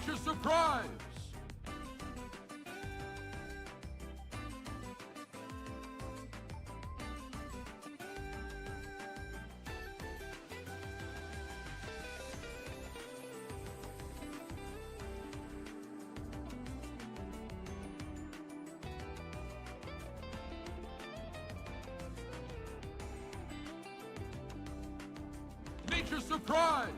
Nature's surprise! Nature's surprise!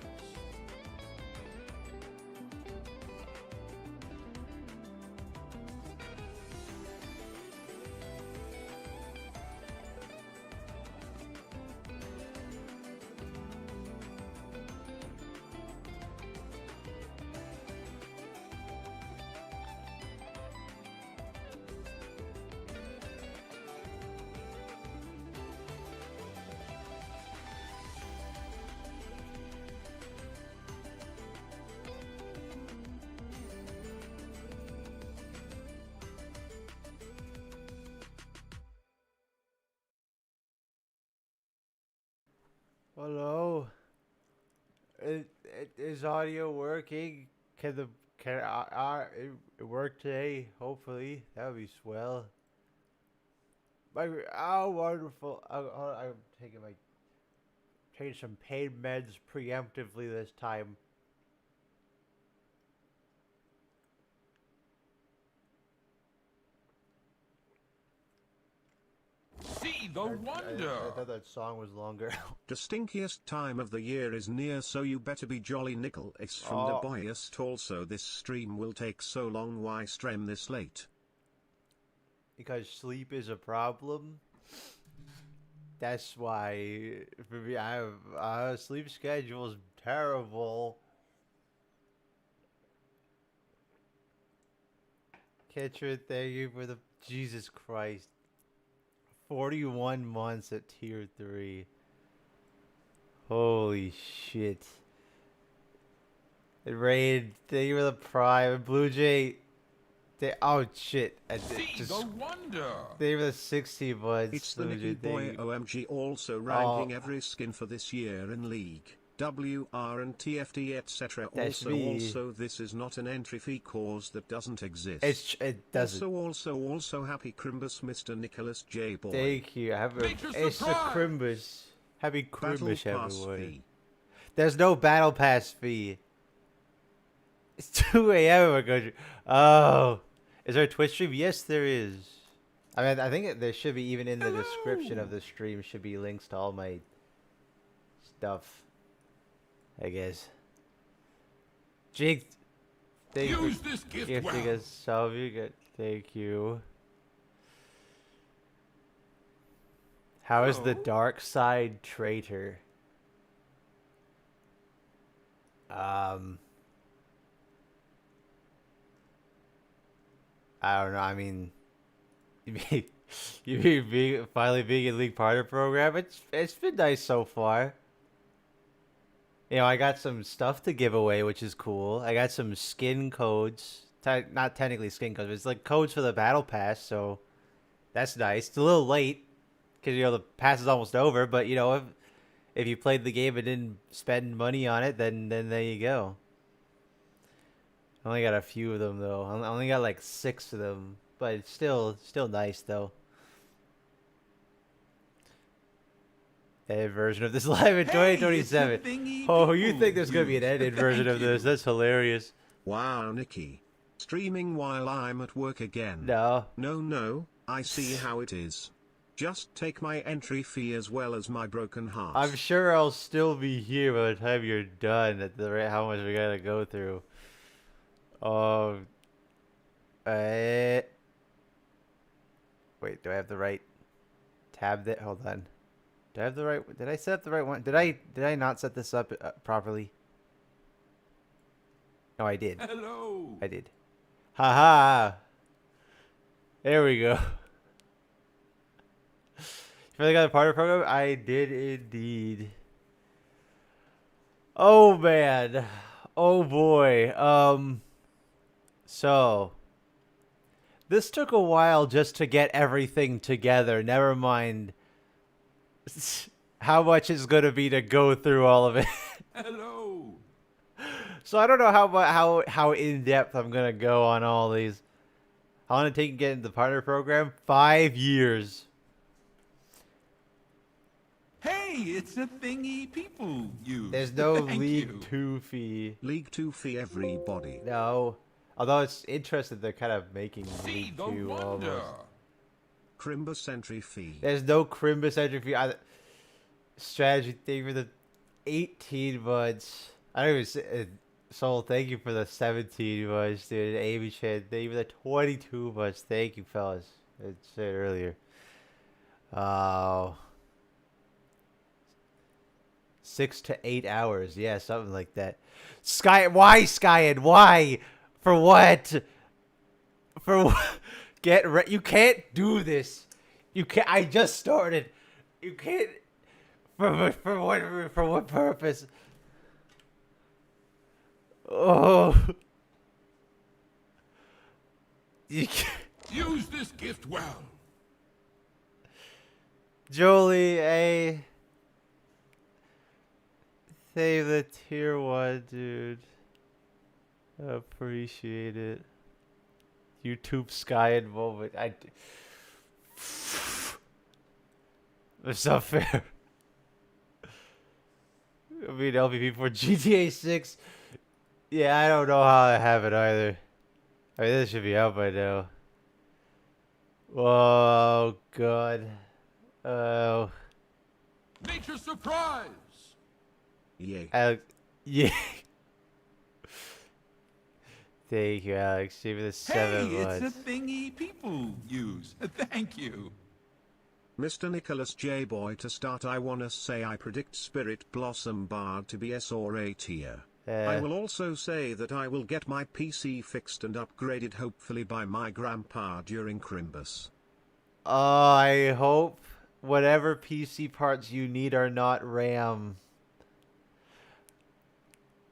Hello. Is audio working? Can it work today? Hopefully, that would be swell. Oh, wonderful! I'm taking some pain meds preemptively this time. See the wonder! I thought that song was longer. The stinkiest time of the year is near, so you better be jolly. Nicholas from the Boyest. Also, this stream will take so long. Why stream this late? Because sleep is a problem. That's why for me, I have sleep schedule is terrible. Kitchen, thank you for the Jesus Christ. 41 months at tier 3. Holy shit. It rained. Thank you for the prime. Blue Jay. Oh shit. See the wonder! Thank you for the 60 months. It's the Blue Nicky Jay, Boy thank you. OMG, also ranking every skin for this year in League, WR and TFT etc. Also, this is not an entry fee cause that doesn't exist. It doesn't. Also, happy Crimbus, Mr. Nicholas J. Boy. Thank you. It's the Crimbus. Happy Crimbus, everyone. Fee. There's no battle pass fee. It's 2 a.m. in my country. Oh. Is there a Twitch stream? Yes, there is. I mean, I think there should be, even in the description of the stream, should be links to all my stuff. I guess. Jake, thank you. Use this gift well. Thank you. How is the dark side traitor? I don't know. I mean, you mean finally being in League Partner Program? It's been nice so far. You know, I got some stuff to give away, which is cool. I got some skin codes. Not technically skin codes, but it's like codes for the Battle Pass, so that's nice. It's a little late, because, you know, the pass is almost over, but, you know, if you played the game and didn't spend money on it, then there you go. I only got a few of them, though. I only got like 6 of them, but it's still nice, though. Edited version of this live in 2027. Oh, you think there's gonna be an edited version of this? That's hilarious. Wow, Nikki. Streaming while I'm at work again. No, I see how it is. Just take my entry fee as well as my broken heart. I'm sure I'll still be here by the time you're done at the rate how much we gotta go through. Wait, do I have the right tab there? Hold on. Do I have the right? Did I set up the right one? Did I not set this up properly? No, I did. Hello! I did. Haha. There we go. You really got a partner program? I did indeed. Oh man. Oh boy. So this took a while just to get everything together. Never mind how much it's gonna be to go through all of it. Hello! So I don't know how in depth I'm gonna go on all these. How long did it take to get into the partner program? 5 years. Hey, it's a thingy people use. There's no Thank League you. 2 fee. League 2 fee everybody. No. Although it's interesting they're kind of making See League the 2 wonder. almost. Crimbus entry fee. There's no Crimbus entry fee. Strategy thing for the 18 months. I don't even say, Soul, thank you for the 17 months, dude. Amy Chan, thank you for the 22 months. Thank you, fellas. I said earlier. Oh. 6 to 8 hours. Yeah, something like that. Why, Skyen? Why? For what? For what? You can't do this. You can't. I just started. You can't. For what purpose? Oh. You can't. Use this gift well. Jolie, save the tier 1, dude. Appreciate it. YouTube Skyen moment. It's not fair. I mean, LPP for GTA 6. Yeah, I don't know how I have it either. I mean, this should be out by now. Oh, God. Oh. Nature surprise. Yay. Alex. Yeah. Thank you, Alex. Give me the 7 Hey, months. it's a thingy people use. Thank you. Mr. Nicholas J. Boy, to start I wanna say I predict Spirit Blossom Bard to be S or A tier. I will also say that I will get my PC fixed and upgraded hopefully by my grandpa during Crimbus. I hope whatever PC parts you need are not RAM.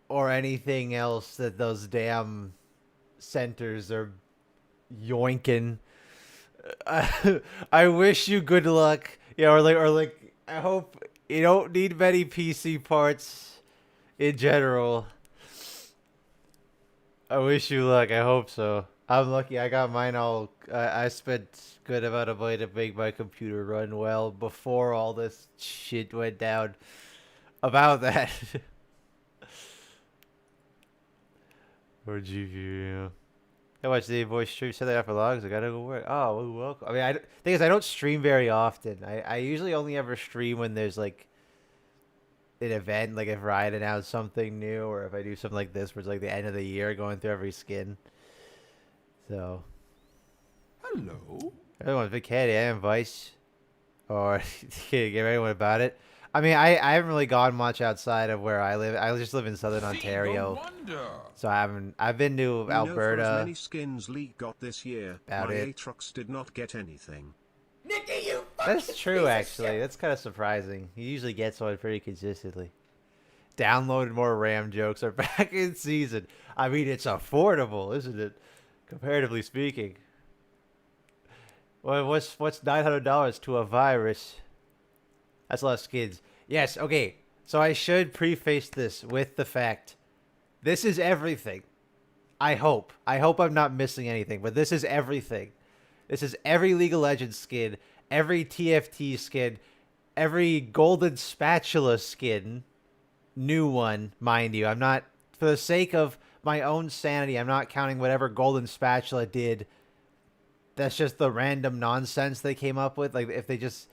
Or anything else that those damn centers are yoinking. I wish you good luck. Yeah, or like I hope you don't need many PC parts in general. I wish you luck. I hope so. I'm lucky. I got mine all. I spent good amount of money to make my computer run well before all this shit went down about that. Or GPU, yeah. How much the voice stream? Set that up for logs. I gotta go work. Oh, well, welcome. I mean, thing is, I don't stream very often. I usually only ever stream when there's like an event, like if Riot announced something new, or if I do something like this, where it's like the end of the year, going through every skin. So. Hello. Everyone's big head, yeah, and Vice. Or get anyone about it. I mean, I haven't really gone much outside of where I live. I just live in Southern Ontario. So I've been to Alberta. For as many skins League got this year, About my it. Aatrox did not get anything. Nicky, you That's true, actually. That's kind of surprising. He usually gets one pretty consistently. Downloaded more RAM jokes are back in season. I mean, it's affordable, isn't it? Comparatively speaking. Well, what's $900 to a virus? That's a lot of skins. Yes, okay. So I should preface this with the fact this is everything. I hope. I hope I'm not missing anything, but this is everything. This is every League of Legends skin, every TFT skin, every Golden Spatula skin. New one, mind you. I'm not, for the sake of my own sanity, I'm not counting whatever Golden Spatula did. That's just the random nonsense they came up with. Like if they just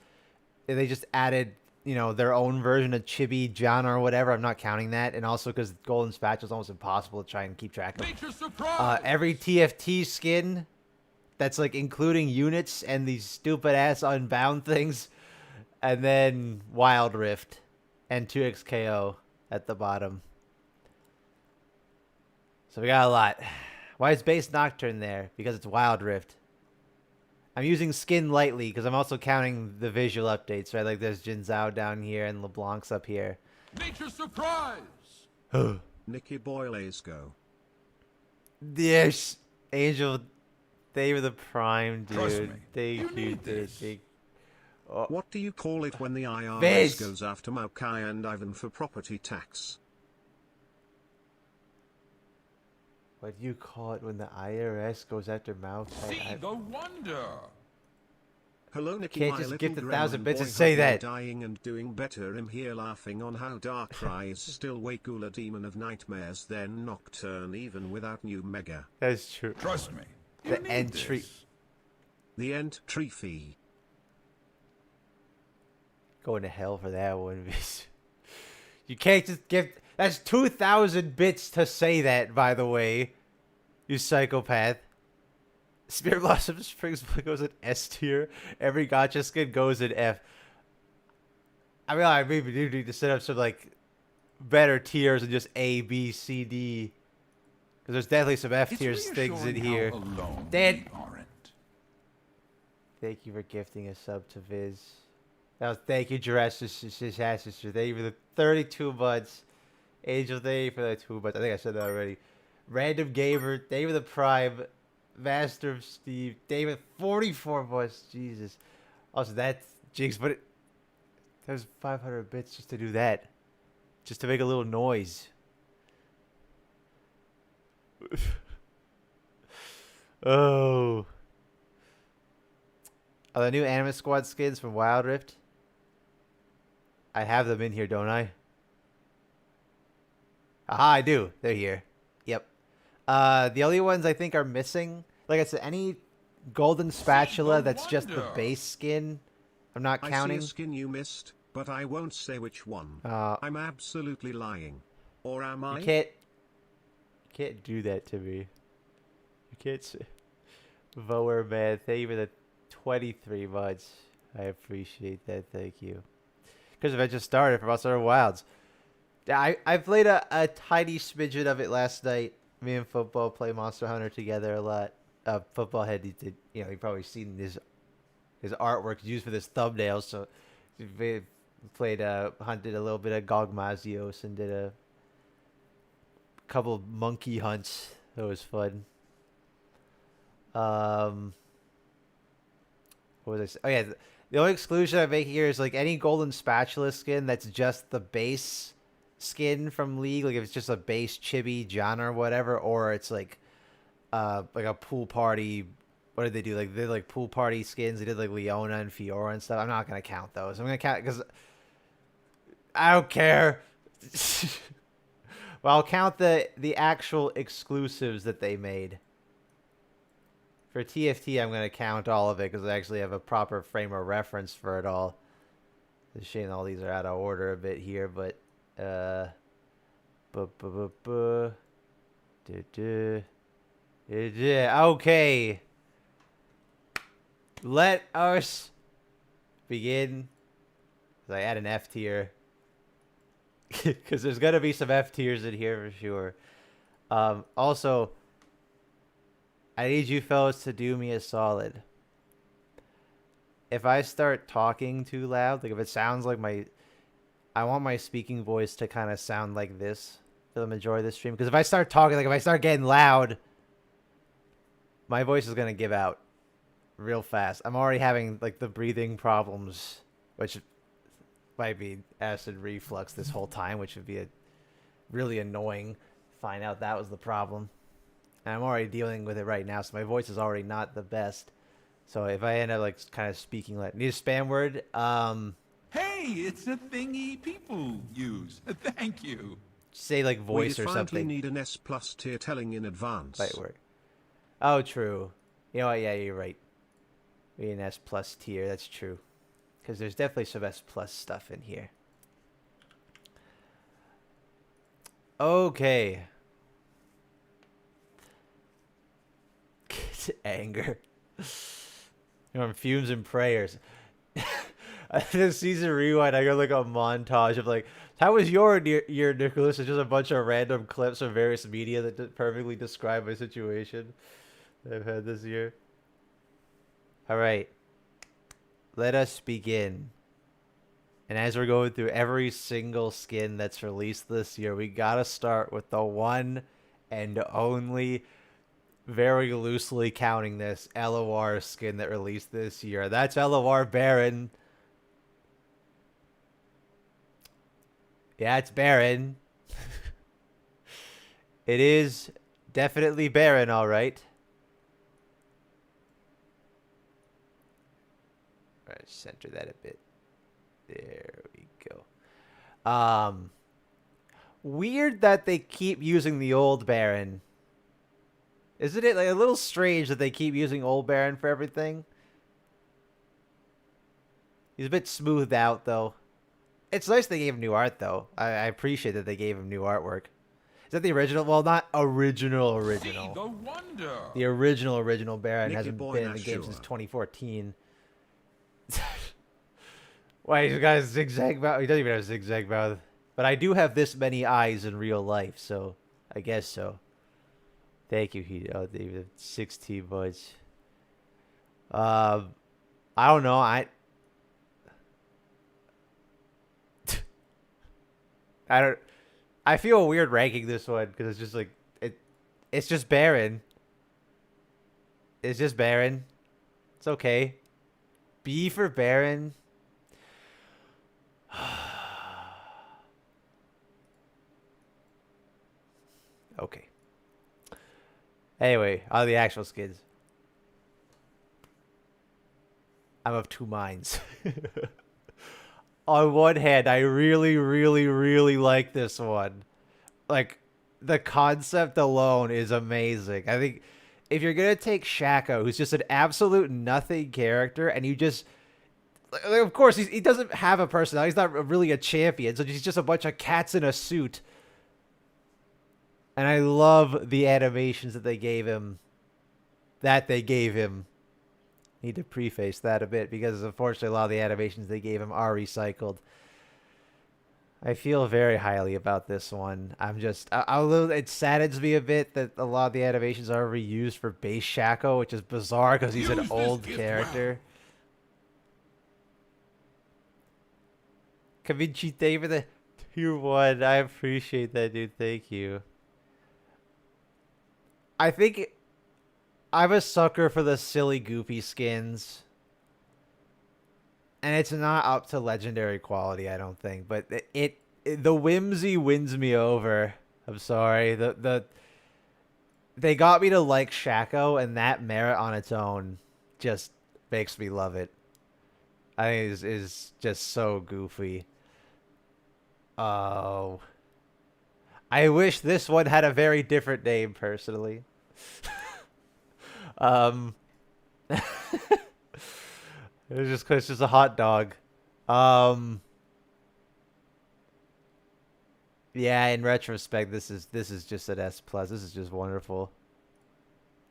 added, you know, their own version of Chibi, John, or whatever. I'm not counting that. And also because Golden Spatula is almost impossible to try and keep track of. Every TFT skin that's like including units and these stupid ass Unbound things. And then Wild Rift and 2XKO at the bottom. So we got a lot. Why is Base Nocturne there? Because it's Wild Rift. I'm using skin lightly because I'm also counting the visual updates, right? Like there's Jin Zhao down here and LeBlanc's up here. Nature surprise. Nicky Boy, let's go. Yes, Angel, they were the prime, Trust dude. me, Thank you you, need dude. this. Oh. What do you call it when the IRS Biz. goes after Maokai and Ivan for property tax? What do you call it when the IRS goes after mouth? See the wonder. Hello Nicky, Can't my just little gift 1,000 gremlin bits boy, and say hope you're that. dying and doing better. I'm here laughing on how Darkrai is still way cooler demon of nightmares than Nocturne even without new Mega. That's true. Trust me. You The need entry. this. The entry fee. Going to hell for that one. You can't just give. That's 2,000 bits to say that, by the way. You psychopath. Spirit Blossom Springs goes in S tier. Every gotcha skin goes in F. I mean, I maybe do need to set up some, like, better tiers than just A, B, C, D. Because there's definitely some F tier things in here. Alone Dan. we aren't. Thank you for gifting a sub to Viz. Now, thank you, Jurassic. Thank you for the 32 months. Angel, thank you for the 2 months. I think I said that already. Random Gamer, thank you for the Prime. Master of Steve, David, 44 months. Jesus. Also, that's Jigs, but there's 500 bits just to do that. Just to make a little noise. Oh. Are the new Anime Squad skins from Wild Rift? I have them in here, don't I? Aha, I do. They're here. Yep. The only ones I think are missing, like I said, any golden spatula that's just the base skin, I'm not counting. I see a skin you missed, but I won't say which one. I'm absolutely lying. Or am I? You can't do that to me. You can't say. Voer man, thank you for the 23 months. I appreciate that. Thank you. Because if I just started from Monster Wilds. I played a tiny smidgen of it last night. Me and Football play Monster Hunter together a lot. Football had, you probably seen his artwork used for this thumbnail. So we played, hunted a little bit of Gogmazios and did a couple of monkey hunts. That was fun. What was I saying? Oh yeah, the only exclusion I make here is like any golden spatula skin that's just the base skin from League, like if it's just a base chibi John or whatever, or it's like a pool party. What did they do? Like they did like pool party skins. They did like Leona and Fiora and stuff. I'm not gonna count those. I'm gonna count because I don't care. Well, I'll count the actual exclusives that they made. For TFT, I'm gonna count all of it because I actually have a proper frame of reference for it all. It's a shame all these are out of order a bit here, but okay. Let us begin. I add an F tier because there's gonna be some F tiers in here for sure. Also, I need you fellas to do me a solid. If I start talking too loud, like if it sounds like I want my speaking voice to kind of sound like this for the majority of the stream. Because if I start talking, like if I start getting loud, my voice is going to give out real fast. I'm already having like the breathing problems, which might be acid reflux this whole time, which would be really annoying. Find out that was the problem. And I'm already dealing with it right now, so my voice is already not the best. So if I end up like kind of speaking like need a spam word, Hey, it's a thingy people use. Thank you. say like voice or something. We need an S plus tier telling in advance. Right word. Oh, true. You know what? Yeah, you're right. We need an S plus tier. That's true. Because there's definitely some S plus stuff in here. Okay. Anger. Fumes and prayers. This season rewind, I got like a montage of like, how was your year, Nicholas? It's just a bunch of random clips from various media that perfectly describe my situation that I've had this year. All right, let us begin. And as we're going through every single skin that's released this year, we gotta start with the one and only, very loosely counting this, LOR skin that released this year. That's LOR Baron. Yeah, it's Baron. It is Definitely Baron, all right. All right, center that a bit. There we go. Weird that they keep using the old Baron. Isn't it like a little strange that they keep using old Baron for everything? He's a bit smoothed out, though. It's nice they gave him new art, though. I appreciate that they gave him new artwork. Is that the original? Well, not original. See the wonder. The original Baron Nicky hasn't boy been in not the game sure. since 2014. Why, he's got a zigzag mouth? He doesn't even have a zigzag mouth. But I do have this many eyes in real life, so I guess so. Thank you, David. 16 buds. I don't know. I don't. I feel weird ranking this one because it's just like It's just Baron. It's just Baron. It's okay. B for Baron. Okay. Anyway, on the actual skins. I'm of two minds. On one hand, I really, really, really like this one. Like, the concept alone is amazing. I think if you're going to take Shaco, who's just an absolute nothing character, and you just... Of course, he doesn't have a personality. He's not really a champion, so he's just a bunch of cats in a suit. And I love the animations that they gave him. Need to preface that a bit, because unfortunately a lot of the animations they gave him are recycled. I feel very highly about this one. Although it saddens me a bit that a lot of the animations are reused for base Shaco, which is bizarre because he's an old character. Kaminchi, thank you for the tier 1. I appreciate that, dude. Thank you. I think I'm a sucker for the silly, goofy skins. And it's not up to legendary quality, I don't think. But the whimsy wins me over. I'm sorry. They got me to like Shaco, and that merit on its own just makes me love it. I think is just so goofy. Oh. I wish this one had a very different name, personally. It's just a hot dog. Yeah, in retrospect, this is just an S+. This is just wonderful.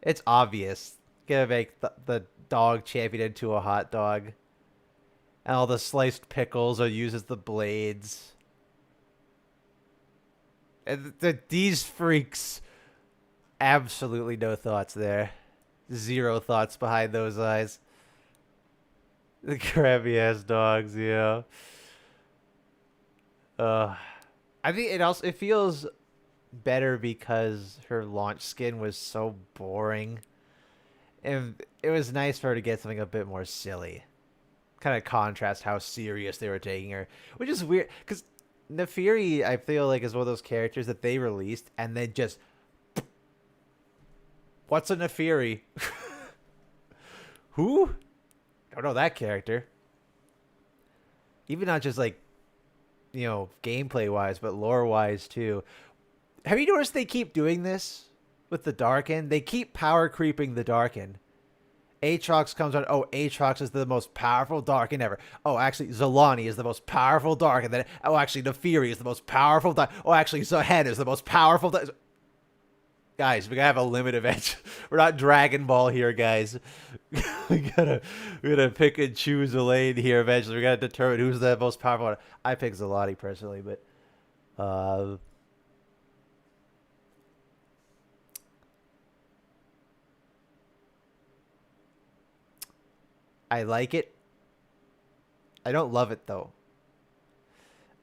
It's obvious. Gonna make the dog champion into a hot dog. And all the sliced pickles are used as the blades. And these freaks, absolutely no thoughts there. Zero thoughts behind those eyes. The crabby ass dogs, yeah. I think it feels better because her launch skin was so boring. And it was nice for her to get something a bit more silly. Kind of contrast how serious they were taking her. Which is weird, because Nefiri, I feel like, is one of those characters that they released and then just... What's a Nefiri? Who? Don't know that character. Even not just like, you know, gameplay wise, but lore wise too. Have you noticed they keep doing this with the Darkin? They keep power creeping the Darkin. Aatrox comes on. Oh, Aatrox is the most powerful Darkin ever. Oh, actually, Zolani is the most powerful Darkin. Then, oh, actually, Nefiri is the most powerful Darkin. Oh, actually, Zohan is the most powerful Darkin. Guys, we gotta have a limit of it. We're not Dragon Ball here, guys. we gotta pick and choose a lane here eventually. We gotta determine who's the most powerful one. I pick Zolani personally, but I like it. I don't love it though.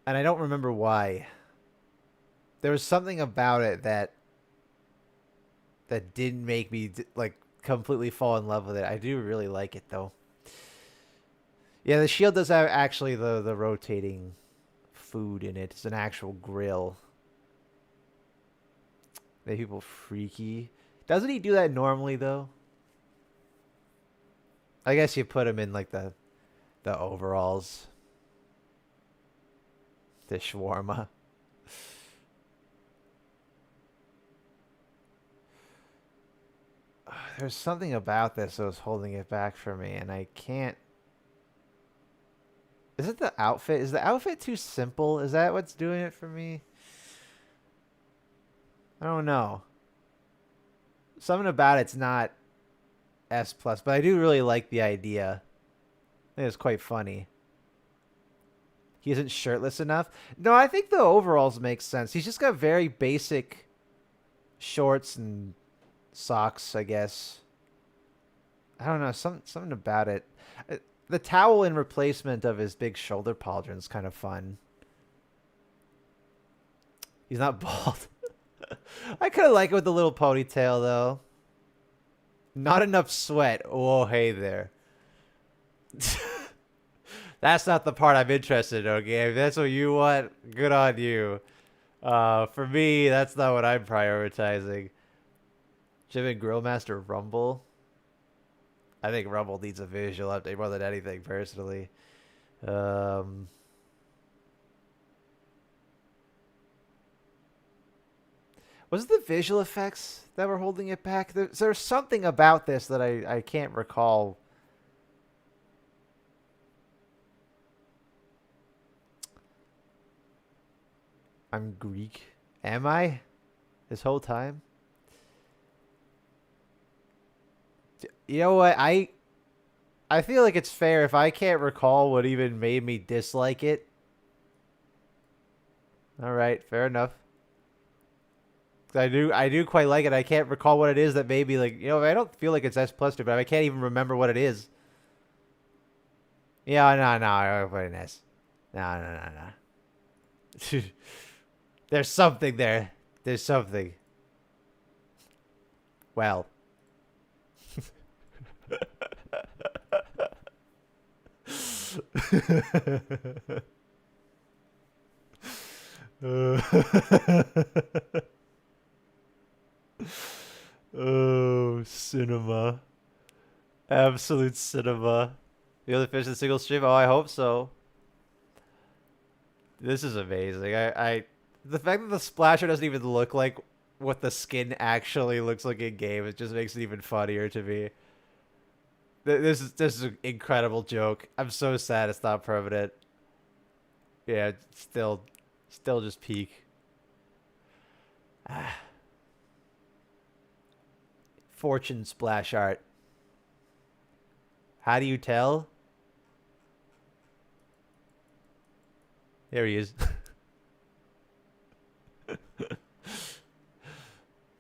And I don't remember why. There was something about it that didn't make me like completely fall in love with it. I do really like it though. Yeah, the shield does have actually the rotating food in it. It's an actual grill. Make people freaky. Doesn't he do that normally though? I guess you put him in like the overalls. The shawarma. There's something about this that was holding it back for me, and I can't. Is it the outfit? Is the outfit too simple? Is that what's doing it for me? I don't know. Something about it's not S plus, but I do really like the idea. I think it's quite funny. He isn't shirtless enough. No, I think the overalls make sense. He's just got very basic shorts and socks, I guess. I don't know, something about it. The towel in replacement of his big shoulder pauldron is kind of fun. He's not bald. I kind of like it with the little ponytail, though. Not enough sweat. Oh, hey there. That's not the part I'm interested in, okay? If that's what you want, good on you. For me, that's not what I'm prioritizing. Jim and Grillmaster Rumble. I think Rumble needs a visual update more than anything, personally. Was it the visual effects that were holding it back? There's something about this that I can't recall. I'm Greek. Am I? This whole time? You know what? I feel like it's fair if I can't recall what even made me dislike it. All right, fair enough. I do quite like it. I can't recall what it is that made me like, I don't feel like it's S plus two, but I can't even remember what it is. Yeah, no, I won't put an S. No. There's something there. There's something. Well. Oh, cinema. Absolute cinema. The other fish in single stream? Oh, I hope so. This is amazing. The fact that the splasher doesn't even look like what the skin actually looks like in game, it just makes it even funnier to me. This is an incredible joke. I'm so sad it's not permanent. Yeah, still just peak. Fortune splash art. How do you tell? There he is.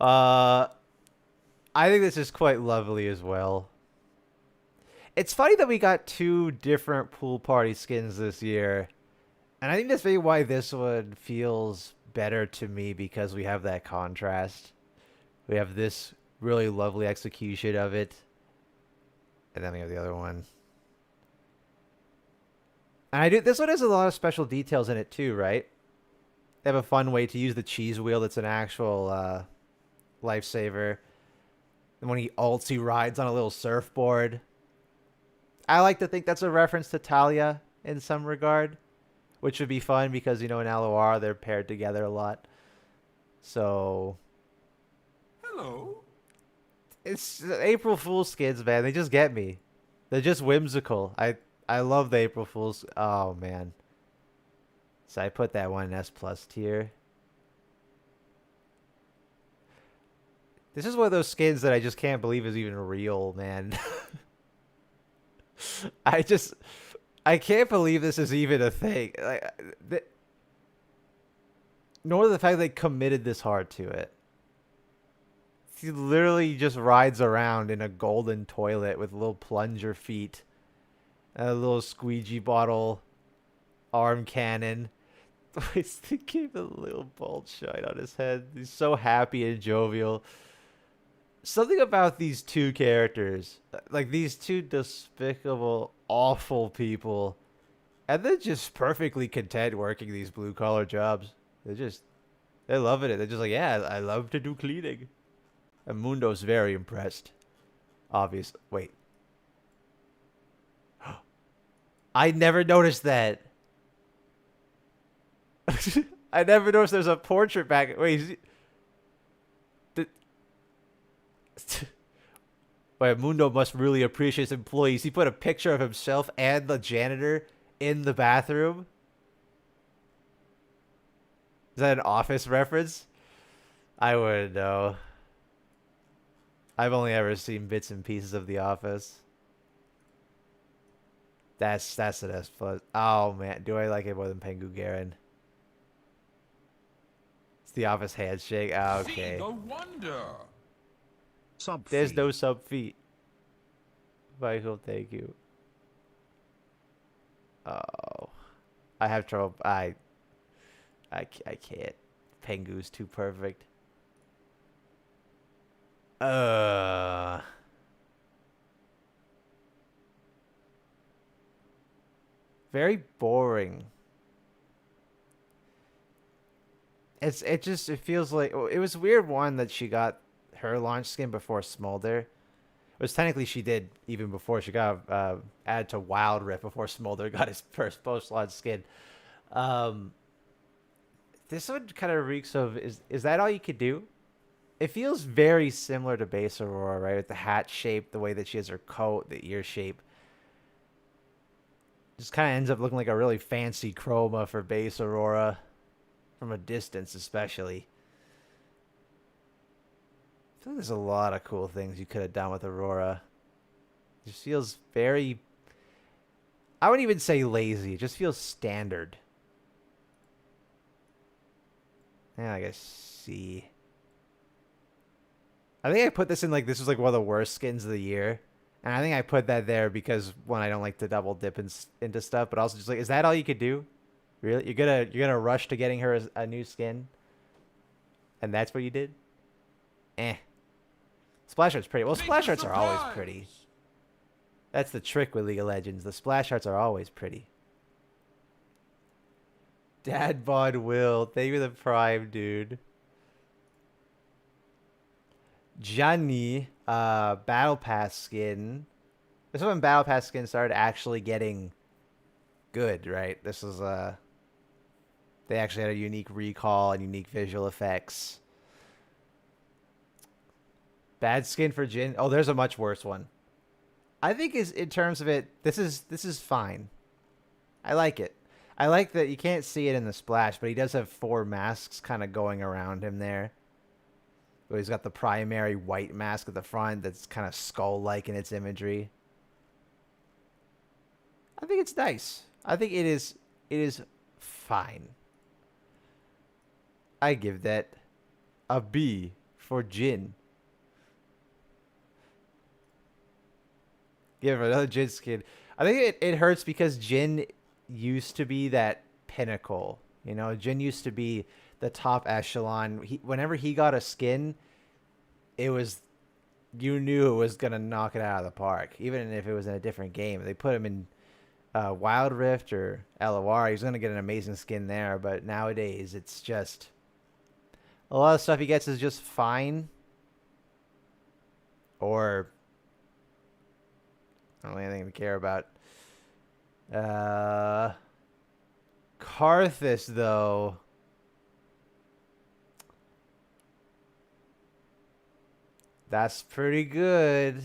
I think this is quite lovely as well. It's funny that we got two different pool party skins this year. And I think that's maybe why this one feels better to me, because we have that contrast. We have this really lovely execution of it. And then we have the other one. And this one has a lot of special details in it too, right? They have a fun way to use the cheese wheel that's an actual lifesaver. And when he ults, he rides on a little surfboard. I like to think that's a reference to Talia in some regard, which would be fun because, in LOR, they're paired together a lot. So... Hello. It's April Fool's skins, man. They just get me. They're just whimsical. I love the April Fool's. Oh, man. So I put that one in S plus tier. This is one of those skins that I just can't believe is even real, man. I can't believe this is even a thing. Nor the fact they committed this hard to it. He literally just rides around in a golden toilet with little plunger feet. And a little squeegee bottle arm cannon. He gave a little bald shine on his head. He's so happy and jovial. Something about these two characters, like these two despicable, awful people, and they're just perfectly content working these blue-collar jobs. They're loving it. They're just like, yeah, I love to do cleaning. And Mundo's very impressed. Obvious. Wait. I never noticed that. I never noticed there's a portrait back. Wait. Wait, Mundo must really appreciate his employees. He put a picture of himself and the janitor in the bathroom. Is that an Office reference? I wouldn't know. I've only ever seen bits and pieces of The Office. That's an S plus. Oh man, do I like it more than Pengu Garen? It's The Office handshake. Oh, okay. See the wonder. Sub There's fee. no sub feet. Michael, thank you. Oh, I have trouble. I can't. Pengu's too perfect. Very boring. It feels like it was weird one that she got her launch skin before Smolder. It was technically she did even before she got added to Wild Rift before Smolder got his first post launch skin. This one kind of reeks of is that all you could do? It feels very similar to base Aurora, right? With the hat shape, the way that she has her coat, the ear shape. Just kind of ends up looking like a really fancy chroma for base Aurora. From a distance, especially. I feel like there's a lot of cool things you could have done with Aurora. It just feels very... I wouldn't even say lazy. It just feels standard. Yeah, I guess C. I think I put this in like this was like one of the worst skins of the year. And I think I put that there because one, I don't like to double dip into stuff, but also just like, is that all you could do? Really? You're gonna rush to getting her a new skin? And that's what you did? Eh. Splash art's pretty. Well, splash arts are always pretty. That's the trick with League of Legends. The splash arts are always pretty. Dad bod Will. Thank you for the prime, dude. Johnny, Battle Pass skin. This is when Battle Pass skin started actually getting good, right? This was they actually had a unique recall and unique visual effects. Bad skin for Jin. Oh, there's a much worse one. I think is in terms of it, this is fine. I like it. I like that you can't see it in the splash, but he does have 4 masks kind of going around him there. So he's got the primary white mask at the front that's kind of skull-like in its imagery. I think it's nice. I think it is fine. I give that a B for Jin. Give another Jin skin. I think it hurts because Jin used to be that pinnacle. You know, Jin used to be the top echelon. Whenever he got a skin, it was, you knew it was going to knock it out of the park. Even if it was in a different game. They put him in Wild Rift or LOR, he's going to get an amazing skin there. But nowadays, it's just... a lot of stuff he gets is just fine. Or... I don't have anything to care about. Karthus, though. That's pretty good.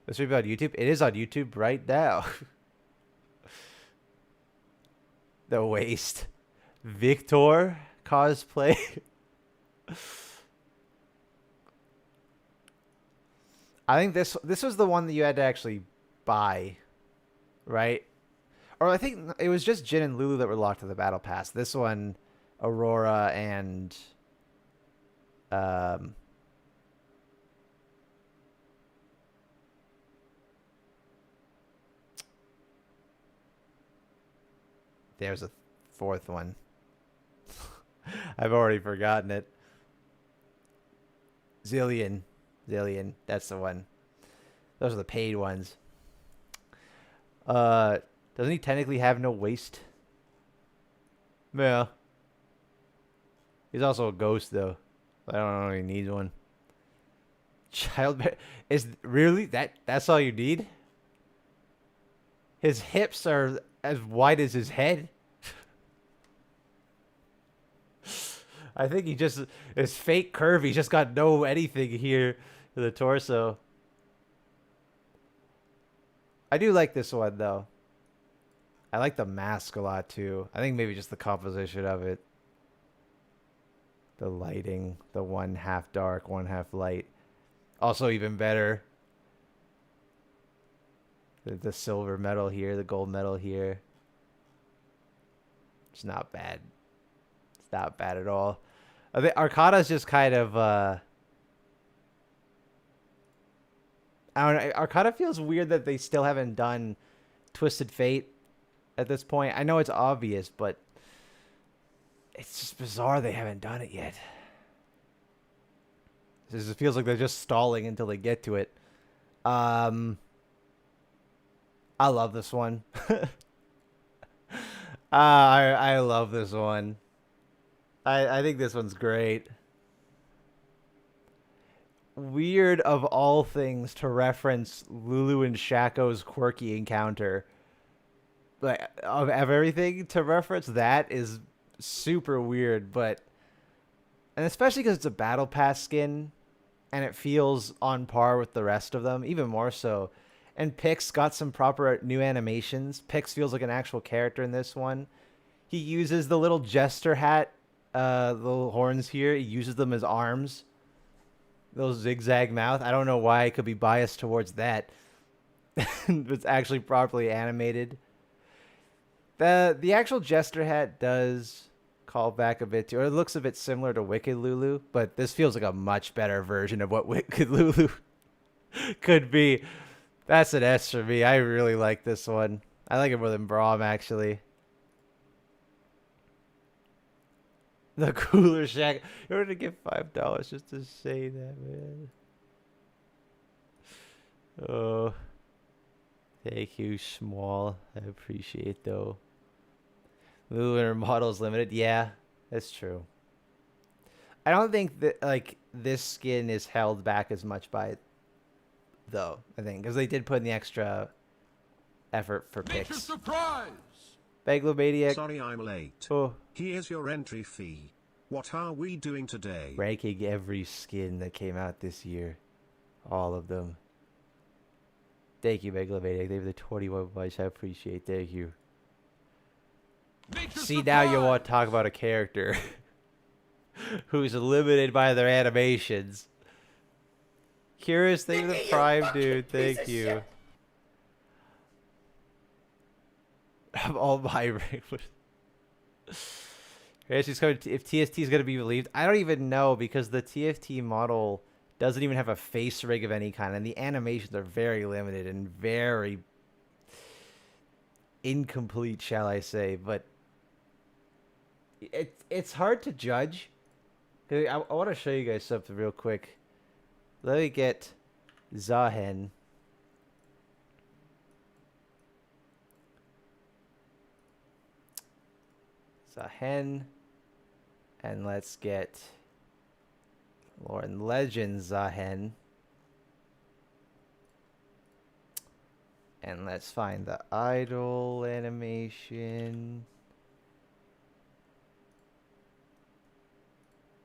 This should be on YouTube. It is on YouTube right now. The waste. Victor cosplay. I think this was the one that you had to actually buy, right? Or I think it was just Jin and Lulu that were locked to the battle pass. This one, Aurora and there's a 4th one. I've already forgotten it. Zillion, that's the one. Those are the paid ones. Doesn't he technically have no waist? Yeah. He's also a ghost though. I don't know if he needs one. Child is really that's all you need? His hips are as wide as his head. I think he just is fake curvy. He's just got no anything here to the torso. I do like this one though. I like the mask a lot too. I think maybe just the composition of it. The lighting, the one half dark, one half light. Also even better. The silver metal here, the gold metal here. It's not bad. It's not bad at all. I think Arcana's just kind of I don't know. Arcana feels weird that they still haven't done Twisted Fate at this point. I know it's obvious, but it's just bizarre they haven't done it yet. It feels like they're just stalling until they get to it. I love this one. I love this one. I think this one's great. Weird of all things to reference Lulu and Shaco's quirky encounter. Like of everything to reference that is super weird, but and especially because it's a battle pass skin and it feels on par with the rest of them, even more so. And Pix got some proper new animations. Pix feels like an actual character in this one. He uses the little jester hat, the little horns here. He uses them as arms. Those zigzag mouth. I don't know why I could be biased towards that. It's actually properly animated. The actual jester hat does call back a bit to, or it looks a bit similar to Wicked Lulu, but this feels like a much better version of what Wicked Lulu could be. That's an S for me. I really like this one. I like it more than Braum, actually. The cooler shack. You're gonna give $5 just to say that, man. Oh, thank you, Small. I appreciate though. Lulu and her models limited. Yeah, that's true. I don't think that like this skin is held back as much by it, though. I think because they did put in the extra effort for picks. Surprise! Baglomaniac. Sorry I'm late. Oh. Here's your entry fee. What are we doing today? Ranking every skin that came out this year. All of them. Thank you, Megalomaniac. They have the 21 bucks. I appreciate. Thank you. See, now you want to talk about a character who's limited by their animations. Curious thing the Prime, dude. Thank you. I'm all my she's coming. If TST is going to be relieved, I don't even know because the TFT model doesn't even have a face rig of any kind, and the animations are very limited and very incomplete, shall I say? But it's hard to judge. I want to show you guys something real quick. Let me get Zahen. Zahen. And let's get Lauren Legend Zahen. And let's find the idol animation.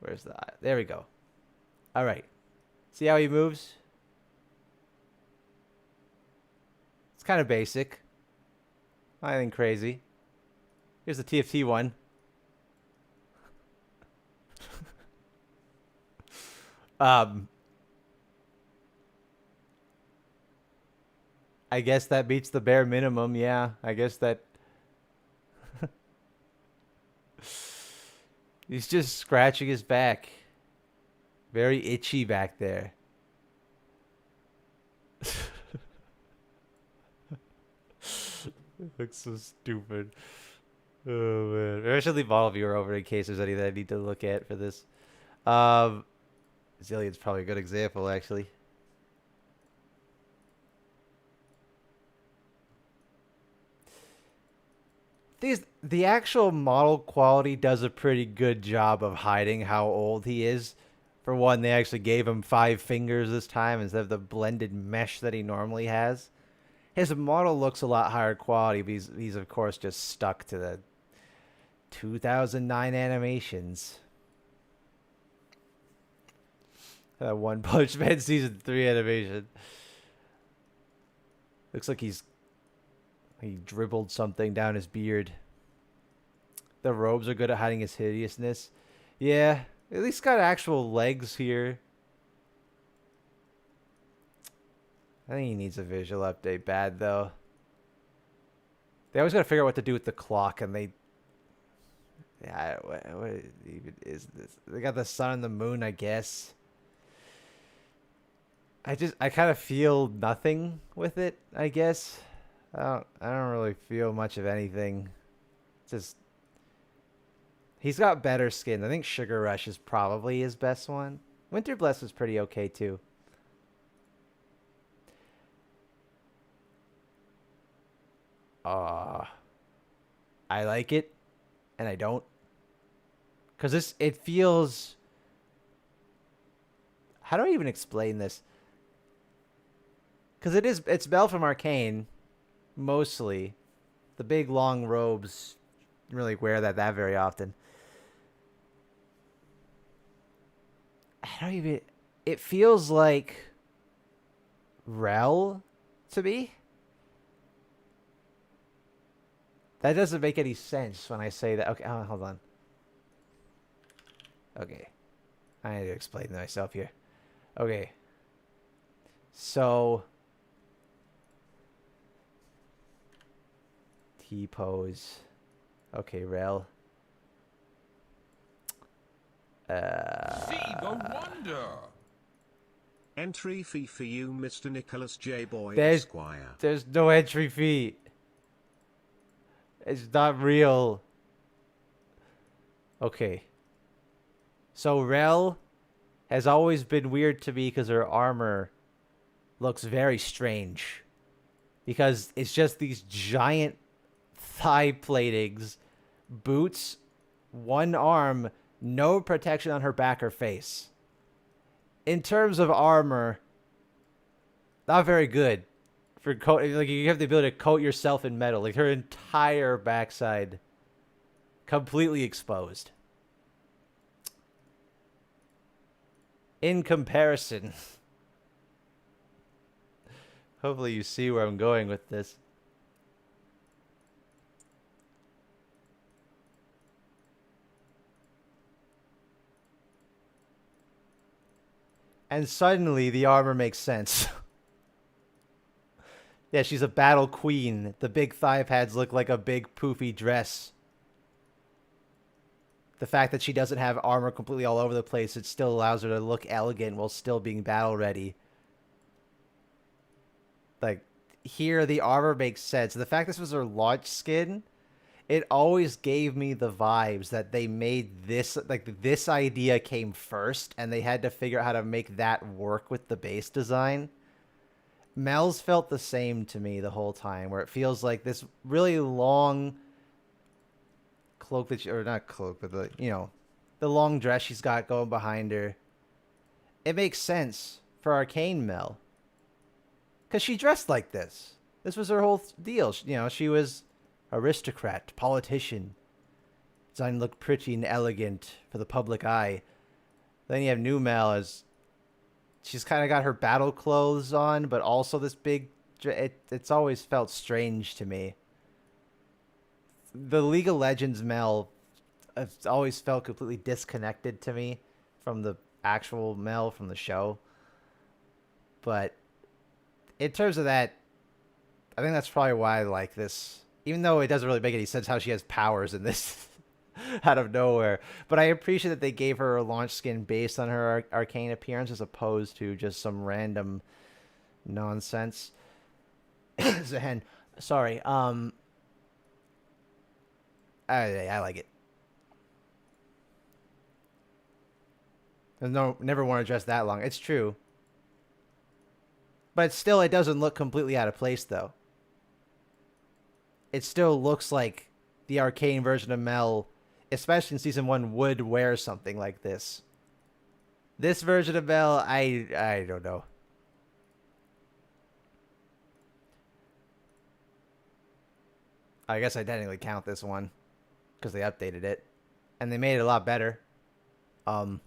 Where's the... There we go. All right. See how he moves? It's kind of basic. Nothing crazy. Here's the TFT one. I guess that beats the bare minimum. Yeah, I guess that. He's just scratching his back. Very itchy back there. It looks so stupid. Oh man. Maybe I should leave Model Viewer over in case there's any that I need to look at for this. Zillion's probably a good example, actually. The actual model quality does a pretty good job of hiding how old he is. For one, they actually gave him 5 fingers this time instead of the blended mesh that he normally has. His model looks a lot higher quality, but he's of course just stuck to the 2009 animations. That One Punch Man season 3 animation. Looks like he dribbled something down his beard. The robes are good at hiding his hideousness. Yeah, at least got actual legs here. I think he needs a visual update bad, though. They always got to figure out what to do with the clock, and they... Yeah, what even is this? They got the sun and the moon, I guess. I kind of feel nothing with it, I guess. I don't really feel much of anything. Just... He's got better skin. I think Sugar Rush is probably his best one. Winter Bless was pretty okay, too. I like it, and I don't. Because it feels... How do I even explain this? Because it's Belle from Arcane, mostly. The big long robes, don't really wear that very often. I don't even... It feels like Rel to me. That doesn't make any sense when I say that. Okay, hold on. Okay. I need to explain myself here. Okay. So... T-pose. Okay, Rel. See the wonder. Entry fee for you, Mr. Nicholas J. Boy Esquire. There's no entry fee. It's not real. Okay. So Rel has always been weird to me because her armor looks very strange. Because it's just these giant thigh platings, boots, one arm, no protection on her back or face. In terms of armor, not very good. For like you have the ability to coat yourself in metal. Like her entire backside completely exposed. In comparison, hopefully you see where I'm going with this. And suddenly the armor makes sense. Yeah, she's a battle queen. The big thigh pads look like a big poofy dress. The fact that she doesn't have armor completely all over the place, it still allows her to look elegant while still being battle ready. Like, here the armor makes sense. The fact this was her launch skin, it always gave me the vibes that they made this, like this idea came first and they had to figure out how to make that work with the base design. Mel's felt the same to me the whole time, where it feels like this really long cloak that or not cloak, but the long dress she's got going behind her. It makes sense for Arcane Mel. Because she dressed like this. This was her whole deal. She was aristocrat, politician. Designed to look pretty and elegant for the public eye. Then you have New Mel as... She's kind of got her battle clothes on, but also this big... It's always felt strange to me. The League of Legends Mel has always felt completely disconnected to me from the actual Mel from the show. But in terms of that, I think that's probably why I like this. Even though it doesn't really make any sense how she has powers in this out of nowhere. But I appreciate that they gave her a launch skin based on her arcane appearance as opposed to just some random nonsense. Zahen, sorry. I like it. Never want to dress that long. It's true. But still, it doesn't look completely out of place, though. It still looks like the arcane version of Mel, especially in season 1, would wear something like this. This version of Mel, I don't know. I guess I technically count this one because they updated it and they made it a lot better. All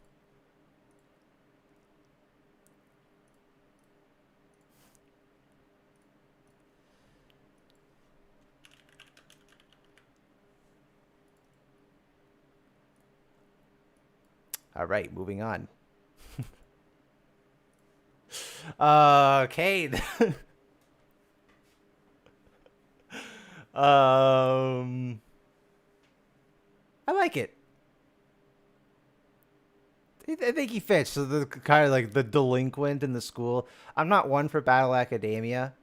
right, moving on. Okay. I like it. I think he fits. So the kind of like the delinquent in the school. I'm not one for Battle Academia.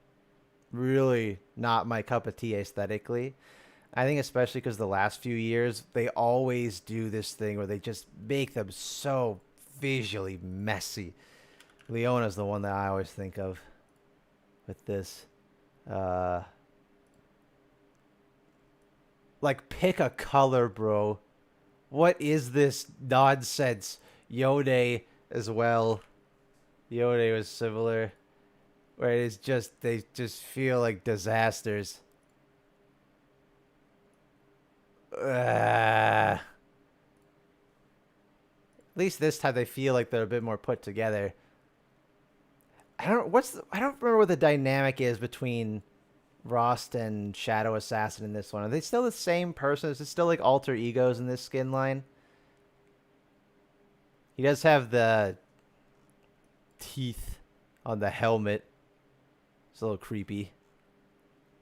Really not my cup of tea aesthetically. I think especially because the last few years, they always do this thing where they just make them so visually messy. Leona's the one that I always think of with this. Like, pick a color, bro. What is this nonsense? Yone as well. Yone was similar. Where it is just, they just feel like disasters. At least this time they feel like they're a bit more put together. I don't remember what the dynamic is between Rost and Shadow Assassin in this one. Are they still the same person? Is it still like alter egos in this skin line? He does have the teeth on the helmet. It's a little creepy.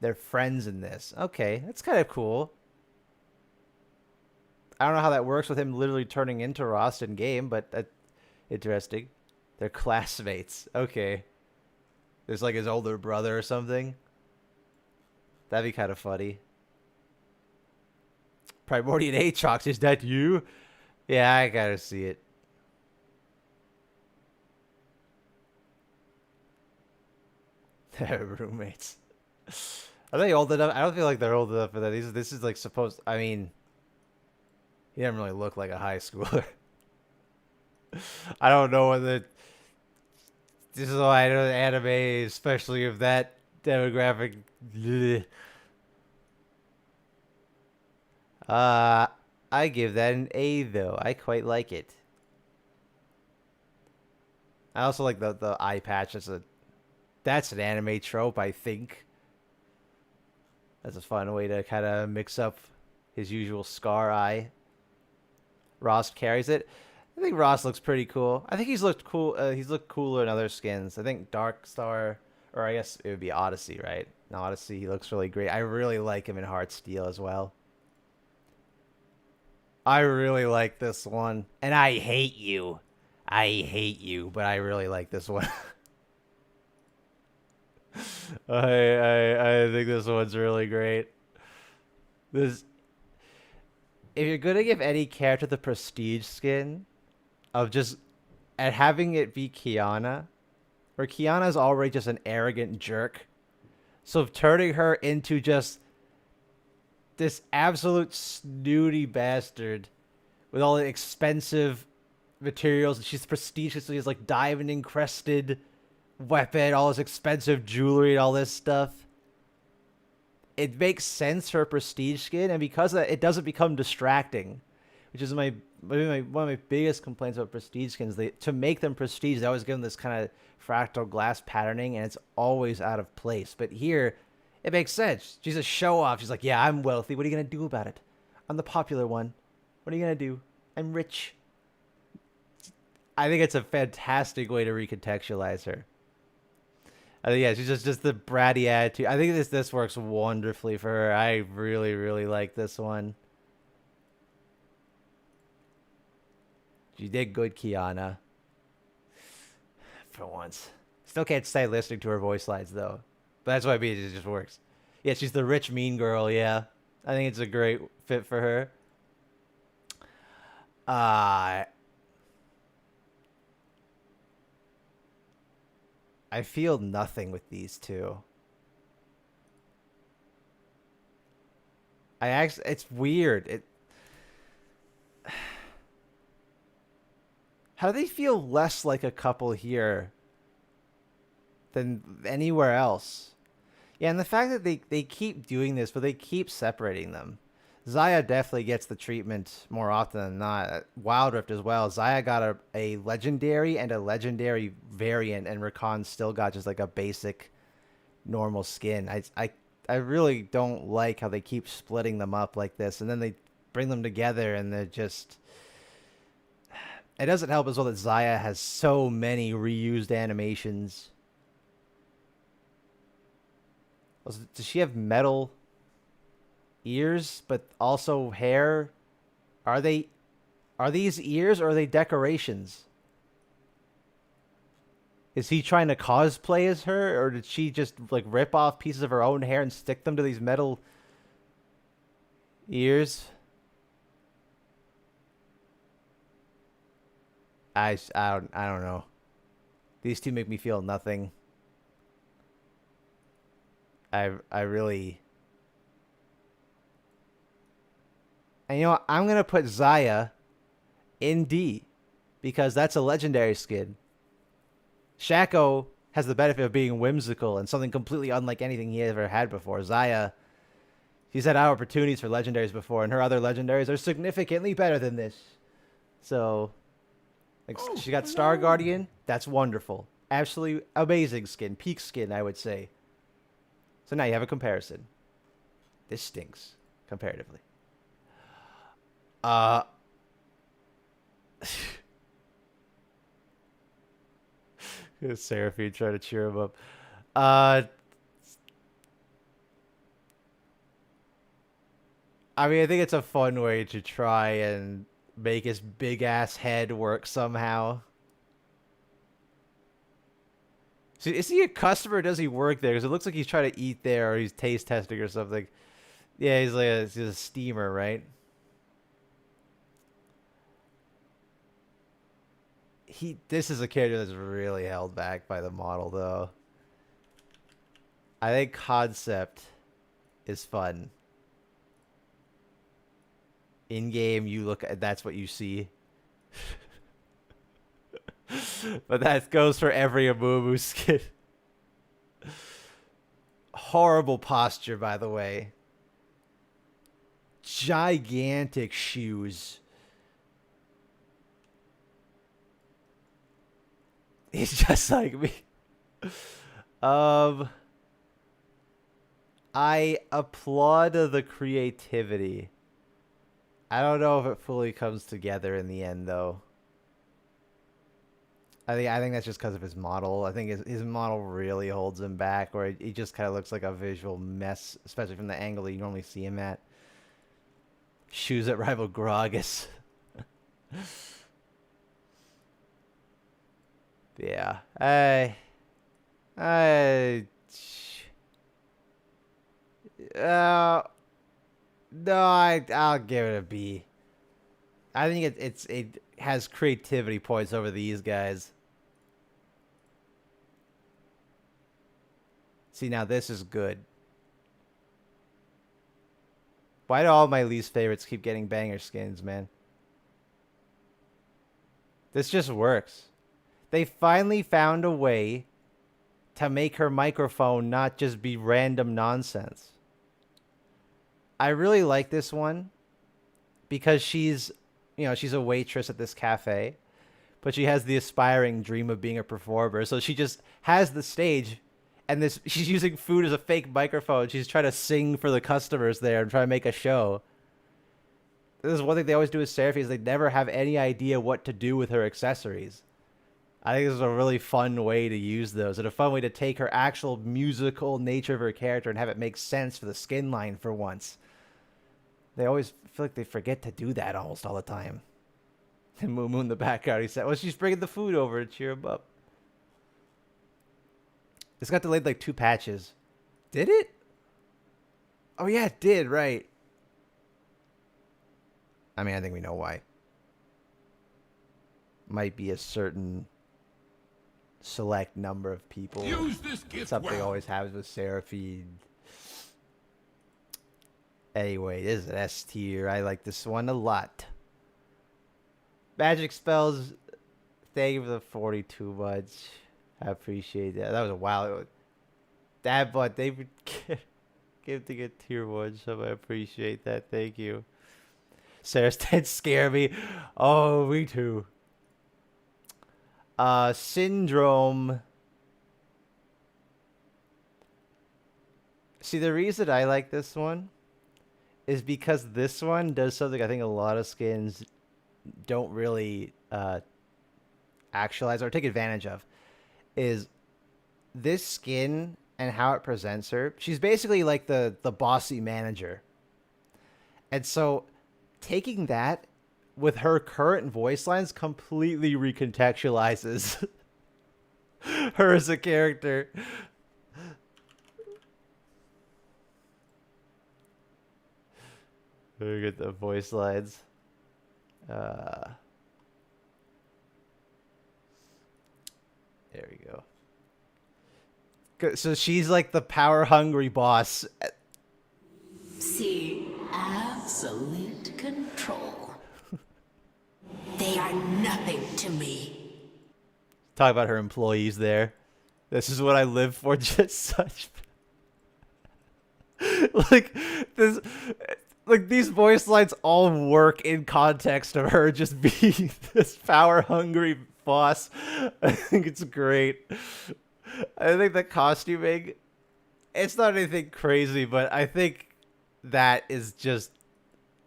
They're friends in this. Okay, that's kind of cool. I don't know how that works with him literally turning into Rost in game, but that's interesting. They're classmates. Okay. There's like his older brother or something. That'd be kind of funny. Primordial Aatrox, is that you? Yeah, I gotta see it. They're roommates. Are they old enough? I don't feel like they're old enough for that. This is like supposed... I mean... He doesn't really look like a high schooler. I don't know whether... This is why I don't anime, especially if that demographic... I give that an A, though. I quite like it. I also like the eye patch. That's an anime trope, I think. That's a fun way to kind of mix up his usual scar eye. Rost carries it. I think Rost looks pretty cool. I think he's looked cool. He's looked cooler in other skins. I think Dark Star, or I guess it would be Odyssey, right? In Odyssey, he looks really great. I really like him in Heartsteel as well. I really like this one. And I hate you. I hate you, but I really like this one. I think this one's really great. This, if you're gonna give any character the prestige skin of just and having it be Kiana, where Kiana's already just an arrogant jerk, so turning her into just this absolute snooty bastard with all the expensive materials, she's prestigious, she's like diamond encrusted weapon, all this expensive jewelry and all this stuff. It makes sense for a prestige skin, and because of that, it doesn't become distracting, which is one of my biggest complaints about prestige skins. To make them prestige, they always give them this kind of fractal glass patterning, and it's always out of place. But here, it makes sense. She's a show-off. She's like, yeah, I'm wealthy. What are you going to do about it? I'm the popular one. What are you going to do? I'm rich. I think it's a fantastic way to recontextualize her. I think, yeah, she's just the bratty attitude. I think this works wonderfully for her. I really, really like this one. She did good, Kiana. For once. Still can't stay listening to her voice lines, though. But that's why it just works. Yeah, she's the rich mean girl, yeah. I think it's a great fit for her. I feel nothing with these two. It's weird. How do they feel less like a couple here than anywhere else? Yeah, and the fact that they keep doing this, but they keep separating them. Zaya definitely gets the treatment more often than not. Wild Rift as well. Zaya got a legendary and a legendary variant, and Rakan still got just like a basic normal skin. I really don't like how they keep splitting them up like this, and then they bring them together, and they're just... It doesn't help as well that Zaya has so many reused animations. Does she have metal ears, but also hair? Are these ears, or are they decorations? Is he trying to cosplay as her, or did she just like rip off pieces of her own hair and stick them to these metal ears? I don't know. These two make me feel nothing. I really... And you know what? I'm going to put Zaya in D, because that's a legendary skin. Shaco has the benefit of being whimsical and something completely unlike anything he ever had before. Zaya, she's had opportunities for legendaries before, and her other legendaries are significantly better than this. So, like, she got Star Guardian. That's wonderful. Absolutely amazing skin. Peak skin, I would say. So now you have a comparison. This stinks, comparatively. Seraphine trying to cheer him up. I mean, I think it's a fun way to try and make his big ass head work somehow. So is he a customer, or does he work there? Because it looks like he's trying to eat there, or he's taste testing or something. Yeah, he's like he's a steamer, right? This is a character that's really held back by the model, though. I think concept is fun. In game, you look at that's what you see. But that goes for every Amumu skin. Horrible posture, by the way. Gigantic shoes. He's just like me. I applaud the creativity. I don't know if it fully comes together in the end, though. I think that's just because of his model. I think his model really holds him back, or he just kind of looks like a visual mess, especially from the angle that you normally see him at. Shoes that rival Gragas. Yeah, no, I'll give it a B. I think it has creativity points over these guys. See, now this is good. Why do all my least favorites keep getting banger skins, man? This just works. They finally found a way to make her microphone not just be random nonsense. I really like this one because she's a waitress at this cafe, but she has the aspiring dream of being a performer. So she just has the stage, and she's using food as a fake microphone. She's trying to sing for the customers there and try to make a show. This is one thing they always do with Seraphine, is they never have any idea what to do with her accessories. I think this is a really fun way to use those, and a fun way to take her actual musical nature of her character and have it make sense for the skin line for once. They always feel like they forget to do that almost all the time. And Moo Moo in the background, he said, well, she's bringing the food over to cheer him up. This got delayed like 2 patches. Did it? Oh yeah, it did, right. I mean, I think we know why. Might be a certain select number of people. Use this gift Something well. always happens with Seraphine. Anyway, this is an S tier. I like this one a lot. Magic spells. Thank you for the 42 months. I appreciate that. That was a while ago. That, but they would give to get tier 1, so I appreciate that. Thank you. Sarah's dead scare me. Oh, me too. Syndrome. See, the reason I like this one is because this one does something I think a lot of skins don't really actualize or take advantage of. Is this skin and how it presents her. She's basically like the bossy manager. And so taking that with her current voice lines completely recontextualizes her as a character. Look at the voice lines. There we go. So she's like the power hungry boss. See, absolute control. They are nothing to me. Talk about her employees there. This is what I live for, just such. like this, like these voice lines all work in context of her just being this power hungry boss. I think it's great. I think the costuming, it's not anything crazy, but I think that is just,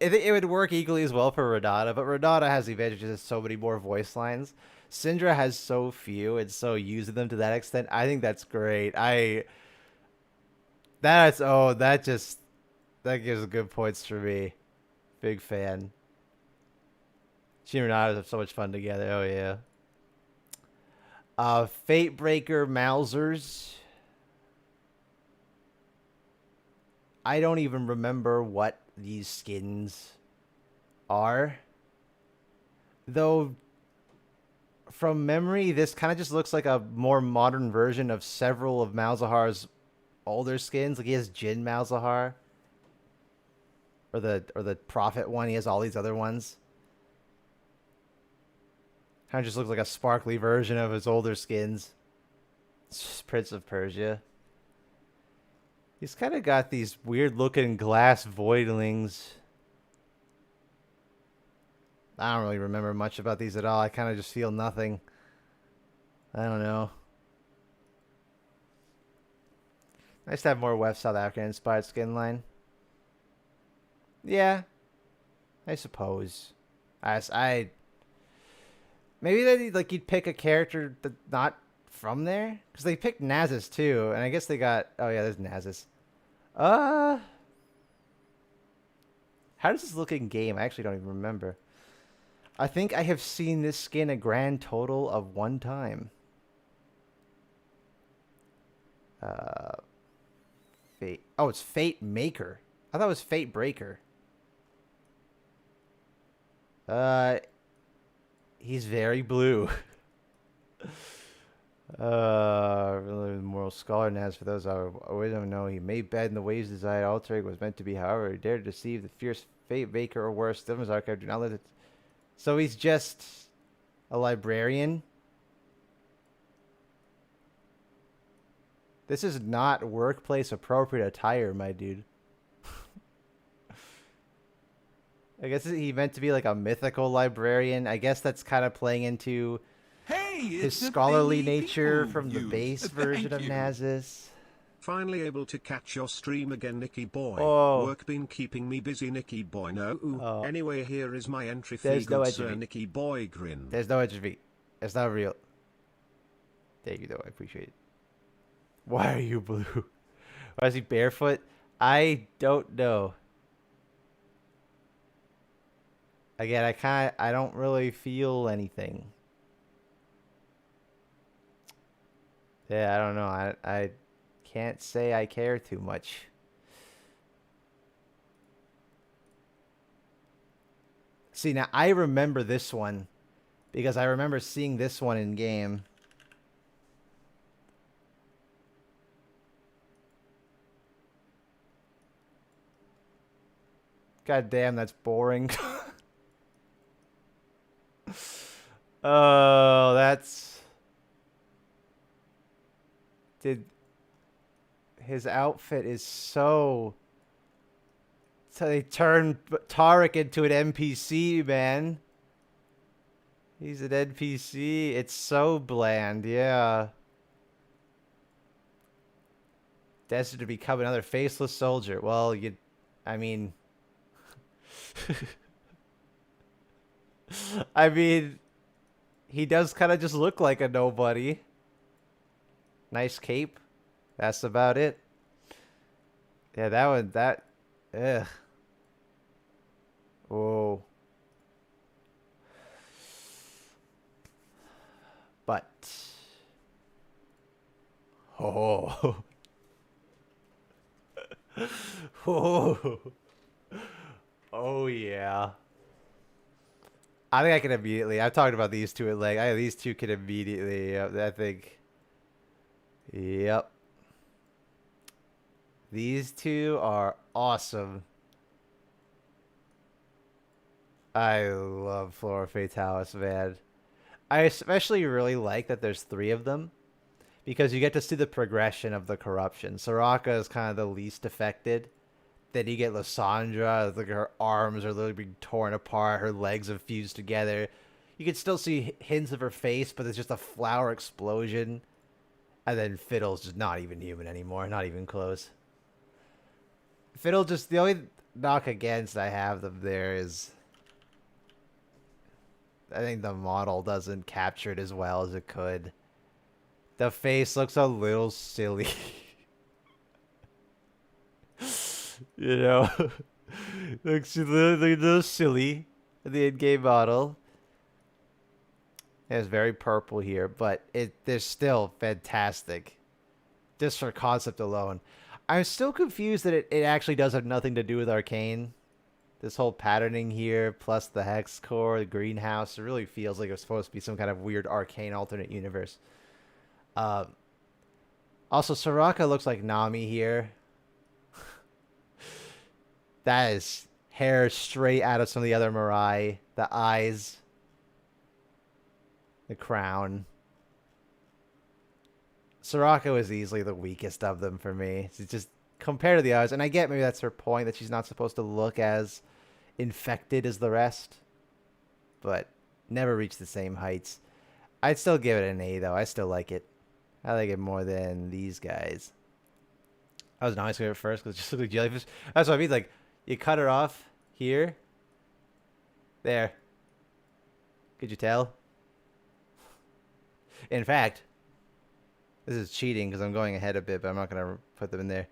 I think it would work equally as well for Renata, but Renata has the advantage of so many more voice lines. Syndra has so few and so using them to that extent. I think that's great. That gives good points for me. Big fan. She and Renata have so much fun together. Oh yeah. Fatebreaker Mausers. I don't even remember what these skins are. Though, from memory, this kind of just looks like a more modern version of several of Malzahar's older skins. Like he has Jin Malzahar. Or the Prophet one. He has all these other ones. Kind of just looks like a sparkly version of his older skins. It's just Prince of Persia. He's kind of got these weird looking glass voidlings. I don't really remember much about these at all. I kind of just feel nothing. I don't know. Nice to have more West South African inspired skin line. Yeah. I suppose. Maybe they like you'd pick a character that not from there, because they picked Nasus too, and I guess they got. Oh yeah, there's Nasus. How does this look in game? I actually don't even remember. I think I have seen this skin a grand total of 1 time. Fate. Oh, it's Fate Maker. I thought it was Fate Breaker. He's very blue. Really moral scholar, and as for those I don't know, he made bad in the ways desired alter ego was meant to be. However, he dared to deceive the fierce Fate Baker or worse. Stilman's archive do not let it. So he's just a librarian. This is not workplace appropriate attire, my dude. I guess he meant to be like a mythical librarian. I guess that's kind of playing into his scholarly nature from the base version of Nasus. Finally able to catch your stream again, Nicky boy. Oh. Work been keeping me busy, Nicky boy. No. Oh. Anyway, here is my entry fee. There's no Good entry sir, fee. Nicky boy grin. There's no entropy. It's not real. Thank you, though. I appreciate it. Why are you blue? Why is he barefoot? I don't know. Again, I don't really feel anything. Yeah, I don't know. I can't say I care too much. See, now I remember this one because I remember seeing this one in game. God damn, that's boring. Oh, that's... His outfit is so... So they turned Tarek into an NPC, man. He's an NPC. It's so bland, yeah. Destined to become another faceless soldier. Well, I mean... I mean... He does kind of just look like a nobody. Nice cape. That's about it. Yeah, ugh. Whoa. But. Oh. Oh. Oh, yeah. I think I can immediately. I've talked about these two at length. These two can immediately. I think. Yep. These two are awesome. I love Flora Fatalis, man. I especially really like that there's 3 of them because you get to see the progression of the corruption. Soraka is kind of the least affected. Then you get Lysandra, like her arms are literally being torn apart, her legs have fused together. You can still see hints of her face, but it's just a flower explosion. And then Fiddle's just not even human anymore, not even close. Fiddle just, the only knock against I have them there is... I think the model doesn't capture it as well as it could. The face looks a little silly. You know? Looks a little silly. The in-game model. It's very purple here, but they're still fantastic. Just for concept alone. I'm still confused that it actually does have nothing to do with Arcane. This whole patterning here, plus the hex core, the greenhouse, it really feels like it's supposed to be some kind of weird Arcane alternate universe. Also, Soraka looks like Nami here. That is hair straight out of some of the other Mirai. The eyes. The crown. Soraka was easily the weakest of them for me. It's just compared to the others, and I get maybe that's her point, that she's not supposed to look as infected as the rest, but never reached the same heights. I'd still give it an A, though. I still like it. I like it more than these guys. I was nice with it first because it just looked like jellyfish. That's what I mean. Like, you cut her off here. There. Could you tell? In fact, this is cheating because I'm going ahead a bit, but I'm not going to put them in there.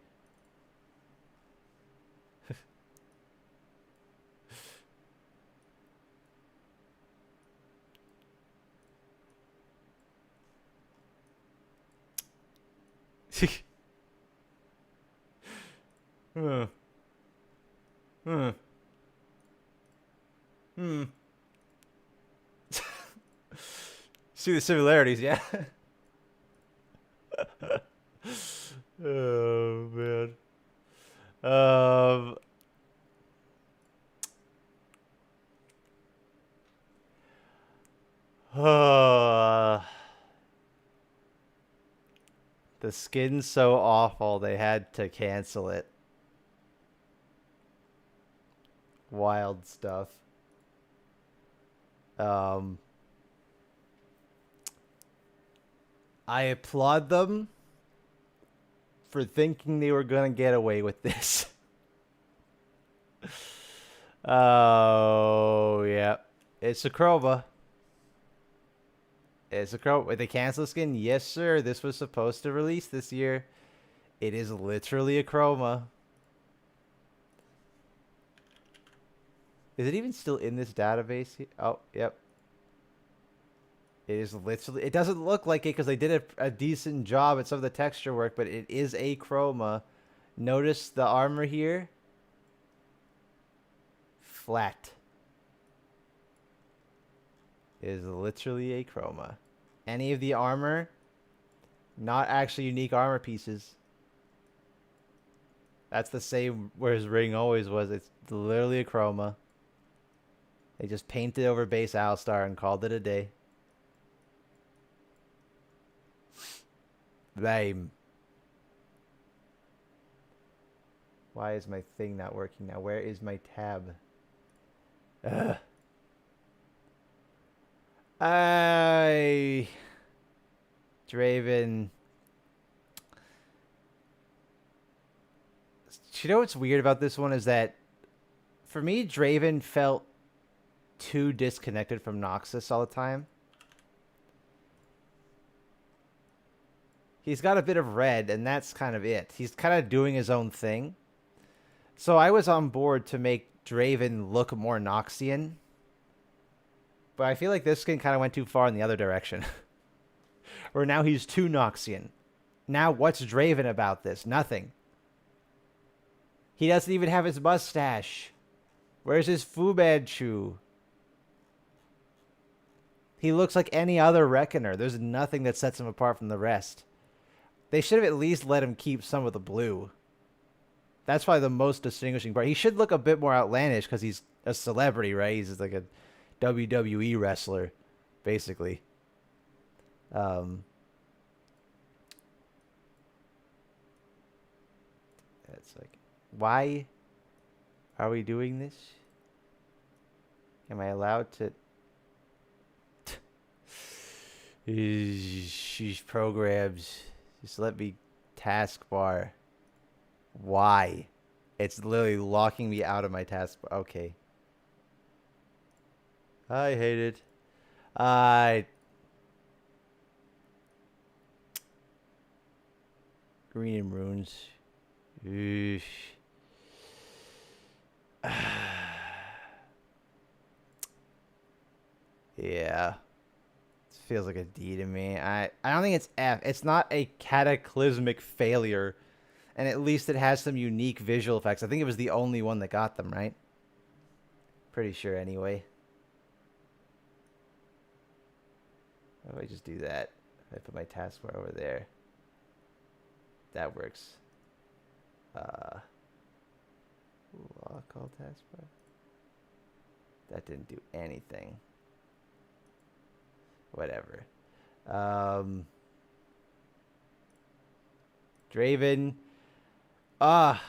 See the similarities, yeah? Oh, man. The skin's so awful they had to cancel it. Wild stuff. I applaud them for thinking they were gonna get away with this. Oh, yeah. It's a Chroma. It's a Chroma. With the cancel skin? Yes, sir. This was supposed to release this year. It is literally a Chroma. Is it even still in this database? Oh, yep. It is literally... It doesn't look like it because they did a decent job at some of the texture work, but it is a Chroma. Notice the armor here. Flat. It is literally a Chroma. Any of the armor, not actually unique armor pieces. That's the same where his ring always was. It's literally a chroma. They just painted over base Alistar and called it a day. Lame. Why is my thing not working now? Where is my tab? Ugh. Draven. You know what's weird about this one is that for me, Draven felt too disconnected from Noxus all the time. He's got a bit of red, and that's kind of it. He's kind of doing his own thing. So I was on board to make Draven look more Noxian. But I feel like this skin kind of went too far in the other direction. Where now he's too Noxian. Now what's Draven about this? Nothing. He doesn't even have his mustache. Where's his Fu Manchu? He looks like any other Reckoner. There's nothing that sets him apart from the rest. They should have at least let him keep some of the blue. That's probably the most distinguishing part. He should look a bit more outlandish because he's a celebrity, right? He's like a WWE wrestler, basically. It's like, why are we doing this? Am I allowed to? Sheesh, programs. Just let me taskbar. Why? It's literally locking me out of my taskbar. Okay. I hate it. Green and runes. Eesh. Yeah. Feels like a D to me. I don't think it's F. It's not a cataclysmic failure. And at least it has some unique visual effects. I think it was the only one that got them, right? Pretty sure anyway. Why don't I just do that? If I put my taskbar over there. That works. Lock all taskbar. That didn't do anything. Whatever. Draven. Rel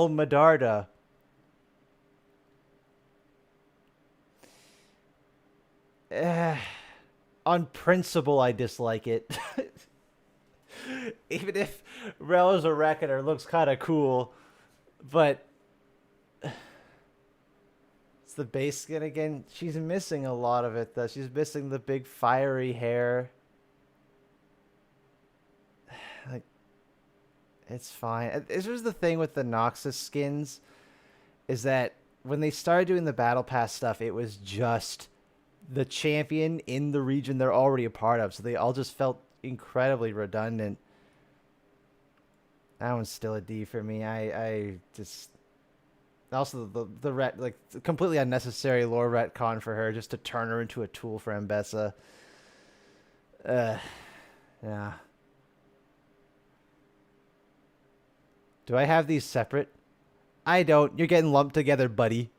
Medarda. On principle, I dislike it. Even if Rel as a Reckoner looks kind of cool. But it's the base skin again. She's missing a lot of it, though. She's missing the big fiery hair. Like, it's fine. This was the thing with the Noxus skins, is that when they started doing the Battle Pass stuff, it was just the champion in the region they're already a part of. So they all just felt incredibly redundant. That one's still a D for me. I just... Also, the like completely unnecessary lore retcon for her just to turn her into a tool for Mbessa. Yeah. Do I have these separate? I don't. You're getting lumped together, buddy.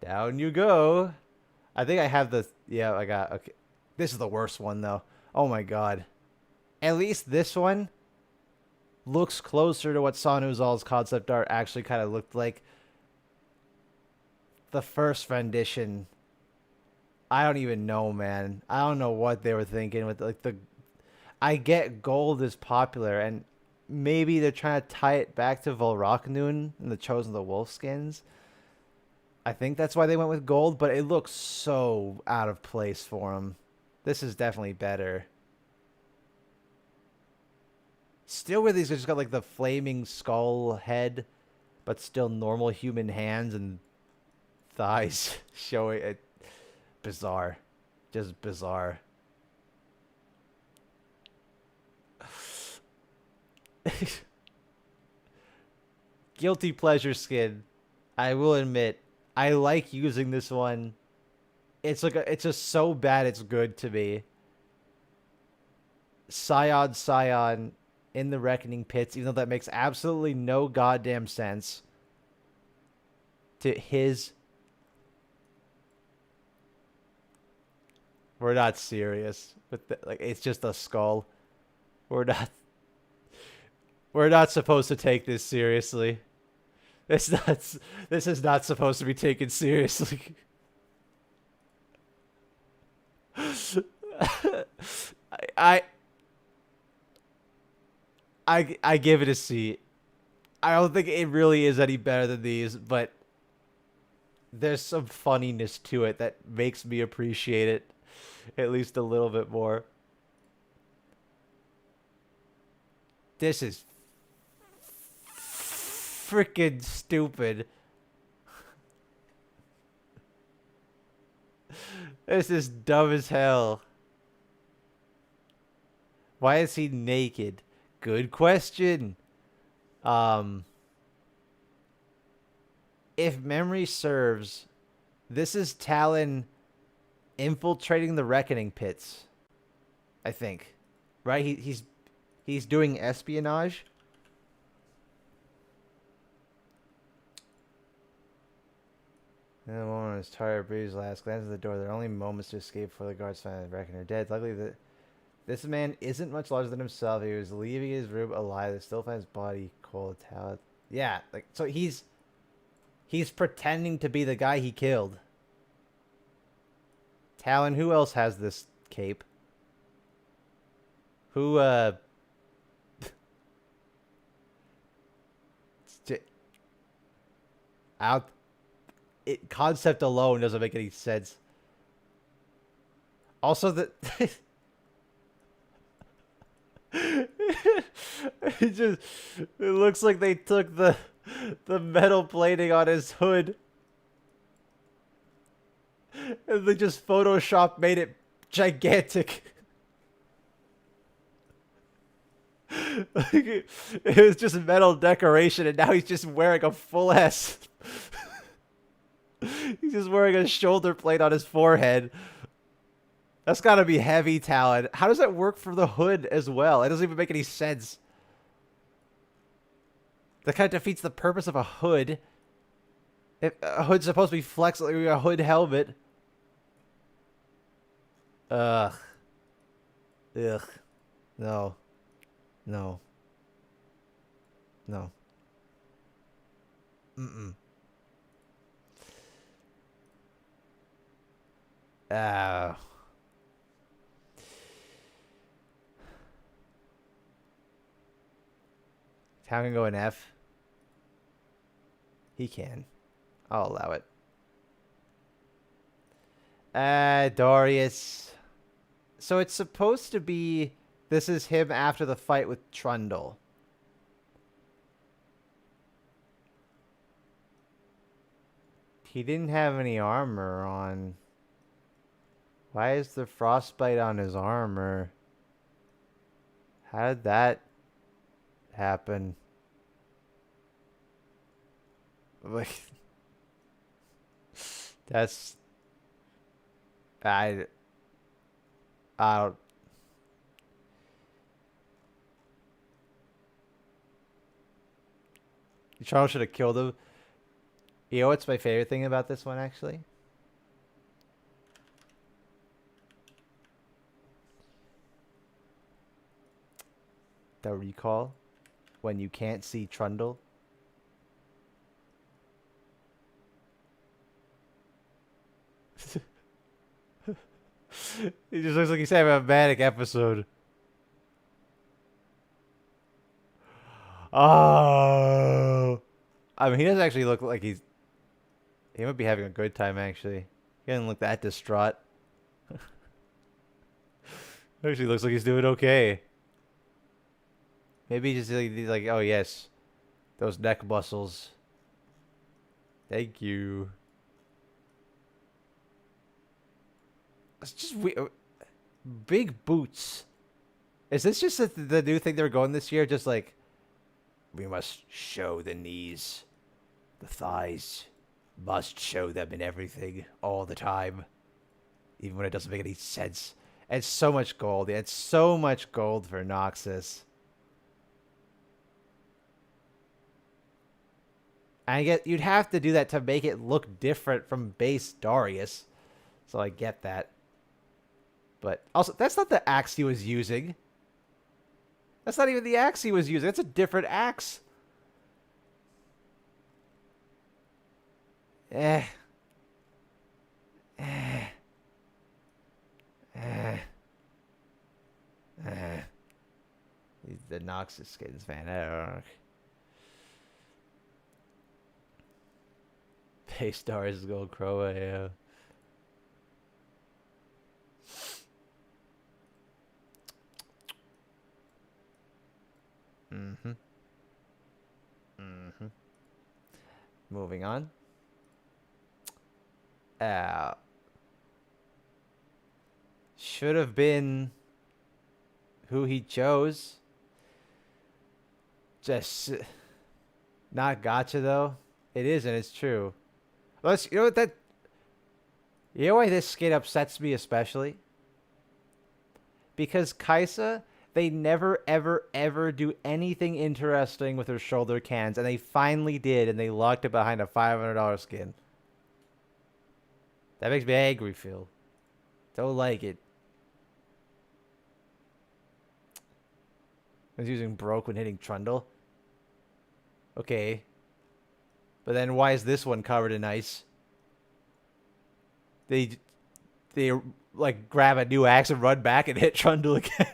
Down you go. I think I have the... Yeah, I got... Okay. This is the worst one, though. Oh, my God. At least this one looks closer to what Sanuzal's concept art actually kind of looked like. The first rendition, I don't even know, man. I don't know what they were thinking with like the... I get gold is popular, and maybe they're trying to tie it back to Volraknun and the Chosen of the Wolf skins. I think that's why they went with gold, but it looks so out of place for them. This is definitely better. Still with these, just got like the flaming skull head, but still normal human hands and thighs showing it. Bizarre. Just bizarre. Guilty pleasure skin. I will admit, I like using this one. It's like it's just so bad it's good to me. Scion in the Reckoning Pits, even though that makes absolutely no goddamn sense to his... We're not serious. But like, it's just a skull. We're not supposed to take this seriously. This is not supposed to be taken seriously. I give it a C. I don't think it really is any better than these, but there's some funniness to it that makes me appreciate it at least a little bit more. This is freaking stupid. This is dumb as hell. Why is he naked? Good question. If memory serves, this is Talon infiltrating the Reckoning Pits. I think. Right? He's doing espionage. And the woman was tired, breathes last, glances at the door. There are only moments to escape before the guards find the Reckoner dead. Luckily, this man isn't much larger than himself. He was leaving his room alive. They still find his body cold. Talon. Yeah, like so he's pretending to be the guy he killed. Talon, who else has this cape? Who out concept alone doesn't make any sense. Also, it looks like they took the metal plating on his hood and they just Photoshop made it gigantic. It was just metal decoration, and now he's just wearing a full ass. He's just wearing a shoulder plate on his forehead. That's gotta be heavy, Talon. How does that work for the hood as well? It doesn't even make any sense. That kind of defeats the purpose of a hood. If a hood's supposed to be flexible, like a hood helmet. Ugh. Ugh. No. No. No. Mm-mm. Oh. How can go an F? He can. I'll allow it. Darius. So it's supposed to be... This is him after the fight with Trundle. He didn't have any armor on. Why is the frostbite on his armor? How did that happen? Like, that's... I don't... Charles should have killed him. You know what's my favorite thing about this one, actually? The recall. When you can't see Trundle. He just looks like he's having a manic episode. Oh, I mean, he doesn't actually look like he might be having a good time, actually. He doesn't look that distraught. Actually looks like he's doing okay. Maybe he's like, oh yes, those neck muscles. Thank you. It's just weird. Big boots. Is this just the new thing they're going this year? Just like, we must show the knees, the thighs, must show them in everything, all the time. Even when it doesn't make any sense. It's so much gold. It's so much gold for Noxus. I get you'd have to do that to make it look different from base Darius. So I get that. But also, that's not the axe he was using. That's not even the axe he was using. That's a different axe. Eh. Eh. Eh. Eh. The Noxus skins, man. I don't know. Base Stars Gold Crow, yeah. Mm-hmm. Mm-hmm. Moving on. Should have been who he chose. Just not gotcha though. It isn't. It's true. Let's. You know what that. You know why this skin upsets me especially? Because Kaisa, they never ever ever do anything interesting with her shoulder cans, and they finally did, and they locked it behind a $500 skin. That makes me angry, Phil. Don't like it. I was using broke when hitting Trundle. Okay. But then why is this one covered in ice? They like grab a new axe and run back and hit Trundle again.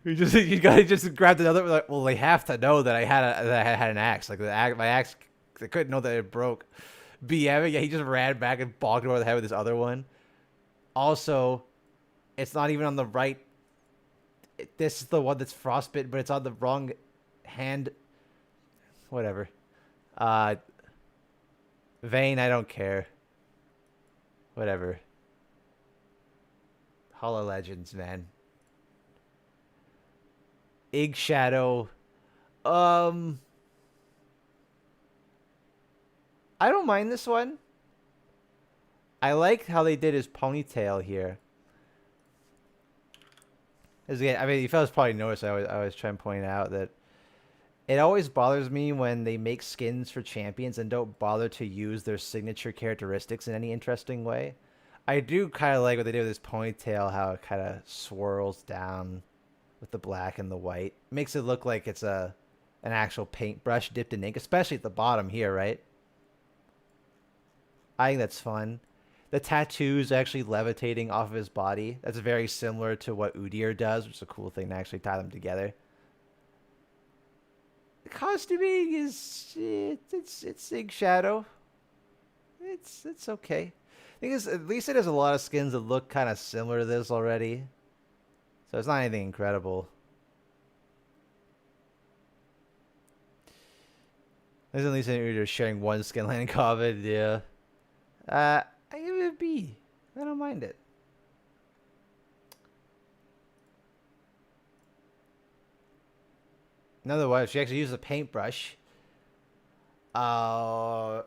You gotta just grab another. Like, well, they have to know that I had an axe. Like my axe, they couldn't know that it broke. BM, yeah, he just ran back and bonked him over the head with his other one. Also, it's not even on the right. This is the one that's frostbitten, but it's on the wrong hand. Whatever. Vayne, I don't care. Whatever. Hollow Legends, man. Ig Shadow. I don't mind this one. I like how they did his ponytail here. Again, I mean, you fellas probably noticed I always try and point out that it always bothers me when they make skins for champions and don't bother to use their signature characteristics in any interesting way. I do kind of like what they did with this ponytail, how it kind of swirls down with the black and the white. Makes it look like it's an actual paintbrush dipped in ink, especially at the bottom here, right? I think that's fun. The tattoos actually levitating off of his body. That's very similar to what Udyr does, which is a cool thing to actually tie them together. The costuming is it's Ig Shadow. It's okay. I think at least it has a lot of skins that look kind of similar to this already, so it's not anything incredible. There's at least you're sharing one skin line in common, yeah. I give it a B. I don't mind it. Another one, if she actually used a paintbrush. Does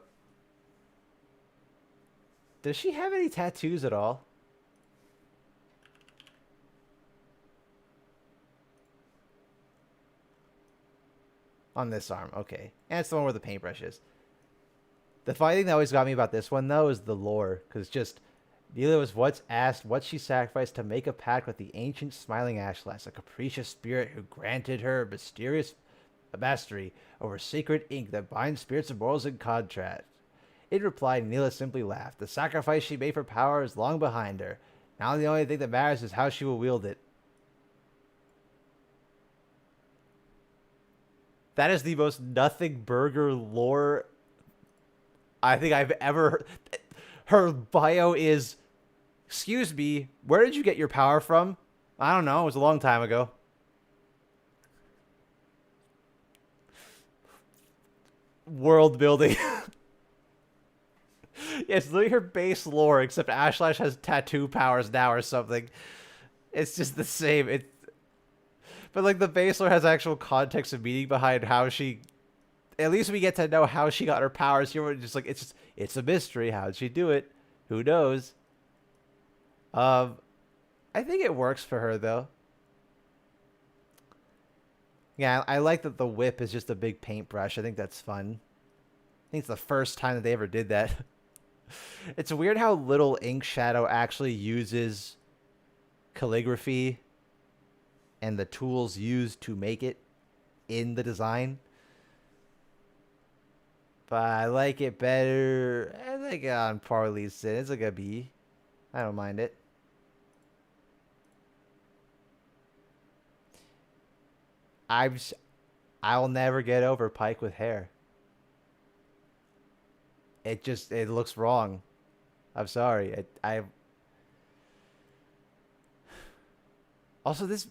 she have any tattoos at all? On this arm, okay. And it's the one where the paintbrush is. The funny thing that always got me about this one, though, is the lore. Because just, Neela was once asked what she sacrificed to make a pact with the ancient smiling Ashlas, a capricious spirit who granted her a mysterious mastery over sacred ink that binds spirits and mortals in contract. In reply, Neela simply laughed. The sacrifice she made for power is long behind her. Now the only thing that matters is how she will wield it. That is the most nothing burger lore I think I've ever heard. Her bio is, excuse me, where did you get your power from? I don't know. It was a long time ago. World building. It's literally her base lore, except Ashlash has tattoo powers now or something. It's just the same. But like the base lore has actual context and meaning behind how she. At least we get to know how she got her powers. Here we're just like it's a mystery. How did she do it? Who knows? Um, I think it works for her though. Yeah, I like that the whip is just a big paintbrush. I think that's fun. I think it's the first time that they ever did that. It's weird how little Ink Shadow actually uses calligraphy and the tools used to make it in the design. But I like it better. I think on par with Lee Sin. It's like a B. I don't mind it. I'll never get over Pike with hair. It looks wrong. I'm sorry. I also this.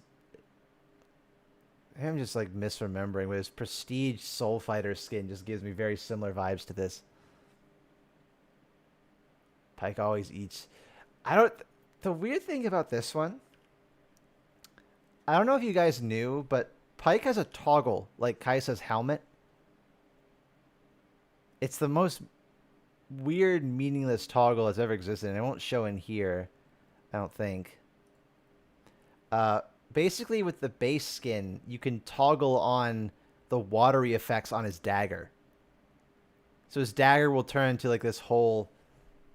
I'm just like misremembering, but his Prestige Soul Fighter skin just gives me very similar vibes to this. Pike always eats. I don't. The weird thing about this one, I don't know if you guys knew, but Pike has a toggle like Kaisa's helmet. It's the most weird, meaningless toggle that's ever existed, and it won't show in here, I don't think. Basically, with the base skin, you can toggle on the watery effects on his dagger. So his dagger will turn into like this whole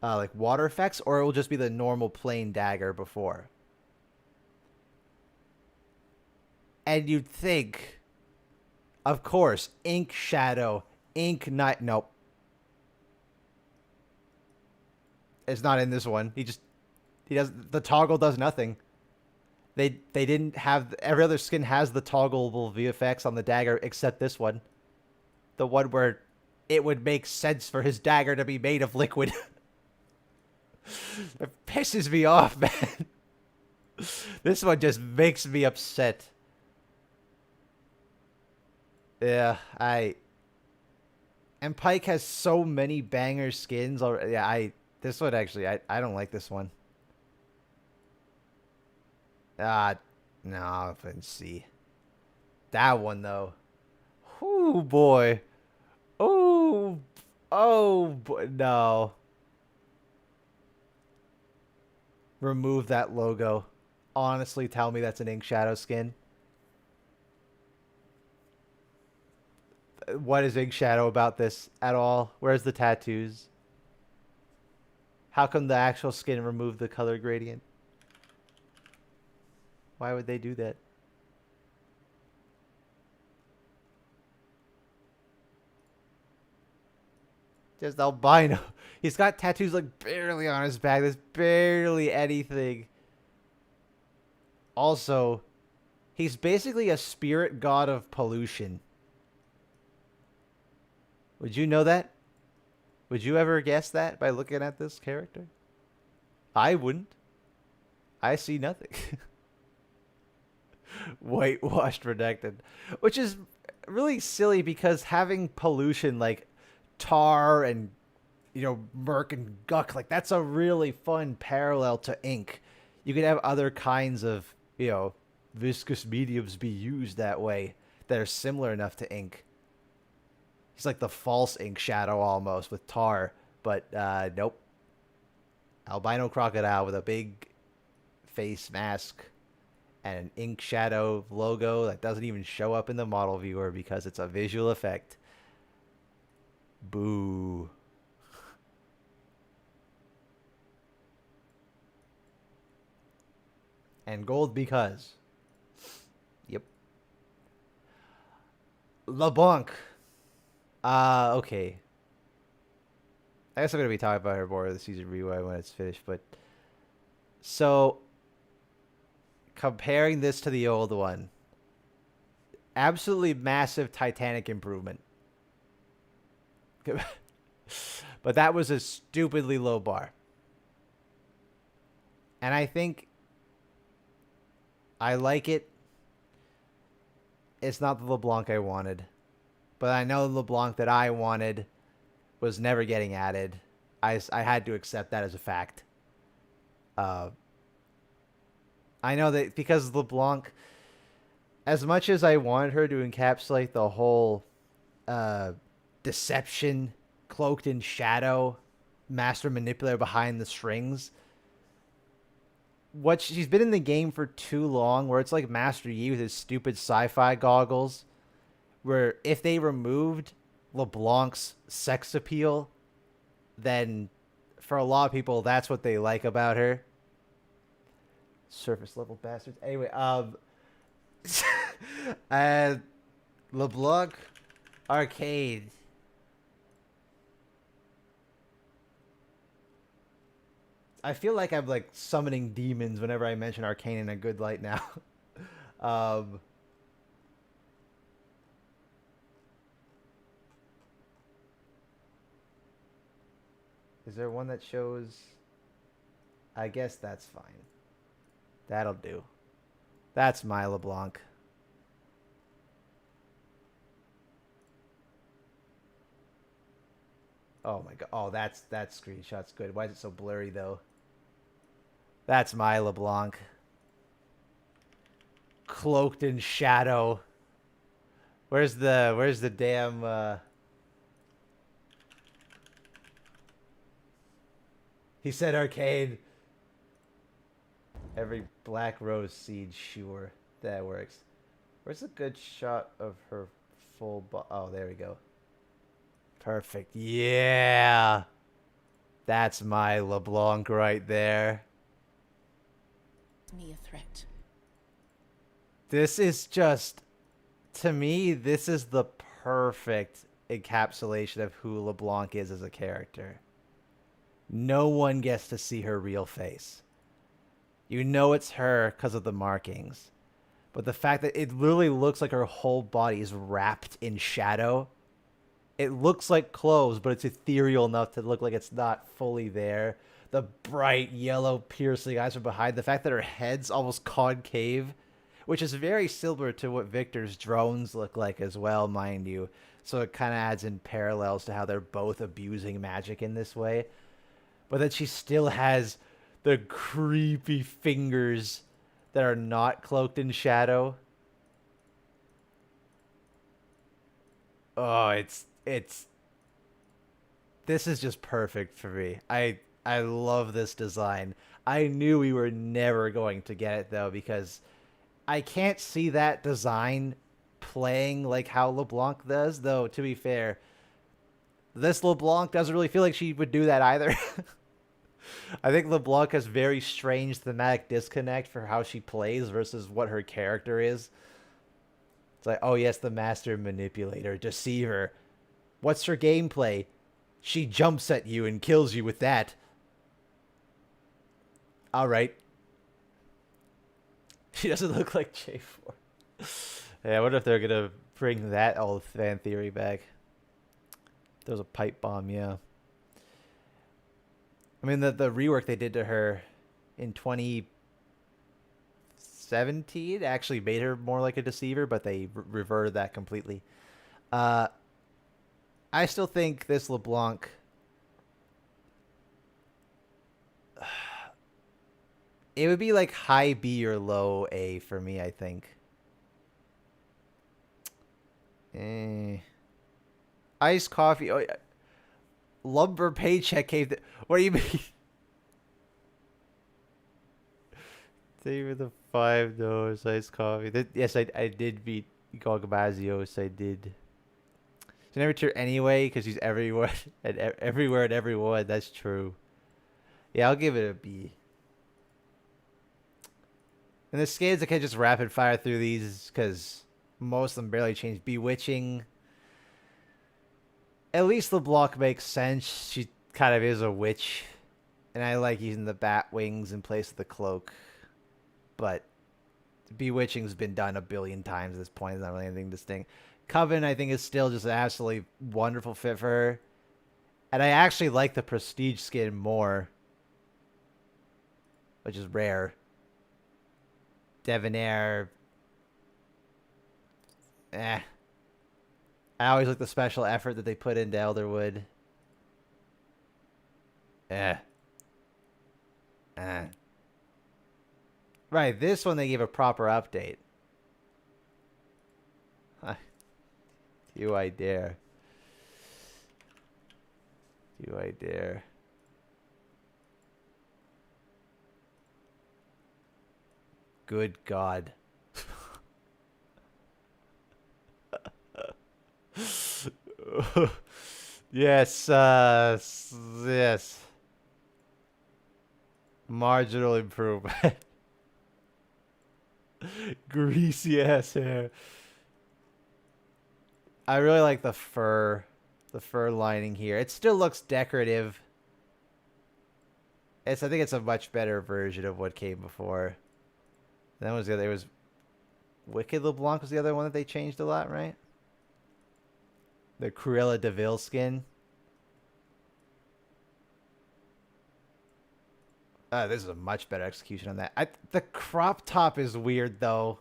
like water effects, or it will just be the normal plain dagger before. And you'd think, of course, Ink Shadow, Ink Night. Nope. It's not in this one. He does the toggle does nothing. They didn't have every other skin has the toggleable VFX on the dagger except this one. The one where it would make sense for his dagger to be made of liquid. It pisses me off, man. This one just makes me upset. Yeah, and Pike has so many banger skins already. Yeah, this one actually I don't like this one. No, let's see. That one though. Oh boy. Oh boy. No. Remove that logo. Honestly, tell me that's an Ink Shadow skin. What is Ink Shadow about this at all? Where's the tattoos? How come the actual skin removed the color gradient? Why would they do that? Just albino. He's got tattoos like barely on his back. There's barely anything. Also, he's basically a spirit god of pollution. Would you know that? Would you ever guess that by looking at this character? I wouldn't. I see nothing. Whitewashed redacted. Which is really silly because having pollution like tar and, murk and guck, like that's a really fun parallel to ink. You could have other kinds of, viscous mediums be used that way that are similar enough to ink. He's like the false Ink Shadow almost with tar, but nope. Albino crocodile with a big face mask and an Ink Shadow logo that doesn't even show up in the model viewer because it's a visual effect. Boo. And gold because. Yep. LeBlanc. Okay. I guess I'm going to be talking about her more of the season rewind when it's finished, but so comparing this to the old one, absolutely massive Titanic improvement. But that was a stupidly low bar. And I think I like it. It's not the LeBlanc I wanted. But I know the LeBlanc that I wanted was never getting added. I had to accept that as a fact. I know that because LeBlanc, as much as I wanted her to encapsulate the whole deception, cloaked in shadow, master manipulator behind the strings, what she's been in the game for too long, where it's like Master Yi with his stupid sci-fi goggles, where if they removed LeBlanc's sex appeal, then for a lot of people, that's what they like about her. Surface level bastards. Anyway, LeBlanc Arcade. I feel like I'm like summoning demons whenever I mention Arcane in a good light now. um, is there one that shows? I guess that's fine. That'll do. That's my LeBlanc. Oh my god. Oh, that screenshot's good. Why is it so blurry though? That's my LeBlanc. Cloaked in shadow. Where's the damn He said arcade. Every black rose seed, sure. That works. Where's a good shot of her full oh, there we go. Perfect. Yeah. That's my LeBlanc right there. Me a threat. This is just, to me, this is the perfect encapsulation of who LeBlanc is as a character. No one gets to see her real face. You know it's her because of the markings. But the fact that it literally looks like her whole body is wrapped in shadow. It looks like clothes, but it's ethereal enough to look like it's not fully there. The bright yellow piercing eyes from behind. The fact that her head's almost concave, which is very similar to what Victor's drones look like as well, mind you. So it kind of adds in parallels to how they're both abusing magic in this way. But that she still has the creepy fingers that are not cloaked in shadow. Oh, it's this is just perfect for me. I love this design. I knew we were never going to get it though, because I can't see that design playing like how LeBlanc does, though to be fair, this LeBlanc doesn't really feel like she would do that either. I think LeBlanc has very strange thematic disconnect for how she plays versus what her character is. It's like, oh yes, the master manipulator, deceiver. What's her gameplay? She jumps at you and kills you with that. Alright. She doesn't look like J4. Yeah, I wonder if they're gonna bring that old fan theory back. There's a pipe bomb, yeah. I mean, the rework they did to her in 2017 actually made her more like a deceiver, but they reverted that completely. I still think this LeBlanc... It would be like high B or low A for me, I think. Iced coffee. Oh, yeah. Lumber paycheck cave. What do you mean? They were the $5 iced coffee. Yes, I did beat Gogamazios. I did. He's never tier anyway because he's everywhere and everywhere and everyone. That's true. Yeah, I'll give it a B. And the skins, I can just rapid fire through these because most of them barely change. Bewitching. At least LeBlanc makes sense. She kind of is a witch. And I like using the bat wings in place of the cloak. But Bewitching's been done a billion times at this point. It's not really anything distinct. Coven, I think, is still just an absolutely wonderful fit for her. And I actually like the Prestige skin more. Which is rare. Debonair. I always like the special effort that they put into Elderwood. Right, this one they gave a proper update. Do I dare. Do I dare. Good God. Yes, yes. Marginal improvement. Greasy ass hair. I really like the fur lining here. It still looks decorative. I think it's a much better version of what came before. That was the other. It was Wicked LeBlanc was the other one that they changed a lot, right? The Cruella de Vil skin. This is a much better execution on that. The crop top is weird though.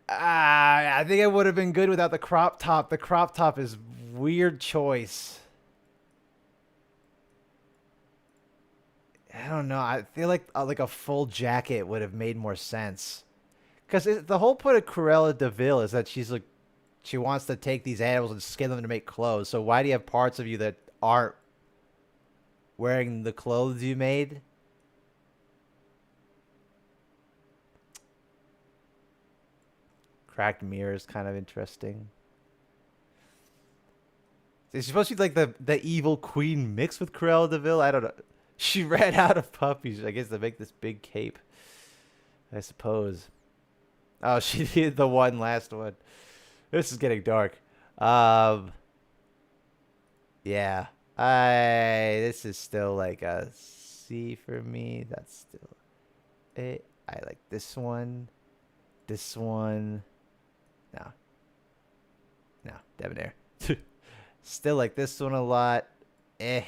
I think it would have been good without the crop top. The crop top is weird choice. I don't know. I feel like a full jacket would have made more sense. Because the whole point of Cruella de Vil is that she wants to take these animals and skin them to make clothes. So why do you have parts of you that aren't wearing the clothes you made? Cracked mirror is kind of interesting. Is she supposed to be like the evil queen mixed with Cruella de Vil? I don't know. She ran out of puppies, I guess, to make this big cape. I suppose. Oh, she did the last one. This is getting dark. Yeah. This is still like a C for me. That's still A. I like this one. This one. No. No, debonair. Still like this one a lot. Eh.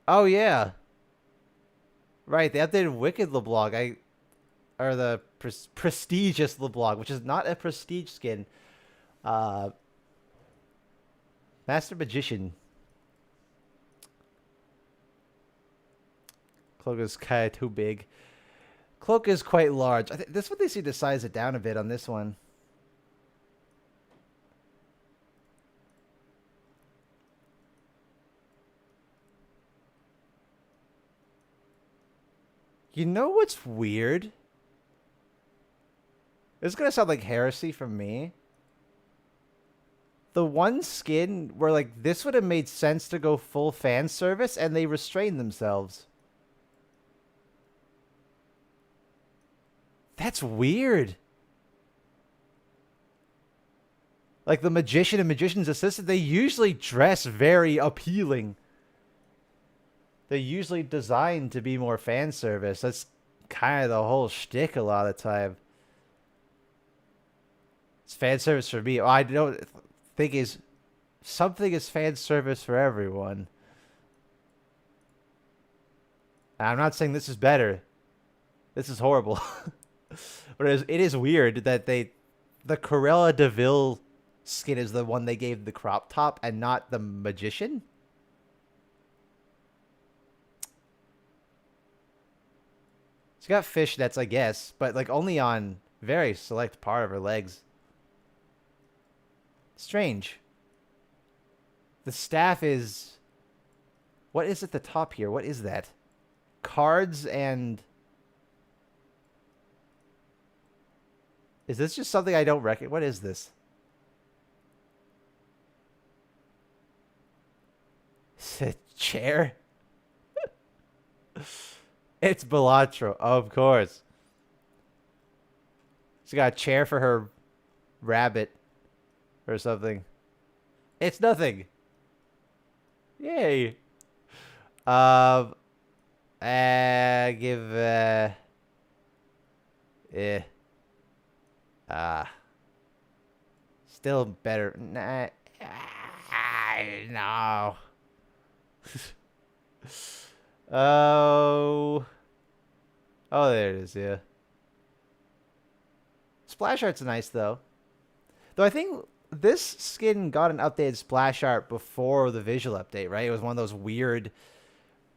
Oh yeah. Right, they updated Wicked LeBlanc. Or the prestigious LeBlanc, which is not a prestige skin. Master Magician. Cloak is kind of too big. Cloak is quite large. I think this one they seem to size it down a bit on this one. You know what's weird? This is gonna sound like heresy from me. The one skin where like this would have made sense to go full fan service and they restrained themselves. That's weird. Like the magician and magician's assistant, they usually dress very appealing. They're usually designed to be more fan service. That's kind of the whole shtick a lot of the time. It's fan service for me. I don't think is something is fan service for everyone. I'm not saying this is better. This is horrible. But it is weird that the Cruella de Vil skin is the one they gave the crop top and not the magician. She's got fishnets, I guess, but like only on very select part of her legs. Strange. The staff is... What is at the top here? What is that? Cards and... Is this just something I don't recognize? What is this? Is it a chair? It's Belatro, of course. She got a chair for her rabbit or something. It's nothing. Yay. Give still better. Nah. No. Oh, there it is. Yeah. Splash art's nice though. Though I think this skin got an updated splash art before the visual update, right? It was one of those weird,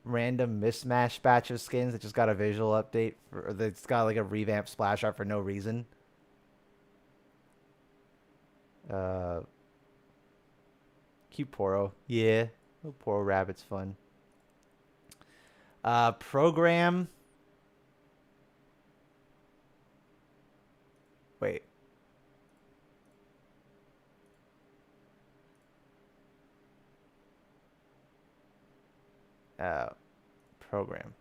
random mismatch batch of skins that just got a visual update, or that's got like a revamped splash art for no reason. Cute Poro. Yeah, Oh, poor rabbit's fun. Program. Wait. Program.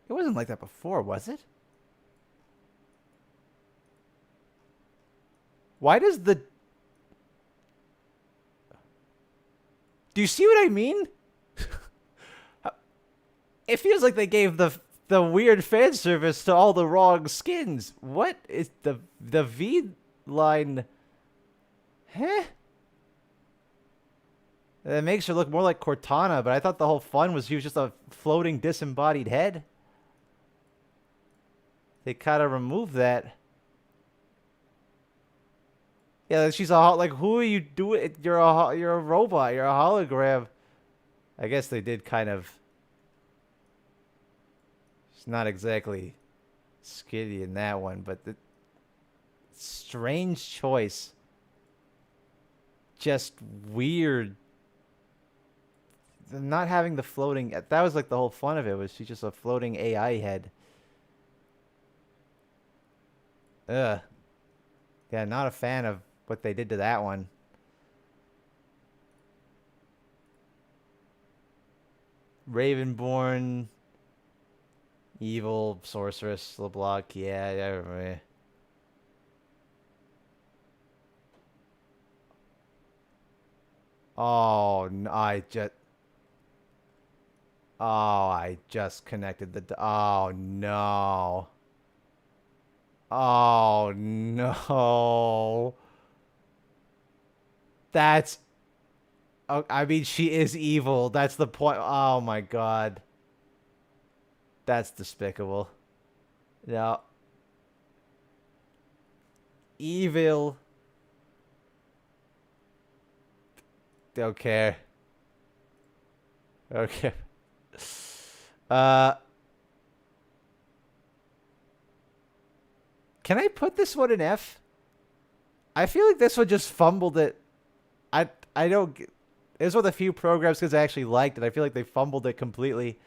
It wasn't like that before, was it? Why does the... Do you see what I mean? It feels like they gave the weird fan service to all the wrong skins. What is the V line? Huh? That makes her look more like Cortana, but I thought the whole fun was she was just a floating disembodied head. They kind of removed that. Yeah, she's a like. Who are you doing? You're a robot. You're a hologram. I guess they did kind of. It's not exactly skitty in that one, but the strange choice. Just weird. Not having the floating. That was like the whole fun of it. Was she just a floating AI head? Ugh. Yeah, not a fan of what they did to that one. Ravenborn, evil sorceress, LeBlanc. Yeah, I remember. Oh, no, I just connected the. Oh no. Oh no. That's. Oh, I mean, she is evil. That's the point. Oh my god. That's despicable. No. Evil. Don't care. Okay. Can I put this one in F? I feel like this one just fumbled it. I don't. It was one of the few programs because I actually liked it. I feel like they fumbled it completely.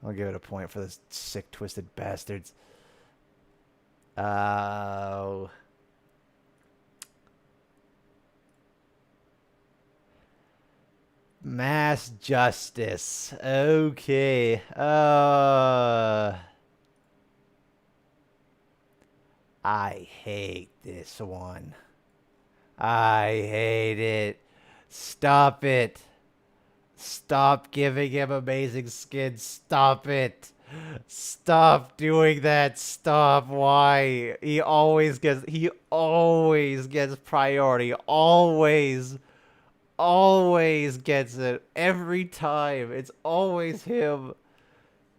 I'll give it a point for this sick, twisted bastards. Mass justice. Okay. I hate this one. I hate it. Stop it. Stop giving him amazing skins. Stop it. Stop doing that. Stop. Why? He always gets priority. Always gets it. Every time. It's always him.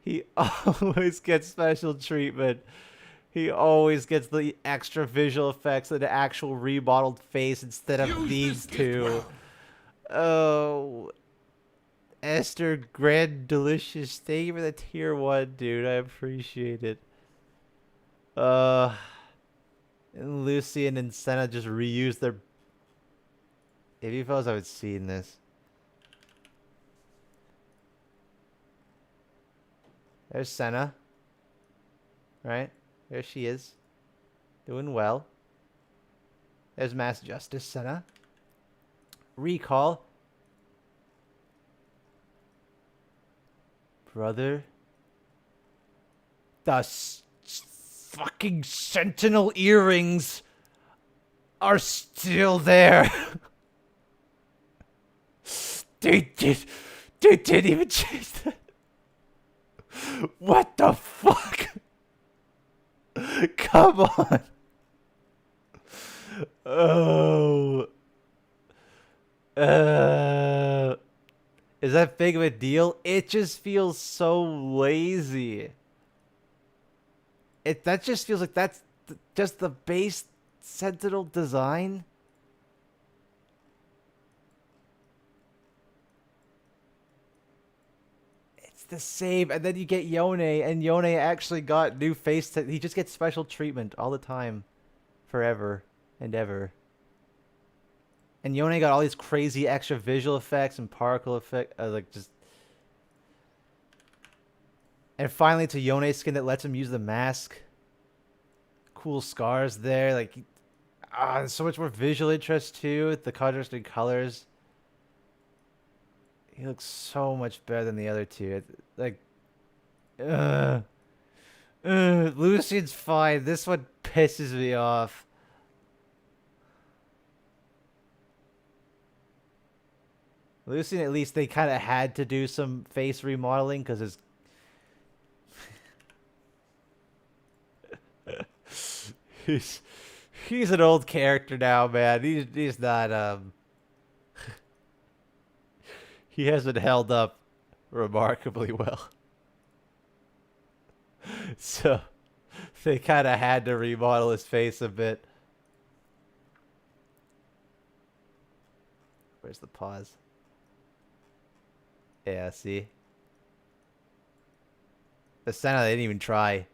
He always gets special treatment. He always gets the extra visual effects and the actual remodeled face instead of these two. Oh, Esther, Grand Delicious, thank you for the tier 1, dude. I appreciate it. And Lucian and Senna just reused their... If you fellas haven't seen this. There's Senna. Right? There she is. Doing well. There's Mass Justice, Senna. Recall. Brother. The fucking Sentinel earrings are still there. They didn't even change that. What the fuck? Come on. Oh. Is that big of a deal? It just feels so lazy. That just feels like that's just the base Sentinel design. the same. And then you get Yone, and Yone actually got new face. He just gets special treatment all the time, forever and ever. And Yone got all these crazy extra visual effects and particle effect, like just. And finally, to Yone's skin that lets him use the mask. Cool scars there, like. There's so much more visual interest too. The contrasting colors. He looks so much better than the other two. Like, Lucian's fine. This one pisses me off. Lucian, at least they kind of had to do some face remodeling because his he's an old character now, man. He's not he hasn't held up remarkably well. So they kind of had to remodel his face a bit. Where's the pause? Yeah, see? The Senna, they didn't even try.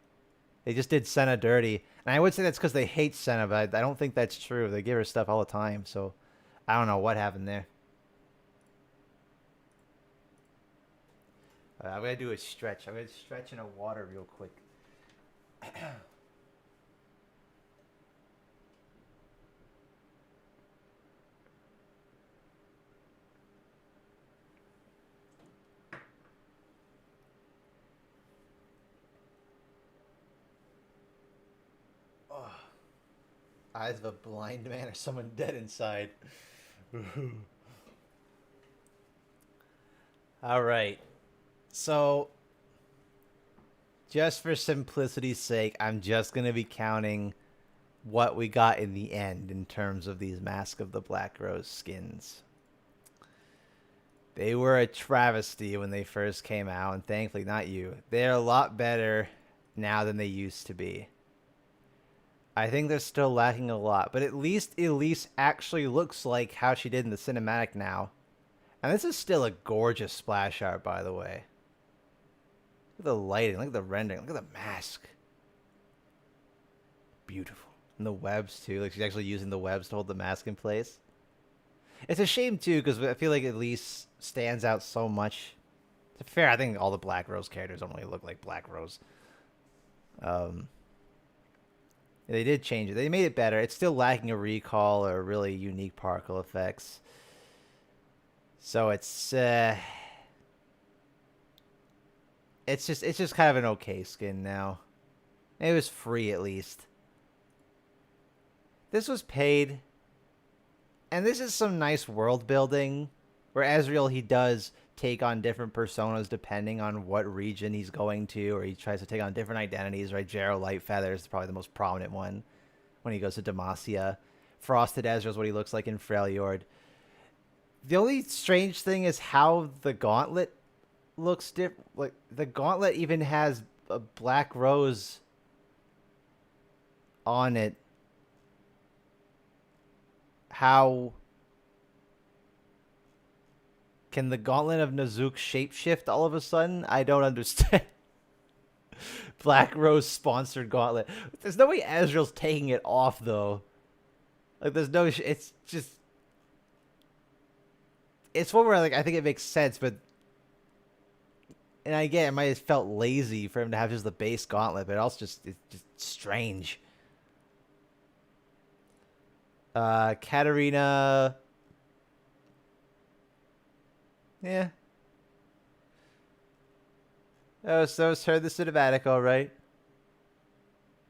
They just did Senna dirty. And I would say that's because they hate Senna, but I don't think that's true. They give her stuff all the time, so I don't know what happened there. I'm going to do a stretch. I'm going to stretch in a water real quick. Eyes of a blind man or someone dead inside. All right. So, just for simplicity's sake, I'm just going to be counting what we got in the end in terms of these Mask of the Black Rose skins. They were a travesty when they first came out, and thankfully not you. They're a lot better now than they used to be. I think they're still lacking a lot, but at least Elise actually looks like how she did in the cinematic now. And this is still a gorgeous splash art, by the way. Look at the lighting, look at the rendering, look at the mask. Beautiful. And the webs, too. Like, she's actually using the webs to hold the mask in place. It's a shame, too, because I feel like Elise stands out so much. To be fair, I think all the Black Rose characters don't really look like Black Rose. They did change it. They made it better. It's still lacking a recall or really unique particle effects. So it's just kind of an okay skin now. It was free at least. This was paid. And this is some nice world building where Ezreal, he does take on different personas depending on what region he's going to, or he tries to take on different identities, right? Jarrow Lightfeather is probably the most prominent one when he goes to Demacia. Frosted Ezreal is what he looks like in Freljord. The only strange thing is how the gauntlet looks different. Like, the gauntlet even has a Black Rose on it. How can the Gauntlet of Nazook shapeshift all of a sudden? I don't understand. Black Rose sponsored Gauntlet. There's no way Ezreal's taking it off, though. Like, there's no... it's just... It's one where, like, I think it makes sense, but... And again, it might have felt lazy for him to have just the base Gauntlet, but also just... It's just strange. Katarina... Yeah. So was her the cinematic, all right.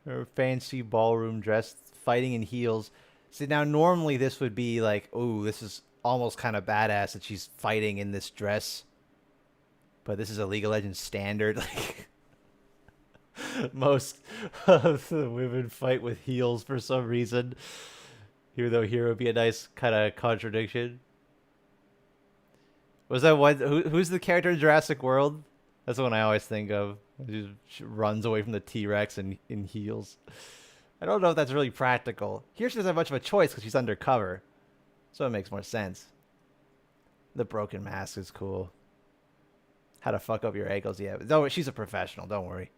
Her fancy ballroom dress, fighting in heels. See, now normally this would be like, oh, this is almost kind of badass that she's fighting in this dress. But this is a League of Legends standard. Like, most of the women fight with heels for some reason. Even though here would be a nice kind of contradiction. Was that one? Who's the character in Jurassic World? That's the one I always think of. She runs away from the T-Rex in heels. I don't know if that's really practical. Here she doesn't have much of a choice because she's undercover. So it makes more sense. The broken mask is cool. how to fuck up your ankles. Yeah, no, she's a professional. Don't worry.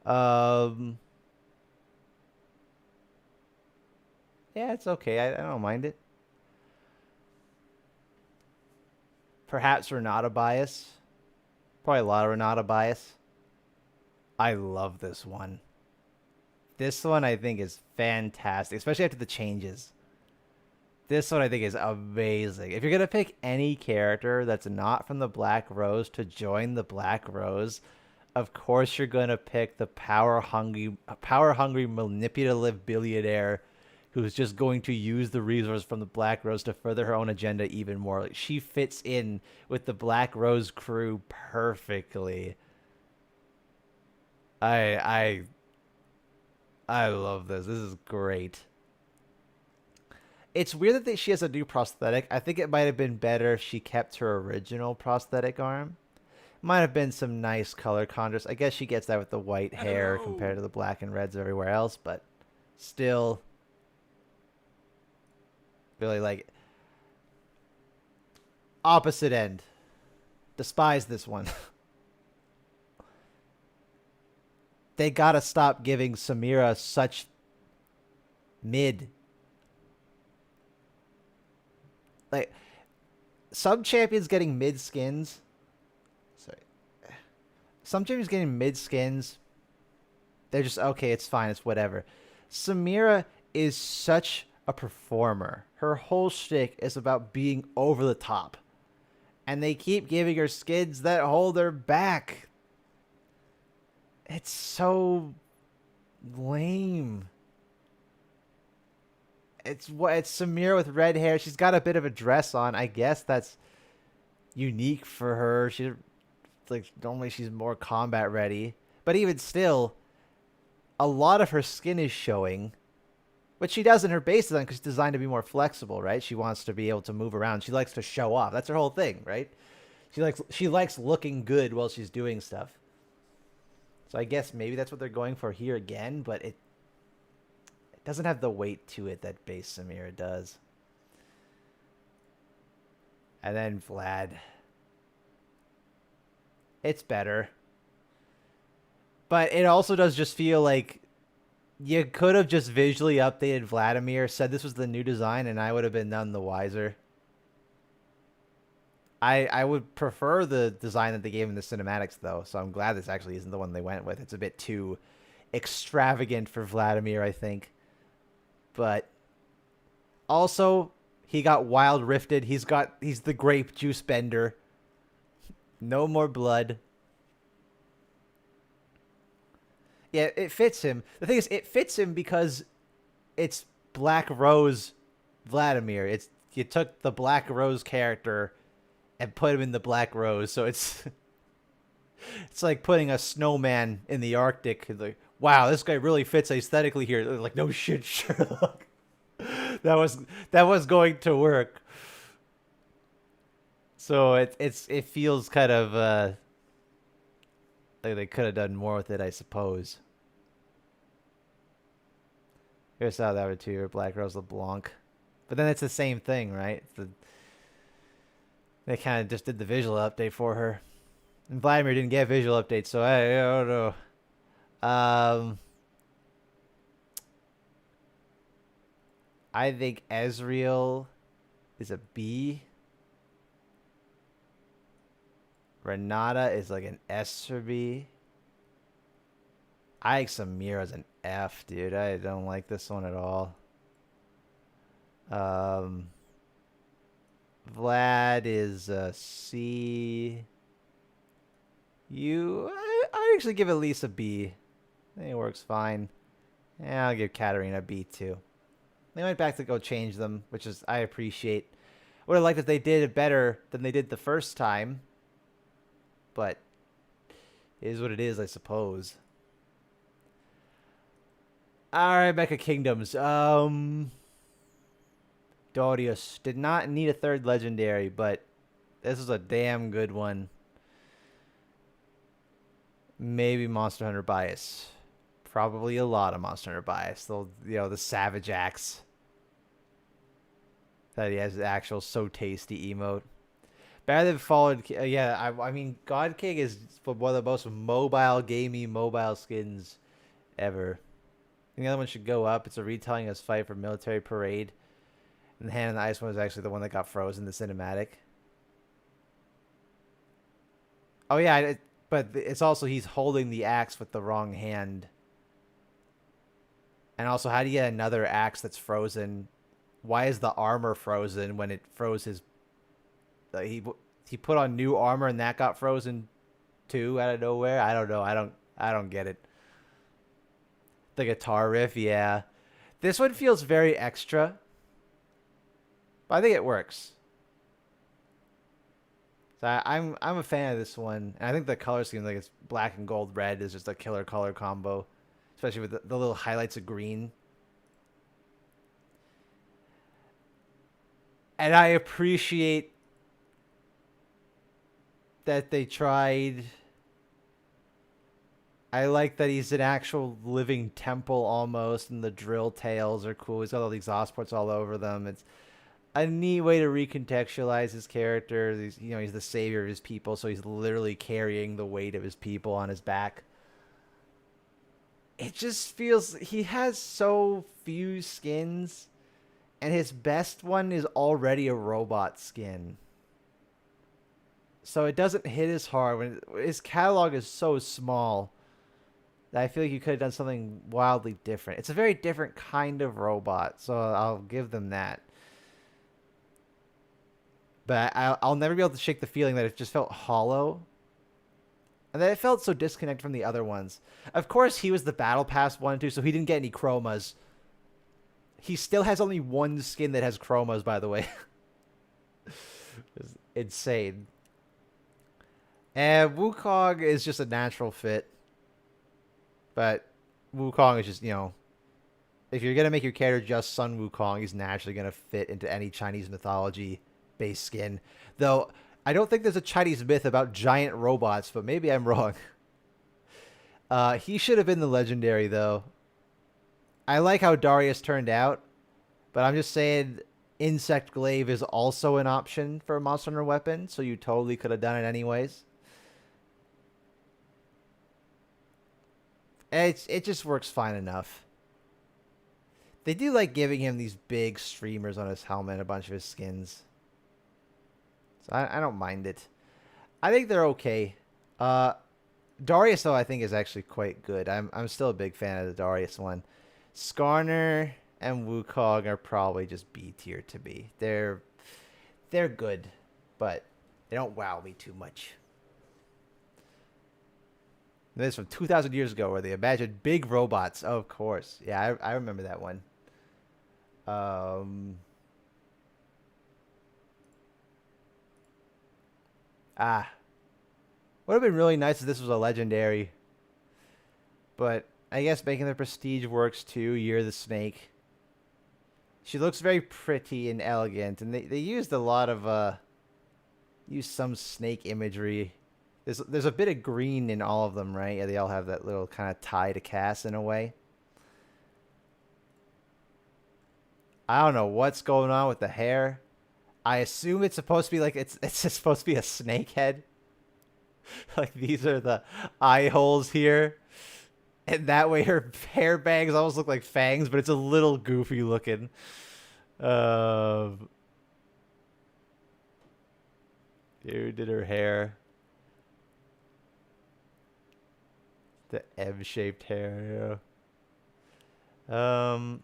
Yeah, it's okay. I don't mind it. Perhaps Renata bias. Probably a lot of Renata bias. I love this one. This one I think is fantastic, especially after the changes. This one I think is amazing. If you're going to pick any character that's not from the Black Rose to join the Black Rose, of course you're going to pick the power-hungry manipulative billionaire who's just going to use the resource from the Black Rose to further her own agenda even more. Like, she fits in with the Black Rose crew perfectly. I love this. This is great. It's weird that she has a new prosthetic. I think it might have been better if she kept her original prosthetic arm. Might have been some nice color contrast. I guess she gets that with the white hair compared to the black and reds everywhere else, but still really like opposite end. Despise this one. They gotta stop giving Samira such mid. Like, some champions getting mid skins. Sorry. Some champions getting mid skins. They're just, okay, it's fine, it's whatever. Samira is such a performer. Her whole shtick is about being over the top. And they keep giving her skins that hold her back. It's so lame. It's Samira with red hair. She's got a bit of a dress on. I guess that's unique for her. She like normally she's more combat ready, but even still, a lot of her skin is showing, which she does in her base design because she's designed to be more flexible, right? She wants to be able to move around. She likes to show off. That's her whole thing, right? She likes looking good while she's doing stuff. So I guess maybe that's what they're going for here again, but it doesn't have the weight to it that base Samira does. And then Vlad. It's better. But it also does just feel like you could have just visually updated Vladimir, said this was the new design, and I would have been none the wiser. I would prefer the design that they gave in the cinematics, though, so I'm glad this actually isn't the one they went with. It's a bit too extravagant for Vladimir, I think. But also, he got wild rifted. He's the grape juice bender. No more blood. Yeah, it fits him. The thing is, it fits him because it's Black Rose Vladimir. You took the Black Rose character and put him in the Black Rose, so it's like putting a snowman in the Arctic. It's like, wow, this guy really fits aesthetically here. They're like, no shit, Sherlock. that was going to work. So it feels kind of like they could have done more with it, I suppose. Here's how that would too, Black Rose LeBlanc. But then it's the same thing, right? They kind of just did the visual update for her. And Vladimir didn't get visual updates, so I don't know. I think Ezreal is a B. Renata is like an S or B. I think Samira's an F, dude. I don't like this one at all. Vlad is a C. I actually give Elise a B. I think it works fine. Yeah, I'll give Katarina a B too. They went back to go change them, which is I appreciate. Would have liked if they did it better than they did the first time. But it is what it is, I suppose. Alright, Mecha Kingdoms. Darius did not need a third legendary, but this is a damn good one. Maybe Monster Hunter bias. Probably a lot of Monster Hunter bias. The Savage Axe. That he has the actual so tasty emote. Better than Fallen King. Yeah, I mean, God King is one of the most mobile, gamey, mobile skins ever. And the other one should go up. It's a retelling of his fight for Military Parade. And the Hand in the Ice one was actually the one that got frozen, the cinematic. Oh, yeah, but it's also he's holding the axe with the wrong hand. And also, how do you get another axe that's frozen? Why is the armor frozen when it froze his... he put on new armor and that got frozen too out of nowhere? I don't know. I don't get it. The guitar riff, yeah. This one feels very extra. But I think it works. So I'm a fan of this one. And I think the color scheme, like it's black and gold red, is just a killer color combo. Especially with the little highlights of green. And I appreciate that they tried. I like that he's an actual living temple almost, and the drill tails are cool. He's got all the exhaust ports all over them. It's a neat way to recontextualize his character. He's the savior of his people, so he's literally carrying the weight of his people on his back. It just feels he has so few skins, and his best one is already a robot skin. So it doesn't hit as hard when his catalog is so small that I feel like you could have done something wildly different. It's a very different kind of robot, so I'll give them that. But I'll never be able to shake the feeling that it just felt hollow. And that it felt so disconnected from the other ones. Of course, he was the Battle Pass one, too, so he didn't get any chromas. He still has only one skin that has chromas, by the way. It's insane. And Wukong is just a natural fit. But Wukong is just, if you're going to make your character just Sun Wukong, he's naturally going to fit into any Chinese mythology-based skin. Though, I don't think there's a Chinese myth about giant robots, but maybe I'm wrong. He should have been the legendary, though. I like how Darius turned out, but I'm just saying Insect Glaive is also an option for a Monster Hunter weapon, so you totally could have done it anyways. It just works fine enough. They do like giving him these big streamers on his helmet, a bunch of his skins. So I don't mind it. I think they're okay. Darius, though, I think is actually quite good. I'm still a big fan of the Darius one. Skarner and Wukong are probably just B tier to me. They're good, but they don't wow me too much. This is from 2,000 years ago, where they imagined big robots. Oh, of course. Yeah, I remember that one. Would have been really nice if this was a legendary. But I guess making the prestige works too. You're the snake. She looks very pretty and elegant, and they used a lot of used some snake imagery. There's a bit of green in all of them, right? Yeah, they all have that little kind of tie to Cass in a way. I don't know what's going on with the hair. I assume it's supposed to be like it's just supposed to be a snake head. Like these are the eye holes here. And that way her hair bangs almost look like fangs, but it's a little goofy looking. Who did her hair? The M-shaped hair, yeah.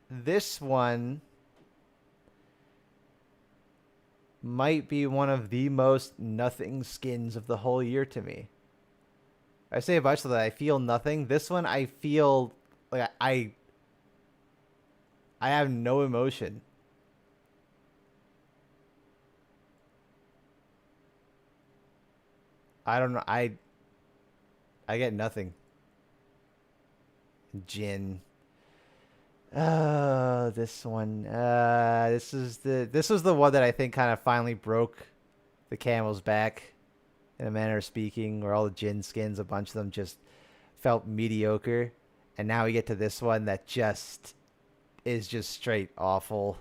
This one might be one of the most nothing skins of the whole year to me. I say a bunch of that I feel nothing. This one I feel like I have no emotion. I don't know. I get nothing. Jin. This one. This was the one that I think kind of finally broke the camel's back, in a manner of speaking, where all the Jin skins, a bunch of them just felt mediocre, and now we get to this one that just is just straight awful.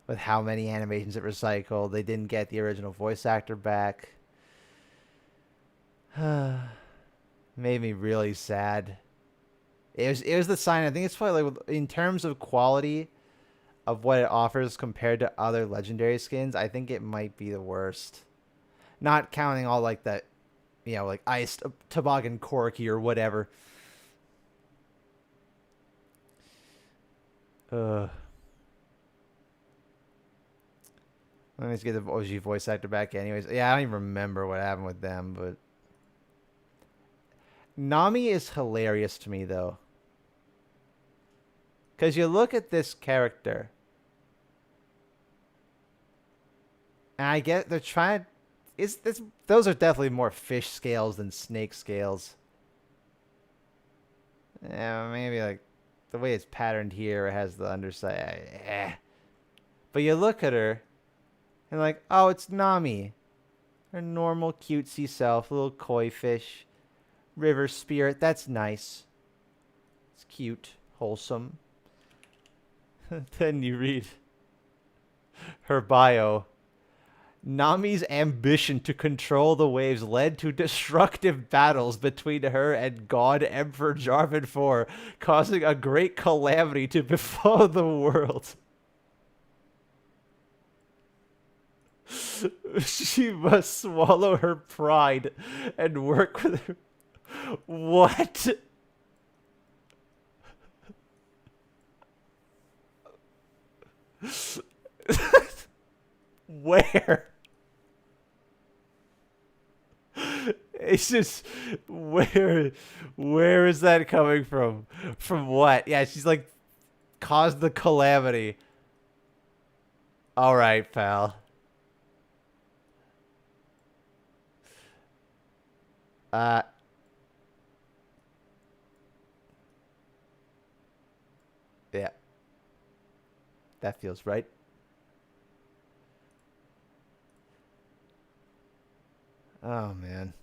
with how many animations it recycled. They didn't get the original voice actor back. Made me really sad. It was the sign. I think it's probably like in terms of quality of what it offers compared to other legendary skins, I think it might be the worst. Not counting all like that, like iced toboggan corky or whatever. Let me just get the OG voice actor back anyways. Yeah, I don't even remember what happened with them, but Nami is hilarious to me though. Cause you look at this character and I get they're trying those are definitely more fish scales than snake scales. Yeah, maybe like the way it's patterned here, it has the underside. But you look at her and like, oh, it's Nami. Her normal cutesy self, a little koi fish, river spirit. That's nice. It's cute, wholesome. Then you read her bio. Nami's ambition to control the waves led to destructive battles between her and God Emperor Jarvan IV, causing a great calamity to befall the world. She must swallow her pride and work with her. What? Where? It's just where is that coming from? From what? Yeah, she's like caused the calamity. All right, pal. Yeah. That feels right. Oh, man.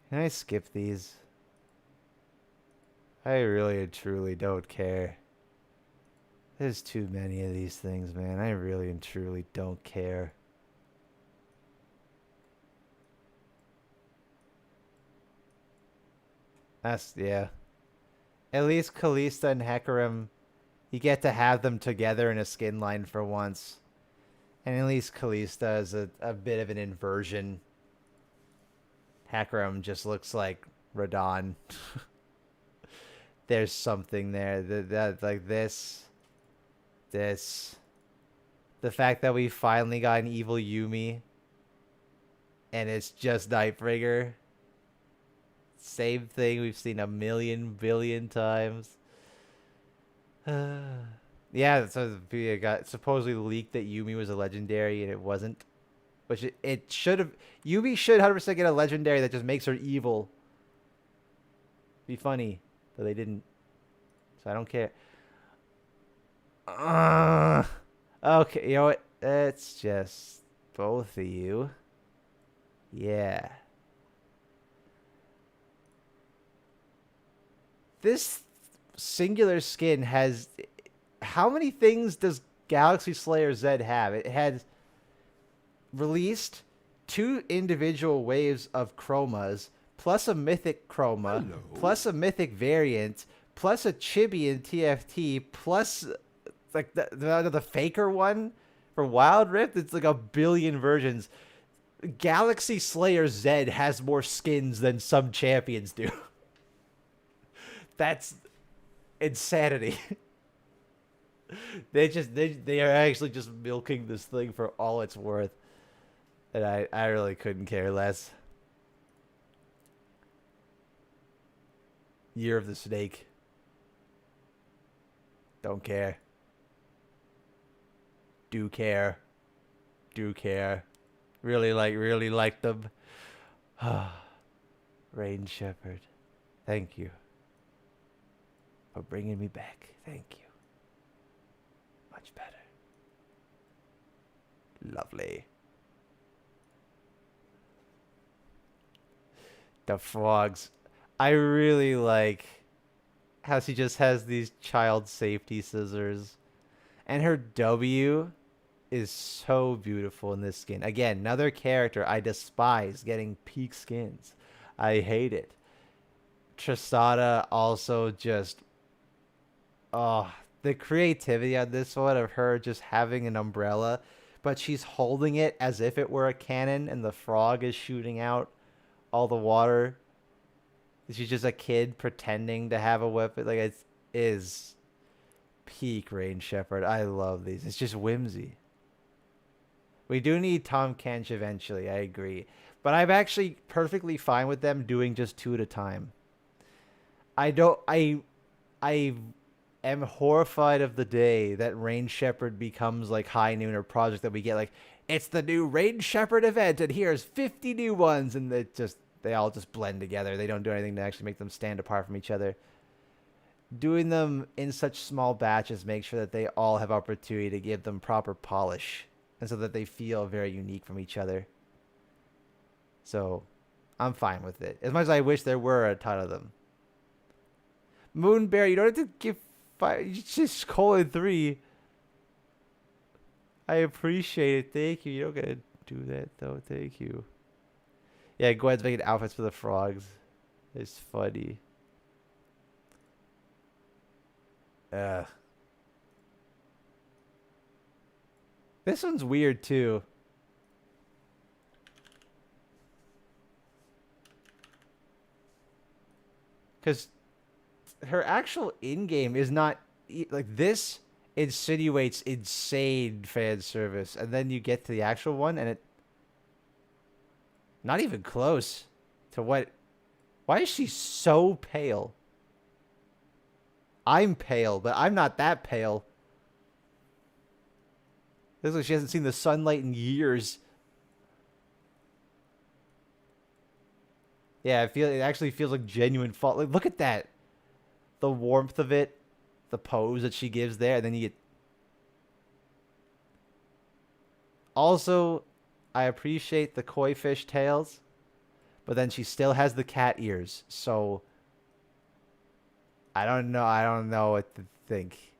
Can I skip these? I really and truly don't care. There's too many of these things, man. I really and truly don't care. Yeah. At least Kalista and Hecarim, you get to have them together in a skin line for once. And at least Kalista is a bit of an inversion. Hecarim just looks like Radon. There's something there. That like this. The fact that we finally got an evil Yumi. And it's just Nightbringer. Same thing we've seen a million billion times. Yeah, so it got supposedly leaked that Yumi was a legendary and it wasn't. Which it should have. Yumi should 100% get a legendary that just makes her evil. Be funny, but they didn't. So I don't care. Okay, you know what? It's just both of you. Yeah. This singular skin has... How many things does Galaxy Slayer Z have? It has released 2 individual waves of chromas, plus a mythic chroma, Hello. plus a mythic variant, plus a chibi in TFT, plus like the faker one for Wild Rift. It's like a billion versions. Galaxy Slayer Z has more skins than some champions do. That's insanity. They are actually just milking this thing for all it's worth. And I really couldn't care less. Year of the Snake. Don't care. Do care. Do care. Really like them. Rain Shepherd. Thank you for bringing me back. Thank you. Much better. Lovely. The frogs. I really like how she just has these child safety scissors. And her W is so beautiful in this skin. Again, another character I despise getting peak skins. I hate it. Tristana also just... Oh, the creativity on this one of her just having an umbrella, but she's holding it as if it were a cannon and the frog is shooting out all the water. She's just a kid pretending to have a weapon. Like, it is peak Rain Shepherd. I love these. It's just whimsy. We do need Tom Kench eventually, I agree. But I'm actually perfectly fine with them doing just 2 at a time. I am horrified of the day that Rain Shepherd becomes like High Noon or Project, that we get like, it's the new Rain Shepherd event and here's 50 new ones, and they all just blend together. They don't do anything to actually make them stand apart from each other. Doing them in such small batches makes sure that they all have opportunity to give them proper polish, and so that they feel very unique from each other. So I'm fine with it. As much as I wish there were a ton of them. Moonbear, you don't have to give 5. It's just :3. I appreciate it. Thank you. You don't gotta do that though. Thank you. Yeah, Gwen's making outfits for the frogs. It's funny. This one's weird too. Because her actual in-game is not... Like, this insinuates insane fan service. And then you get to the actual one and it... Not even close to what... Why is she so pale? I'm pale, but I'm not that pale. Looks like she hasn't seen the sunlight in years. Yeah, it actually feels like genuine fall. Like, look at that. The warmth of it, the pose that she gives there, and then you get... Also, I appreciate the koi fish tails, but then she still has the cat ears, so I don't know what to think.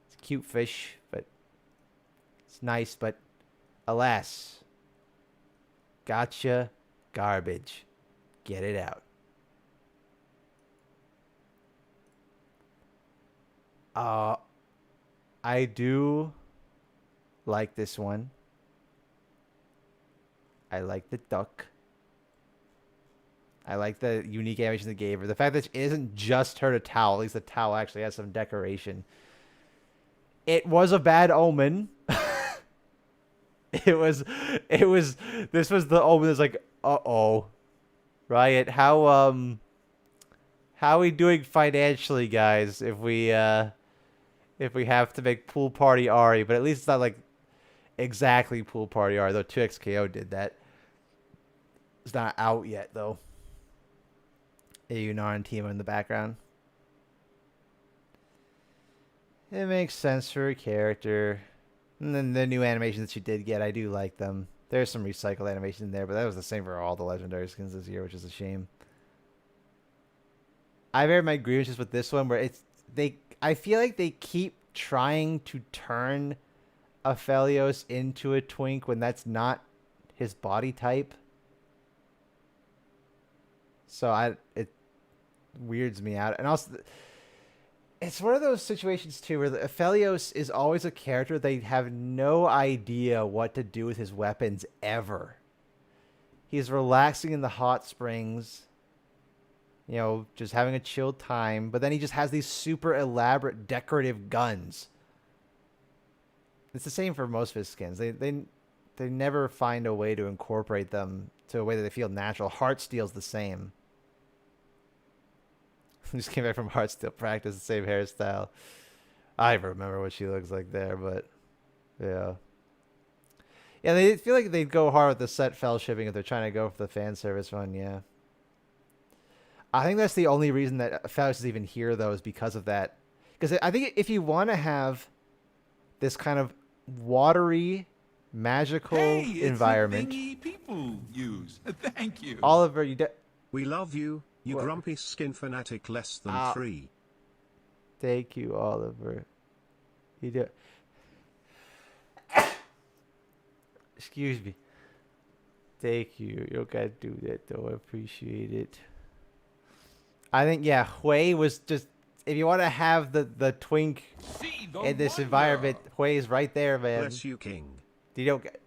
It's a cute fish, but it's nice, but alas, gotcha, garbage. Get it out. I do like this one. I like the duck. I like the unique animation they gave her. The fact that it isn't just her to towel. At least the towel actually has some decoration. It was a bad omen. This was the omen that's like, uh-oh. Riot, how are we doing financially, guys, if we have to make Pool Party Ari, but at least it's not like exactly Pool Party Ari, though 2XKO did that. It's not out yet, though. Ayunar and Timo in the background. It makes sense for a character. And then the new animations that she did get, I do like them. There's some recycled animation in there, but that was the same for all the legendary skins this year, which is a shame. I've aired my grievances with this one, where I feel like they keep trying to turn Aphelios into a twink when that's not his body type. So it weirds me out. And also, it's one of those situations too where the Aphelios is always a character they have no idea what to do with his weapons ever. He's relaxing in the hot springs, you know, just having a chill time, but then he just has these super elaborate decorative guns. It's the same for most of his skins. They never find a way to incorporate them to a way that they feel natural. Heartsteel's the same. Just came back from Heartsteel practice, the same hairstyle. I remember what she looks like there, but yeah. Yeah, they feel like they'd go hard with the set fellowshipping if they're trying to go for the fan service one, yeah. I think that's the only reason that Faust is even here, though, is because of that. Because I think if you want to have this kind of watery, magical environment... Hey, it's a thingy people use. Thank you. Oliver, We love you, You What? grumpy skin fanatic less than 3. Thank you, Oliver. You do. Excuse me. Thank you. You don't gotta do that though. I appreciate it. I think yeah, Hui was just if you want to have the twink See the in this wonder. environment, Hui's right there, man. Bless you, King. You don't get.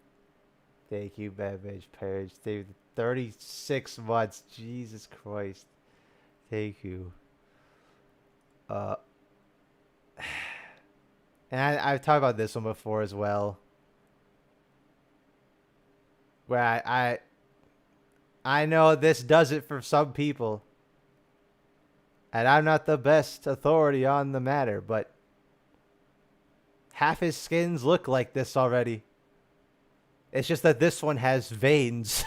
Thank you, Babbage Page. Dude, 36 months. Jesus Christ. Thank you. And I've talked about this one before as well. Where I know this does it for some people. And I'm not the best authority on the matter, but half his skins look like this already. It's just that this one has veins.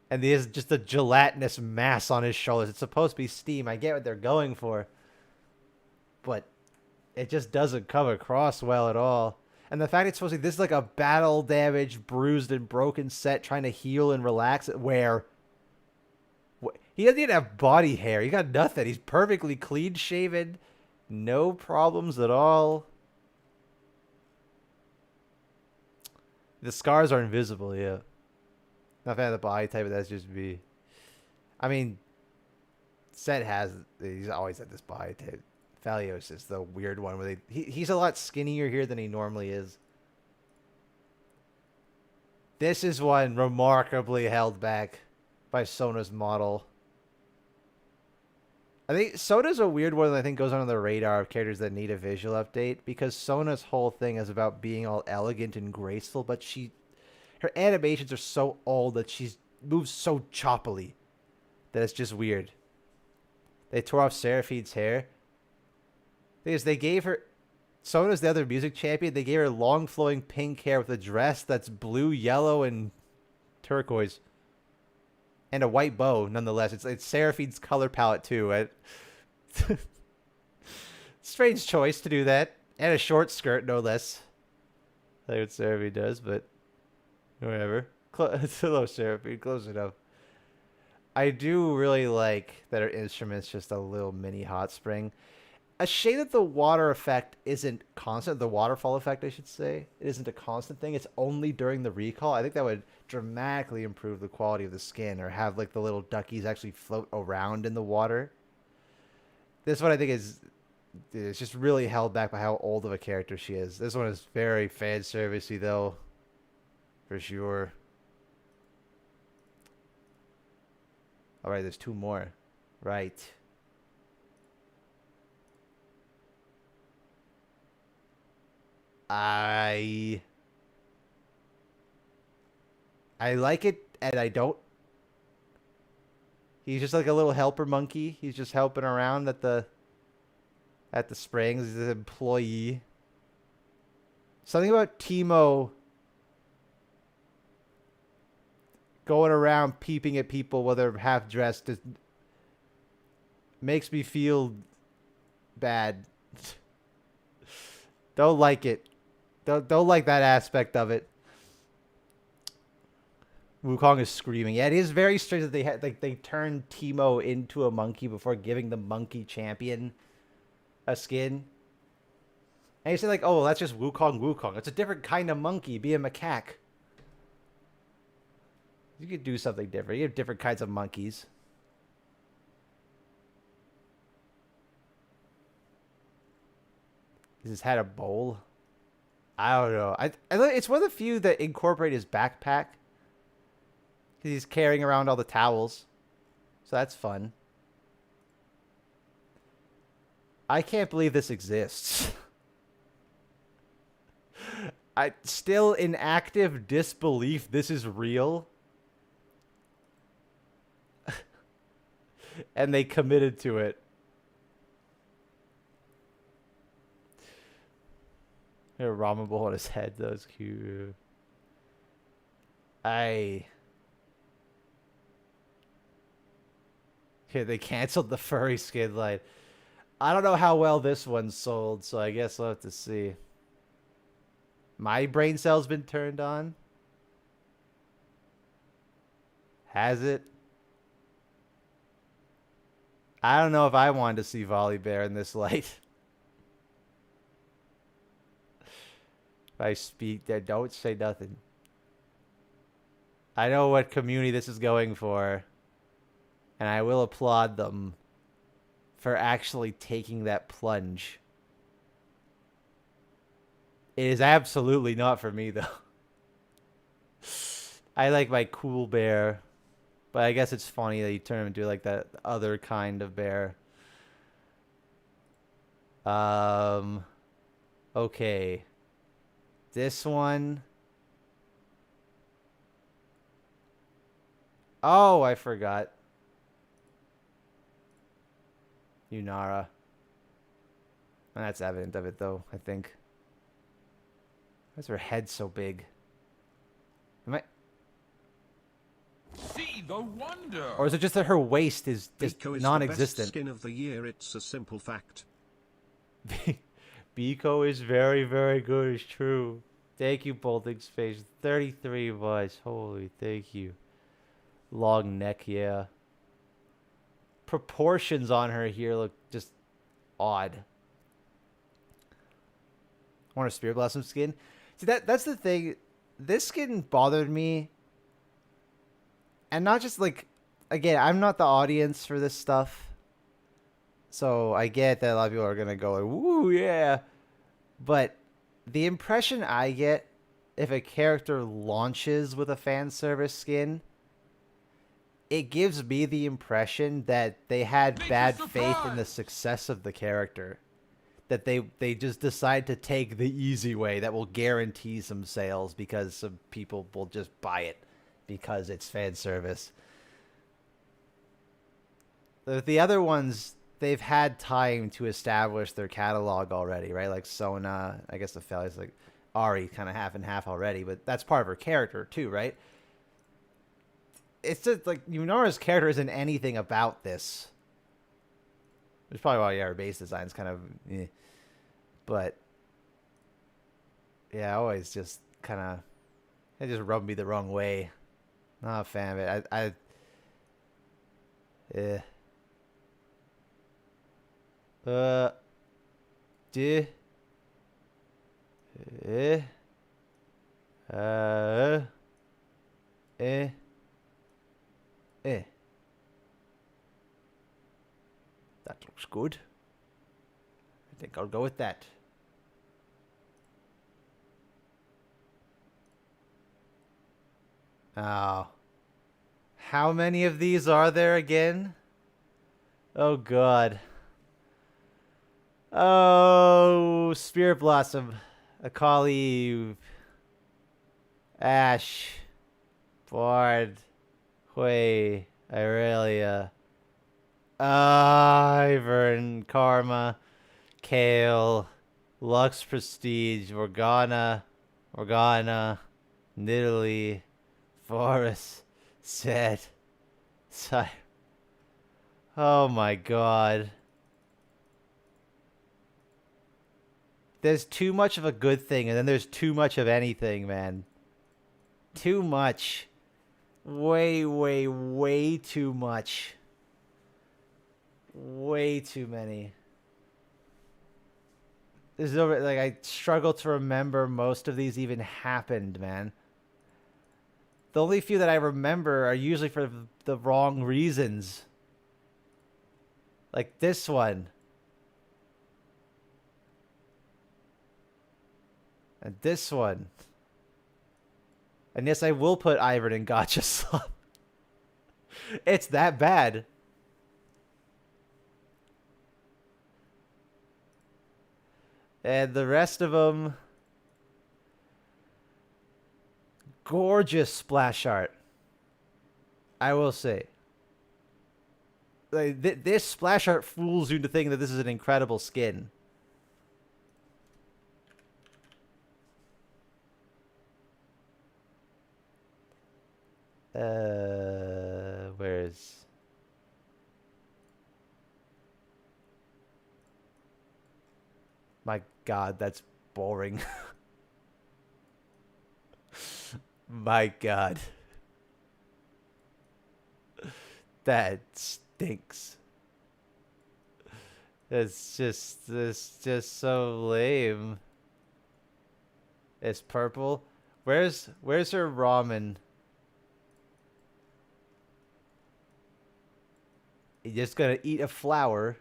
And there's just a gelatinous mass on his shoulders. It's supposed to be steam. I get what they're going for. But it just doesn't come across well at all. And the fact it's supposed to be this is like a battle damaged, bruised, and broken set trying to heal and relax it where he doesn't even have body hair. He got nothing. He's perfectly clean shaven. No problems at all. The scars are invisible, yeah. Not a fan of the body type, but that's just me. I mean, he's always had this body type. Phalios is the weird one where he's a lot skinnier here than he normally is. This is one remarkably held back by Sona's model. I think Sona's a weird one that I think goes under the radar of characters that need a visual update because Sona's whole thing is about being all elegant and graceful, but her animations are so old that she moves so choppily that it's just weird. They tore off Seraphine's hair. Thing is, they gave her... Sona's the other music champion. They gave her long flowing pink hair with a dress that's blue, yellow, and turquoise. And a white bow, nonetheless. It's Seraphine's color palette, too. Strange choice to do that. And a short skirt, no less. That's what Seraphine does, but... whatever. Hello, Seraphine. Close enough. I do really like that her instrument's just a little mini hot spring. A shame that the water effect isn't constant. The waterfall effect, I should say. It isn't a constant thing. It's only during the recall. I think that would dramatically improve the quality of the skin or have like the little duckies actually float around in the water. This one I think is it's just really held back by how old of a character she is. This one is very fan servicey though. For sure. Alright, there's 2 more. Right. I like it and I don't. He's just like a little helper monkey. He's just helping around at the springs. He's an employee. Something about Teemo going around peeping at people while they're half dressed just makes me feel bad. Don't like it. Don't like that aspect of it. Wukong is screaming. Yeah, it is very strange that they turned Teemo into a monkey before giving the monkey champion a skin. And you say like, oh, that's just Wukong. It's a different kind of monkey. Be a macaque. You could do something different. You have different kinds of monkeys. Has his had a bowl? I don't know. It's one of the few that incorporate his backpack. Because he's carrying around all the towels. So that's fun. I can't believe this exists. I still in active disbelief this is real. And they committed to it. A ramen bowl on his head. That was cute. Okay, they canceled the furry skin line. I don't know how well this one sold, so I guess we'll have to see. My brain cell's been turned on. Has it? I don't know if I wanted to see Volley Bear in this light. If I speak, then don't say nothing. I know what community this is going for, and I will applaud them for actually taking that plunge. It is absolutely not for me, though. I like my cool bear, but I guess it's funny that you turn him into like that other kind of bear. Okay. This one. Oh, I forgot. Yunara. And that's evident of it, though, I think. Why is her head so big? Am I... See the wonder. Or is it just that her waist is just Biko is non-existent? the best skin of the year. It's a simple fact. Biko is very, very good. It's true. Thank you, Bolting Space. 33 bucks. Holy, thank you. Long neck, yeah. Proportions on her here look just odd. I want a Spirit Blossom skin. See, that's the thing. This skin bothered me. And not just like, again, I'm not the audience for this stuff. So I get that a lot of people are going to go, like, woo, yeah. But the impression I get if a character launches with a fan service skin, it gives me the impression that they had bad faith in the success of the character. That they just decide to take the easy way that will guarantee some sales because some people will just buy it because it's fan service. The other ones, they've had time to establish their catalog already, right? Like Sona, I guess the fellas like Ari, kind of half and half already, but that's part of her character too, right? It's just like Yunara's character isn't anything about this. Which is probably why her base design's kind of, but yeah, always just kind of, it just rubbed me the wrong way. Not a fan of it. Yeah. D. Eh. Eh. Eh. That looks good. I think I'll go with that. Oh. How many of these are there again? Oh, God. Oh, Spirit Blossom. Akali. Ash. Bard. Hui. Irelia. Ivern. Karma. Kale. Lux Prestige. Morgana. Nidalee. Forest. Set. Oh my God. There's too much of a good thing, and then there's too much of anything, man. Too much. Way, way, way too much. Way too many. There's no, like, I struggle to remember most of these even happened, man. The only few that I remember are usually for the wrong reasons. Like this one. And this one. And yes, I will put Ivern in Gotcha Slump. It's that bad. And the rest of them... gorgeous splash art. I will say. Like, this splash art fools you into thinking that this is an incredible skin. Where's... my God, that's boring. My God. That stinks. It's just so lame. It's purple. Where's her ramen? You just gonna eat a flower?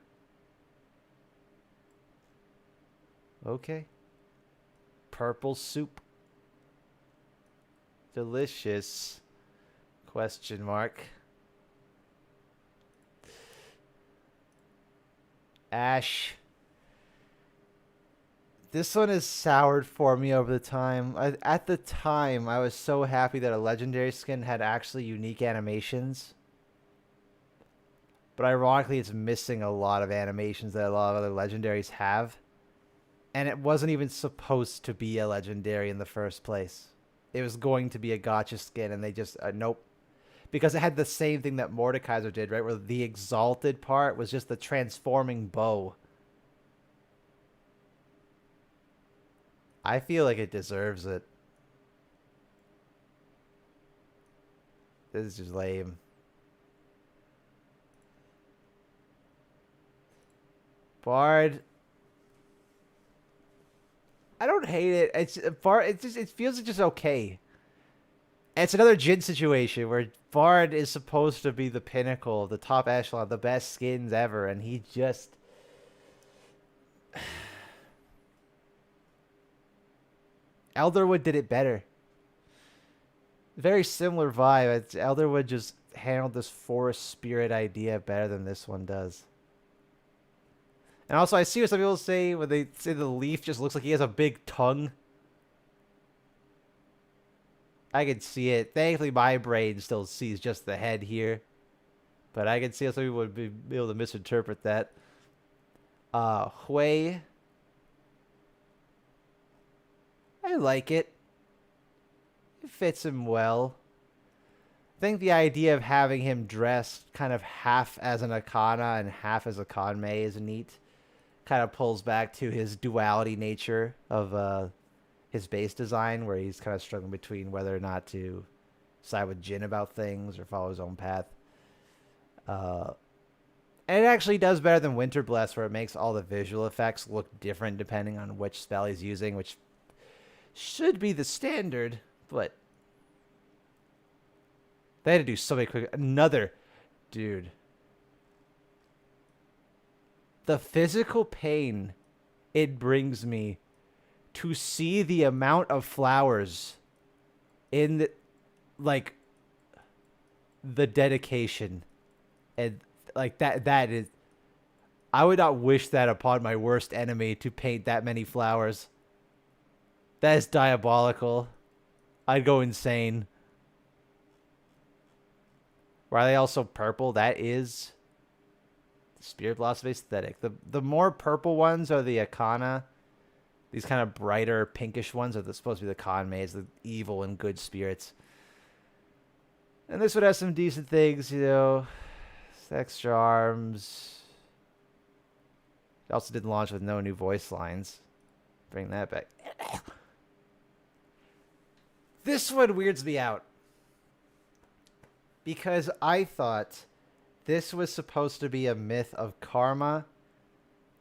Okay. Purple soup. Delicious. Question mark. Ash. This one is soured for me over the time. At the time, I was so happy that a legendary skin had actually unique animations. But ironically, it's missing a lot of animations that a lot of other legendaries have. And it wasn't even supposed to be a legendary in the first place. It was going to be a gotcha skin, and they just, nope. Because it had the same thing that Mordekaiser did, right? Where the exalted part was just the transforming bow. I feel like it deserves it. This is just lame. Bard. I don't hate it. It's Bard. It feels just okay. And it's another Jin situation where Bard is supposed to be the pinnacle, the top echelon, the best skins ever, and he just. Elderwood did it better. Very similar vibe. Elderwood just handled this forest spirit idea better than this one does. And also, I see what some people say when they say the leaf just looks like he has a big tongue. I can see it. Thankfully, my brain still sees just the head here. But I can see how some people would be able to misinterpret that. Hui. I like it. It fits him well. I think the idea of having him dressed kind of half as an Akana and half as a Kanmei is neat. Kind of pulls back to his duality nature of his base design, where he's kind of struggling between whether or not to side with Jin about things or follow his own path. And it actually does better than Winter Bless, where it makes all the visual effects look different depending on which spell he's using, which should be the standard, but they had to do so many quick. Another dude. The physical pain it brings me to see the amount of flowers in the dedication, and like that is, I would not wish that upon my worst enemy, to paint that many flowers. That is diabolical. I'd go insane. Why are they also purple? That is the Spirit Blossom aesthetic. The more purple ones are the Akana. These kind of brighter pinkish ones are supposed to be the Kanmeis, the evil and good spirits. And this would have some decent things, you know. Sex charms. It also did launch with no new voice lines. Bring that back. This one weirds me out. Because I thought this was supposed to be a myth of Karma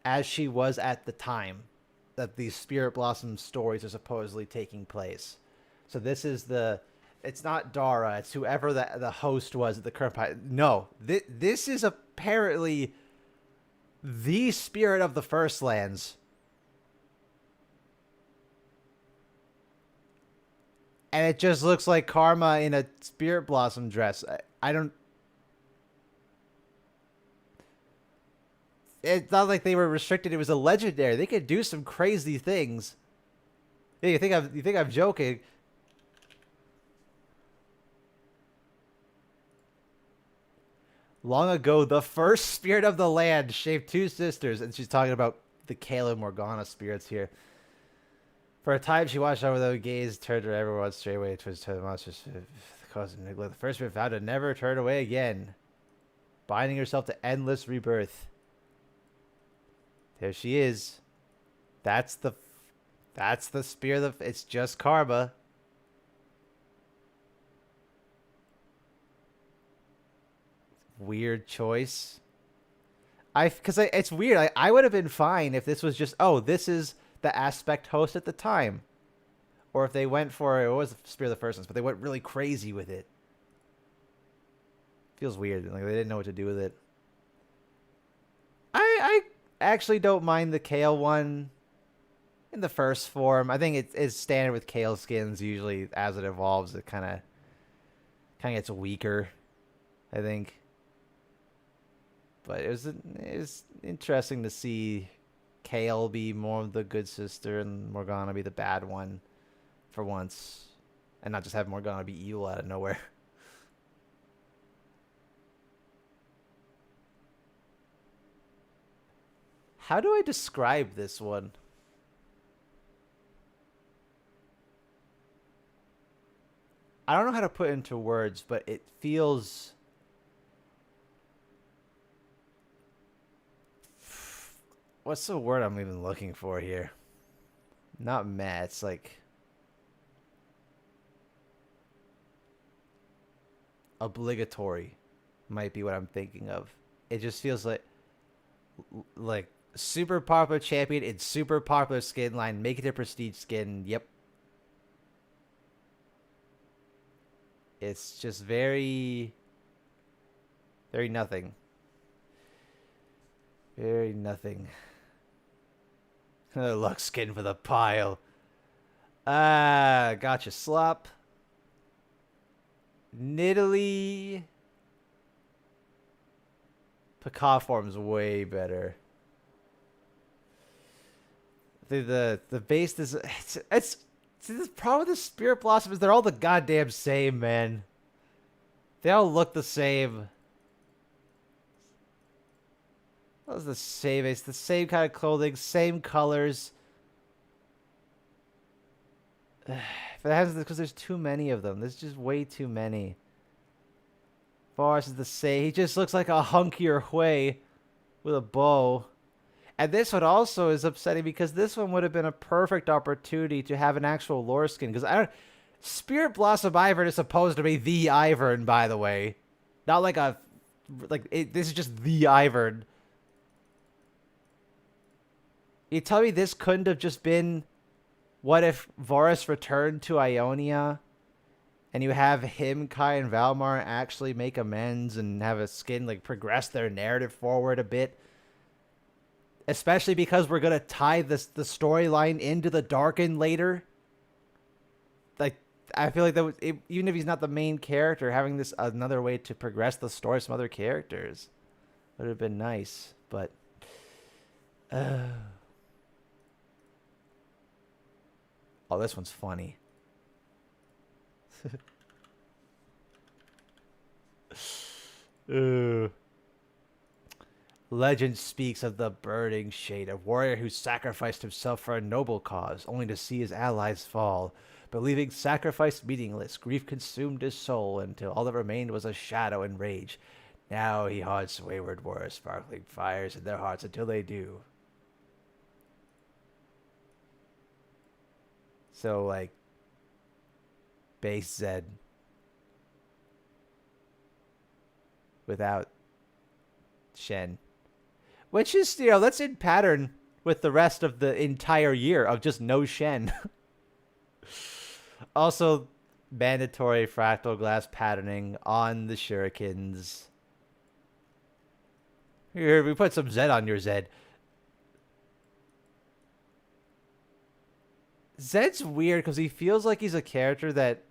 as she was at the time that these Spirit Blossom stories are supposedly taking place. So this is it's not Dara, it's whoever the host was at the current. No, this is apparently the spirit of the First Lands. And it just looks like Karma in a Spirit Blossom dress. I don't... It's not like they were restricted. It was a legendary. They could do some crazy things. Yeah, you think I'm joking? Long ago, the first spirit of the land shaped two sisters, and she's talking about the Kayla Morgana spirits here. For a time, she watched over the gaze, turned her everyone straight away towards the monsters. Causing neglect. The first spirit vowed to never turn away again, binding herself to endless rebirth. There she is. That's the spirit of... It's just Karma. Weird choice. It's weird. I would have been fine if this was just, oh, this is the aspect host at the time. Or if they went for, it was Spear of the First Ones, but they went really crazy with it. Feels weird. Like they didn't know what to do with it. I actually don't mind the Kale one in the first form. I think it's standard with Kale skins. Usually, as it evolves, it kind of gets weaker, I think. But it was interesting to see Kale be more of the good sister and Morgana be the bad one for once, and not just have Morgana be evil out of nowhere. How do I describe this one? I don't know how to put it into words, but it feels... What's the word I'm even looking for here? Not meh, it's like... obligatory might be what I'm thinking of. It just feels like super popular champion in super popular skin line, make it a prestige skin. Yep. It's just very nothing. Very nothing. Luck skin for the pile. Gotcha, slop. Nidalee. Paka form's way better. The base is it's see, the problem with the Spirit Blossom is they're all the goddamn same, man. They all look the same. That was the same. It's the same kind of clothing, same colors. But it happens because there's too many of them. There's just way too many. Boris is the same. He just looks like a hunkier Hui with a bow. And this one also is upsetting because this one would have been a perfect opportunity to have an actual lore skin. Because Spirit Blossom Ivern is supposed to be the Ivern, by the way. Not like a... this is just the Ivern. You tell me this couldn't have just been... What if Varus returned to Ionia and you have him, Kai, and Valmar actually make amends and have a skin, like, progress their narrative forward a bit? Especially because we're going to tie the storyline into the Darken later. Like, I feel like even if he's not the main character, having this another way to progress the story, some other characters would have been nice. But... Oh, this one's funny. Legend speaks of the burning shade, a warrior who sacrificed himself for a noble cause, only to see his allies fall. Believing sacrifice meaningless, grief consumed his soul until all that remained was a shadow and rage. Now he haunts wayward warriors, sparkling fires in their hearts until they do. So, like, base Zed without Shen. Which is, that's in pattern with the rest of the entire year of just no Shen. Also, mandatory fractal glass patterning on the shurikens. Here, we put some Zed on your Zed. Zed's weird because he feels like he's a character that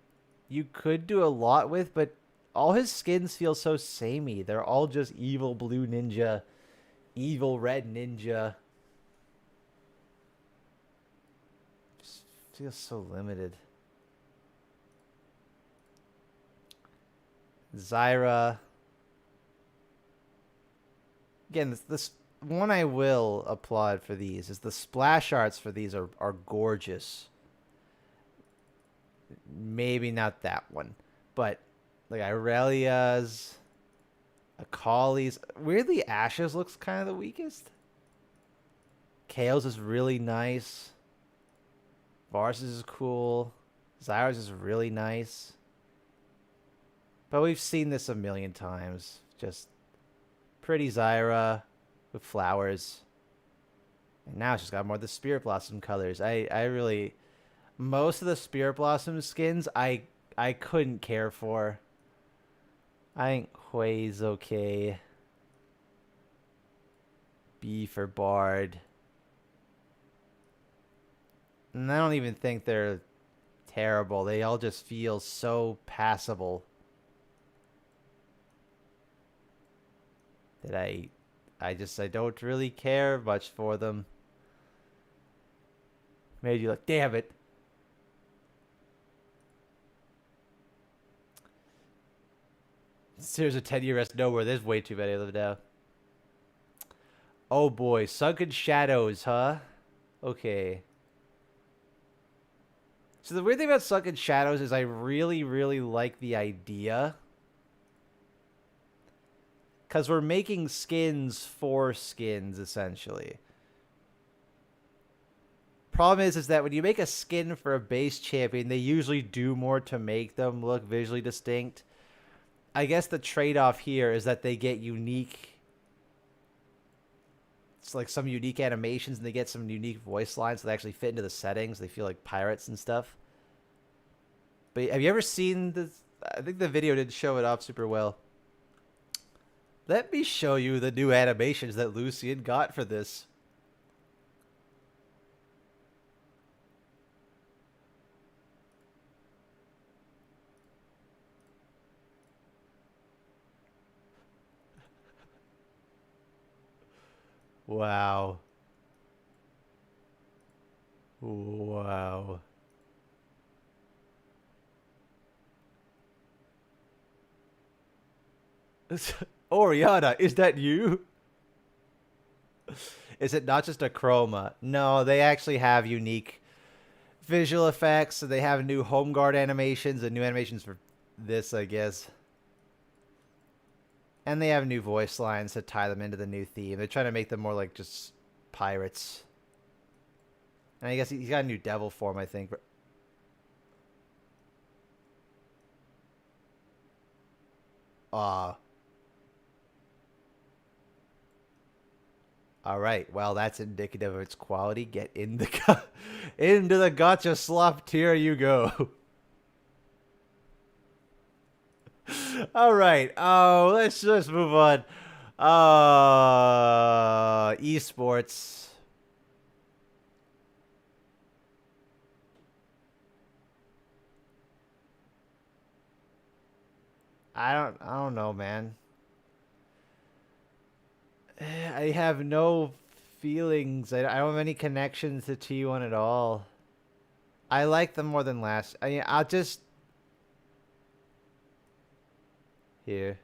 you could do a lot with, but all his skins feel so samey. They're all just evil blue ninja, evil red ninja. Just feels so limited. Zyra. Again, this one I will applaud for these is the splash arts for these are gorgeous. Maybe not that one, but like Irelia's, Akali's. Weirdly, Ashes looks kind of the weakest. Kale's is really nice. Varus is cool. Zyra's is really nice. But we've seen this a million times. Just pretty Zyra with flowers. And now she's got more of the Spirit Blossom colors. I really... Most of the Spirit Blossom skins, I couldn't care for. I think Hui's okay. B for Bard. And I don't even think they're terrible. They all just feel so passable that I don't really care much for them. Made you like, damn it. Here's a 10-year rest nowhere. There's way too many of them now. Oh boy, Sunken Shadows, huh? Okay. So the weird thing about Sunken Shadows is I really, really like the idea. Because we're making skins for skins, essentially. Problem is that when you make a skin for a base champion, they usually do more to make them look visually distinct. I guess the trade-off here is that they get unique... It's like some unique animations, and they get some unique voice lines that actually fit into the settings. They feel like pirates and stuff. But have you ever seen this? I think the video didn't show it off super well. Let me show you the new animations that Lucian got for this. Wow. Wow. Oriana, is that you? Is it not just a chroma? No, they actually have unique visual effects. So they have new home guard animations and new animations for this, I guess. And they have new voice lines to tie them into the new theme. They're trying to make them more like just pirates. And I guess he's got a new devil form, I think. All right. Well, that's indicative of its quality. Get in the into the gotcha slop tier you go. All right. Oh, let's just move on. Esports. I don't know, man. I have no feelings. I don't have any connections to T1 at all. I like them more than last. I mean, I'll just... Here.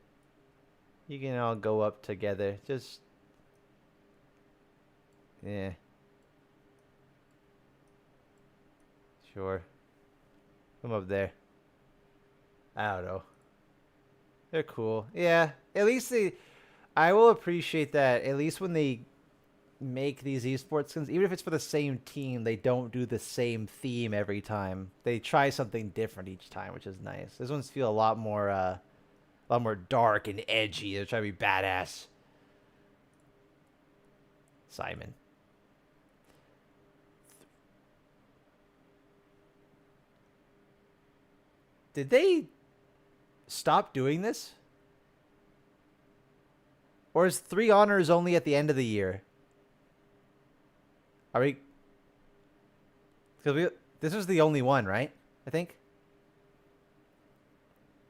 You can all go up together. Just... Yeah. Sure. Come up there. I don't know. They're cool. Yeah. At least they... I will appreciate that. At least when they make these esports skins, even if it's for the same team, they don't do the same theme every time. They try something different each time, which is nice. This ones feel a lot more dark and edgy. They're trying to be badass. Simon. Did they stop doing this? Or is 3 honors only at the end of the year? Are we... Because this was the only one, right? I think.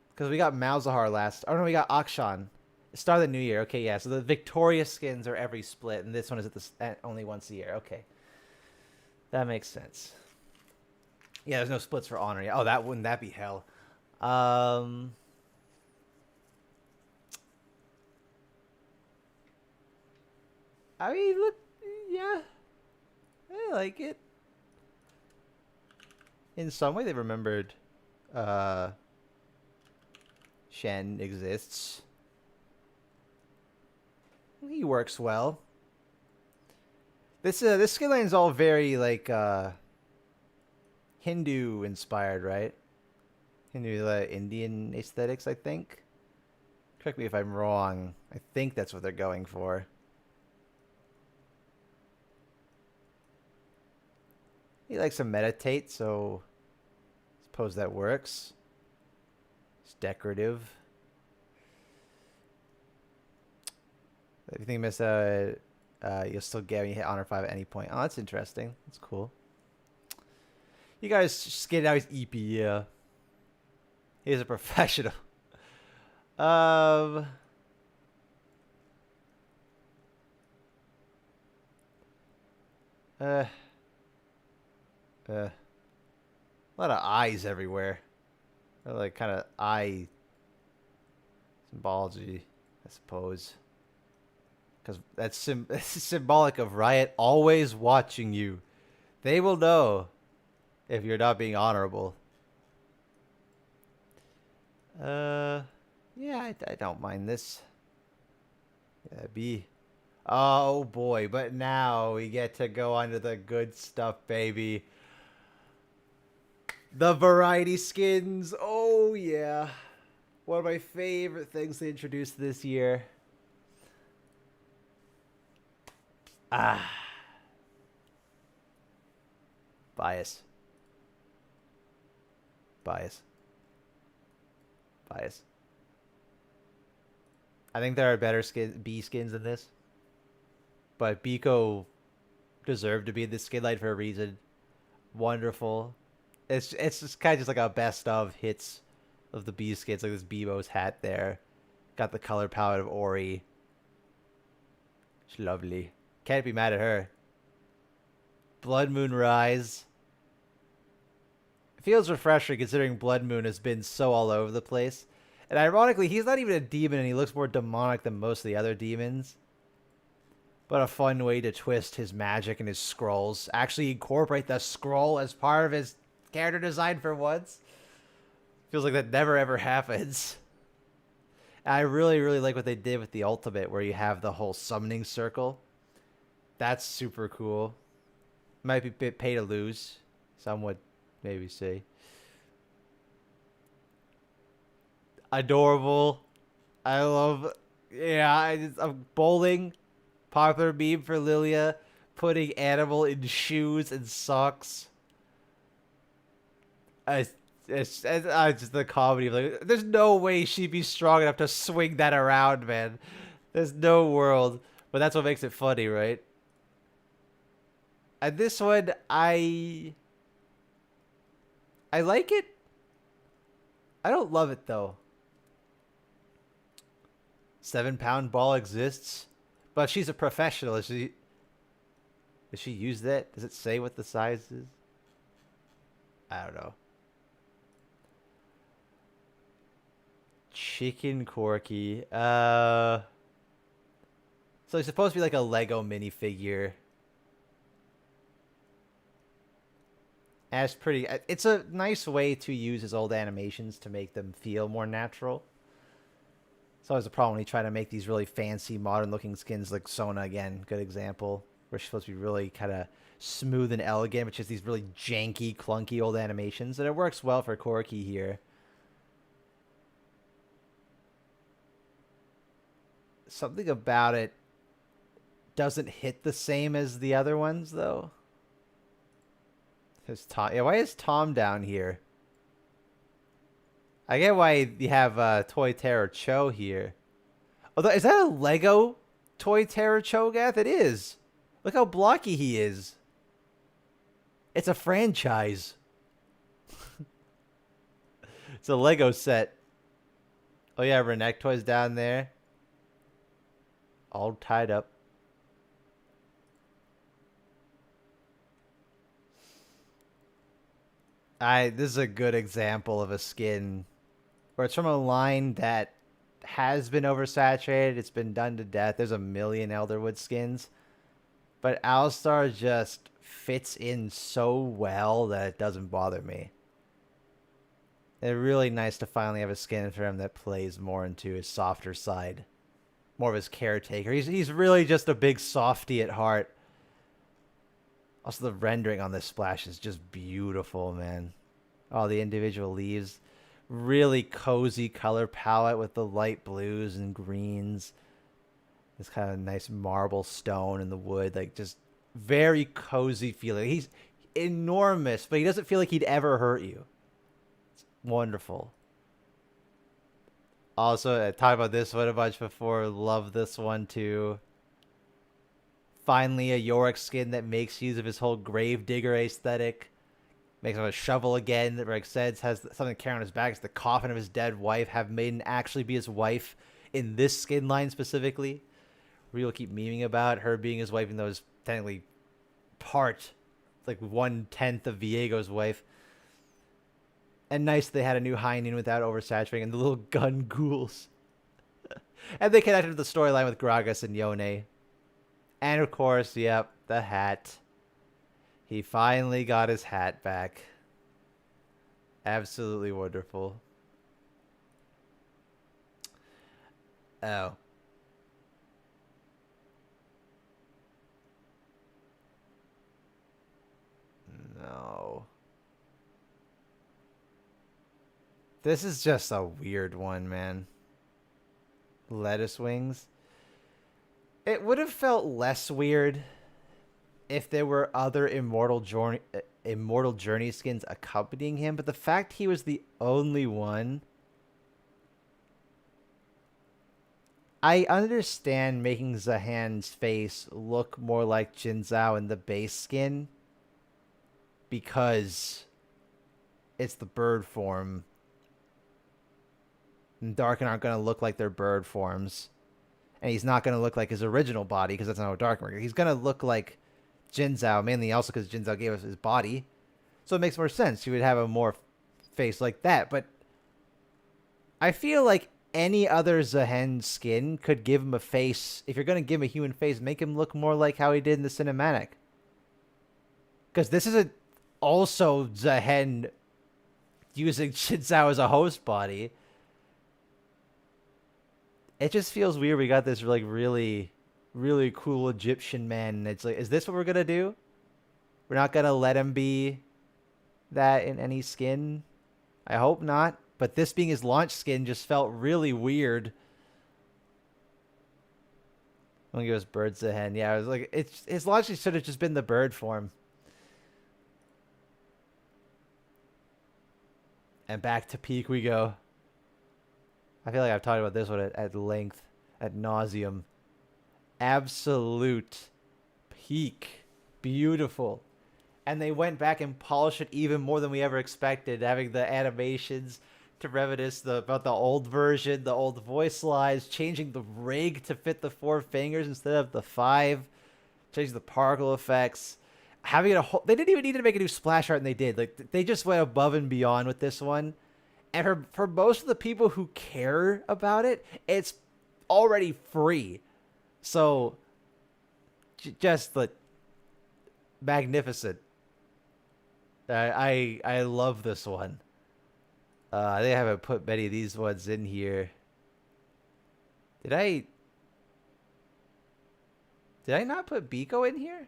Because we got Malzahar last... Oh, no, we got Akshan. Start of the new year. Okay, yeah. So the Victorious skins are every split, and this one is at only once a year. Okay. That makes sense. Yeah, there's no splits for honor. Oh, wouldn't that be hell? I mean, look, yeah, I like it. In some way, they remembered Shen exists. He works well. This skin line is all very like Hindu inspired, right? Hindu Indian aesthetics, I think. Correct me if I'm wrong. I think that's what they're going for. He likes to meditate, so suppose that works. It's decorative. If you think you miss you'll still get when you hit honor 5 at any point. Oh, that's interesting. That's cool. You guys just get out his EP, yeah. He's a professional. Um a lot of eyes everywhere. Like kind of eye symbology, I suppose. Because that's symbolic of Riot always watching you. They will know if you're not being honorable. Yeah, I don't mind this. Yeah, B. Oh boy, but now we get to go on to the good stuff, baby. The variety skins. Oh yeah. One of my favorite things they introduced this year. Bias. I think there are better B skins than this. But Biko deserved to be in this skin light for a reason. Wonderful. It's just kind of just like a best of hits of the B skins, like this Bebo's hat there. Got the color palette of Ori. It's lovely. Can't be mad at her. Blood Moon Rise. It feels refreshing considering Blood Moon has been so all over the place. And ironically, he's not even a demon and he looks more demonic than most of the other demons. But a fun way to twist his magic and his scrolls. Actually incorporate the scroll as part of his character design for once. Feels like that never ever happens. And I really, really like what they did with the ultimate where you have the whole summoning circle. That's super cool. Might be a bit pay to lose. Some would maybe say. Adorable. I love... Yeah, I'm bowling. Popular meme for Lilia. Putting animal in shoes and socks. It's just the comedy of like, there's no way she'd be strong enough to swing that around, man. There's no world. But that's what makes it funny, right? And this one, I like it. I don't love it, though. 7-pound ball exists. But she's a professional. Does she use that? Does it say what the size is? I don't know. Chicken Corky. So it's supposed to be like a Lego minifigure. And it's pretty... It's a nice way to use his old animations to make them feel more natural. It's always a problem when you try to make these really fancy, modern-looking skins like Sona, again. Good example. Where she's supposed to be really kind of smooth and elegant, but just these really janky, clunky old animations. And it works well for Corky here. Something about it doesn't hit the same as the other ones, though. There's Tom. Yeah, why is Tom down here? I get why you have Toy Terror Cho here. Although, is that a Lego Toy Terror Cho'Gath? It is. Look how blocky he is. It's a franchise. It's a Lego set. Oh yeah, Renektoy's down there. All tied up. This is a good example of a skin where it's from a line that has been oversaturated. It's been done to death. There's a million Elderwood skins. But Alistar just fits in so well that it doesn't bother me. It's really nice to finally have a skin for him that plays more into his softer side. More of his caretaker. He's really just a big softy at heart. Also, the rendering on this splash is just beautiful, man. Oh, the individual leaves. Really cozy color palette with the light blues and greens. This kind of nice marble stone in the wood. Like, just very cozy feeling. enormous, but he doesn't feel like he'd ever hurt you. It's wonderful. Also, I talked about this one a bunch before. Love this one too. Finally, a Yorick skin that makes use of his whole Gravedigger aesthetic. Makes him a shovel again. That Rick says has something carrying on his back. It's the coffin of his dead wife. Have Maiden actually be his wife in this skin line specifically. We'll keep memeing about her being his wife, even though it's technically part, like 1/10 of Viego's wife. And nice they had a new high noon without oversaturating, and the little gun ghouls. And they connected to the storyline with Gragas and Yone. And of course, yep, the hat. He finally got his hat back. Absolutely wonderful. Oh. No. This is just a weird one, man. Lettuce wings. It would have felt less weird if there were other Immortal Journey skins accompanying him, but the fact he was the only one... I understand making Zahan's face look more like Jin Zhao in the base skin because it's the bird form. And Darken aren't going to look like their bird forms. And he's not going to look like his original body because that's not what Darken are. He's going to look like Jin Zhao, mainly also because Jin Zhao gave us his body. So it makes more sense. He would have a more face like that. But I feel like any other Zahen skin could give him a face. If you're going to give him a human face, make him look more like how he did in the cinematic. Because this is also Zahen using Jin Zhao as a host body. It just feels weird. We got this like really, really cool Egyptian man. And it's like, is this what we're going to do? We're not going to let him be that in any skin? I hope not. But this being his launch skin just felt really weird. I'm going to give us birds a hen. Yeah, I was like, his launch should have just been the bird form. And back to peak we go. I feel like I've talked about this one at length, ad nauseum. Absolute peak. Beautiful. And they went back and polished it even more than we ever expected, having the animations to reminisce about the old version, the old voice lines, changing the rig to fit the 4 fingers instead of the 5, changing the particle effects, having it a whole... They didn't even need to make a new splash art, and they did. Like, they just went above and beyond with this one. And for most of the people who care about it, it's already free. So, just the magnificent. I love this one. They haven't put many of these ones in here. Did I not put Biko in here?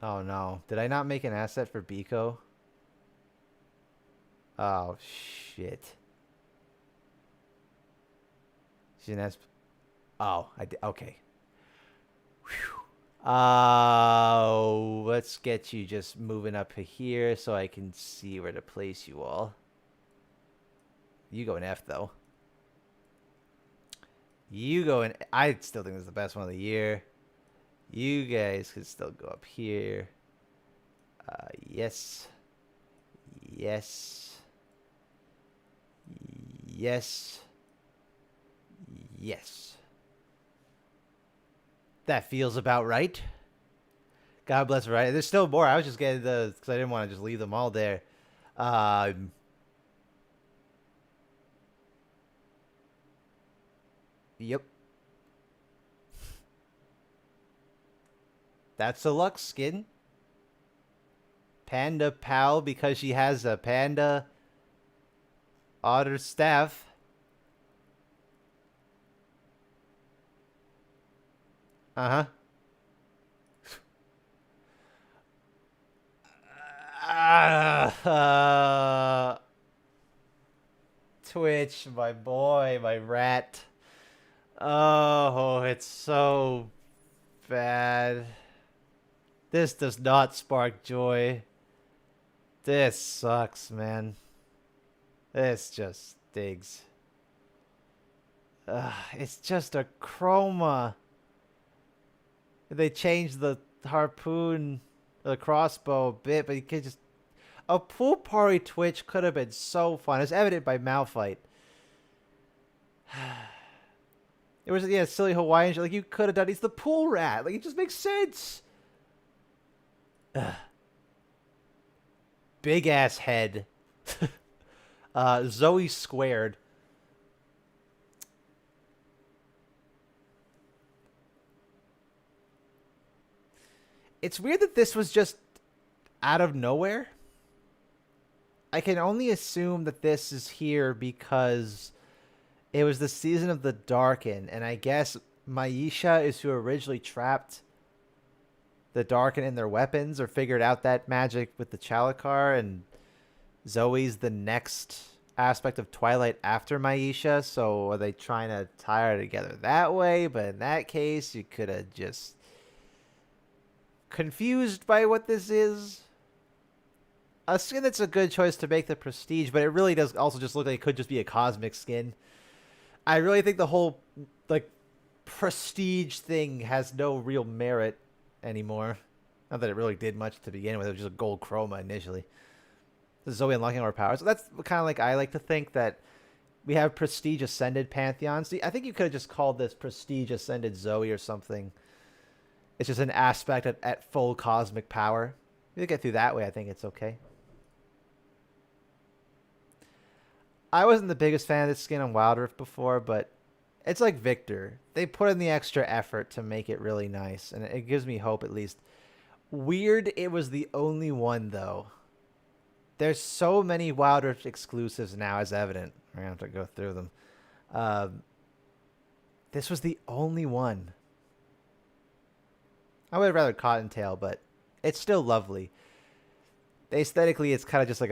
Oh no. Did I not make an asset for Biko? Oh shit. She's an asp. Oh, I did. Okay. Whew. Let's get you just moving up here so I can see where to place you all. You go in F though. You go in. I still think this is the best one of the year. You guys could still go up here. Yes. Yes. Yes. Yes. That feels about right. God bless, right? There's still more. I was just getting the... because I didn't want to just leave them all there. Yep. That's a Lux skin. Panda Pal because she has a panda otter staff. Uh-huh. Twitch, my boy, my rat. Oh, it's so bad. This does not spark joy. This sucks, man. This just digs. It's just a chroma. They changed the harpoon, the crossbow a bit, but you could just... A pool party Twitch could have been so fun. It's evident by Malphite. It was, yeah, silly Hawaiian shit. Like, you could have done... He's the pool rat. Like, it just makes sense. Big ass head. Zoe squared. It's weird that this was just out of nowhere. I can only assume that this is here because it was the season of the Darken, and I guess Maisha is who originally trapped the Darken in their weapons or figured out that magic with the Chalakar, and Zoe's the next aspect of Twilight after Maisha, so are they trying to tie her together that way? But in that case, you could have just confused by what this is. A skin that's a good choice to make the prestige, but it really does also just look like it could just be a cosmic skin. I really think the whole, like, prestige thing has no real merit anymore. Not that it really did much to begin with. It was just a gold chroma initially. This is Zoe unlocking our powers. So that's kind of like I like to think that we have prestige ascended pantheons. I think you could have just called this prestige ascended Zoe or something. It's just an aspect at full cosmic power. If you get through that way, I think it's okay. I wasn't the biggest fan of this skin on Wild Rift before, but it's like Victor. They put in the extra effort to make it really nice, and it gives me hope at least. Weird it was the only one, though. There's so many Wild Rift exclusives now, as evident. We're going to have to go through them. This was the only one. I would have rather Cottontail, but it's still lovely. Aesthetically, it's kind of just like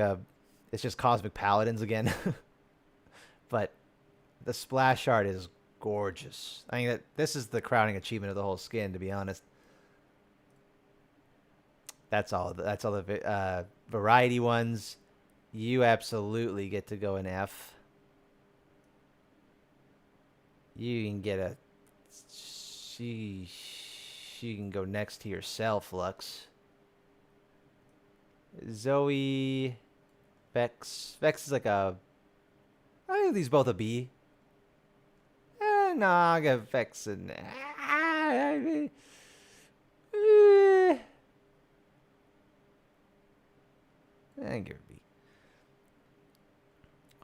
it's just Cosmic Paladins again. But the splash art is gorgeous. I mean, this is the crowning achievement of the whole skin, to be honest. That's all the variety ones. You absolutely get to go in F. You can get a... She can go next to yourself, Lux. Zoe... Vex. Vex is like a... I think these both a B. No, I'll get Vex in there. I give it a B.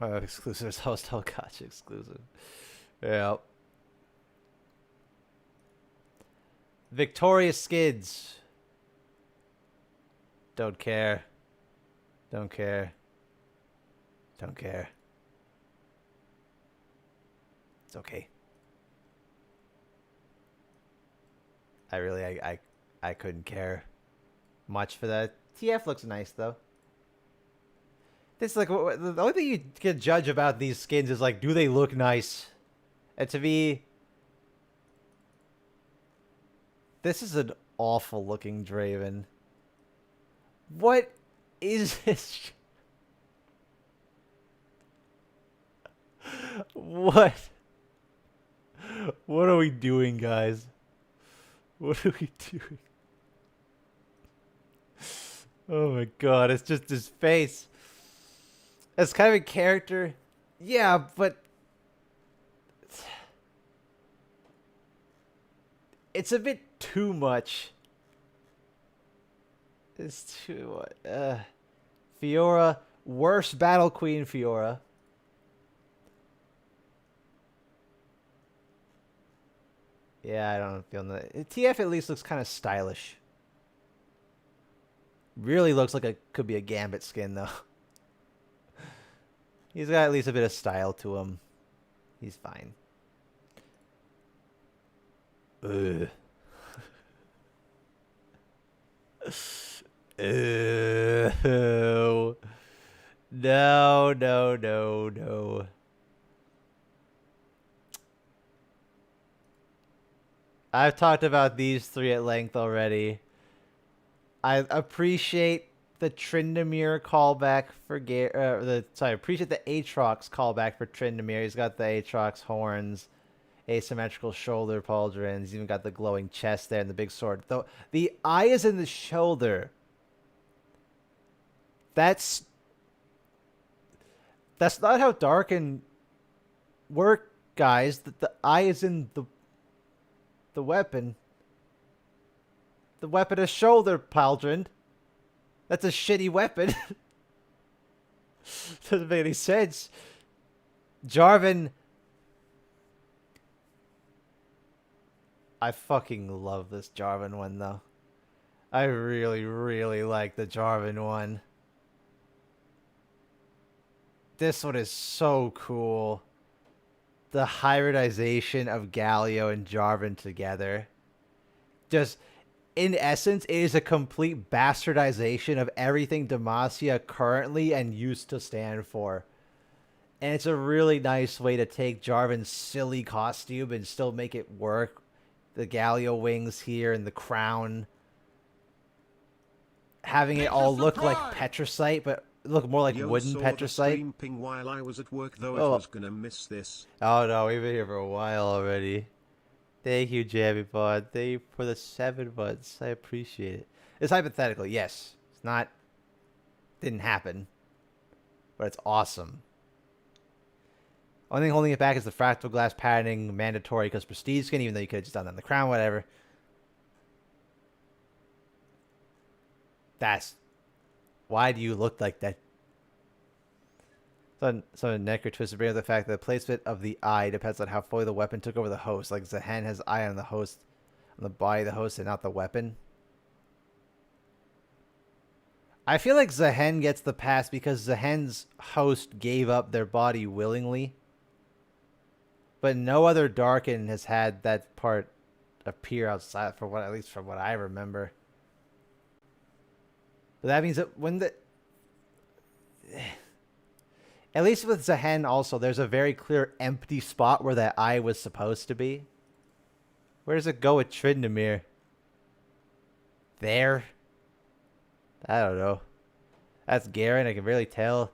Oh, exclusive is Hostel Gotcha exclusive. Yep. Victorious Skids. Don't care. Don't care. Don't care. It's okay. I couldn't care much for that. TF looks nice though. This is like the only thing you can judge about these skins is like, do they look nice? And to me, this is an awful looking Draven. What is this? What? What are we doing, guys? What are we doing? Oh my god, it's just his face. It's kind of a character. Yeah, but... it's a bit too much. It's too... Fiora. Worst Battle Queen Fiora. Yeah, I don't feel that. TF at least looks kind of stylish. Really looks like it could be a Gambit skin, though. He's got at least a bit of style to him. He's fine. Ugh. Ew. No, no, no, no. I've talked about these three at length already. I appreciate the Tryndamere callback for appreciate the Aatrox callback for Tryndamere. He's got the Aatrox horns, asymmetrical shoulder pauldrons. He's even got the glowing chest there and the big sword. Though the eye is in the shoulder. That's not how Darkin work, guys. The eye is in the weapon. The weapon is shoulder pauldron. That's a shitty weapon. Doesn't make any sense. Jarvan. I fucking love this Jarvan one, though. I really, really like the Jarvan one. This one is so cool. The hybridization of Galio and Jarvan together. Just, in essence, it is a complete bastardization of everything Demacia currently and used to stand for. And it's a really nice way to take Jarvan's silly costume and still make it work. The Galio wings here and the crown. Having it all look like Petricite, but look more like wooden Petricite. Ping while I was at work, though. Oh. I was gonna miss this. Oh no, we've been here for a while already. Thank you, Jammy Pod. Thank you for the 7 months. I appreciate it. It's hypothetical, yes. It's not... Didn't happen. But it's awesome. Only thing holding it back is the fractal glass patterning mandatory because prestige skin, even though you could have just done that on the crown, whatever. That's... Why do you look like that? So Necro Twisted bring up the fact that the placement of the eye depends on how fully the weapon took over the host. Like Zahen has eye on the host, on the body of the host, and not the weapon. I feel like Zahen gets the pass because Zahen's host gave up their body willingly. But no other Darkin has had that part appear outside, for what, at least from what I remember. But that means that when the... At least with Zahen also, there's a very clear empty spot where that eye was supposed to be. Where does it go with Tryndamere? There? I don't know. That's Garen, I can really tell.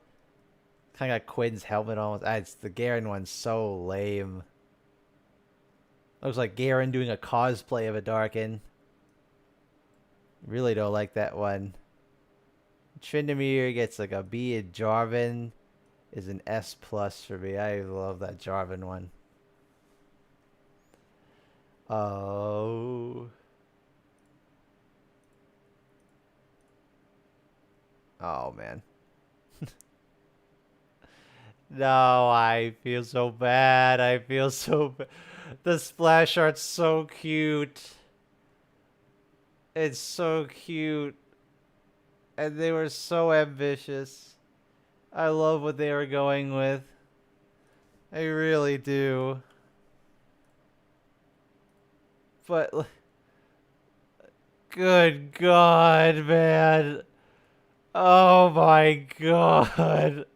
Kind of got Quinn's helmet almost. It's the Garen one's so lame. Looks like Garen doing a cosplay of a Darkin. Really don't like that one. Tryndamere gets like a B, and Jarvan is an S+ for me. I love that Jarvan one. Oh. Oh, man. No, I feel so bad. I feel so bad. The splash art's so cute. It's so cute. And they were so ambitious. I love what they were going with. I really do. But... Good God, man. Oh my God.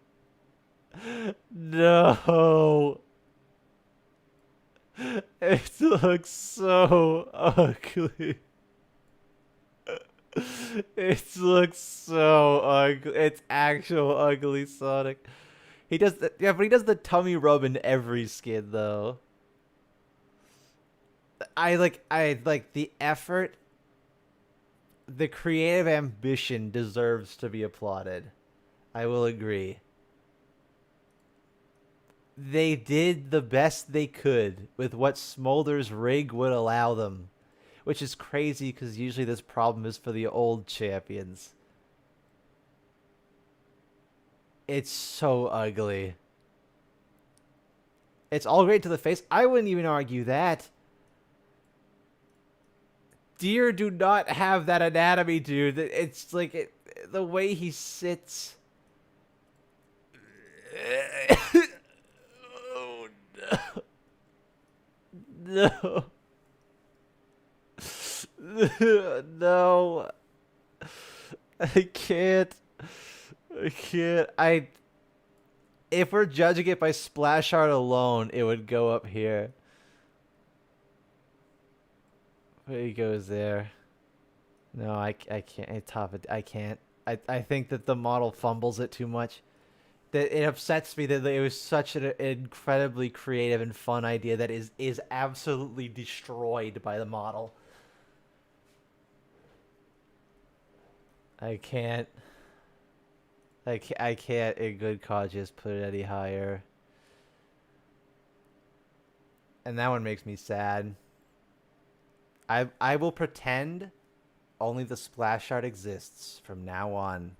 No. It looks so ugly. It looks so ugly. It's actual ugly Sonic. He does the, yeah, but he does the tummy rub in every skin though. I like the effort. The creative ambition deserves to be applauded. I will agree. They did the best they could with what Smolder's rig would allow them. Which is crazy because usually this problem is for the old champions. It's so ugly. It's all great to the face. I wouldn't even argue that. Deer do not have that anatomy, dude. It's like the way he sits. Oh, no. No. No. I can't. If we're judging it by splash art alone, it would go up here. He goes there. No, I can't. I can't. I think that the model fumbles it too much. That it upsets me that it was such an incredibly creative and fun idea that is absolutely destroyed by the model. I can't. I can't in good conscience put it any higher. And that one makes me sad. I will pretend only the splash art exists from now on.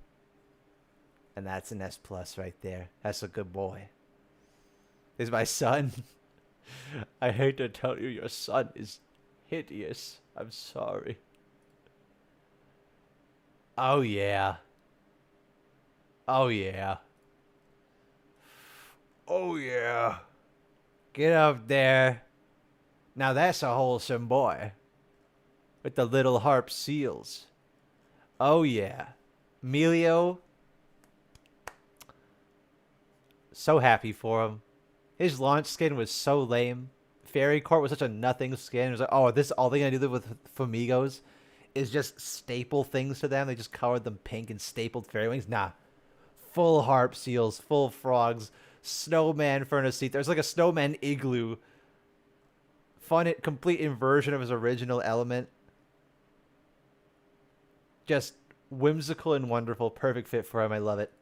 And that's an S plus right there. That's a good boy. Is my son? I hate to tell you, your son is hideous. I'm sorry. Oh yeah. Oh yeah. Oh yeah. Get up there. Now that's a wholesome boy. With the little harp seals. Oh yeah. Emilio. So happy for him. His launch skin was so lame. Fairy Court was such a nothing skin. It was like, oh, this all they're gonna do with Famigos is just staple things to them. They just colored them pink and stapled fairy wings. Nah. Full harp seals, full frogs, snowman furnace seat. There's like a snowman igloo. Fun, complete inversion of his original element. Just whimsical and wonderful. Perfect fit for him. I love it.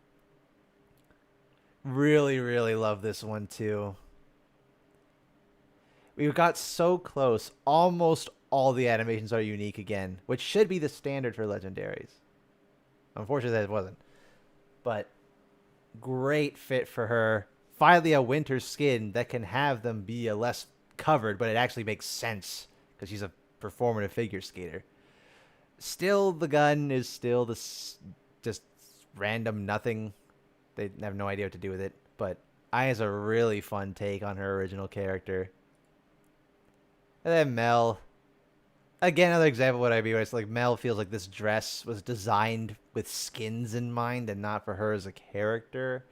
Really, really love this one too. We got so close. Almost all the animations are unique again, which should be the standard for legendaries. Unfortunately, that wasn't. But great fit for her. Finally, a winter skin that can have them be a less covered, but it actually makes sense because she's a performative figure skater. Still, the gun is still this just random nothing. They have no idea what to do with it. But I has a really fun take on her original character. And then Mel. Again, another example of what I mean. Where it's like Mel feels like this dress was designed with skins in mind and not for her as a character.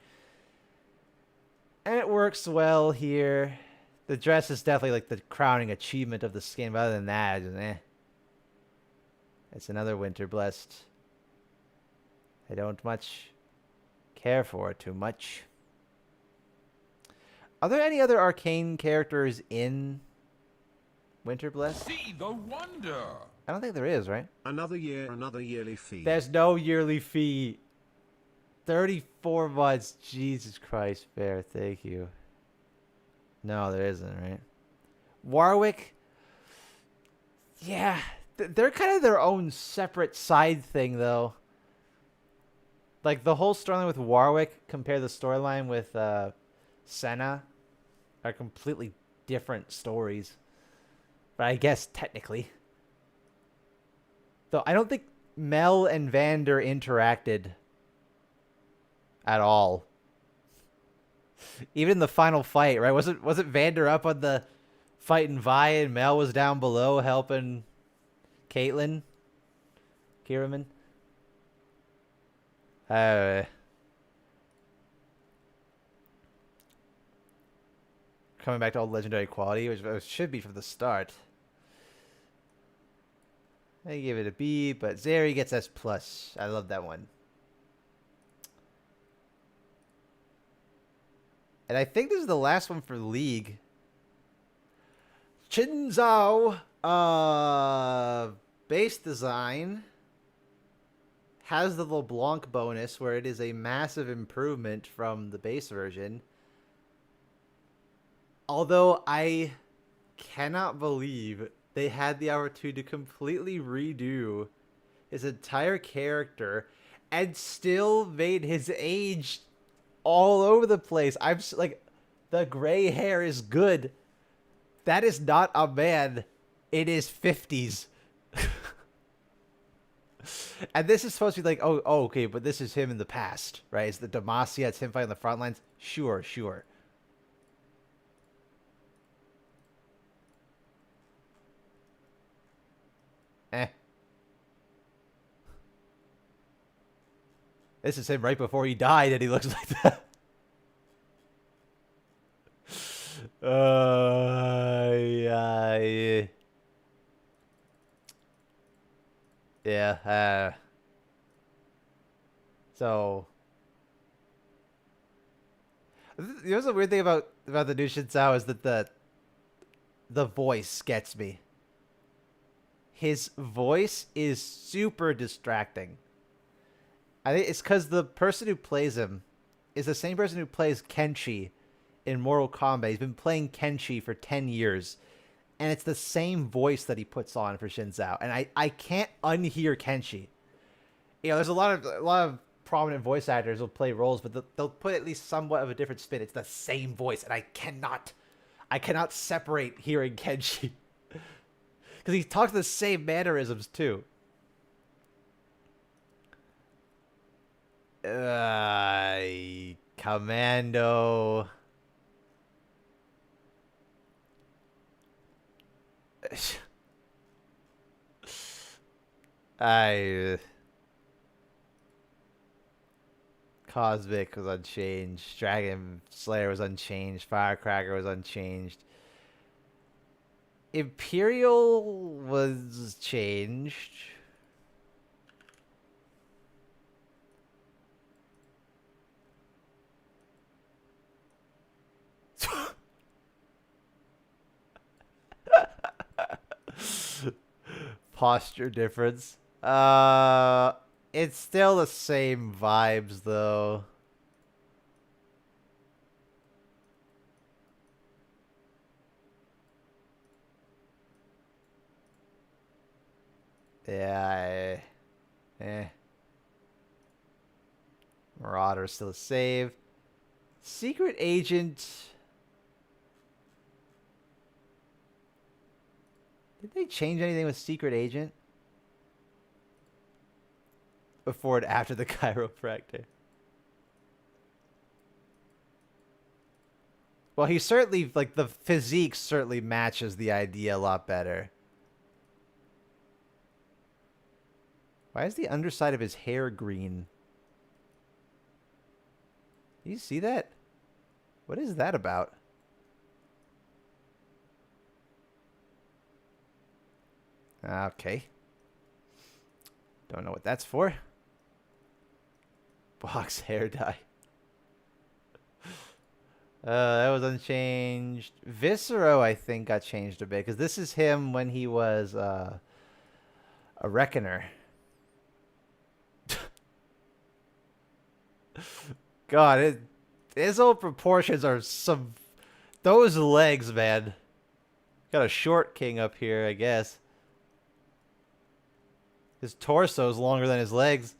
And it works well here. The dress is definitely like the crowning achievement of the skin. But other than that, it's just, eh. It's another winter blessed. I don't much care for it too much. Are there any other arcane characters in Winter Blessed? See the wonder. I don't think there is, right? Another year, another yearly fee. There's no yearly fee. 34 months. Jesus Christ, Bear. Thank you. No, there isn't, right? Warwick. Yeah. They're kind of their own separate side thing, though. Like, the whole storyline with Warwick, compare the storyline with Senna, are completely different stories. But I guess technically. Though I don't think Mel and Vander interacted at all. Even in the final fight, right? Wasn't Vander up on the fighting Vi and Mel was down below helping Caitlyn? Kiraman? Coming back to old legendary quality, which should be from the start. I give it a B, but Zeri gets S+. I love that one. And I think this is the last one for League. Chin Zhao, base design has the LeBlanc bonus where it is a massive improvement from the base version. Although I cannot believe they had the opportunity to completely redo his entire character and still made his age all over the place. I'm like, the gray hair is good. That is not a man. It is 50s. And this is supposed to be like, oh, okay, but this is him in the past, right? It's the Demacia, it's him fighting on the front lines. Sure. This is him right before he died, and he looks like that. Yeah. Yeah. So, you know, the weird thing about the new Shinzao is that the voice gets me. His voice is super distracting. I think it's because the person who plays him is the same person who plays Kenshi in Mortal Kombat. He's been playing Kenshi for 10 years, and it's the same voice that he puts on for Shinzao. And I can't unhear Kenshi. You know, there's a lot of prominent voice actors who'll play roles, but they'll put at least somewhat of a different spin. It's the same voice, and I cannot separate hearing Kenshi because he talks the same mannerisms too. Commando. Cosmic was unchanged. Dragon Slayer was unchanged. Firecracker was unchanged. Imperial was changed. Posture difference. It's still the same vibes though. Yeah. Marauder's still a save. Secret Agent. Did they change anything with Secret Agent? Before and after the chiropractor. Well, he certainly, like, the physique certainly matches the idea a lot better. Why is the underside of his hair green? Do you see that? What is that about? Okay. Don't know what that's for. Box hair dye. That was unchanged. Viscero, I think, got changed a bit. Because this is him when he was a Reckoner. God, his old proportions are some... Those legs, man. Got a short king up here, I guess. His torso is longer than his legs.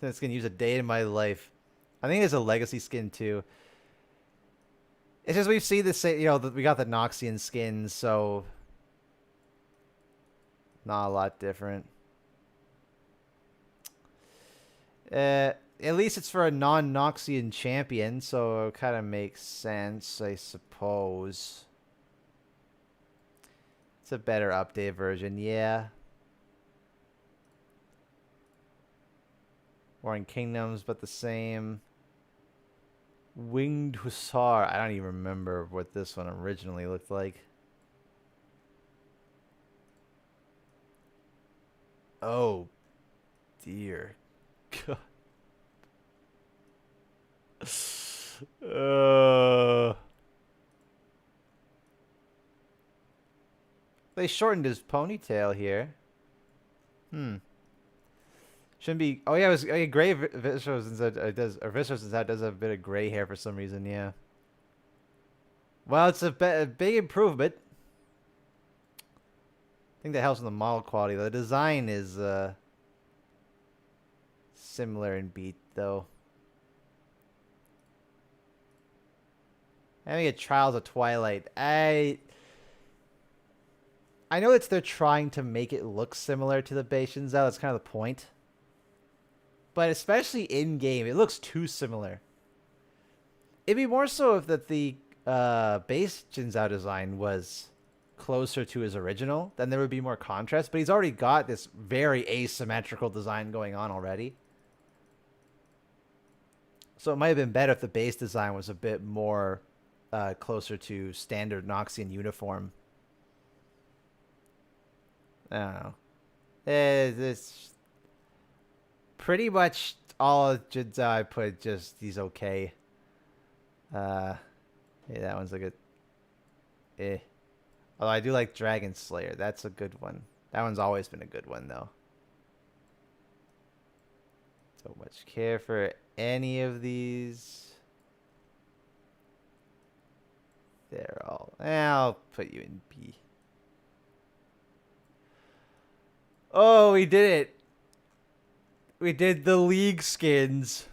It's gonna use a day in my life. I think it's a legacy skin too. It's just we've seen this, you know, we got the Noxian skins, so not a lot different. At least it's for a non-Noxian champion, so it kind of makes sense, I suppose. It's a better updated version, yeah. Warring Kingdoms, but the same. Winged Hussar. I don't even remember what this one originally looked like. Oh, dear God. They shortened his ponytail here. Shouldn't be. Oh yeah, it was gray. Viscero does have a bit of gray hair for some reason. Yeah. Well, it's a big improvement. I think that helps in the model quality. The design is similar in beat though. Having a Trials of Twilight. I know they're trying to make it look similar to the base Shinzao. That's kind of the point. But especially in-game, it looks too similar. It'd be more so if that the base Shinzao design was closer to his original, then there would be more contrast. But he's already got this very asymmetrical design going on already. So it might have been better if the base design was a bit more closer to standard Noxian uniform. I don't know. This pretty much all Jinza I put just he's okay. Yeah, that one's like a Although I do like Dragon Slayer. That's a good one. That one's always been a good one though. Don't much care for any of these. They're all. I'll put you in B. Oh, we did it. We did the League skins.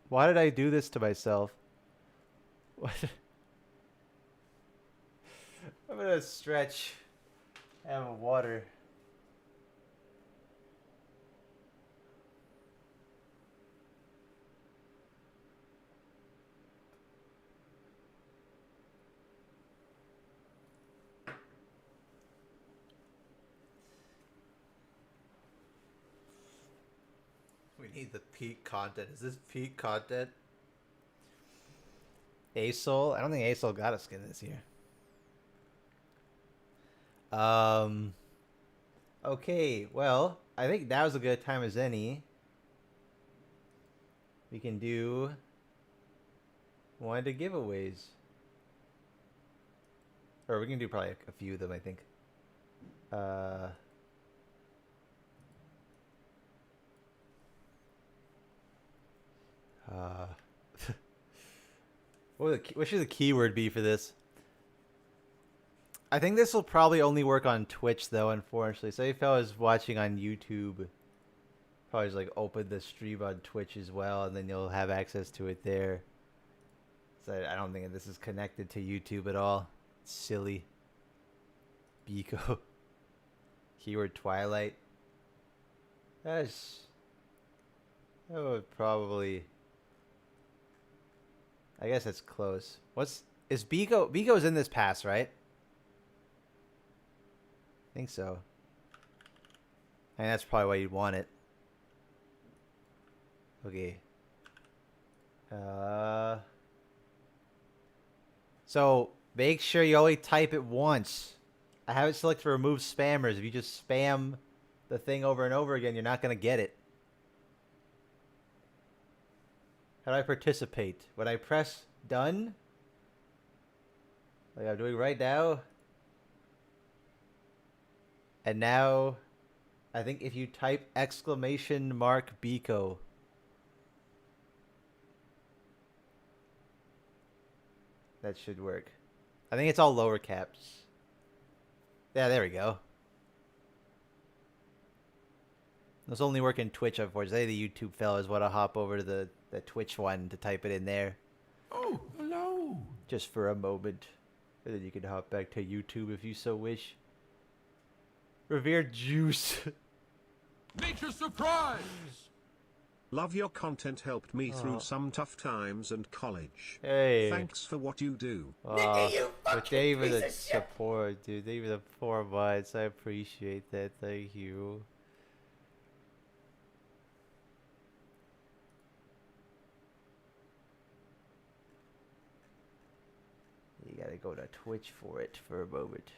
Why did I do this to myself? What? I'm gonna stretch. Have water. We need the peak content. Is this peak content? ASOL? I don't think ASOL got a skin this year. Okay, well, I think now's a good time as any. We can do one of the giveaways. Or we can do probably a few of them, I think. What should the keyword be for this? I think this will probably only work on Twitch, though, unfortunately. So if I was watching on YouTube, probably just like open the stream on Twitch as well, and then you'll have access to it there. So I don't think this is connected to YouTube at all. It's silly. Biko. Keyword Twilight. That would probably. I guess it's close. Is Biko? Biko's in this pass, right? I think so. And that's probably why you'd want it. Okay. So make sure you only type it once. I have it selected for remove spammers. If you just spam the thing over and over again, you're not gonna get it. How do I participate? Would I press done? Like I'm doing right now? And now, I think if you type exclamation mark Biko. That should work. I think it's all lower caps. Yeah, there we go. Those only work in Twitch, unfortunately. The YouTube fellas want to hop over to the Twitch one to type it in there. Oh, hello. Just for a moment. And then you can hop back to YouTube if you so wish. Revered Juice. Nature surprise. Love your content, helped me through some tough times and college. Hey. Thanks for what you do. But thank you for the support, dude. Thank you for the 4 months. I appreciate that. Thank you. You gotta go to Twitch for it for a moment.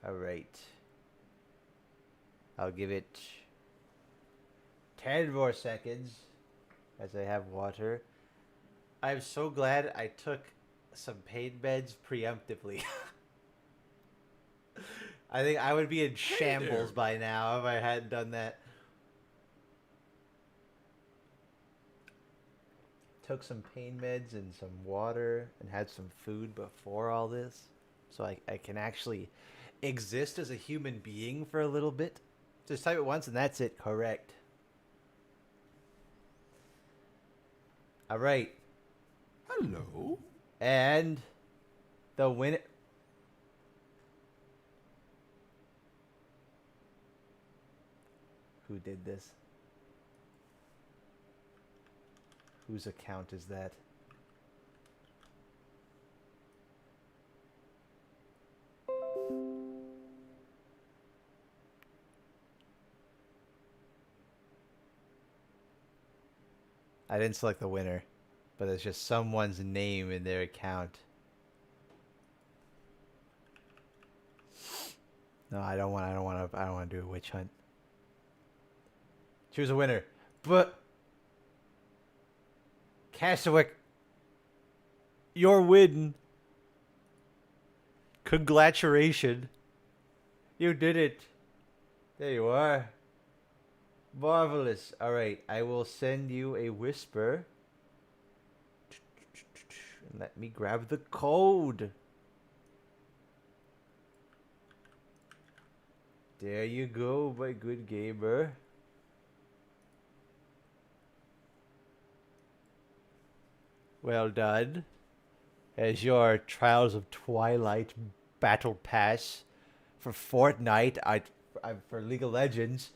Alright. I'll give it 10 more seconds as I have water. I'm so glad I took some pain meds preemptively. I think I would be in shambles by now if I hadn't done that. Took some pain meds and some water and had some food before all this. So I can actually exist as a human being for a little bit. Just type it once and that's it. Correct. Alright. Hello. And the winner. Who did this? Whose account is that? I didn't select the winner, but it's just someone's name in their account. No, I don't want to do a witch hunt. Choose a winner. But Castlewick, your win. Congratulations. You did it. There you are. Marvelous. Alright, I will send you a whisper. Let me grab the code. There you go, my good gamer. Well done. As your Trials of Twilight Battle Pass for Fortnite, for League of Legends.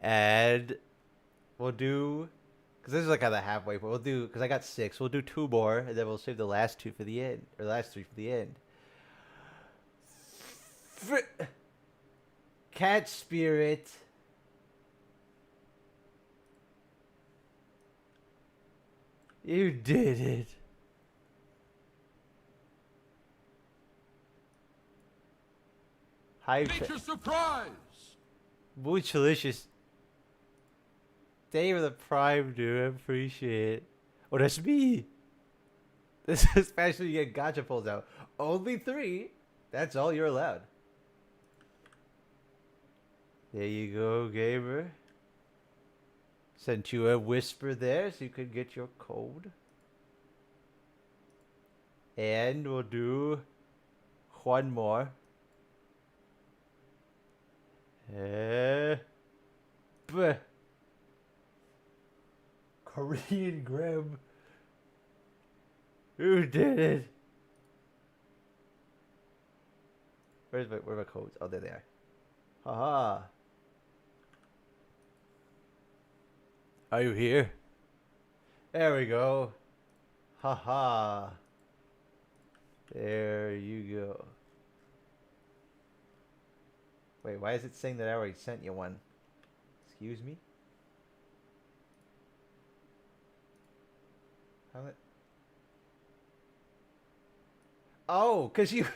And we'll do, because this is like at the halfway point. We'll do, because I got 6. We'll do 2 more, and then we'll save the last 2 for the end, or the last 3 for the end. Cat Spirit. You did it. Hi, Nature's surprise! Boochalicious. Thank you for the prime, dude. I appreciate it. Oh, that's me. This is especially you get gotcha pulls out. Only 3. That's all you're allowed. There you go, gamer. Sent you a whisper there so you could get your code. And we'll do 1 more. Korean Grim. Who did it? Where are my codes? Oh, there they are. Haha. Are you here? There we go. Haha. There you go. Wait, why is it saying that I already sent you one? Excuse me? How it? Oh, because you...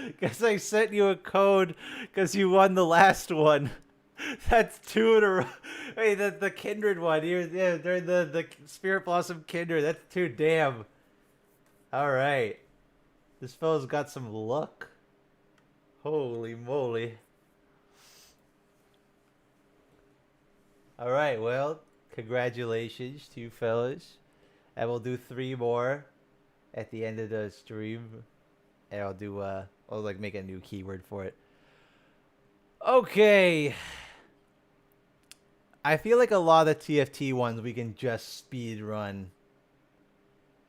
Because I sent you a code because you won the last one. That's 2 in a row. Wait, the Kindred one. Yeah, they're the Spirit Blossom Kindred. That's 2. Damn. Alright. This fellow's got some luck. Holy moly. Alright, well, congratulations to you fellas. And we'll do 3 more at the end of the stream. And I'll do, I'll like make a new keyword for it. Okay. I feel like a lot of the TFT ones we can just speed run.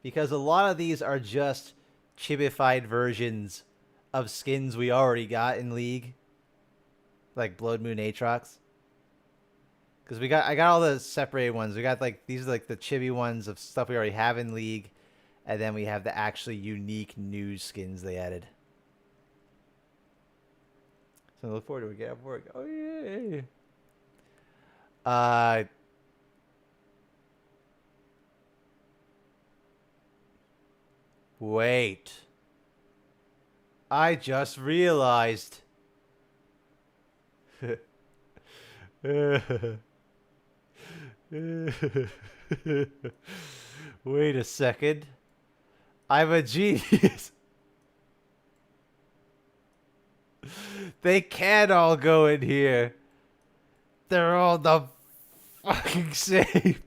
Because a lot of these are just chibified versions of skins we already got in League. Like Blood Moon Aatrox. Because I got all the separated ones. We got like, these are like the chibi ones of stuff we already have in League. And then we have the actually unique new skins they added. So I look forward to it. Get up work. Oh yeah. Wait. I just realized. Wait a second. I'm a genius. They can't all go in here. They're all the fucking same.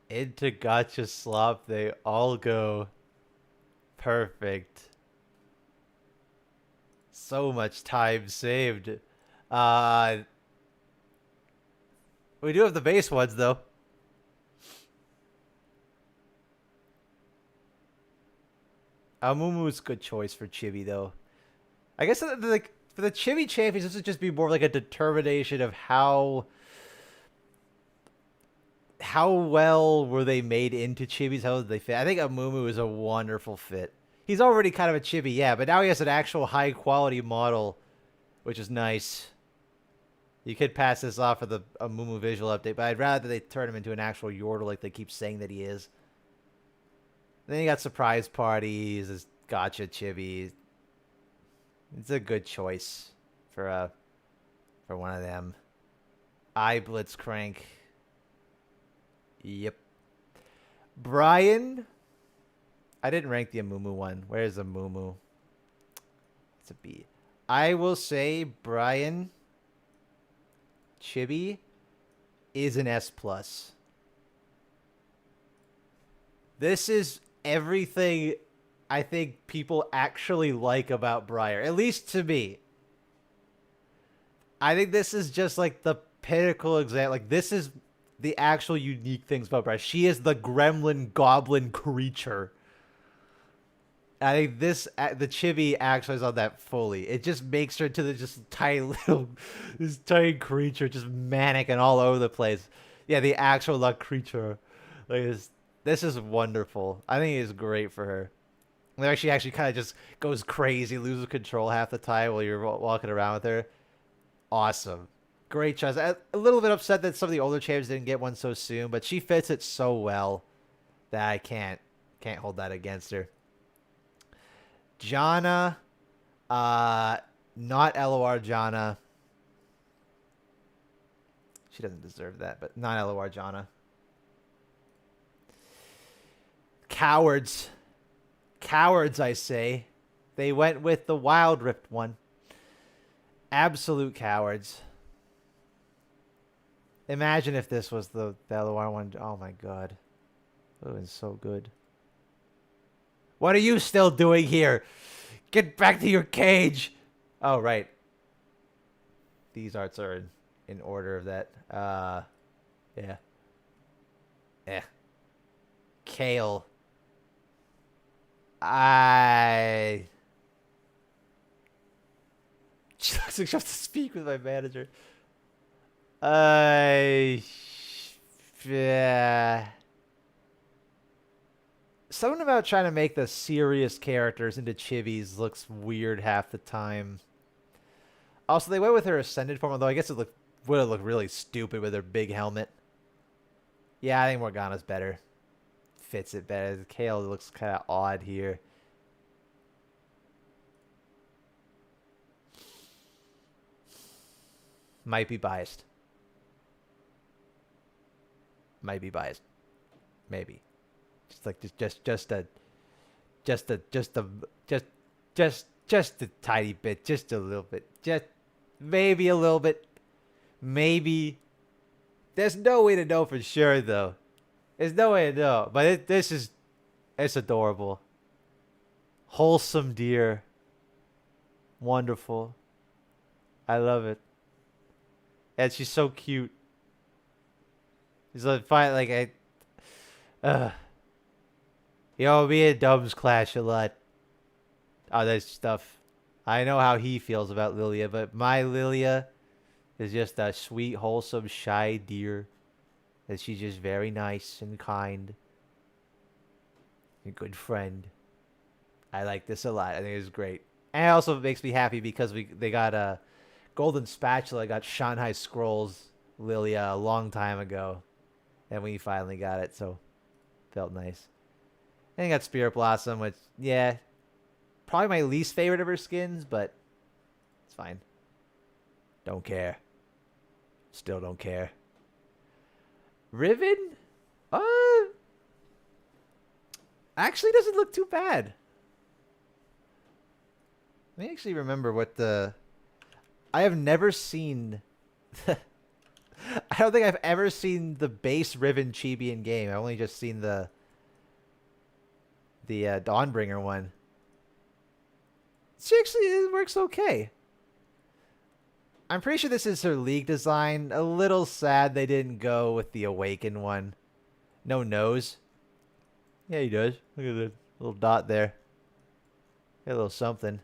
Into Gotcha Slop, they all go. Perfect. So much time saved. We do have the base ones, though. Amumu's a good choice for Chibi, though. I guess like for the Chibi champions, this would just be more like a determination of how well were they made into Chibis, how did they fit. I think Amumu is a wonderful fit. He's already kind of a Chibi, yeah, but now he has an actual high-quality model, which is nice. You could pass this off for the Amumu visual update, but I'd rather they turn him into an actual Yordle like they keep saying that he is. Then you got surprise parties, this gotcha chibi. It's a good choice for one of them. I Blitzcrank. Yep. Brian. I didn't rank the Amumu one. Where's Amumu? It's a B. I will say Brian Chibi is an S+. This is everything I think people actually like about Briar, at least to me. I think this is just like the pinnacle example. Like, this is the actual unique things about Briar. She is the gremlin goblin creature. I think the chibi actually is on that fully. It just makes her into the just tiny little, this tiny creature, just manic and all over the place. Yeah, the actual luck creature. Like, this is wonderful. I think it's great for her. Like, she actually kind of just goes crazy, loses control half the time while you're walking around with her. Awesome. Great choice. A little bit upset that some of the older champions didn't get one so soon, but she fits it so well that I can't hold that against her. Janna, not LOR Janna. She doesn't deserve that, but not LOR Janna. Cowards. Cowards, I say. They went with the Wild Rift one. Absolute cowards. Imagine if this was the LOR one. Oh my god. It was so good. What are you still doing here? Get back to your cage. Oh, right. These arts are in order of that. Yeah. Kale. She looks like she has to speak with my manager. Yeah. Something about trying to make the serious characters into chibis looks weird half the time. Also, they went with her ascended form, although I guess it would have looked really stupid with her big helmet. Yeah, I think Morgana's better. Fits it better. The Kale looks kind of odd here. Might be biased. Might be biased. Maybe. Just a tiny bit, just a little bit, just maybe a little bit, maybe. There's no way to know for sure, though. There's no way to know, but it's adorable. Wholesome deer. Wonderful. I love it. And she's so cute. She's like Yo, me and Dubs clash a lot. Oh, that stuff. I know how he feels about Lilia, but my Lilia is just a sweet, wholesome, shy deer. And she's just very nice and kind. A good friend. I like this a lot. I think it's great. And it also makes me happy because they got a Golden Spatula, got Shanghai Scrolls Lilia a long time ago. And we finally got it, so felt nice. And I got Spirit Blossom, which, yeah, probably my least favorite of her skins, but it's fine. Don't care. Still don't care. Riven? Actually doesn't look too bad. Let me actually remember what the... I have never seen... I don't think I've ever seen the base Riven chibi in game. I've only just seen the Dawnbringer one. She actually, it works okay. I'm pretty sure this is her league design. A little sad they didn't go with the Awaken one. No nose. Yeah, he does. Look at the little dot there. Got a little something.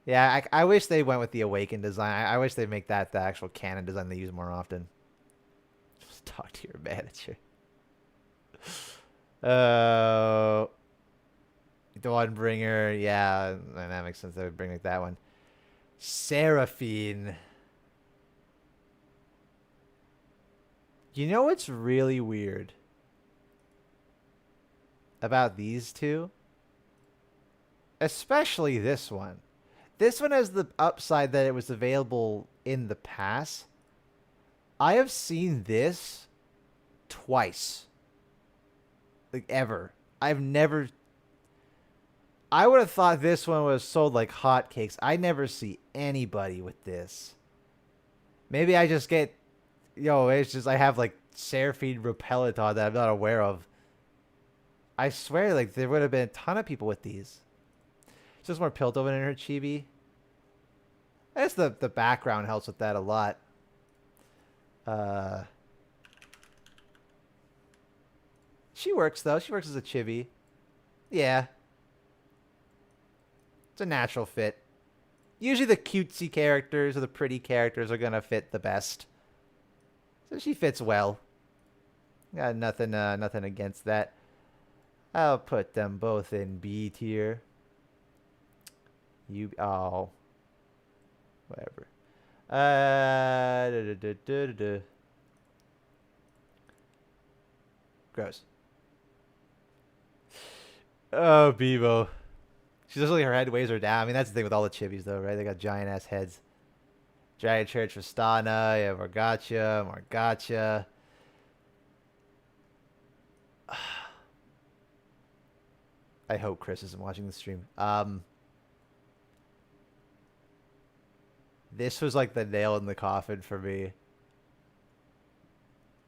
Yeah, I wish they went with the Awaken design. I wish they'd make that the actual canon design they use more often. Just talk to your manager. Dawnbringer, yeah, that makes sense. They would bring like that one. Seraphine. You know what's really weird about these two? Especially this one. This one has the upside that it was available in the past. I have seen this twice. Like, ever. I've never... I would have thought this one was sold like hotcakes. I never see anybody with this. Maybe I just get... it's just I have, like, Seraphine Repelliton that I'm not aware of. I swear, like, there would have been a ton of people with these. It's just more Piltover in her chibi. I guess the background helps with that a lot. She works, though. She works as a chibi. Yeah. It's a natural fit. Usually the cutesy characters or the pretty characters are going to fit the best. So she fits well. Got nothing against that. I'll put them both in B tier. Oh. Whatever. Gross. Oh, Bebo. She's just like her head weighs her down. I mean, that's the thing with all the chibis, though, right? They got giant ass heads. Giant Church Vistana, yeah, Margacha. I hope Chris isn't watching the stream. This was like the nail in the coffin for me.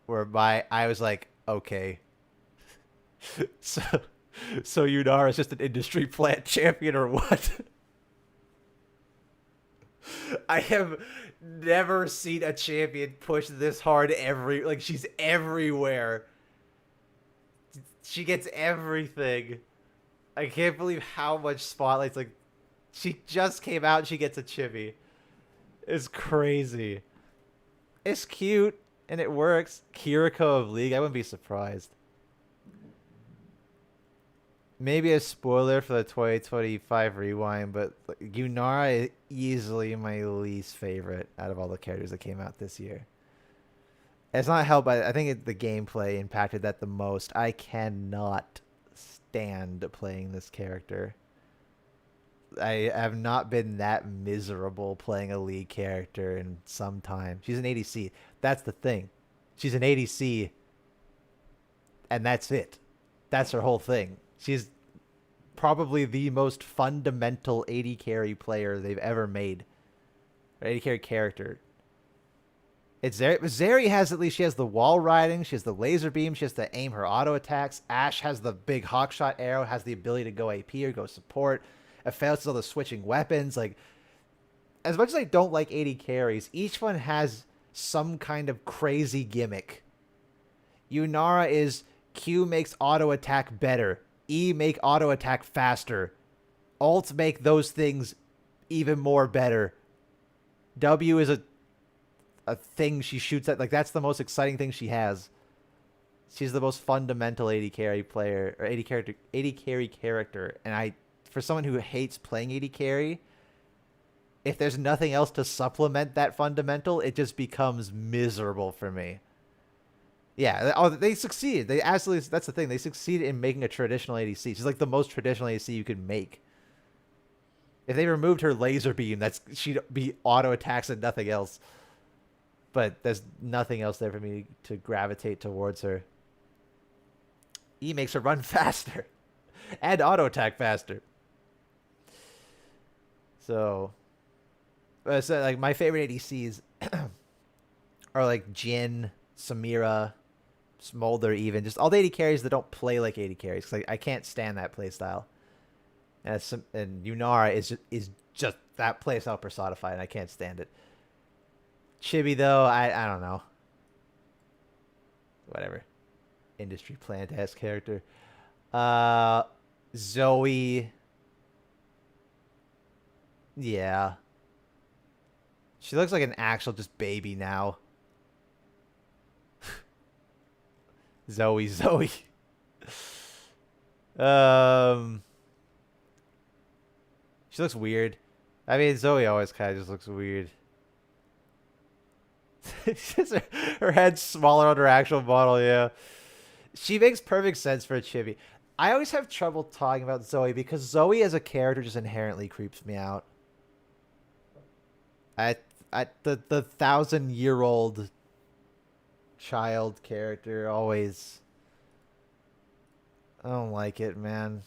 Where I was like, okay. So Yunara is just an industry plant champion or what? I have never seen a champion push this hard she's everywhere. She gets everything. I can't believe how much spotlight's like. She just came out and she gets a chibi. It's crazy. It's cute and it works. Kiriko of League, I wouldn't be surprised. Maybe a spoiler for the 2025 rewind, but Yunara is easily my least favorite out of all the characters that came out this year. It's not helped by, I think the gameplay impacted that the most. I cannot stand playing this character. I have not been that miserable playing a League character in some time. She's an ADC. That's the thing. She's an ADC, and that's it. That's her whole thing. She's probably the most fundamental AD carry player they've ever made. Or AD carry character. It's Zeri has at least, she has the wall riding, she has the laser beam, she has to aim her auto attacks. Ashe has the big hawkshot arrow, has the ability to go AP or go support. Aphelios has all the switching weapons. Like, as much as I don't like AD carries, each one has some kind of crazy gimmick. Yunara is Q makes auto attack better. E make auto attack faster. Alt make those things even more better. W is a thing she shoots at. Like, that's the most exciting thing she has. She's the most fundamental AD carry player, or AD carry character. And for someone who hates playing AD carry, if there's nothing else to supplement that fundamental, it just becomes miserable for me. Yeah, they succeeded. They absolutely, that's the thing. They succeeded in making a traditional ADC. She's like the most traditional ADC you could make. If they removed her laser beam, she'd be auto attacks and nothing else. But there's nothing else there for me to gravitate towards her. E makes her run faster. And auto attack faster. So like my favorite ADCs are like Jin, Samira, Smolder, even just all the AD carries that don't play like AD carries, because I can't stand that playstyle. And Yunara is just that playstyle personified, and I can't stand it. Chibi though, I don't know. Whatever. Industry plant-esque character. Zoe. Yeah. She looks like an actual just baby now. Zoe. She looks weird. I mean, Zoe always kind of just looks weird. Her head's smaller on her actual model, yeah. She makes perfect sense for a chibi. I always have trouble talking about Zoe because Zoe as a character just inherently creeps me out. The 1,000-year-old child character always... I don't like it, man.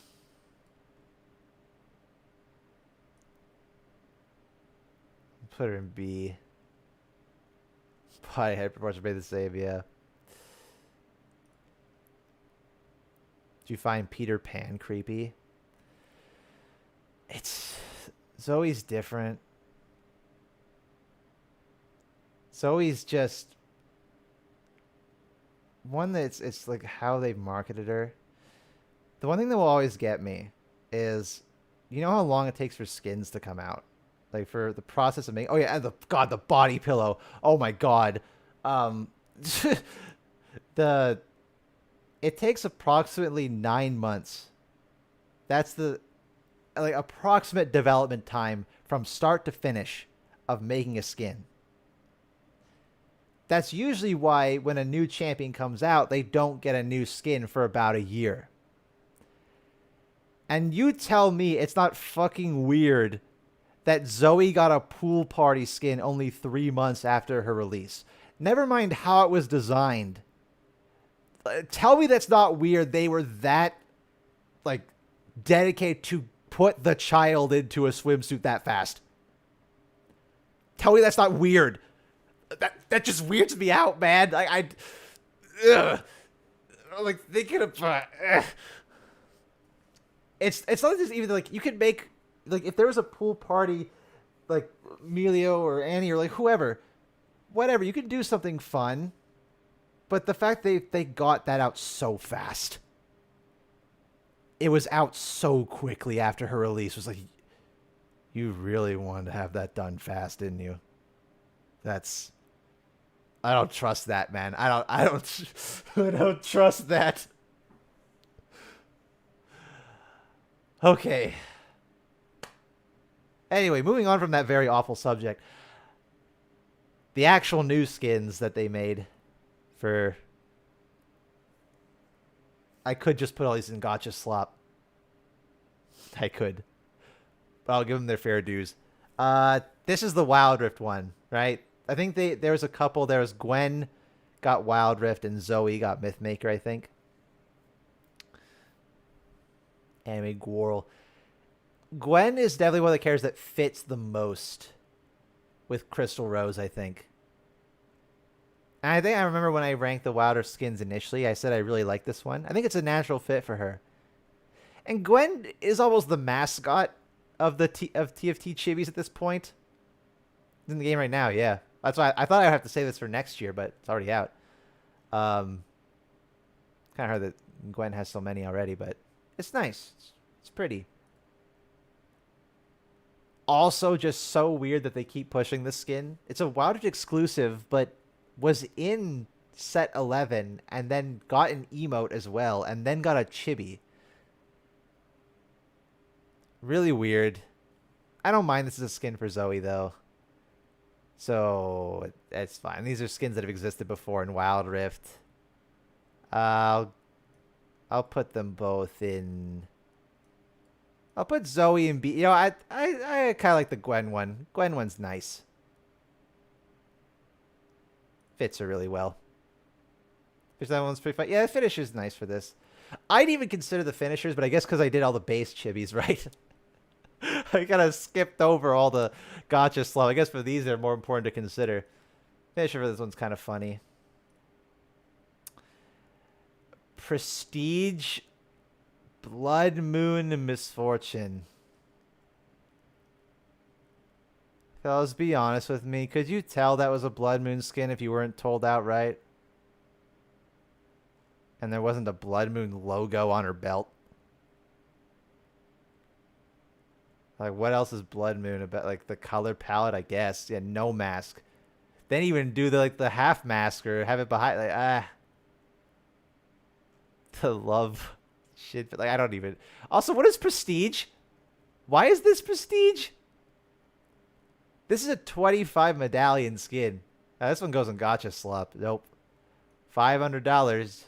Put her in B. Body head proportion made the same, yeah. Do you find Peter Pan creepy? Zoe's different. Zoe's just one that's it's like how they marketed her. The one thing that will always get me is, you know how long it takes for skins to come out? Like for the process of making, oh yeah, and the body pillow. Oh my god. It takes approximately 9 months. That's the like approximate development time from start to finish of making a skin. That's usually why when a new champion comes out, they don't get a new skin for about a year. And you tell me it's not fucking weird that Zoe got a pool party skin only 3 months after her release. Never mind how it was designed. Tell me that's not weird. They were that, like, dedicated to put the child into a swimsuit that fast. Tell me that's not weird. That just weirds me out, man. Like, like they could have. It's not just even like you could make, like, if there was a pool party, like Emilio or Annie or like whoever, whatever, you could do something fun. But the fact they got that out so fast, it was out so quickly after her release, was like, you really wanted to have that done fast, didn't you? I don't trust that, man. I don't trust that. Okay. Anyway, moving on from that very awful subject. The actual new skins that they made for... I could just put all these in Gotcha Slop. I could. But I'll give them their fair dues. This is the Wild Rift one, right? I think there was a couple. There was Gwen got Wild Rift and Zoe got Mythmaker, I think. Anime Gwirl. Gwen is definitely one of the characters that fits the most with Crystal Rose, I think. And I think I remember when I ranked the Wild Rift skins initially, I said I really like this one. I think it's a natural fit for her. And Gwen is almost the mascot of the TFT chibis at this point. It's in the game right now, yeah. That's why I thought I would have to say this for next year, but it's already out. Kind of hard that Gwen has so many already, but it's nice. It's pretty. Also, just so weird that they keep pushing the skin. It's a Wild Rift exclusive, but was in set 11 and then got an emote as well, and then got a chibi. Really weird. I don't mind this is a skin for Zoe, though. So, it's fine. These are skins that have existed before in Wild Rift. I'll put them both in... I'll put Zoe in B. You know, I kind of like the Gwen one. Gwen one's nice. Fits her really well. That one's pretty fun. Yeah, the finisher's nice for this. I'd even consider the finishers, but I guess because I did all the base chibis, right? I kind of skipped over all the gotcha slow. I guess for these, they're more important to consider. Finisher for this one's kind of funny. Prestige, Blood Moon, Misfortune. Fellas, be honest with me. Could you tell that was a Blood Moon skin if you weren't told outright? And there wasn't a Blood Moon logo on her belt? Like, what else is Blood Moon about? Like, the color palette, I guess. Yeah, no mask. Then even do the half mask or have it behind. Like, the love shit. Like, I don't even... Also, what is Prestige? Why is this prestige? This is a 25 medallion skin. This one goes in gotcha slop. Nope. $500.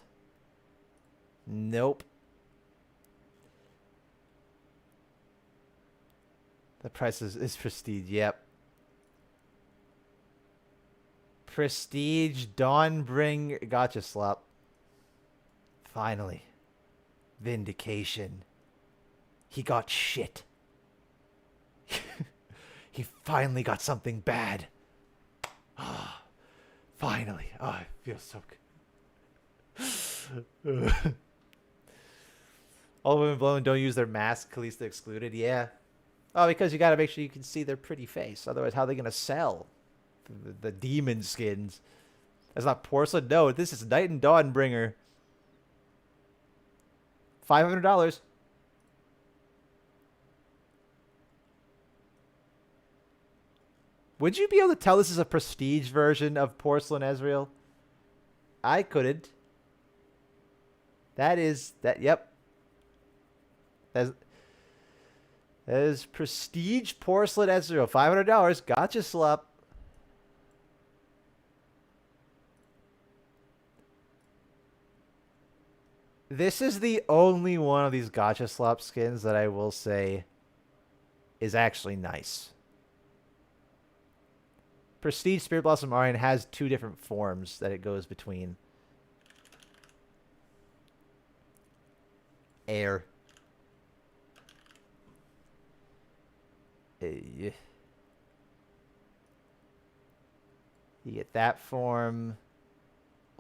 Nope. The price is prestige. Yep. Prestige Dawnbring gotcha slop. Finally. Vindication. He got shit. He finally got something bad. Ah, finally. Oh, I feel so good. All women blown don't use their mask. Kalista excluded. Yeah. Oh, because you got to make sure you can see their pretty face. Otherwise, how are they going to sell the demon skins? That's not porcelain. No, this is Night and Dawnbringer. $500. Would you be able to tell this is a prestige version of Porcelain Ezreal? I couldn't. That is that. Yep. That is prestige Porcelain Ezreal. $500. Gotcha slop. This is the only one of these gotcha slop skins that I will say is actually nice. Prestige Spirit Blossom Aryan has two different forms that it goes between. Air. You get that form.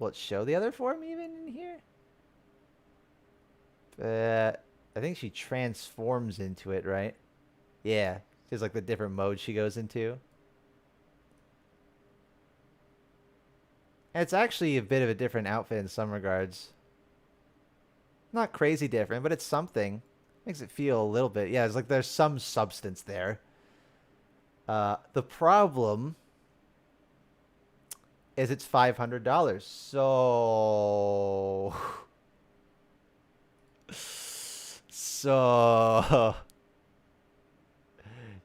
Will it show the other form even in here? I think she transforms into it, right? Yeah. It's like the different modes she goes into. And it's actually a bit of a different outfit in some regards. Not crazy different, but it's something. Makes it feel a little bit. Yeah, it's like there's some substance there. The problem is it's $500. So...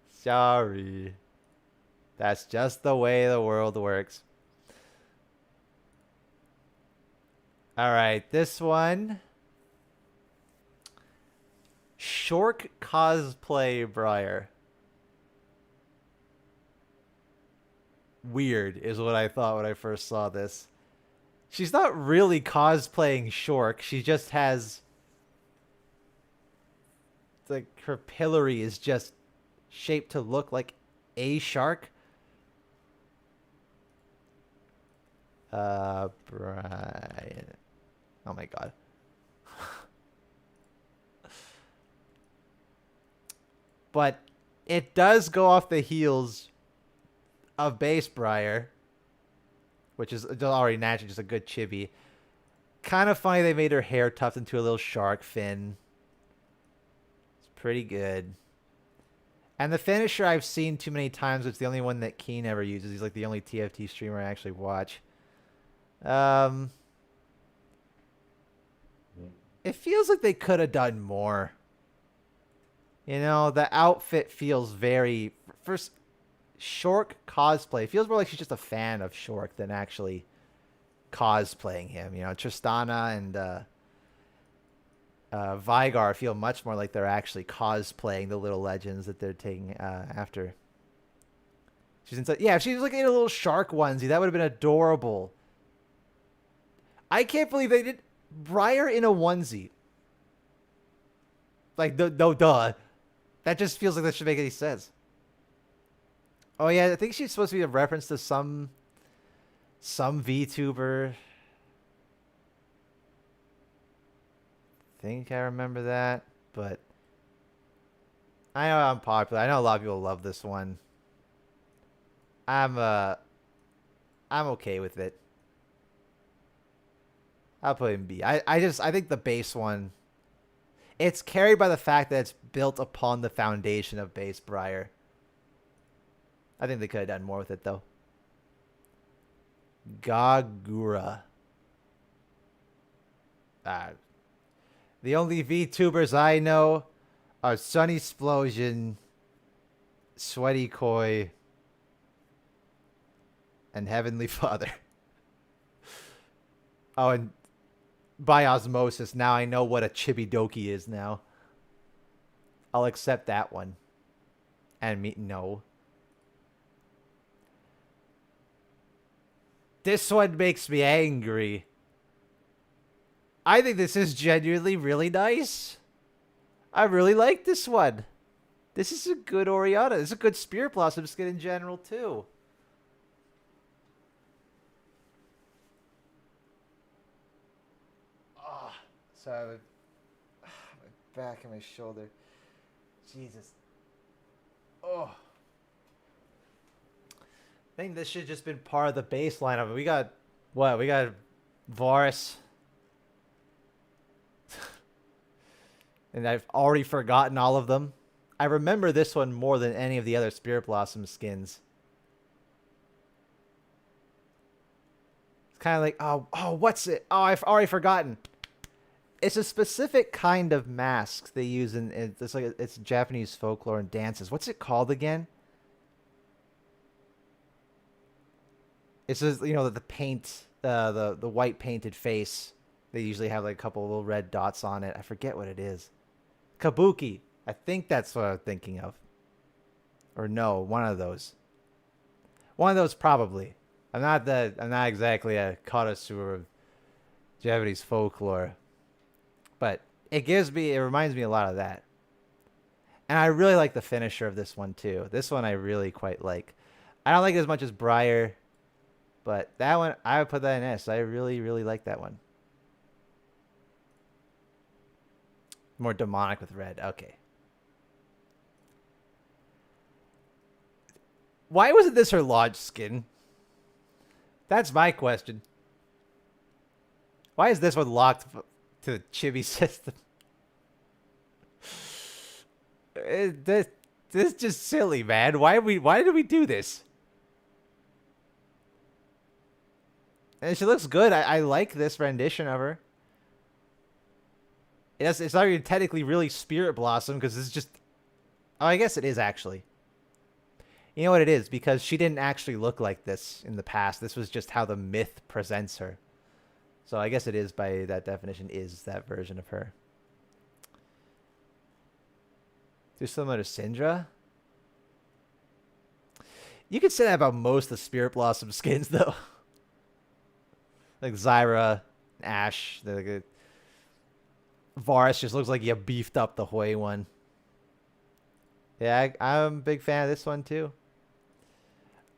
Sorry. That's just the way the world works. All right, this one. Shork cosplay Briar. Weird is what I thought when I first saw this. She's not really cosplaying Shork. She just has... like, her pillory is just shaped to look like a shark. Brian. Oh my god. But it does go off the heels of Base Briar, which is already naturally just a good chibi. Kind of funny they made her hair tufted into a little shark fin. It's pretty good. And the finisher I've seen too many times. It's the only one that Keen ever uses. He's like the only TFT streamer I actually watch. It feels like they could have done more. You know, the outfit feels very... First, Shork cosplay. It feels more like she's just a fan of Shork than actually cosplaying him. You know, Tristana and Vigar feel much more like they're actually cosplaying the little legends that they're taking after. She's inside. Yeah, if she was like in a little shark onesie, that would have been adorable. I can't believe they did Briar in a onesie. Like, no, duh. That just feels like that should make any sense. Oh yeah, I think she's supposed to be a reference to some VTuber. I think I remember that, but I know I'm popular. I know a lot of people love this one. I'm okay with it. I'll put it in B. I think the base one, it's carried by the fact that it's built upon the foundation of Base Briar. I think they could have done more with it, though. Gagura. The only VTubers I know are Sunny Explosion, Sweaty Koi, and Heavenly Father. Oh, and by osmosis, now I know what a Chibidoki is now. I'll accept that one. And me, no. This one makes me angry. I think this is genuinely really nice. I really like this one. This is a good Oriana. This is a good Spirit Blossom skin in general, too. Oh, sorry. My back and my shoulder. Jesus. Oh. I think this should have just been part of the baseline of it. We got, what? We got Varus. And I've already forgotten all of them. I remember this one more than any of the other Spirit Blossom skins. It's kind of like, oh, what's it? Oh, I've already forgotten. It's a specific kind of mask they use in it's like it's Japanese folklore and dances. What's it called again? It's just, you know, the paint, the white painted face. They usually have like a couple of little red dots on it. I forget what it is. Kabuki. I think that's what I'm thinking of. Or no, one of those. One of those probably. I'm not exactly a connoisseur of Japanese folklore. But it reminds me a lot of that. And I really like the finisher of this one too. This one I really quite like. I don't like it as much as Briar, but that one, I would put that in S. I really, really like that one. More demonic with red. Okay. Why wasn't this her launch skin? That's my question. Why is this one locked to the chibi system? This is just silly, man. Why did we do this? And she looks good. I like this rendition of her. It's not even technically really Spirit Blossom because it's just... Oh, I guess it is actually. You know what it is? Because she didn't actually look like this in the past. This was just how the myth presents her. So I guess it is, by that definition, is that version of her. Too similar to Syndra? You could say that about most of the Spirit Blossom skins, though. Like Zyra, Ash, Varus just looks like you beefed up the Hui one. Yeah, I'm a big fan of this one too.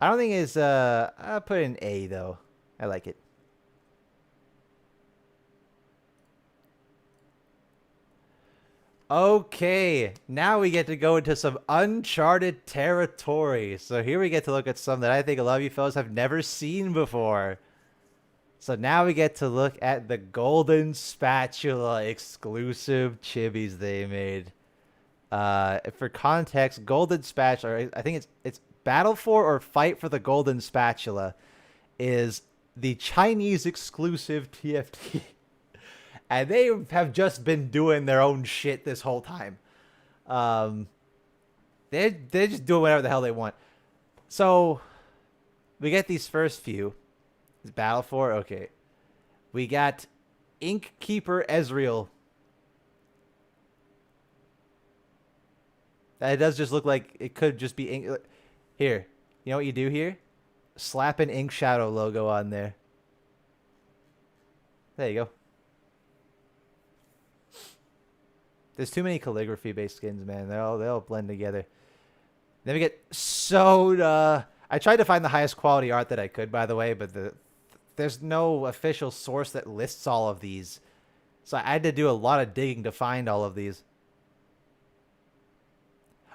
I don't think it's I'll put it in A though. I like it. Okay, now we get to go into some uncharted territory. So here we get to look at some that I think a lot of you fellas have never seen before. So now we get to look at the Golden Spatula exclusive chibis they made. For context, Golden Spatula, I think it's Battle for or Fight for the Golden Spatula, is the Chinese exclusive TFT. And they have just been doing their own shit this whole time. They're just doing whatever the hell they want. So we get these first few. Is Battle for? Okay. We got Ink Keeper Ezreal. That does just look like it could just be ink. Here. You know what you do here? Slap an Ink Shadow logo on there. There you go. There's too many calligraphy-based skins, man. They all blend together. Then we get Soda. I tried to find the highest quality art that I could, by the way, but there's no official source that lists all of these. So I had to do a lot of digging to find all of these.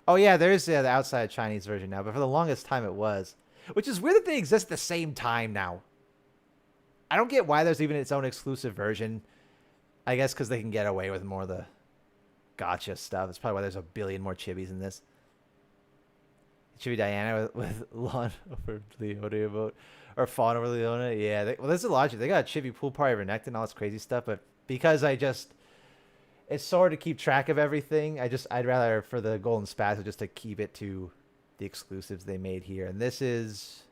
Oh, yeah, there's the outside Chinese version now, but for the longest time it was. Which is weird that they exist at the same time now. I don't get why there's even its own exclusive version. I guess because they can get away with more of the gotcha stuff. That's probably why there's a billion more chibis in this. Chibi Diana with Lawn over Leona emote. Or Fawn over Leona. Yeah, well, there's a logic. They got a Chibi Pool Party Renekton and all this crazy stuff, but because I just... it's so hard to keep track of everything. I'd rather for the Golden Spatula just to keep it to the exclusives they made here. And this is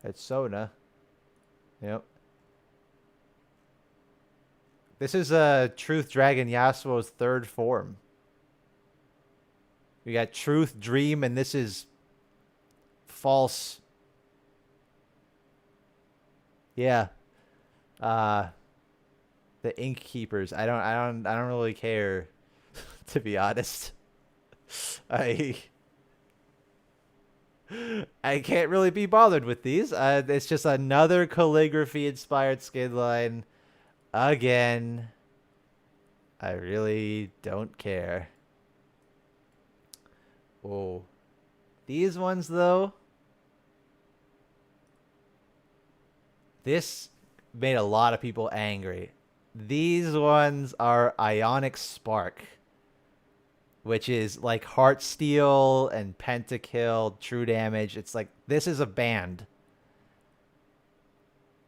it's Sona. Yep. This is Truth Dragon Yasuo's third form. We got Truth, Dream, and this is False. Yeah. The Ink Keepers. I don't really care, to be honest. I can't really be bothered with these. It's just another calligraphy inspired skin line. Again, I really don't care. Oh, these ones though. This made a lot of people angry. These ones are Ionic Spark, which is like Heartsteel and Pentakill, True Damage. It's like, this is a band.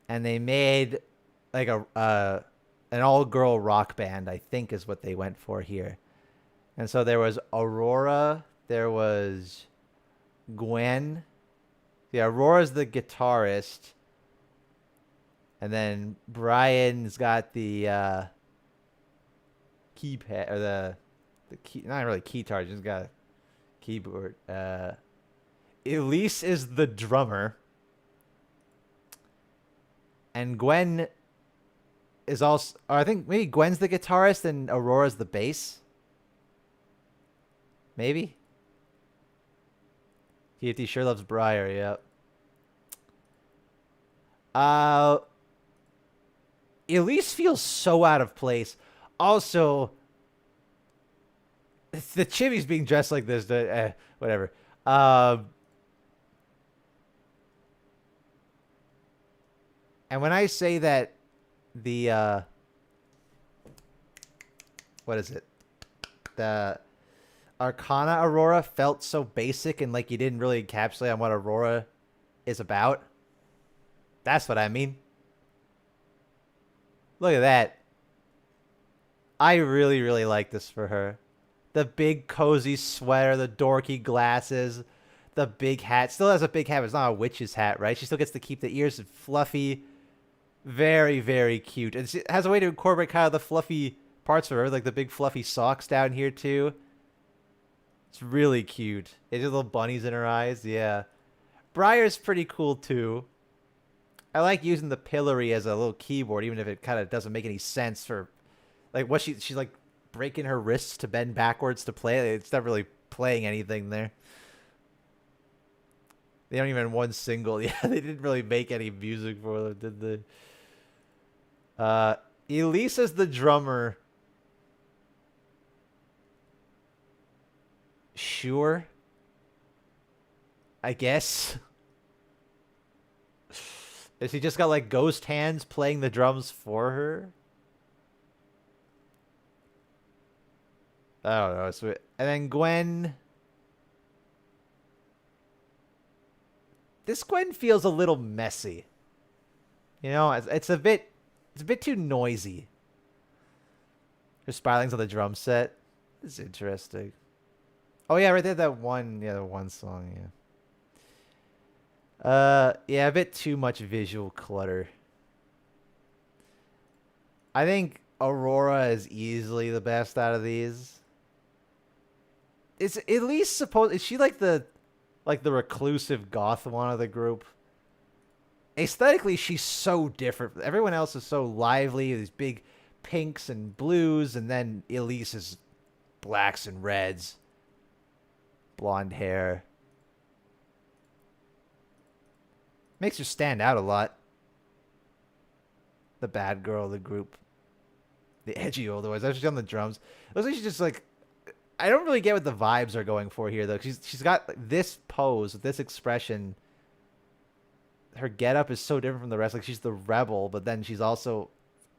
And they made like an all-girl rock band, I think is what they went for here. And so there was Aurora, there was Gwen. Yeah, Aurora's the guitarist. And then Brian's got the keypad, or the key, not really keytar, just got a keyboard. Elise is the drummer. And Gwen is also, or I think maybe Gwen's the guitarist and Aurora's the bass. Maybe. TFT sure loves Briar, yep. Elise feels so out of place. Also, the Chibi's being dressed like this. Whatever. And when I say that the what is it? The Arcana Aurora felt so basic and like you didn't really encapsulate on what Aurora is about. That's what I mean. Look at that. I really, really like this for her. The big cozy sweater, the dorky glasses, the big hat. Still has a big hat, but it's not a witch's hat, right? She still gets to keep the ears fluffy. Very, very cute. And it has a way to incorporate kind of the fluffy parts of her, like the big fluffy socks down here too. It's really cute. It has little bunnies in her eyes, yeah. Briar's pretty cool too. I like using the pillory as a little keyboard, even if it kind of doesn't make any sense for, like, what she's like breaking her wrists to bend backwards to play. It's not really playing anything there. They don't even one single. Yeah, they didn't really make any music for them, did they? Elise is the drummer. Sure. I guess. Has he just got like ghost hands playing the drums for her? I don't know. So, and then Gwen. This Gwen feels a little messy. You know, it's a bit too noisy. Her spiralings on the drum set. It's interesting. Oh yeah, right there, that one, yeah, the one song, yeah. Yeah, a bit too much visual clutter. I think Aurora is easily the best out of these. Is at least supposed, is she like the reclusive goth one of the group? Aesthetically, she's so different. Everyone else is so lively, these big pinks and blues, and then Elise is blacks and reds. Blonde hair. Makes her stand out a lot. The bad girl of the group. The edgy older ones. She's on the drums. Looks like she's just like, I don't really get what the vibes are going for here though. She's got like, this pose with this expression. Her getup is so different from the rest. Like she's the rebel, but then she's also,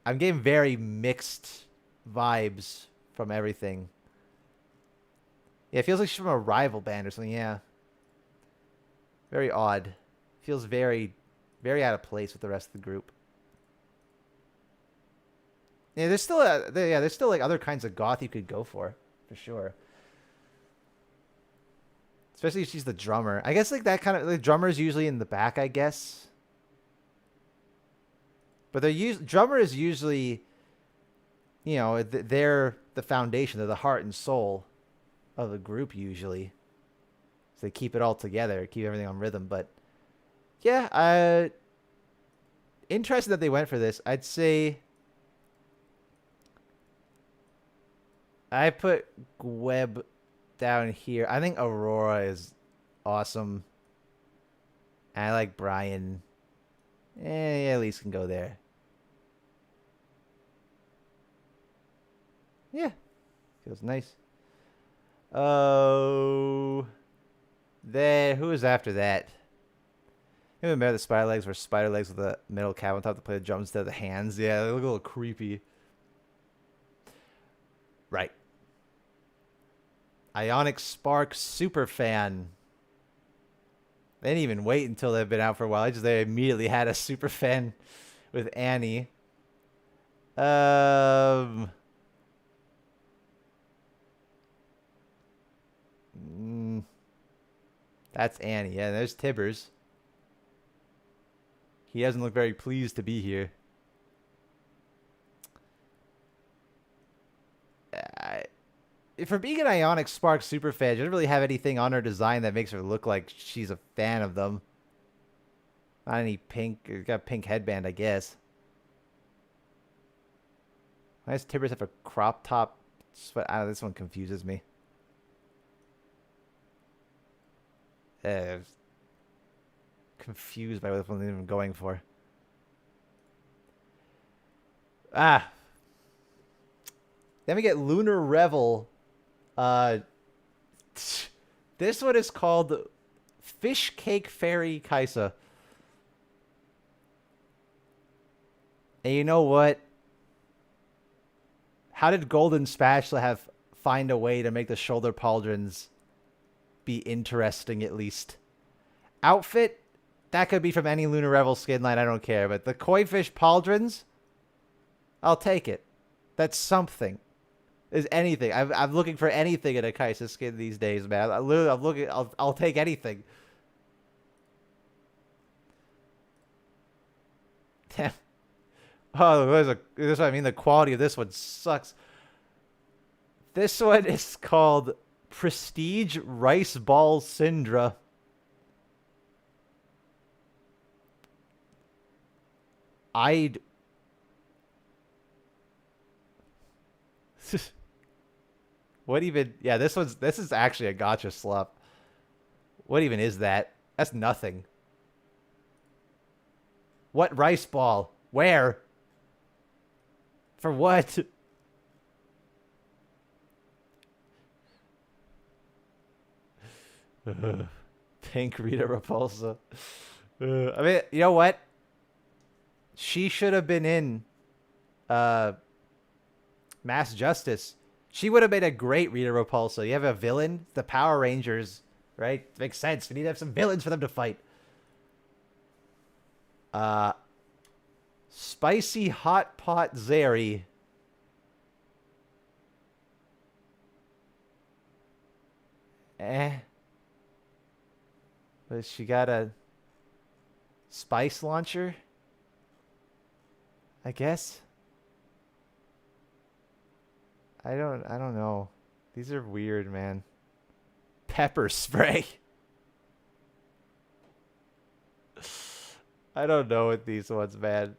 I'm getting very mixed vibes from everything. Yeah, it feels like she's from a rival band or something. Yeah. Very odd. Feels very, very out of place with the rest of the group. Yeah, there's still like other kinds of goth you could go for sure. Especially if she's the drummer. I guess like that kind of the drummer's usually in the back, I guess. But drummer is usually, you know, they're the foundation, they're the heart and soul of the group usually. So they keep it all together, keep everything on rhythm. But yeah, interesting that they went for this. I'd say I put Gweb down here. I think Aurora is awesome. And I like Brian. Yeah, at least can go there. Yeah. Feels nice. Oh. Then who is after that? You remember the spider legs were spider legs with the metal cap on top to play the drums instead of the hands? Yeah, they look a little creepy. Right. Ionic Spark Superfan. They didn't even wait until they've been out for a while. They immediately had a Superfan with Annie. That's Annie. Yeah, there's Tibbers. He doesn't look very pleased to be here. For being an Ionic Spark superfan, she doesn't really have anything on her design that makes her look like she's a fan of them. Not any pink. Got a pink headband, I guess. Why does Tibbers have a crop top sweat? I don't know, this one confuses me. Confused by what I'm even going for. Then we get Lunar Revel. This one is called Fish Cake Fairy Kaisa. And you know what? How did Golden Spatula find a way to make the shoulder pauldrons be interesting at least? Outfit? That could be from any Lunar Revel skin line, I don't care. But the koi fish pauldrons? I'll take it. That's something. Is anything. I'm looking for anything in a Kaisa skin these days, man. I'm looking. I'll take anything. Damn. Oh, this is what I mean. The quality of this one sucks. This one is called Prestige Rice Ball Syndra. What even? Yeah, this is actually a gotcha slup. What even is that? That's nothing. What rice ball? Where? For what? Pink Rita Repulsa. I mean, you know what? She should have been in Mass Justice. She would have made a great Rita Repulsa. You have a villain, the Power Rangers, right? Makes sense. We need to have some villains for them to fight. Spicy Hot Pot Zeri. But she got a spice launcher? I guess. I don't know. These are weird, man. Pepper spray. I don't know what these ones, man.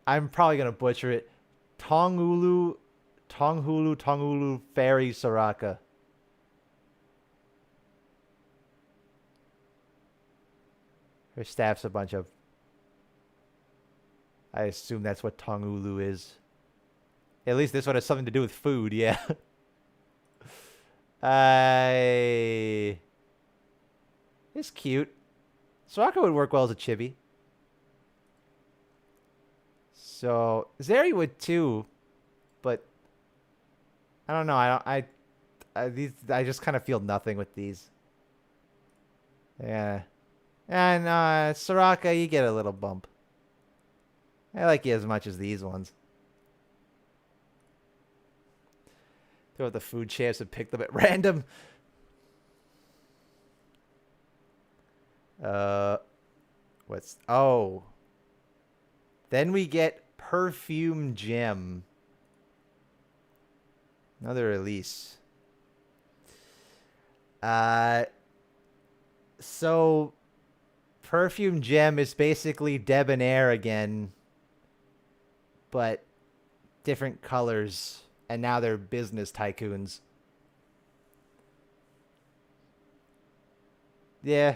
I'm probably gonna butcher it. Tonghulu Fairy Soraka. Her staff's a bunch of... I assume that's what Tonghulu is. At least this one has something to do with food, yeah. It's cute. Soraka would work well as a chibi. So, Zeri would too, but I don't know. I just kind of feel nothing with these. Yeah. And Soraka, you get a little bump. I like it as much as these ones. Throw out the food champs and pick them at random. What's... Oh. Then we get Perfume Gem. Another release. So Perfume Gem is basically Debonair again, but different colors, and now they're business tycoons. Yeah.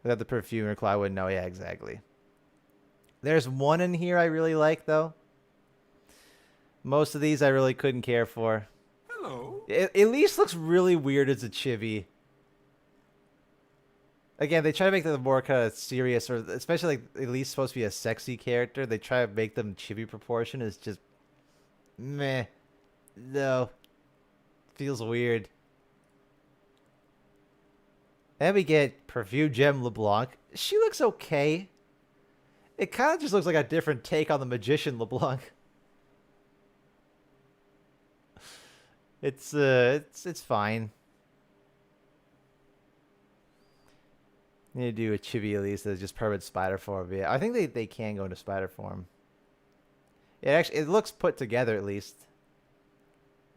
Without the perfumer claw, I wouldn't know. Yeah, exactly. There's one in here I really like, though. Most of these I really couldn't care for. Hello. It at least looks really weird as a chibi. Again, they try to make them more kind of serious, or especially like at least supposed to be a sexy character. They try to make them chibi proportion. It's just meh. No. Feels weird. Then we get Perfume Gem LeBlanc. She looks okay. It kind of just looks like a different take on the Magician LeBlanc. It's fine. Need to do a chibi at least that's just permanent spider form. Yeah, I think they can go into spider form. It looks put together at least.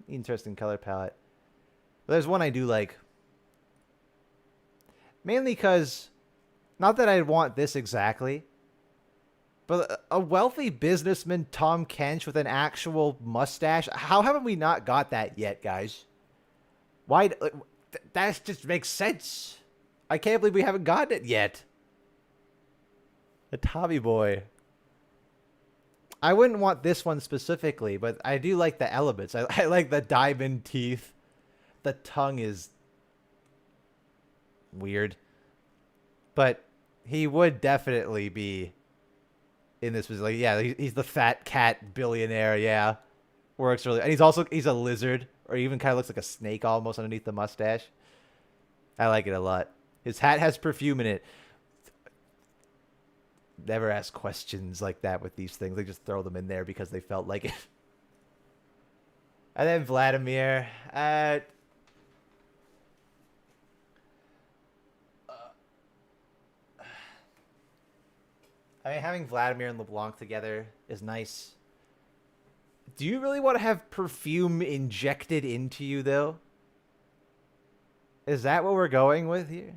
Interesting color palette. But there's one I do like. Mainly because, not that I'd want this exactly, but a wealthy businessman, Tom Kench, with an actual mustache. How haven't we not got that yet, guys? Why? That just makes sense. I can't believe we haven't gotten it yet. A Tommy boy. I wouldn't want this one specifically, but I do like the elements. I like the diamond teeth. The tongue is weird. But he would definitely be in this position. Like, yeah, he's the fat cat billionaire. Yeah. Works really. And he's a lizard, or even kind of looks like a snake almost underneath the mustache. I like it a lot. His hat has perfume in it. Never ask questions like that with these things. They just throw them in there because they felt like it. And then Vladimir. I mean, having Vladimir and LeBlanc together is nice. Do you really want to have perfume injected into you, though? Is that what we're going with here?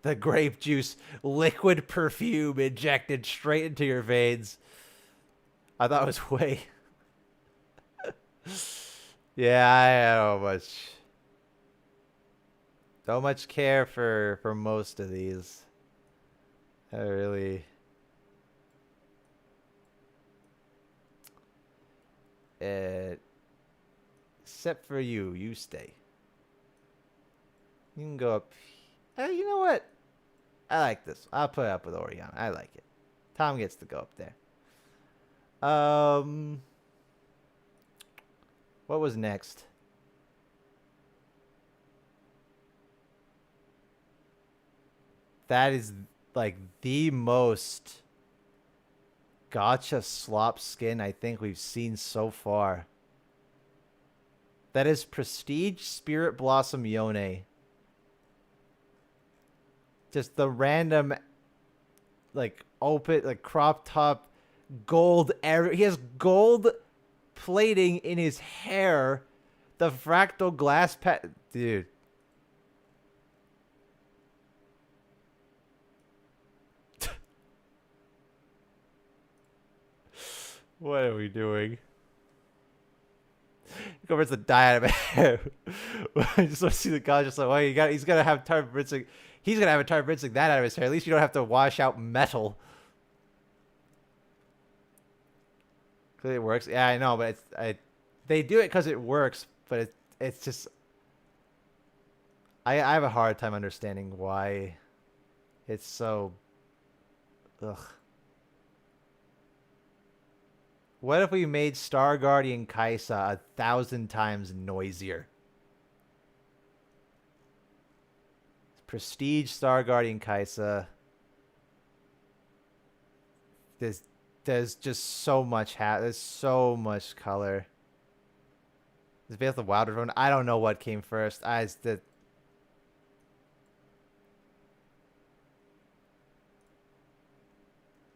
The grape juice, liquid perfume injected straight into your veins. I thought it was way... Yeah, I don't much care for most of these. I really... Except for you. You stay. You can go up... you know what? I like this. I'll put it up with Orion. I like it. Tom gets to go up there. What was next? That is like the most gotcha slop skin I think we've seen so far. That is Prestige Spirit Blossom Yone. Just the random, like, open, like, crop top, gold area. He has gold plating in his hair. The fractal glass pet. Dude. What are we doing? Converts the dye out of hair. I just want to see the guy just like, well, he's gonna have time rinsing. He's gonna have a time rinsing that out of his hair. At least you don't have to wash out metal. Cause it works. Yeah, I know, but they do it because it works. But it's just I have a hard time understanding why it's so. Ugh. What if we made Star Guardian Kaisa 1,000 times noisier? Prestige Star Guardian Kaisa. There's just so much there's so much color. Is Veil of the Wilder one? I don't know what came first.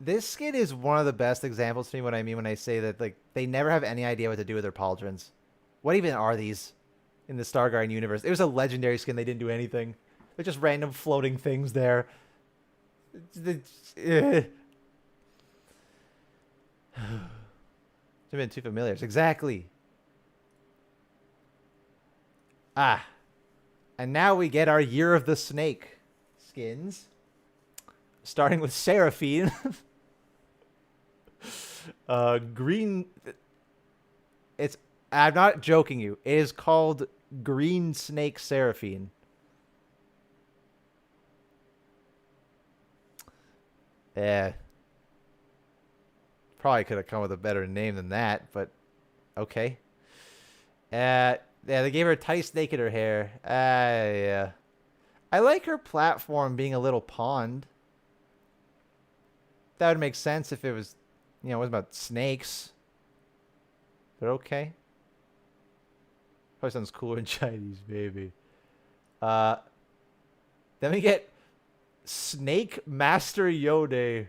This skin is one of the best examples to me what I mean when I say that like they never have any idea what to do with their pauldrons. What even are these in the Star Guardian universe? It was a legendary skin. They didn't do anything. They're just random floating things there. It's been two familiars. Exactly. Ah. And now we get our Year of the Snake skins. Starting with Seraphine. Green. I'm not joking you. It is called Green Snake Seraphine. Yeah. Probably could have come with a better name than that, but okay. Yeah, they gave her a tiny snake in her hair. Yeah. I like her platform being a little pond. That would make sense if it was, it wasn't about snakes. But okay. Probably sounds cooler in Chinese, maybe. Then we get Snake Master Yone.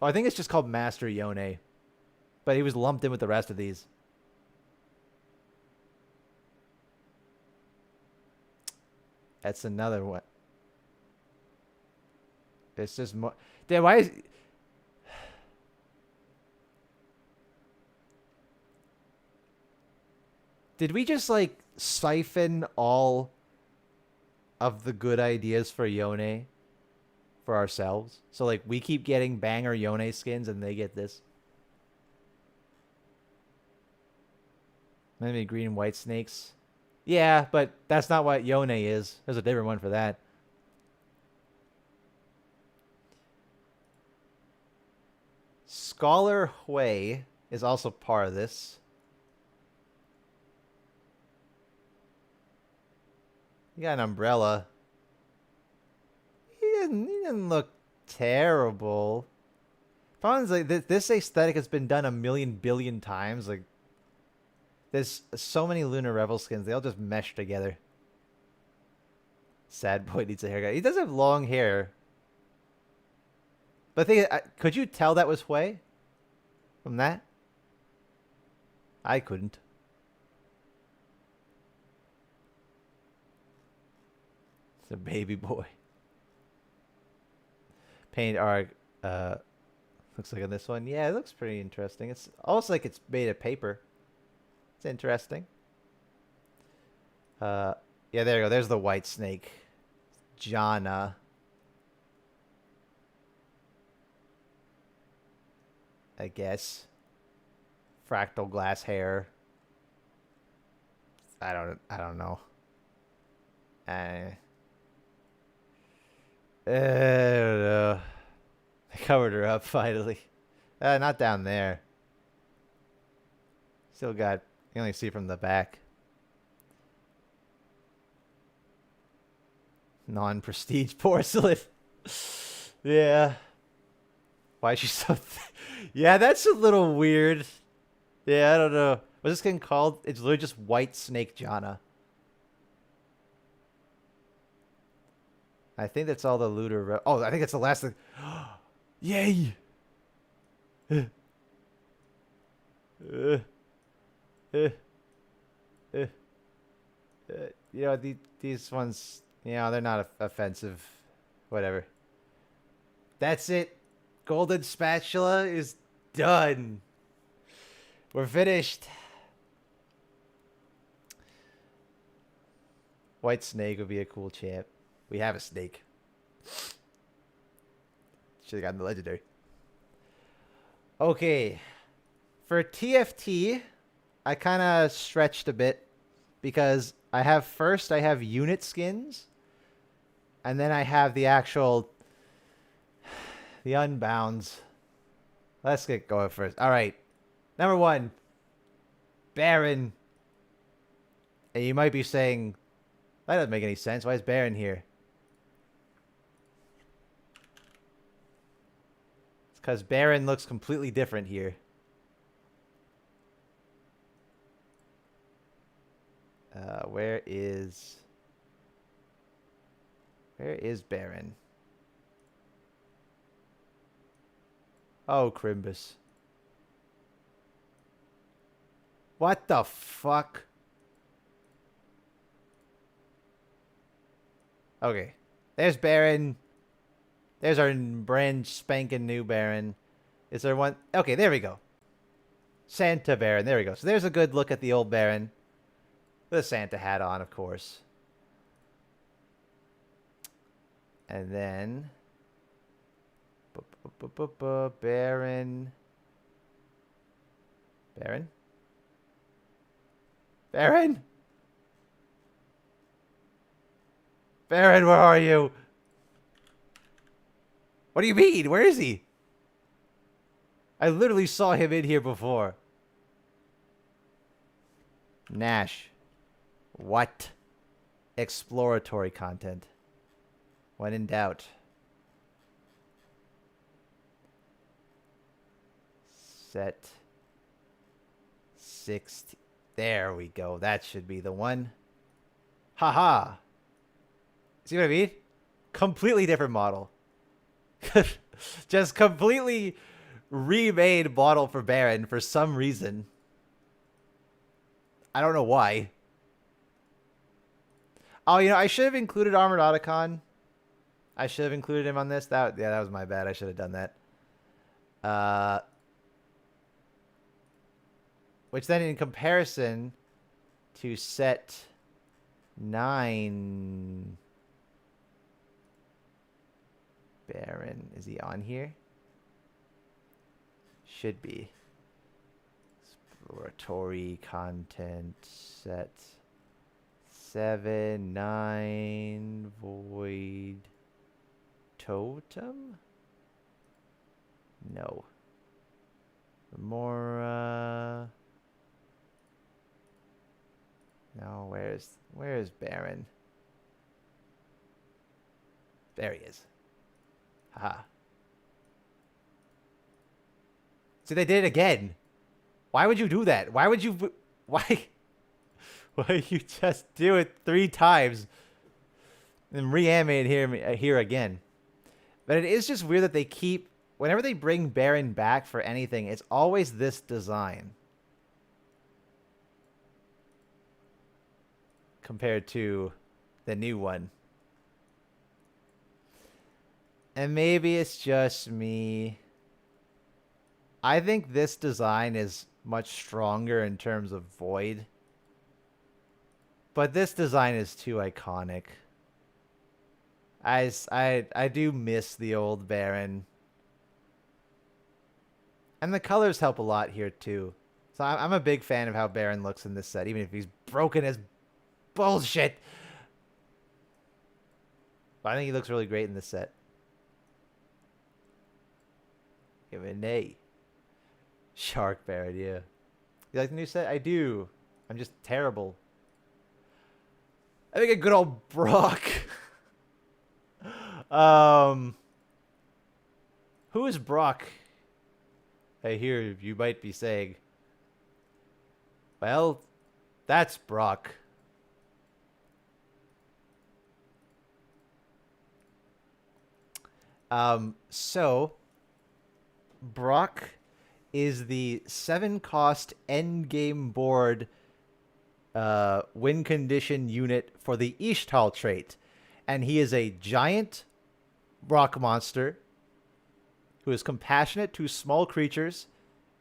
Oh, I think it's just called Master Yone. But he was lumped in with the rest of these. That's another one. It's just more. Damn, why is. Did we just, like, siphon all of the good ideas for Yone for ourselves? So, like, we keep getting banger Yone skins and they get this. Maybe green and white snakes. Yeah, but that's not what Yone is. There's a different one for that. Scholar Hui is also part of this. You got an umbrella. He didn't look terrible. Problem is, like, this aesthetic has been done a million billion times. Like, there's so many Lunar Revel skins. They all just mesh together. Sad boy needs a haircut. He does have long hair. But could you tell that was Hui? From that? I couldn't. It's a baby boy. Paint art. Looks like on this one. Yeah, it looks pretty interesting. It's almost like it's made of paper. It's interesting. Yeah, there you go. There's the white snake. Jana. I guess. Fractal glass hair. I don't know. I don't know. I covered her up finally. Not down there. Still got, you only see from the back. Non-prestige porcelain. Yeah. Why is she so yeah, that's a little weird. Yeah, I don't know. What's this skin called? It's literally just White Snake Jana. I think that's all the looter. Oh, I think that's the last thing. Yay! You know, these ones, they're not offensive. Whatever. That's it. Golden Spatula is done. We're finished. White Snake would be a cool champ. We have a snake. Should have gotten the legendary. Okay. For TFT, I kind of stretched a bit because I have unit skins, and then I have the actual the unbounds. Let's get going first. All right. Number 1, Baron. And you might be saying, that doesn't make any sense. Why is Baron here? Because Baron looks completely different here. Where is Baron? Oh, Crimbus. What the fuck? Okay. There's Baron. There's our brand spanking new Baron. Is there one? Okay, there we go. Santa Baron. There we go. So there's a good look at the old Baron. With a Santa hat on, of course. And then... Baron. Baron? Baron? Baron, where are you? What do you mean? Where is he? I literally saw him in here before. Nash. What? Exploratory content. When in doubt. Set 60. There we go. That should be the one. Haha. See what I mean? Completely different model. Just completely remade model for Baron for some reason. I don't know why. Oh, you know, I should have included Armored Otacon. I should have included him on this. That was my bad. I should have done that. Which then in comparison to set 9 Baron, is he on here? Should be. Exploratory content set 7, 9, Void Totem? No. Remora. No, where's Baron? There he is. Haha. See, they did it again. Why would you do that? Why would you... Why you just do it 3 times and reanimate here again? But it is just weird that they keep... Whenever they bring Baron back for anything, it's always this design. Compared to the new one. And maybe it's just me. I think this design is much stronger in terms of Void. But this design is too iconic. I do miss the old Baron. And the colors help a lot here too. So I'm a big fan of how Baron looks in this set, even if he's broken as bullshit. But I think he looks really great in this set. Give it an A. Shark Baron, yeah. You like the new set? I do. I'm just terrible. I think a good old Brock. Who is Brock? I hear you might be saying. Well, that's Brock. So Brock is the 7-cost endgame board win condition unit for the Ishtal trait. And he is a giant rock monster who is compassionate to small creatures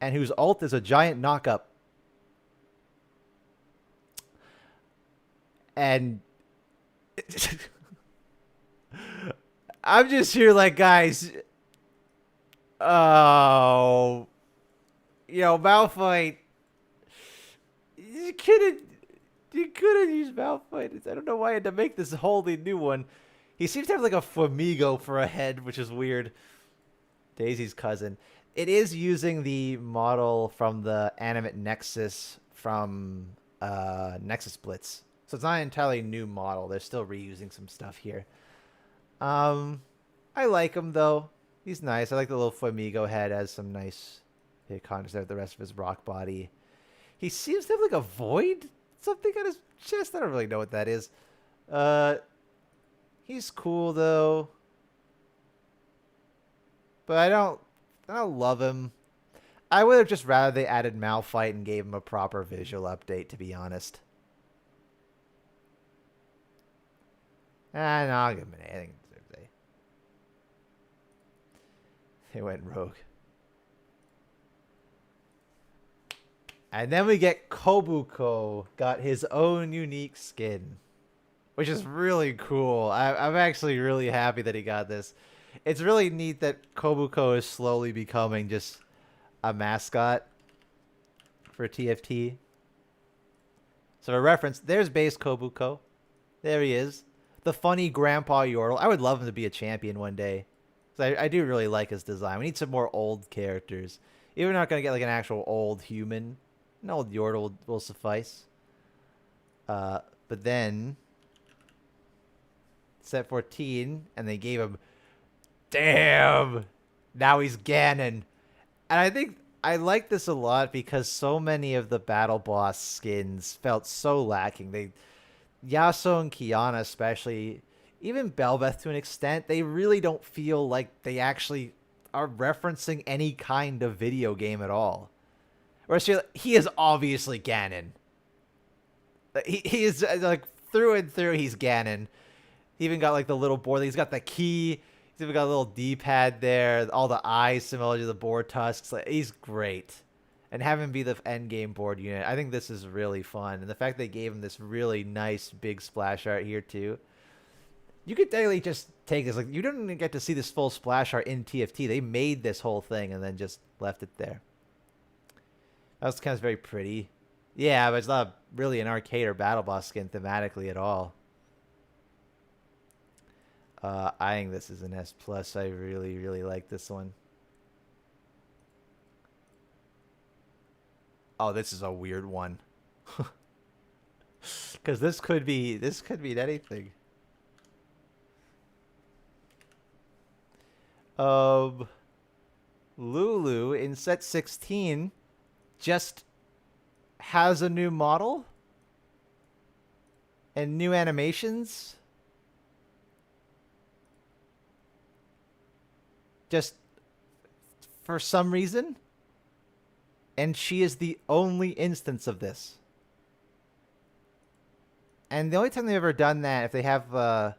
and whose ult is a giant knock-up. And I'm just here like, guys, oh, you know, Malphite, you couldn't use Malphite. I don't know why I had to make this wholly new one. He seems to have like a Flamigo for a head, which is weird. Daisy's cousin. It is using the model from the Animate Nexus from Nexus Blitz. So it's not an entirely new model. They're still reusing some stuff here. I like him though. He's nice. I like the little Flamigo head. Has some nice contrast there with the rest of his rock body. He seems to have like a void something on his chest. I don't really know what that is. He's cool though. But I don't love him. I would have just rather they added Malphite and gave him a proper visual update, to be honest. No, I'll give him an A. I think it deserves A. They went rogue. And then we get Kobuko. Got his own unique skin. Which is really cool. I'm actually really happy that he got this. It's really neat that Kobuko is slowly becoming just a mascot for TFT. So for reference, there's base Kobuko. There he is. The funny Grandpa Yordle. I would love him to be a champion one day. So I do really like his design. We need some more old characters. Even if we're not going to get like an actual old human. An old Yordle will suffice. But then... set 14, and they gave him... Damn! Now he's Ganon. And I think I like this a lot because so many of the battle boss skins felt so lacking. Yasuo and Kiana especially, even Belveth to an extent, they really don't feel like they actually are referencing any kind of video game at all. Whereas he is obviously Ganon. He is like through and through he's Ganon. He even got like the little board. He's got the key. He's even got a little D-pad there. All the eyes similar to the board tusks. Like, he's great. And have him be the end game board unit. I think this is really fun. And the fact they gave him this really nice big splash art here too. You could daily just take this. Like, you don't even get to see this full splash art in TFT. They made this whole thing and then just left it there. That was kind of very pretty. Yeah, but it's not really an arcade or battle boss skin thematically at all. I think this is an S+. I really, really like this one. Oh, this is a weird one. Because this could be anything. Lulu in set 16 just has a new model and new animations. Just for some reason. And she is the only instance of this. And the only time they've ever done that, if they have,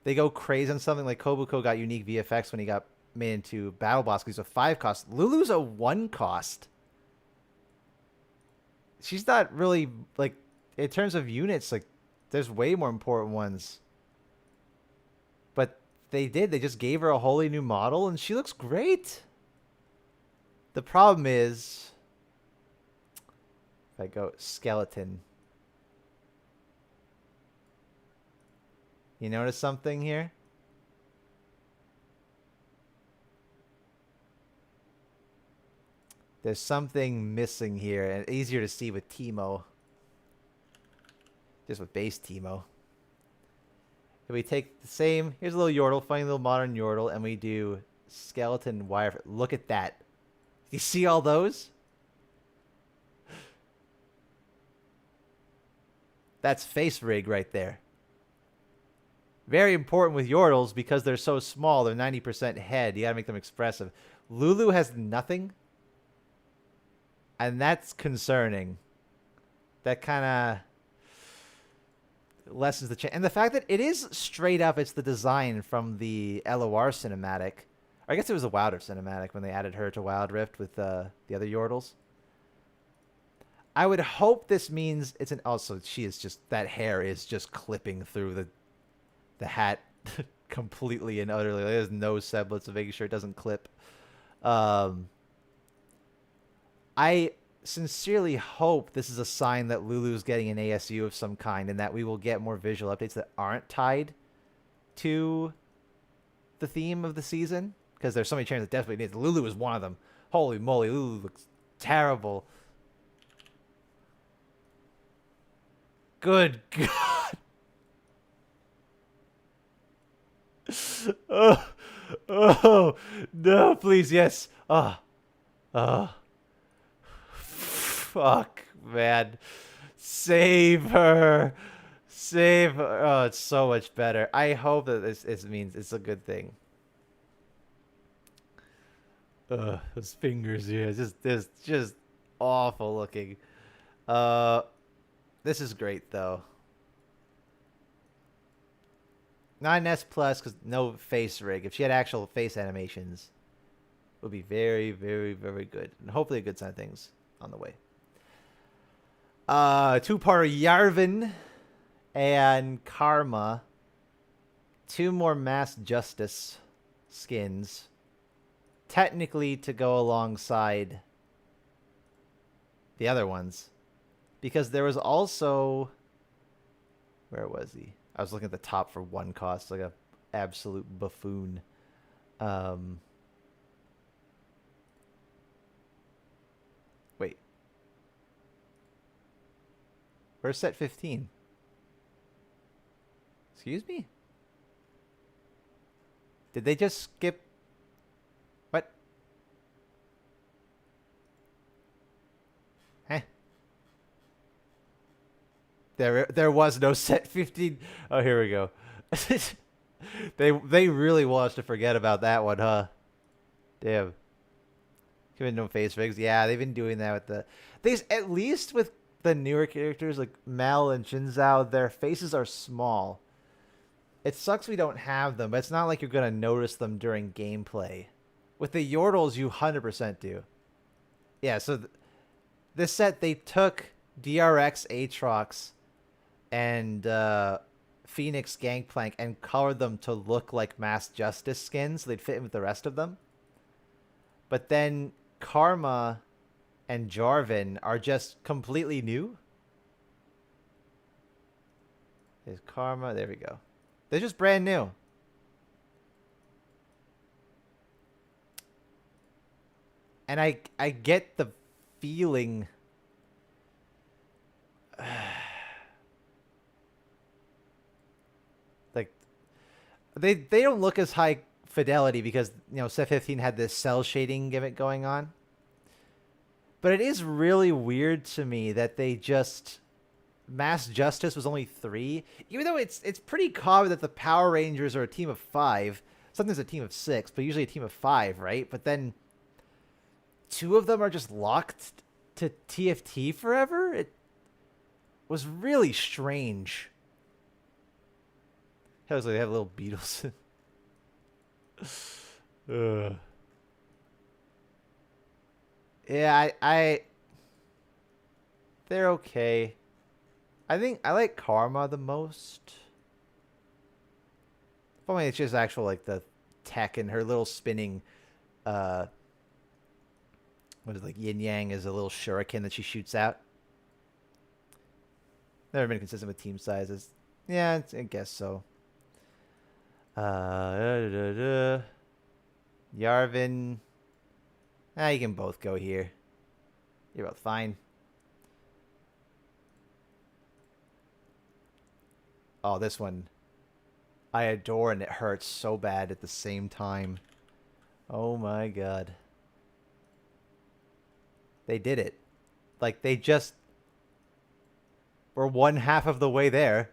they go crazy on something like Kobuko got unique VFX when he got made into Battle Boss because he's a 5 cost. Lulu's a 1 cost. She's not really, like, in terms of units, like, there's way more important ones. But they just gave her a wholly new model, and she looks great. The problem is, if I go skeleton, you notice something here? There's something missing here, and easier to see with Teemo. Just with base Teemo. If we take the same, here's a little Yordle, funny little modern Yordle, and we do skeleton wire. Look at that. You see all those? That's face rig right there. Very important with Yordles because they're so small. They're 90% head. You gotta make them expressive. Lulu has nothing. And that's concerning. That kind of lessens the chance. And the fact that it is straight up, it's the design from the LOR cinematic. Or I guess it was the Wild Rift cinematic when they added her to Wild Rift with the other Yordles. I would hope this means it's an... Also, she is just... That hair is just clipping through the hat completely and utterly. There's no semblance of making sure it doesn't clip. I sincerely hope this is a sign that Lulu's getting an ASU of some kind and that we will get more visual updates that aren't tied to the theme of the season. Because there's so many changes that definitely needs. Lulu is one of them. Holy moly, Lulu looks terrible. Good God. Oh, no, please, yes. Oh, oh. Fuck, man. Save her. Save her. Oh, it's so much better. I hope that this means it's a good thing. Ugh, those fingers here. Just awful looking. This is great, though. Not an S plus because no face rig. If she had actual face animations, it would be very, very, very good. And hopefully a good sign of things on the way. Two-parter Yarvin and Karma. 2 more Mass Justice skins. Technically to go alongside the other ones. Because there was also... Where was he? I was looking at the top for one cost, like a absolute buffoon. Wait. Where's set 15? Excuse me? Did they just skip? What? Huh? There was no set 15. Oh, here we go. They really want us to forget about that one, huh? Damn. Given no face rigs. Yeah, they've been doing that with at least with the newer characters like Mel and Shinzao, their faces are small. It sucks we don't have them, but it's not like you're going to notice them during gameplay. With the Yordles, you 100% do. Yeah, so this set, they took DRX Aatrox and Phoenix Gangplank and colored them to look like Mass Justice skins so they'd fit in with the rest of them. But then Karma and Jarvan are just completely new. There's Karma. There we go. They're just brand new. And I get the feeling... like, they don't look as high fidelity because, you know, set 15 had this cell shading gimmick going on. But it is really weird to me that they just... Mass Justice was only 3. Even though it's pretty common that the Power Rangers are a team of 5. Sometimes a team of 6, but usually a team of 5, right? But then 2 of them are just locked to TFT forever? It was really strange. Hell, like they have little beetles. Yeah, they're okay. I think I like Karma the most. I mean, it's just actual like the tech and her little spinning. What is it, like yin yang is a little shuriken that she shoots out. Never been consistent with team sizes. Yeah, I guess so. Yarvin. You can both go here. You're both fine. Oh, this one. I adore and it hurts so bad at the same time. Oh my god. They did it. Like, they just were 1/2 of the way there.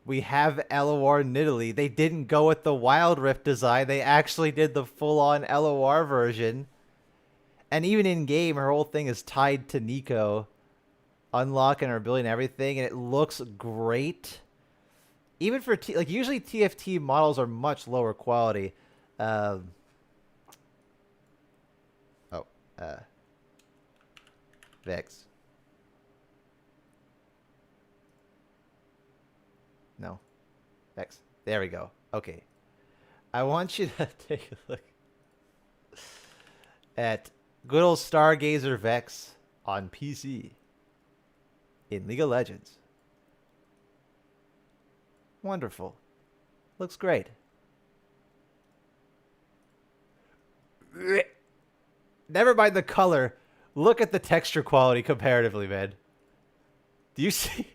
We have LOR Nidalee. They didn't go with the Wild Rift design. They actually did the full-on LOR version. And even in-game, her whole thing is tied to Nico. Unlocking her ability and everything, and it looks great. Even for like usually TFT models are much lower quality. Vex. No. Vex. There we go. Okay. I want you to take a look at good old Stargazer Vex on PC. In League of Legends. Wonderful. Looks great. Never mind the color. Look at the texture quality comparatively, man. Do you see?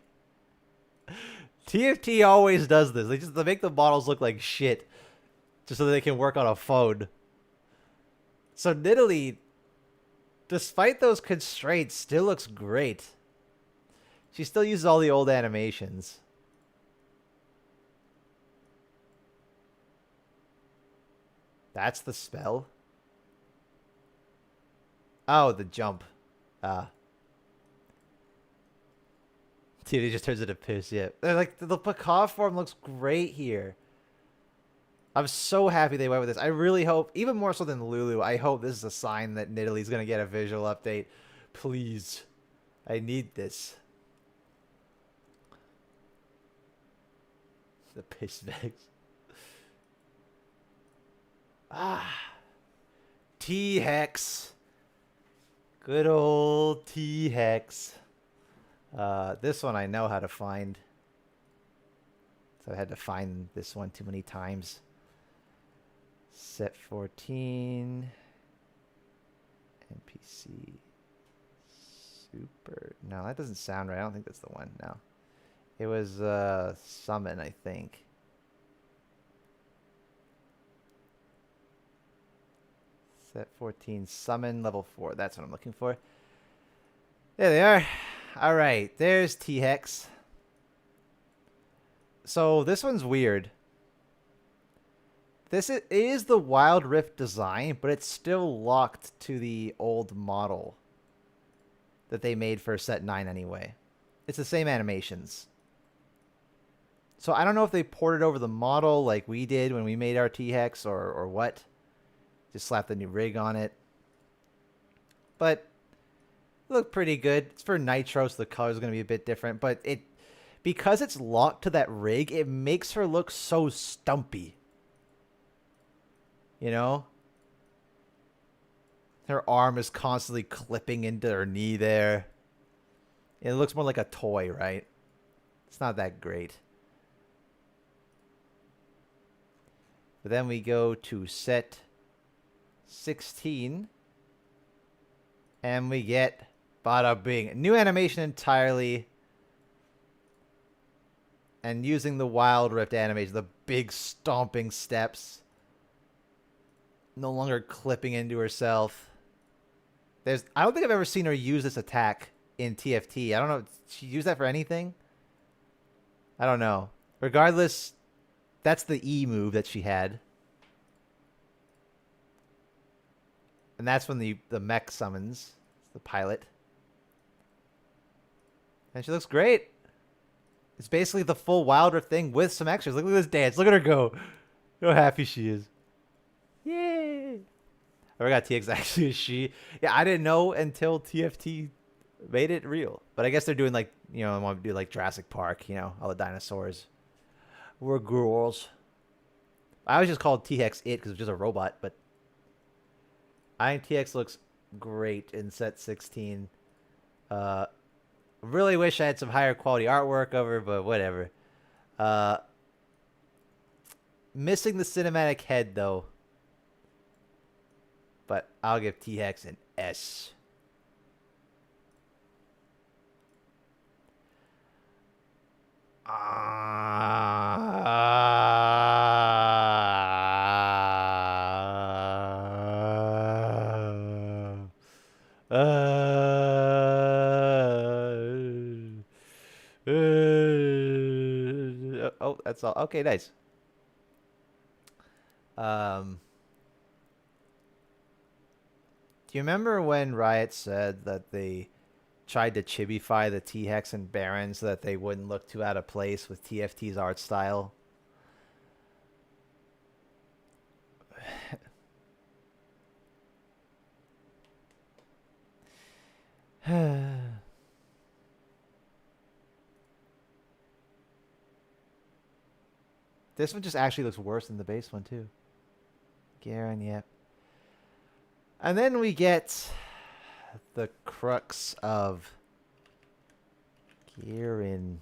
TFT always does this. They make the models look like shit. just so they can work on a phone. So Nidalee, despite those constraints, still looks great. She still uses all the old animations. That's the spell? Oh, the jump. TFT just turns into piss, yeah. Like, the Pakaw form looks great here. I'm so happy they went with this. I really hope, even more so than Lulu, I hope this is a sign that Nidalee's going to get a visual update. Please. I need this. The piss bags. T-Hex. Good old T-Hex. This one I know how to find. So I had to find this one too many times. Set 14. NPC. Super. No, that doesn't sound right. I don't think that's the one. No. It was Summon, I think. Set 14. Summon level 4. That's what I'm looking for. There they are. Alright, there's T-Hex. So this one's weird. This is the Wild Rift design, but it's still locked to the old model that they made for set 9 anyway. It's the same animations. So I don't know if they ported over the model like we did when we made our T-Hex or what. Just slap the new rig on it. But it looked pretty good. It's for Nitro, so the color's going to be a bit different. But because it's locked to that rig, it makes her look so stumpy. You know? Her arm is constantly clipping into her knee there. It looks more like a toy, right? It's not that great. But then we go to set 16. And we get bada bing. New animation entirely. And using the Wild Rift animation, the big stomping steps. No longer clipping into herself. I don't think I've ever seen her use this attack in TFT. I don't know. Did she use that for anything? I don't know. Regardless, that's the E move that she had. And that's when the mech summons. It's the pilot. And she looks great. It's basically the full Wild Rift thing with some extras. Look at this dance. Look at her go. Look how happy she is. Yay. I forgot TX actually is she. Yeah, I didn't know until TFT made it real. But I guess they're doing like, you know, I want to do like Jurassic Park, you know, all the dinosaurs. We're girls. I always just called TX it because it was just a robot, but I think TX looks great in set 16. Really wish I had some higher quality artwork of her, but whatever. Missing the cinematic head though. But I'll give T-Hex an S. Oh, that's all. Okay, nice. Do you remember when Riot said that they tried to chibify the T-Hex and Baron so that they wouldn't look too out of place with TFT's art style? This one just actually looks worse than the base one, too. Garen, yep. And then we get the crux of Garen.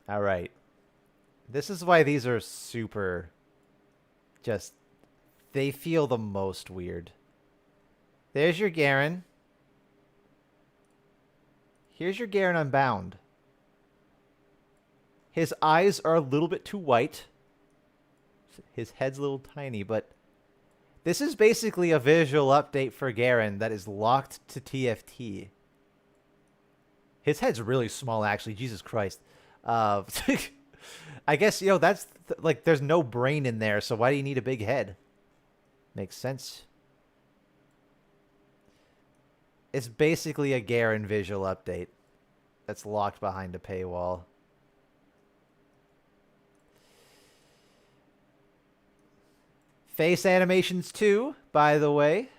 All right. This is why these are super just, they feel the most weird. There's your Garen. Here's your Garen Unbound. His eyes are a little bit too white. His head's a little tiny, but this is basically a visual update for Garen that is locked to TFT. His head's really small, actually. Jesus Christ. I guess, that's like there's no brain in there, so why do you need a big head? Makes sense. It's basically a Garen visual update that's locked behind a paywall. Face animations too, by the way.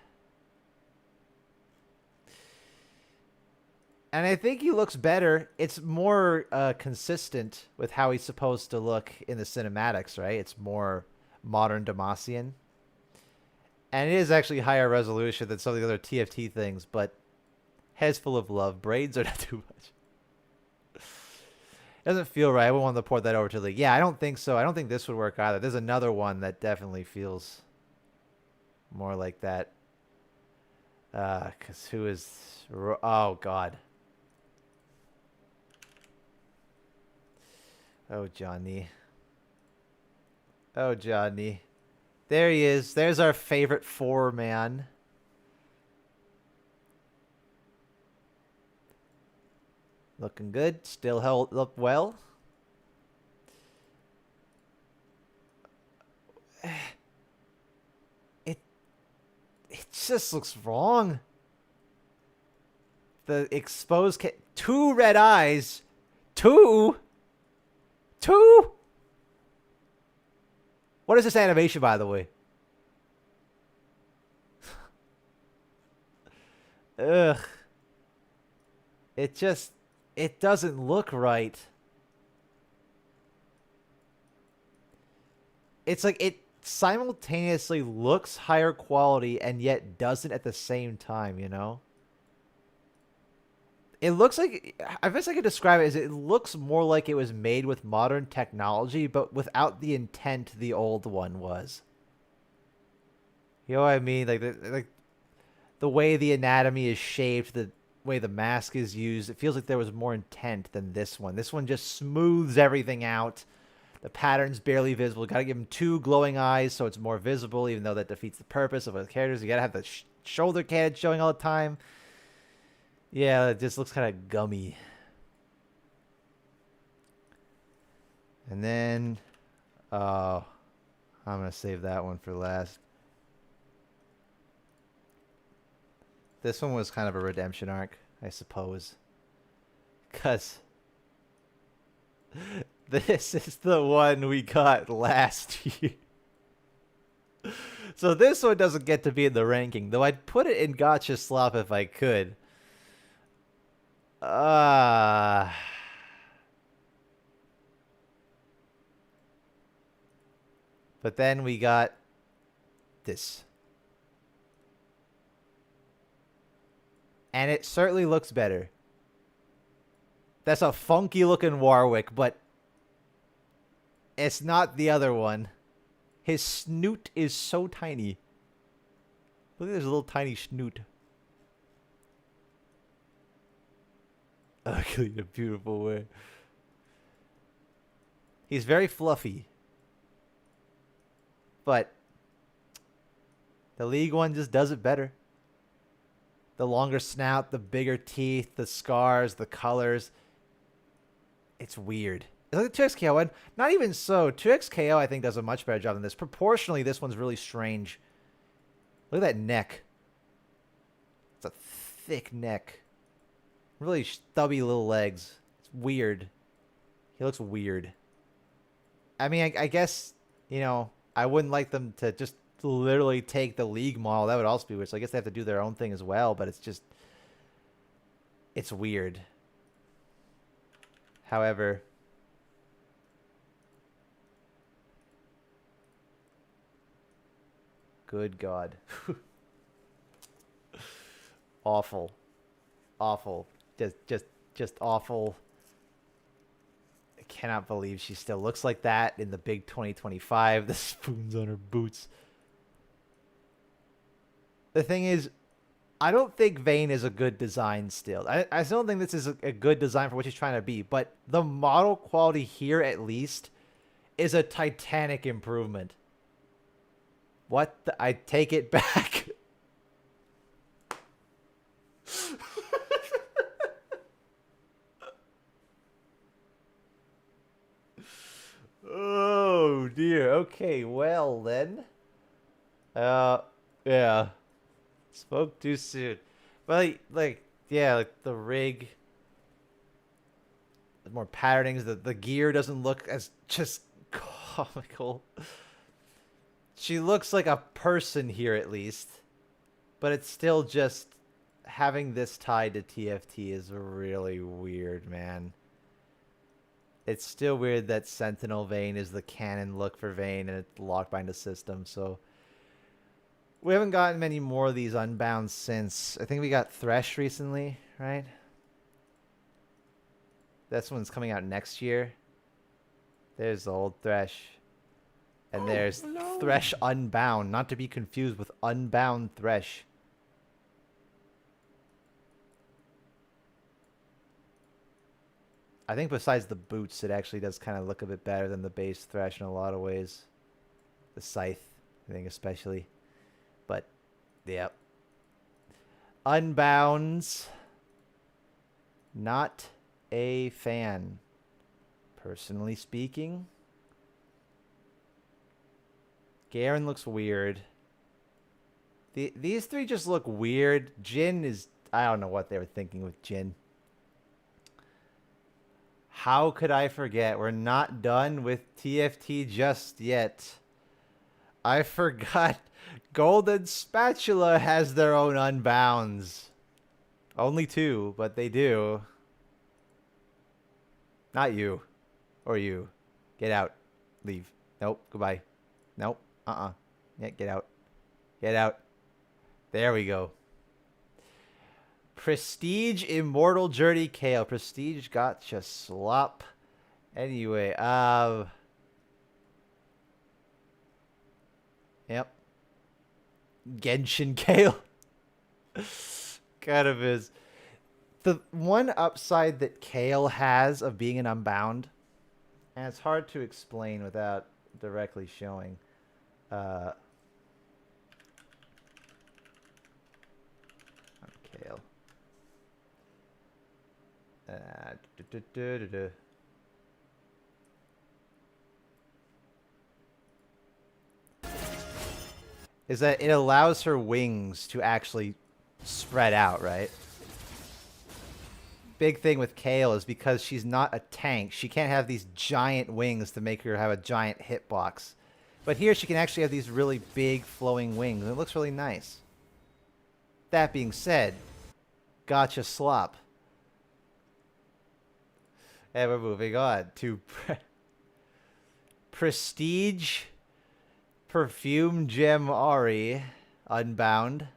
And I think he looks better. It's more consistent with how he's supposed to look in the cinematics, right? It's more modern Demacian. And it is actually higher resolution than some of the other TFT things, but head's full of love. Braids are not too much. It doesn't feel right. I wouldn't want to port that over to the... Yeah, I don't think so. I don't think this would work either. There's another one that definitely feels more like that. Because who is... Oh, God. Oh, Johnny. Oh, Johnny. There he is. There's our favorite 4-man. Looking good. Still held up well. It just looks wrong. The exposed... 2 red eyes. 2? What is this animation, by the way? Ugh. It doesn't look right. It's like it simultaneously looks higher quality and yet doesn't at the same time, you know? It looks like, I guess I could describe it as it looks more like it was made with modern technology, but without the intent the old one was. You know what I mean? Like the way the anatomy is shaped, the way the mask is used, it feels like there was more intent than this one. This one just smooths everything out. The pattern's barely visible. Got to give him 2 glowing eyes so it's more visible, even though that defeats the purpose of the characters. You got to have the shoulder cannon showing all the time. Yeah, it just looks kind of gummy. And then, oh, I'm going to save that one for last. This one was kind of a redemption arc, I suppose. Because this is the one we got last year. So this one doesn't get to be in the ranking, though I'd put it in Gotcha Slop if I could. But then we got this. And it certainly looks better. That's a funky looking Warwick, but it's not the other one. His snoot is so tiny. Look at this little tiny snoot. Ugly in a beautiful way. He's very fluffy. But the League one just does it better. The longer snout, the bigger teeth, the scars, the colors. It's weird. It's like the 2XKO one. Not even so. 2XKO, I think, does a much better job than this. Proportionally, this one's really strange. Look at that neck. It's a thick neck. Really stubby little legs. It's weird. He looks weird. I mean, I guess, I wouldn't like them to just literally take the League model. That would also be weird. So I guess they have to do their own thing as well, but it's weird. However, good God. Awful. Awful. Just awful. I cannot believe she still looks like that in the big 2025. The spoons on her boots. The thing is, I don't think Vane is a good design still. I still don't think this is a good design for what he's trying to be, but the model quality here at least is a titanic improvement. What I take it back. Oh dear. Okay, well then. Yeah. Spoke too soon. But yeah, like the rig, the more patternings, the gear doesn't look as just comical. She looks like a person here at least, but it's still just having this tied to TFT is really weird, man. It's still weird that Sentinel Vane is the canon look for Vane and it's locked behind the system, so we haven't gotten many more of these Unbound since. I think we got Thresh recently, right? This one's coming out next year. There's the old Thresh. And there's Thresh Unbound, not to be confused with Unbound Thresh. I think besides the boots, it actually does kind of look a bit better than the base Thresh in a lot of ways. The Scythe, I think especially. But, yep. Unbounds. Not a fan. Personally speaking. Garen looks weird. These three just look weird. Jhin is... I don't know what they were thinking with Jhin. How could I forget? We're not done with TFT just yet. I forgot Golden Spatula has their own Unbounds. Only 2, but they do. Not you. Or you. Get out. Leave. Nope. Goodbye. Nope. Yeah, get out. Get out. There we go. Prestige Immortal Journey Kale. Prestige gotcha slop. Anyway, yep. Genshin Kale. Kind of is. The one upside that Kale has of being an Unbound, and it's hard to explain without directly showing. Kale. Is that it allows her wings to actually spread out, right? Big thing with Kale is because she's not a tank, she can't have these giant wings to make her have a giant hitbox. But here she can actually have these really big flowing wings, and it looks really nice. That being said, gotcha slop. And we're moving on to Prestige Perfume Gem Ari Unbound.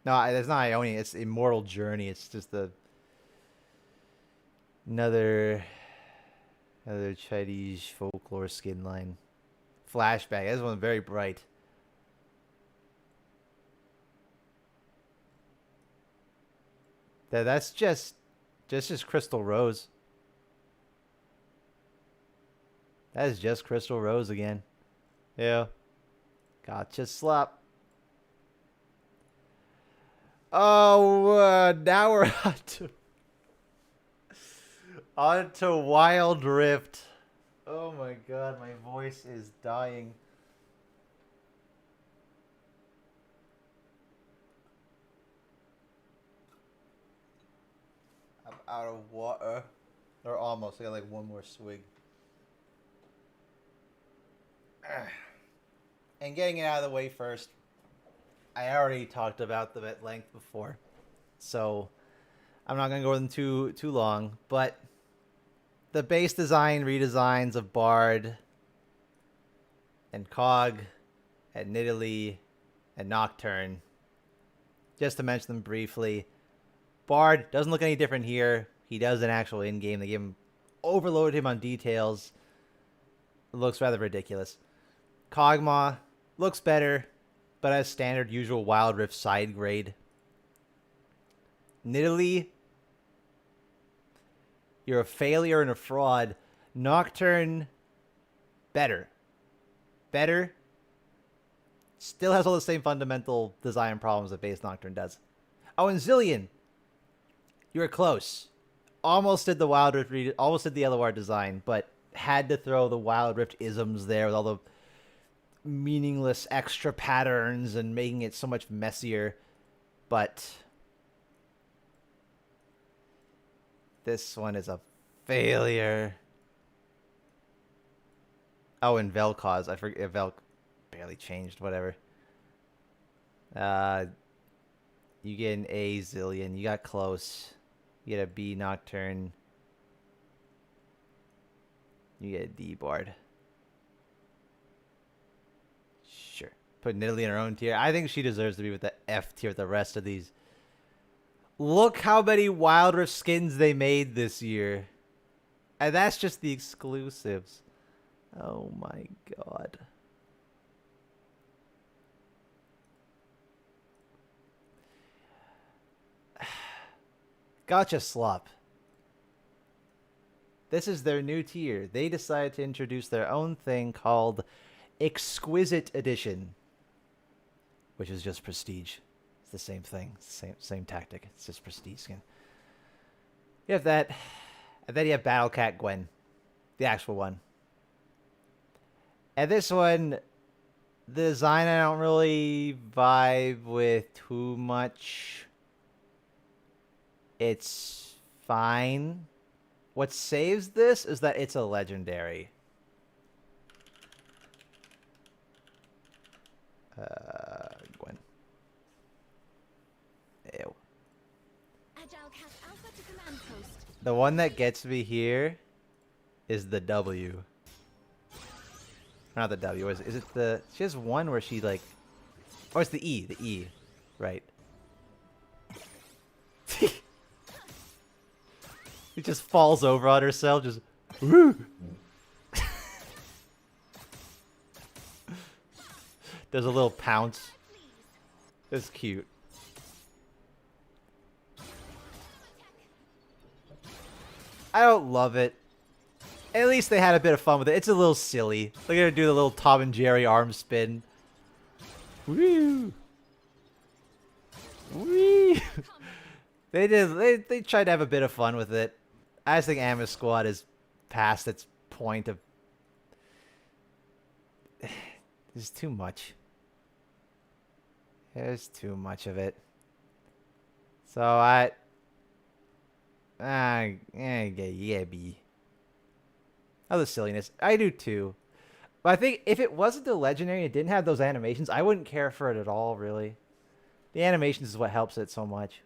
No, it's not Ionian, it's Immortal Journey. It's just another Chinese folklore skin line. Flashback. This one's very bright. That's just Crystal Rose. That is just Crystal Rose again. Yeah. Gotcha slop. Oh, now we're on to Wild Rift. Oh my god, my voice is dying. I'm out of water. Or almost. I got like one more swig. And getting it out of the way first. I already talked about them at length before, so I'm not going to go into them too long, but the base design redesigns of Bard and Cog and Nidalee and Nocturne, just to mention them briefly. Bard doesn't look any different here. He does an actual in-game. They overloaded him on details. It looks rather ridiculous. Kog'Maw looks better, but as standard usual Wild Rift side grade. Nidalee, you're a failure and a fraud. Nocturne, better. Better. Still has all the same fundamental design problems that base Nocturne does. Oh, and Zillion, you were close. Almost did the Wild Rift, almost did the LOR design, but had to throw the Wild Rift isms there with all the meaningless extra patterns and making it so much messier. But this one is a failure. Oh, and Vel'Koz. I forget. Vel barely changed. Whatever. You get an A, Zillion. You got close. You get a B, Nocturne. You get a D, Bard. Sure. Put Nidalee in her own tier. I think she deserves to be with the F tier with the rest of these. Look how many Wild Rift skins they made this year. And that's just the exclusives. Oh my god. Gotcha Slop. This is their new tier. They decided to introduce their own thing called Exquisite Edition, which is just prestige. It's the same thing, same tactic. It's just prestige skin. You have that, and then you have Battle Cat Gwen, the actual one. And this one, the design I don't really vibe with too much. It's fine. What saves this is that it's a legendary. Gwen. Ew. The one that gets me here is the W. Not the W. Is it the... She has one where she like... Oh, it's the E. The E. Right. It just falls over on herself, just... Woo! There's a little pounce. It's cute. I don't love it. At least they had a bit of fun with it. It's a little silly. They're gonna do the little Tom and Jerry arm spin. Woo! Woo! They tried to have a bit of fun with it. I just think Amos Squad is past its point of... There's too much. There's too much of it. So yeah, B. Other silliness. I do too. But I think if it wasn't the legendary and it didn't have those animations, I wouldn't care for it at all, really. The animations is what helps it so much.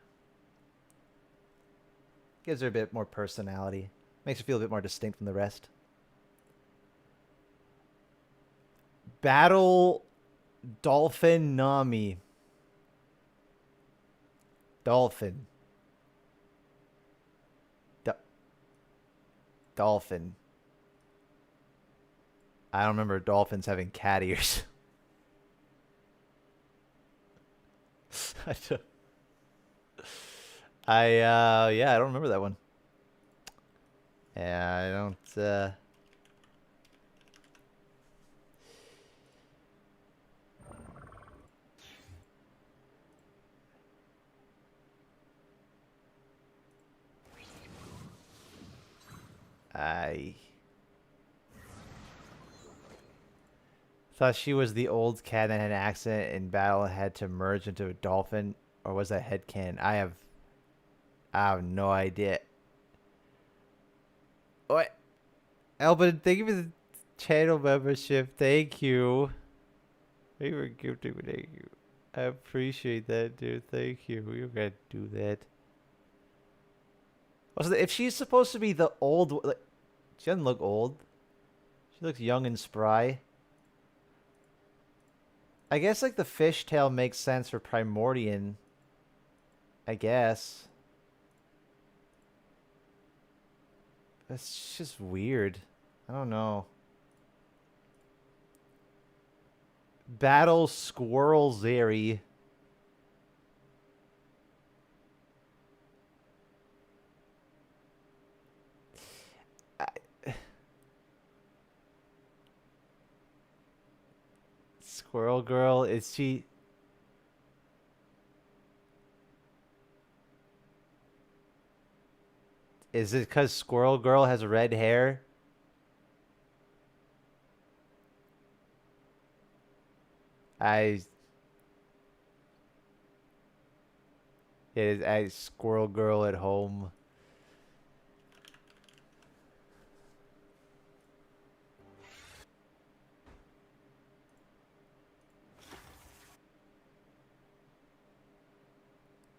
Gives her a bit more personality. Makes her feel a bit more distinct from the rest. Battle Dolphin Nami. Dolphin. Dolphin. I don't remember dolphins having cat ears. Yeah, I don't remember that one. Yeah, I don't, I thought she was the old cat that had an accident in battle and had to merge into a dolphin, or was that headcanon? I have no idea. What? Elvin, thank you for the channel membership. Thank you. Thank you for gifting me. Thank you. I appreciate that, dude. Thank you. You gotta do that. Also, if she's supposed to be the old, like, she doesn't look old. She looks young and spry. I guess like the fishtail makes sense for Primordian. I guess. That's just weird. I don't know. Battle Squirrel Zeri. Squirrel Girl, is she... Is it because Squirrel Girl has red hair? It is a Squirrel Girl at home.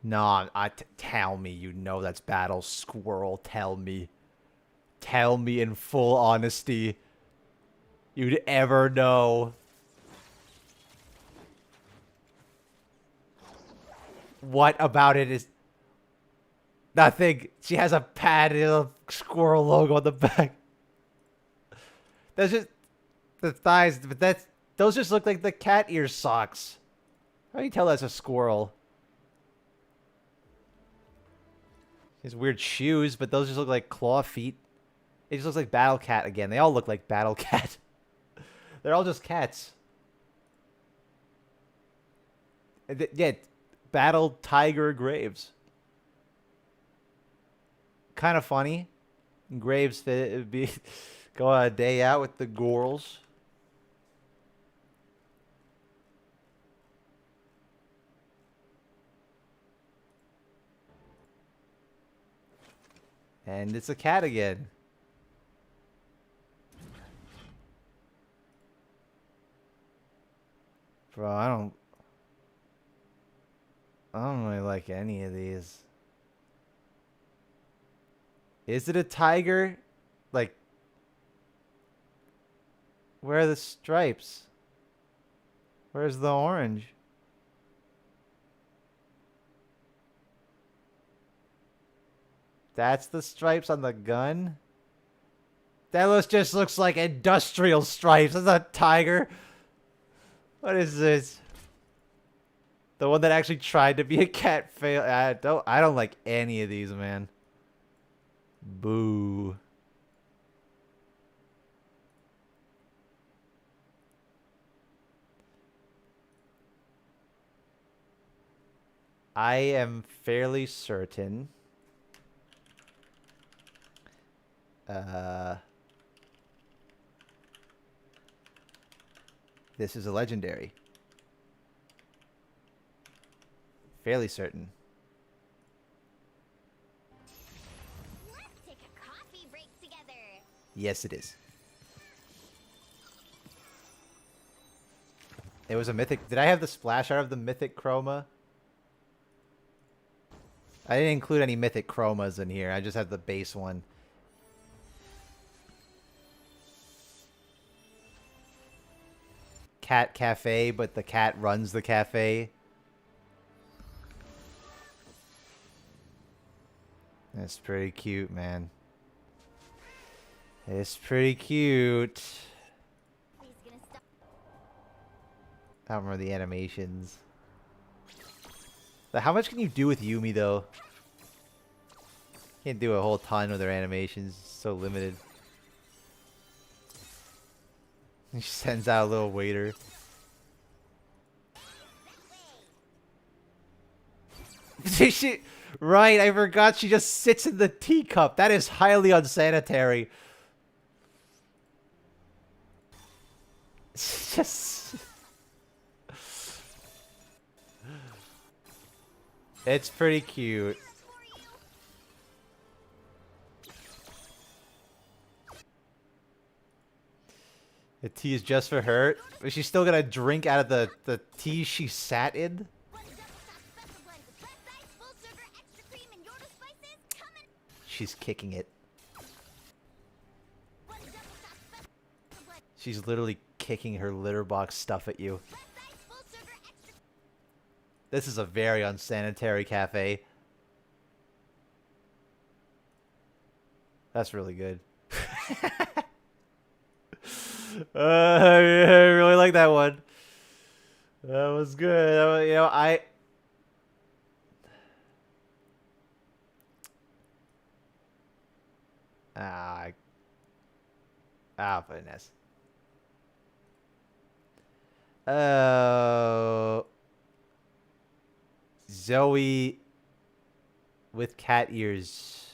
No, tell me you know that's Battle Squirrel. Tell me. Tell me in full honesty. You'd ever know. What about it is... Nothing. She has a padded squirrel logo on the back. That's just... The thighs, but that's... Those just look like the cat ear socks. How do you tell that's a squirrel? His weird shoes, but those just look like claw feet. It just looks like Battle Cat again. They all look like Battle Cat. They're all just cats. Yeah, Battle Tiger Graves. Kind of funny. Graves would be go on a day out with the girls. And it's a cat again. Bro, I don't really like any of these. Is it a tiger? Like, where are the stripes? Where's the orange? That's the stripes on the gun? That just looks like industrial stripes. That's not tiger. What is this? The one that actually tried to be a cat failed. I don't like any of these, man. Boo. I am fairly certain. This is a legendary. Fairly certain. Let's take a coffee break together. Yes, it is. It was a mythic. Did I have the splash art of the mythic chroma? I didn't include any mythic chromas in here. I just have the base one. Cat cafe, but the cat runs the cafe. That's pretty cute, man. It's pretty cute. I don't remember the animations. But how much can you do with Yumi, though? Can't do a whole ton with her animations. It's so limited. She sends out a little waiter. Right, I forgot she just sits in the teacup. That is highly unsanitary. It's just... It's pretty cute. The tea is just for her. Is she still gonna drink out of the tea she sat in? She's kicking it. She's literally kicking her litter box stuff at you. This is a very unsanitary cafe. That's really good. I really like that one. That was good. You know, ah, goodness. Oh, Zoe with cat ears.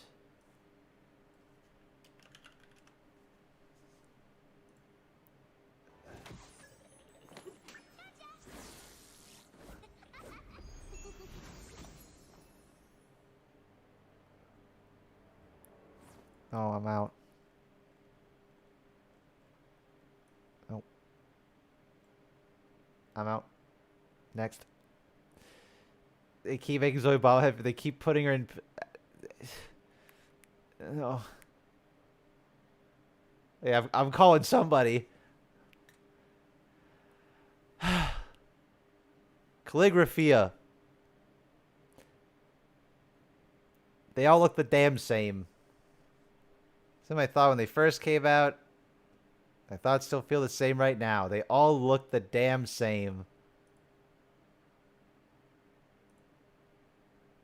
Oh, I'm out. Oh, I'm out. Next. They keep making Zoe bobblehead, but they keep putting her in. Oh. Yeah, I'm calling somebody. Calligraphia. They all look the damn same. Same I thought when they first came out. I thought still feel the same right now. They all look the damn same.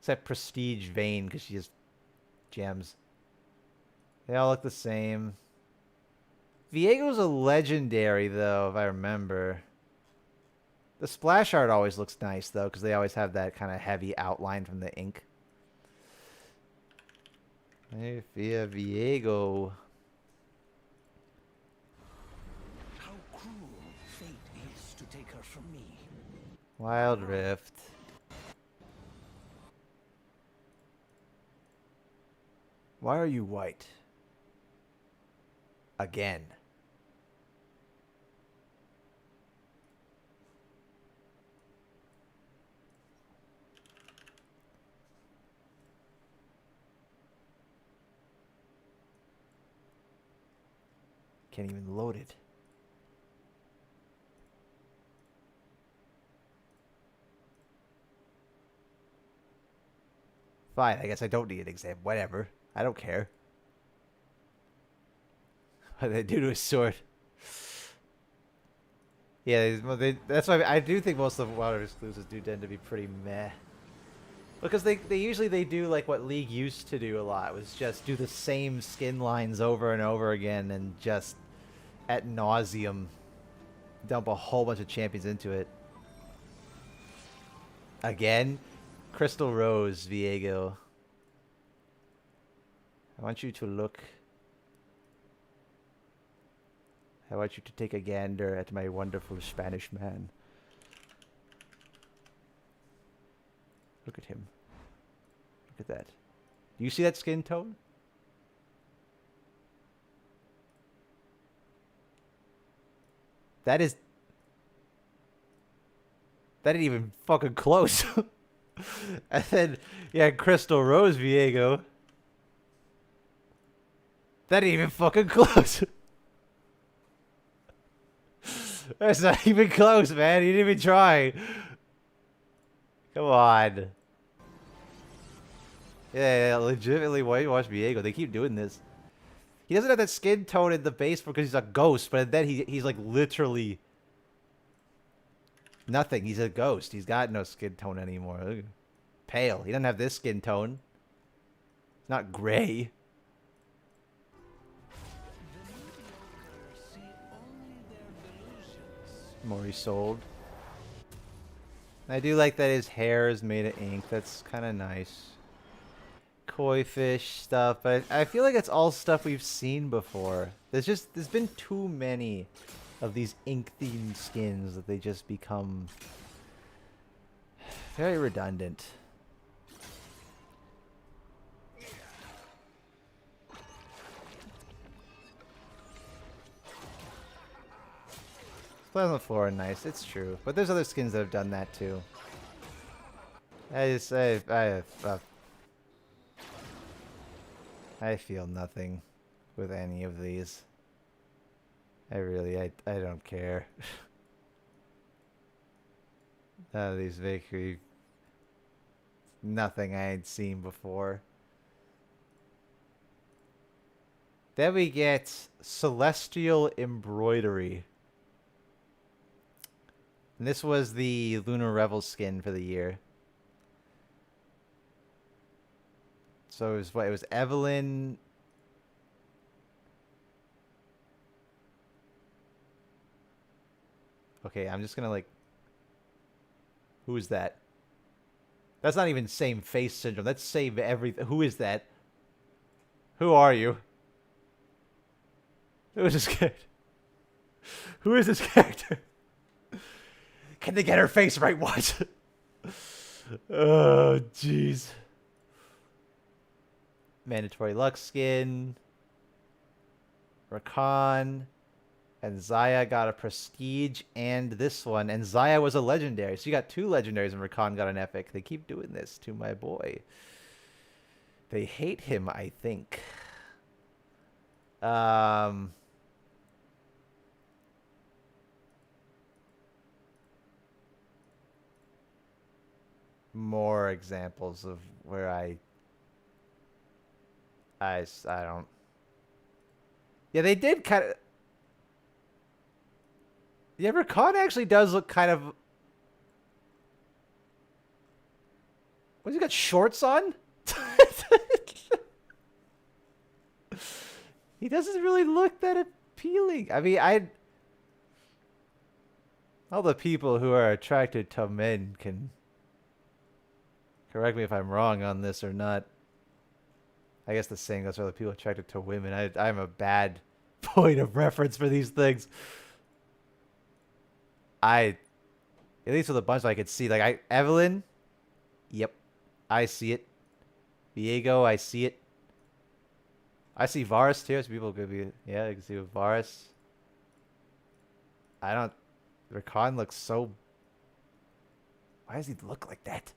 Except Prestige Vane, because she has gems. They all look the same. Viego's a legendary, though, if I remember. The splash art always looks nice, though, because they always have that kind of heavy outline from the ink. Hey, Viego. How cruel fate is to take her from me. Wild Rift. Why are you white? Again. Can't even load it. Fine, I guess I don't need an exam. Whatever. I don't care. What did they do to his sword? Yeah, that's why I do think most of the water exclusives do tend to be pretty meh. Because they usually they do like what League used to do a lot, was just do the same skin lines over and over again and just ad nauseum dump a whole bunch of champions into it. Again? Crystal Rose, Viego. I want you to look. I want you to take a gander at my wonderful Spanish man. Look at him. Look at that. Do you see that skin tone? That ain't even fucking close. And then, yeah, Crystal Rose Viego. That ain't even fucking close. That's not even close, man. You didn't even try. Come on. Yeah, legitimately whitewash Viego. They keep doing this. He doesn't have that skin tone in the base because he's a ghost, but then he's like literally nothing. He's a ghost. He's got no skin tone anymore. Look at him. Pale. He doesn't have this skin tone. It's not gray. More sold. I do like that his hair is made of ink. That's kind of nice. Koi fish stuff, but I feel like it's all stuff we've seen before. There's been too many of these ink themed skins that they just become very redundant. Play on the floor are nice, it's true. But there's other skins that have done that too. I feel nothing with any of these. I don't care. These bakery, nothing I had seen before. Then we get Celestial Embroidery. And this was the Lunar Revel skin for the year. So it was what? It was Evelyn. Okay, I'm just gonna like. Who is that? That's not even same face syndrome. That's same everything. Who is that? Who are you? Who is this character? Who is this character? Can they get her face right once? Oh, jeez. Mandatory Lux skin. Rakan. And Zaya got a prestige and this one. And Zaya was a legendary. So you got 2 legendaries and Rakan got an epic. They keep doing this to my boy. They hate him, I think. More examples of where I don't. Yeah, they did kind of. Yeah, Rakan actually does look kind of. What's he got shorts on? He doesn't really look that appealing. I mean, all the people who are attracted to men can correct me if I'm wrong on this or not. I guess the saying goes for the people attracted to women. I'm a bad point of reference for these things. At least with a bunch I could see. Like, Evelyn, yep, I see it. Viego, I see it. I see Varus too, so people could be, yeah, you can see with Varus. Rakan looks so, why does he look like that?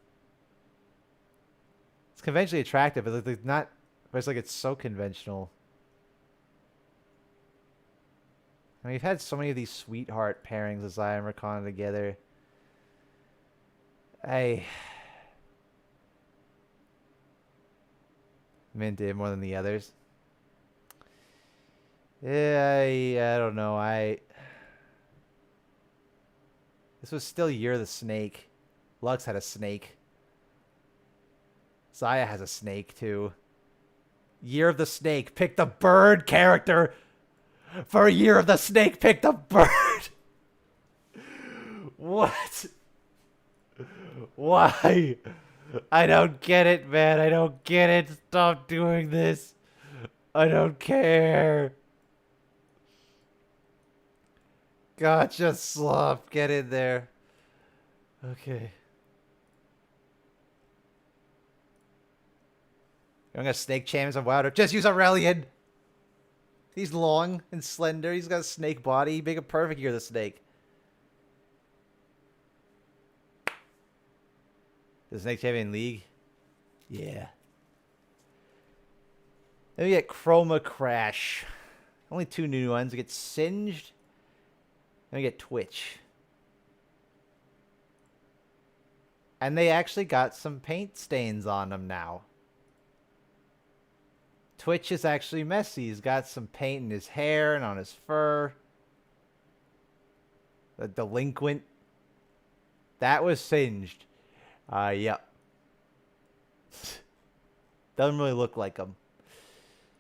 It's conventionally attractive, but it's not, but it's like it's so conventional. I mean, we've had so many of these sweetheart pairings as Zaya and Rakan together. I'm into it more than the others. Yeah, I don't know. This was still Year of the Snake. Lux had a snake. Zaya has a snake too. Year of the Snake. Pick the bird character for Year of the Snake. Pick the bird. What? Why? I don't get it, man. I don't get it. Stop doing this. I don't care. Gotcha, slop. Get in there. Okay. I'm gonna snake champions of Wilder. Just use Aurelian. He's long and slender. He's got a snake body. Make a perfect Year of the Snake. The Snake Champion League? Yeah. Then we get Chroma Crash. Only 2 new ones. We get Singed. Then we get Twitch. And they actually got some paint stains on them now. Twitch is actually messy. He's got some paint in his hair and on his fur. The Delinquent. That was singed. Yep. Doesn't really look like him.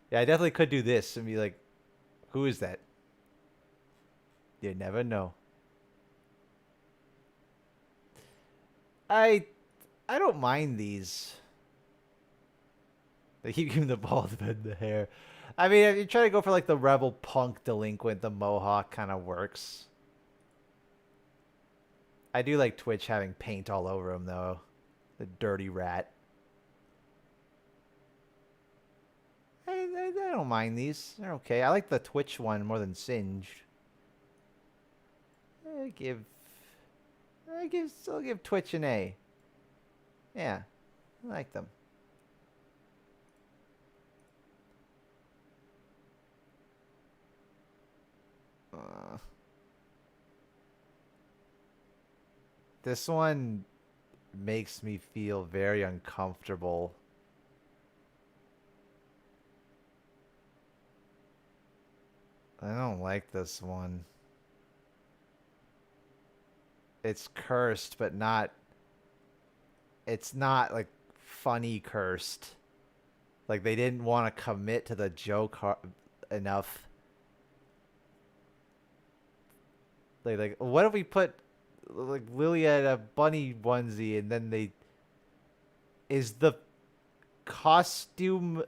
Yeah, I definitely could do this and be like, who is that? You never know. I don't mind these. They keep giving the bald head the hair. I mean, if you try to go for like the rebel punk delinquent, the mohawk kind of works. I do like Twitch having paint all over him though. The dirty rat. I don't mind these. They're okay. I like the Twitch one more than Singed. I'll give Twitch an A. Yeah, I like them. This one makes me feel very uncomfortable. I don't like this one. it's cursed, but not. It's not like funny cursed. Like they didn't want to commit to the joke enough. Like what if we put like Lilia in a bunny onesie and then they is the costume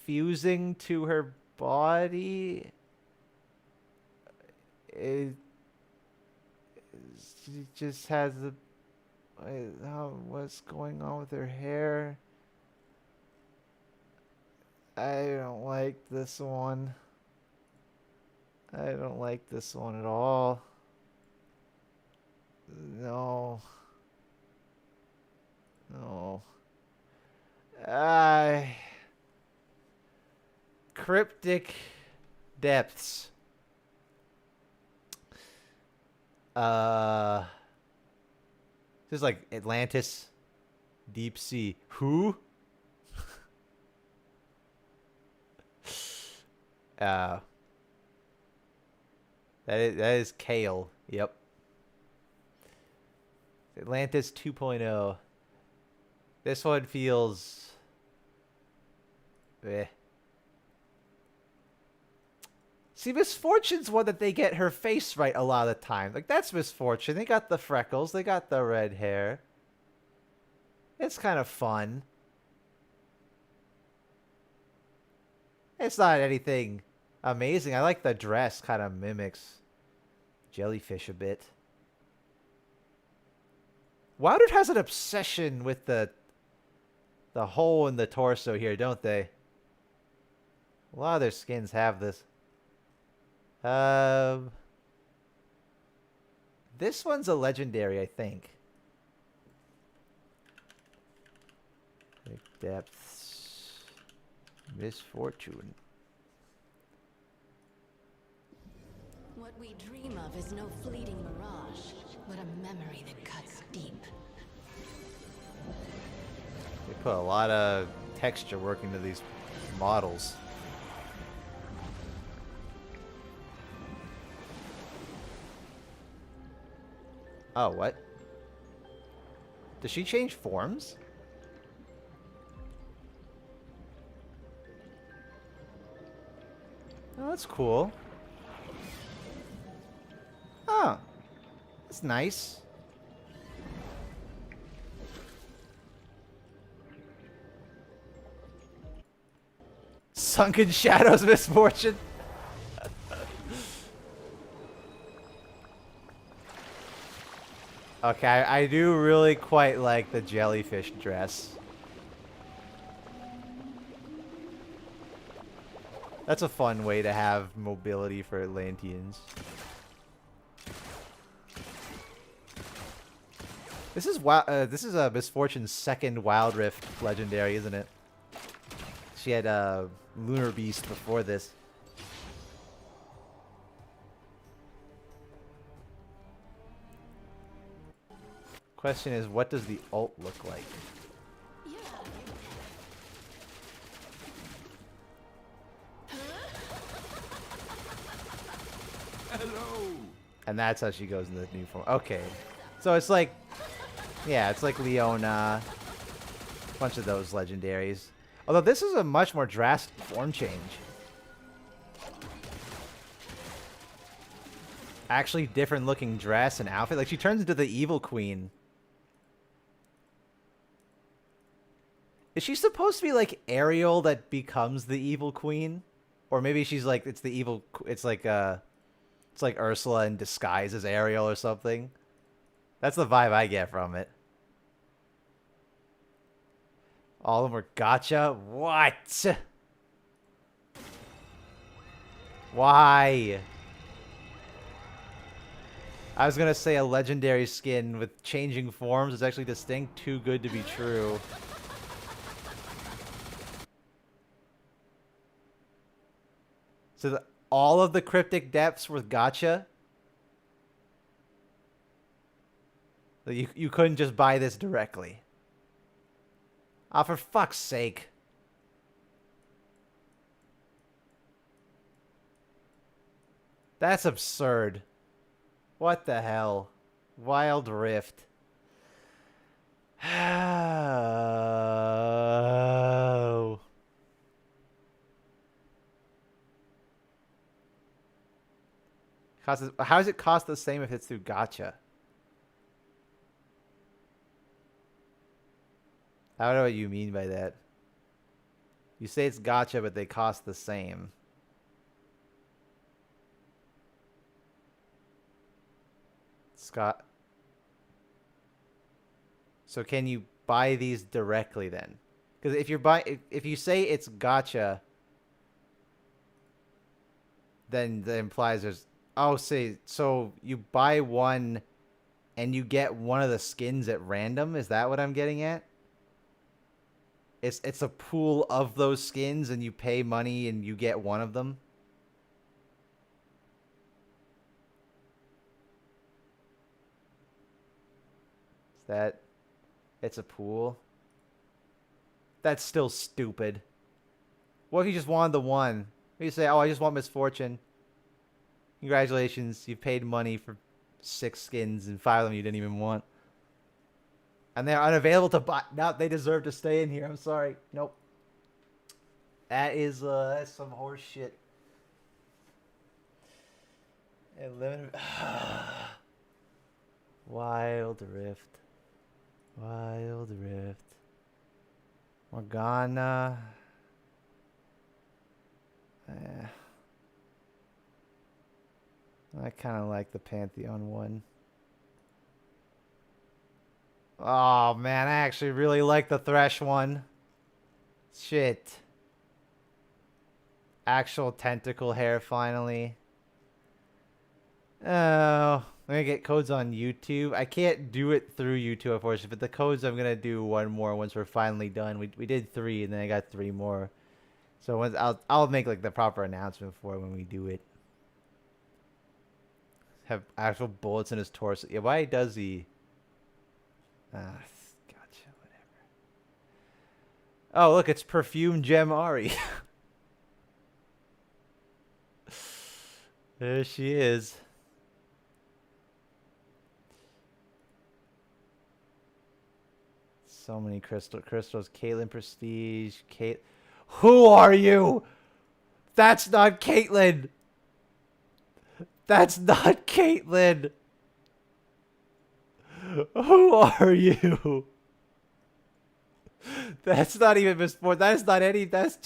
fusing to her body? She just has the what's going on with her hair? I don't like this one. I don't like this one at all. No. No. Cryptic depths. This is like Atlantis, deep sea. Who? That is Kale. Yep. Atlantis 2.0. This one feels eh. See, Misfortune's one that they get her face right a lot of the time. Like, that's Misfortune. They got the freckles. They got the red hair. It's kind of fun. It's not anything amazing. I like the dress. Kind of mimics Jellyfish a bit. Wilder has an obsession with the hole in the torso here, don't they? A lot of their skins have this. This one's a legendary, I think. Like depths. Misfortune. What we dream of is no fleeting mirage, but a memory that cuts deep. They put a lot of texture work into these models. Oh, what? Does she change forms? Oh, that's cool. Oh, that's nice. Sunken Shadows Misfortune. Okay, I do really quite like the jellyfish dress. That's a fun way to have mobility for Atlanteans. This is Misfortune's second Wild Rift legendary, isn't it? She had Lunar Beast before this. Question is, what does the ult look like? Hello. And that's how she goes in the new form. Okay. So it's like, yeah, it's like Leona. A bunch of those legendaries. Although this is a much more drastic form change. Actually different looking dress and outfit. Like she turns into the evil queen. Is she supposed to be like Ariel that becomes the evil queen? Or maybe she's like, it's the evil, it's like Ursula in disguise as Ariel or something. That's the vibe I get from it. All of them were gotcha? What? Why? I was gonna say a legendary skin with changing forms is actually distinct. Too good to be true. So all of the cryptic depths were gotcha? You couldn't just buy this directly. Ah, for fuck's sake. That's absurd. What the hell? Wild Rift. Oh. How does it cost the same if it's through gacha? I don't know what you mean by that. You say it's gacha, but they cost the same. Scott. So can you buy these directly then? Because if you say it's gacha, then that implies there's. Oh, see, so you buy one, and you get one of the skins at random. Is that what I'm getting at? It's a pool of those skins, and you pay money, and you get one of them. Is that? It's a pool. That's still stupid. What if you just wanted the one? You say, "Oh, I just want Misfortune." Congratulations, you paid money for 6 skins, and 5 of them you didn't even want. And they're unavailable to buy. Now they deserve to stay in here. I'm sorry. Nope. That's some horse shit. Wild Rift. Wild Rift. Morgana. I kind of like the Pantheon one. Oh, man, I actually really like the Thresh one. Shit. Actual tentacle hair, finally. Oh, let me get codes on YouTube. I can't do it through YouTube, unfortunately, but the codes I'm going to do one more once we're finally done. We did 3, and then I got 3 more. So once I'll make like the proper announcement for it when we do it. Have actual bullets in his torso. Yeah, why does he? Gotcha, whatever. Oh, look, it's Perfume Gem Ari. There she is. So many crystals. Caitlyn Prestige. Who are you? That's not Caitlyn. That's not Caitlyn. Who are you? That's not even Misfortune. That's not any. That's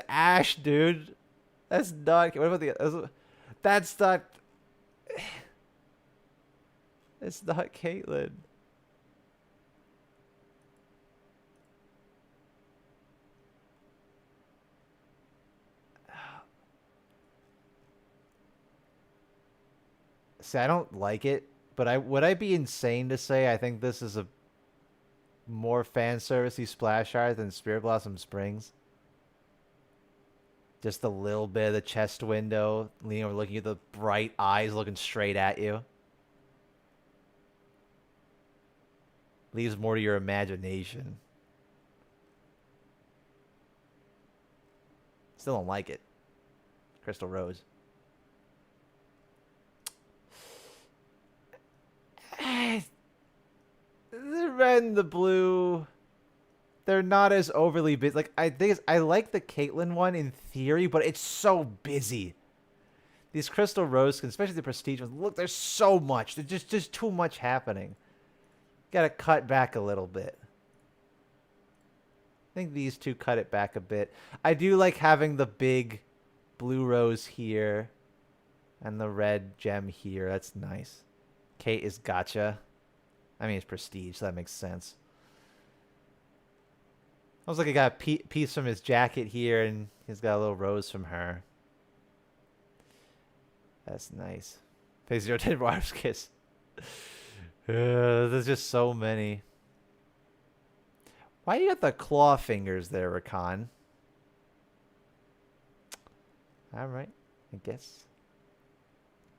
Ash, dude. That's not. What about the? That's not. It's not Caitlyn. See, I don't like it, but would I be insane to say I think this is a more fan servicey splash art than Spirit Blossom Springs? Just a little bit of the chest window, leaning over, looking at the bright eyes, looking straight at you. Leaves more to your imagination. Still don't like it. Crystal Rose. The red and the blue, they're not as overly busy. Like, I like the Caitlyn one in theory, but it's so busy. These Crystal Rose skins, especially the Prestige ones, look, there's so much. There's just too much happening. Gotta cut back a little bit. I think these two cut it back a bit. I do like having the big blue rose here and the red gem here. That's nice. Kate is gotcha. I mean, it's Prestige, so that makes sense. I was like, I got a piece from his jacket here, and he's got a little rose from her. That's nice. Phase 010 Water's Kiss. There's just so many. Why you got the claw fingers there, Rakan? Alright, I guess.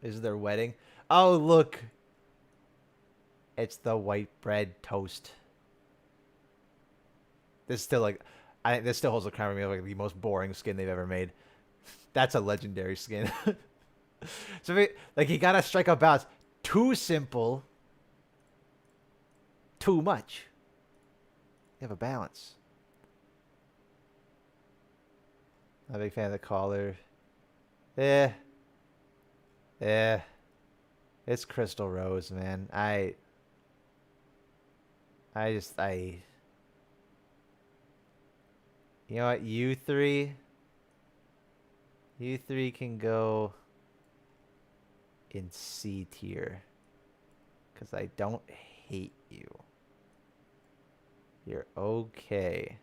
Is their wedding? Oh, look. It's the white bread toast. This still this still holds the crown for me like the most boring skin they've ever made. That's a legendary skin. So like you gotta strike a balance. too simple, too much. You have a balance. I'm a big fan of the collar. Yeah. It's Crystal Rose, man. You know what? You three can go in C tier. Because I don't hate you. You're okay.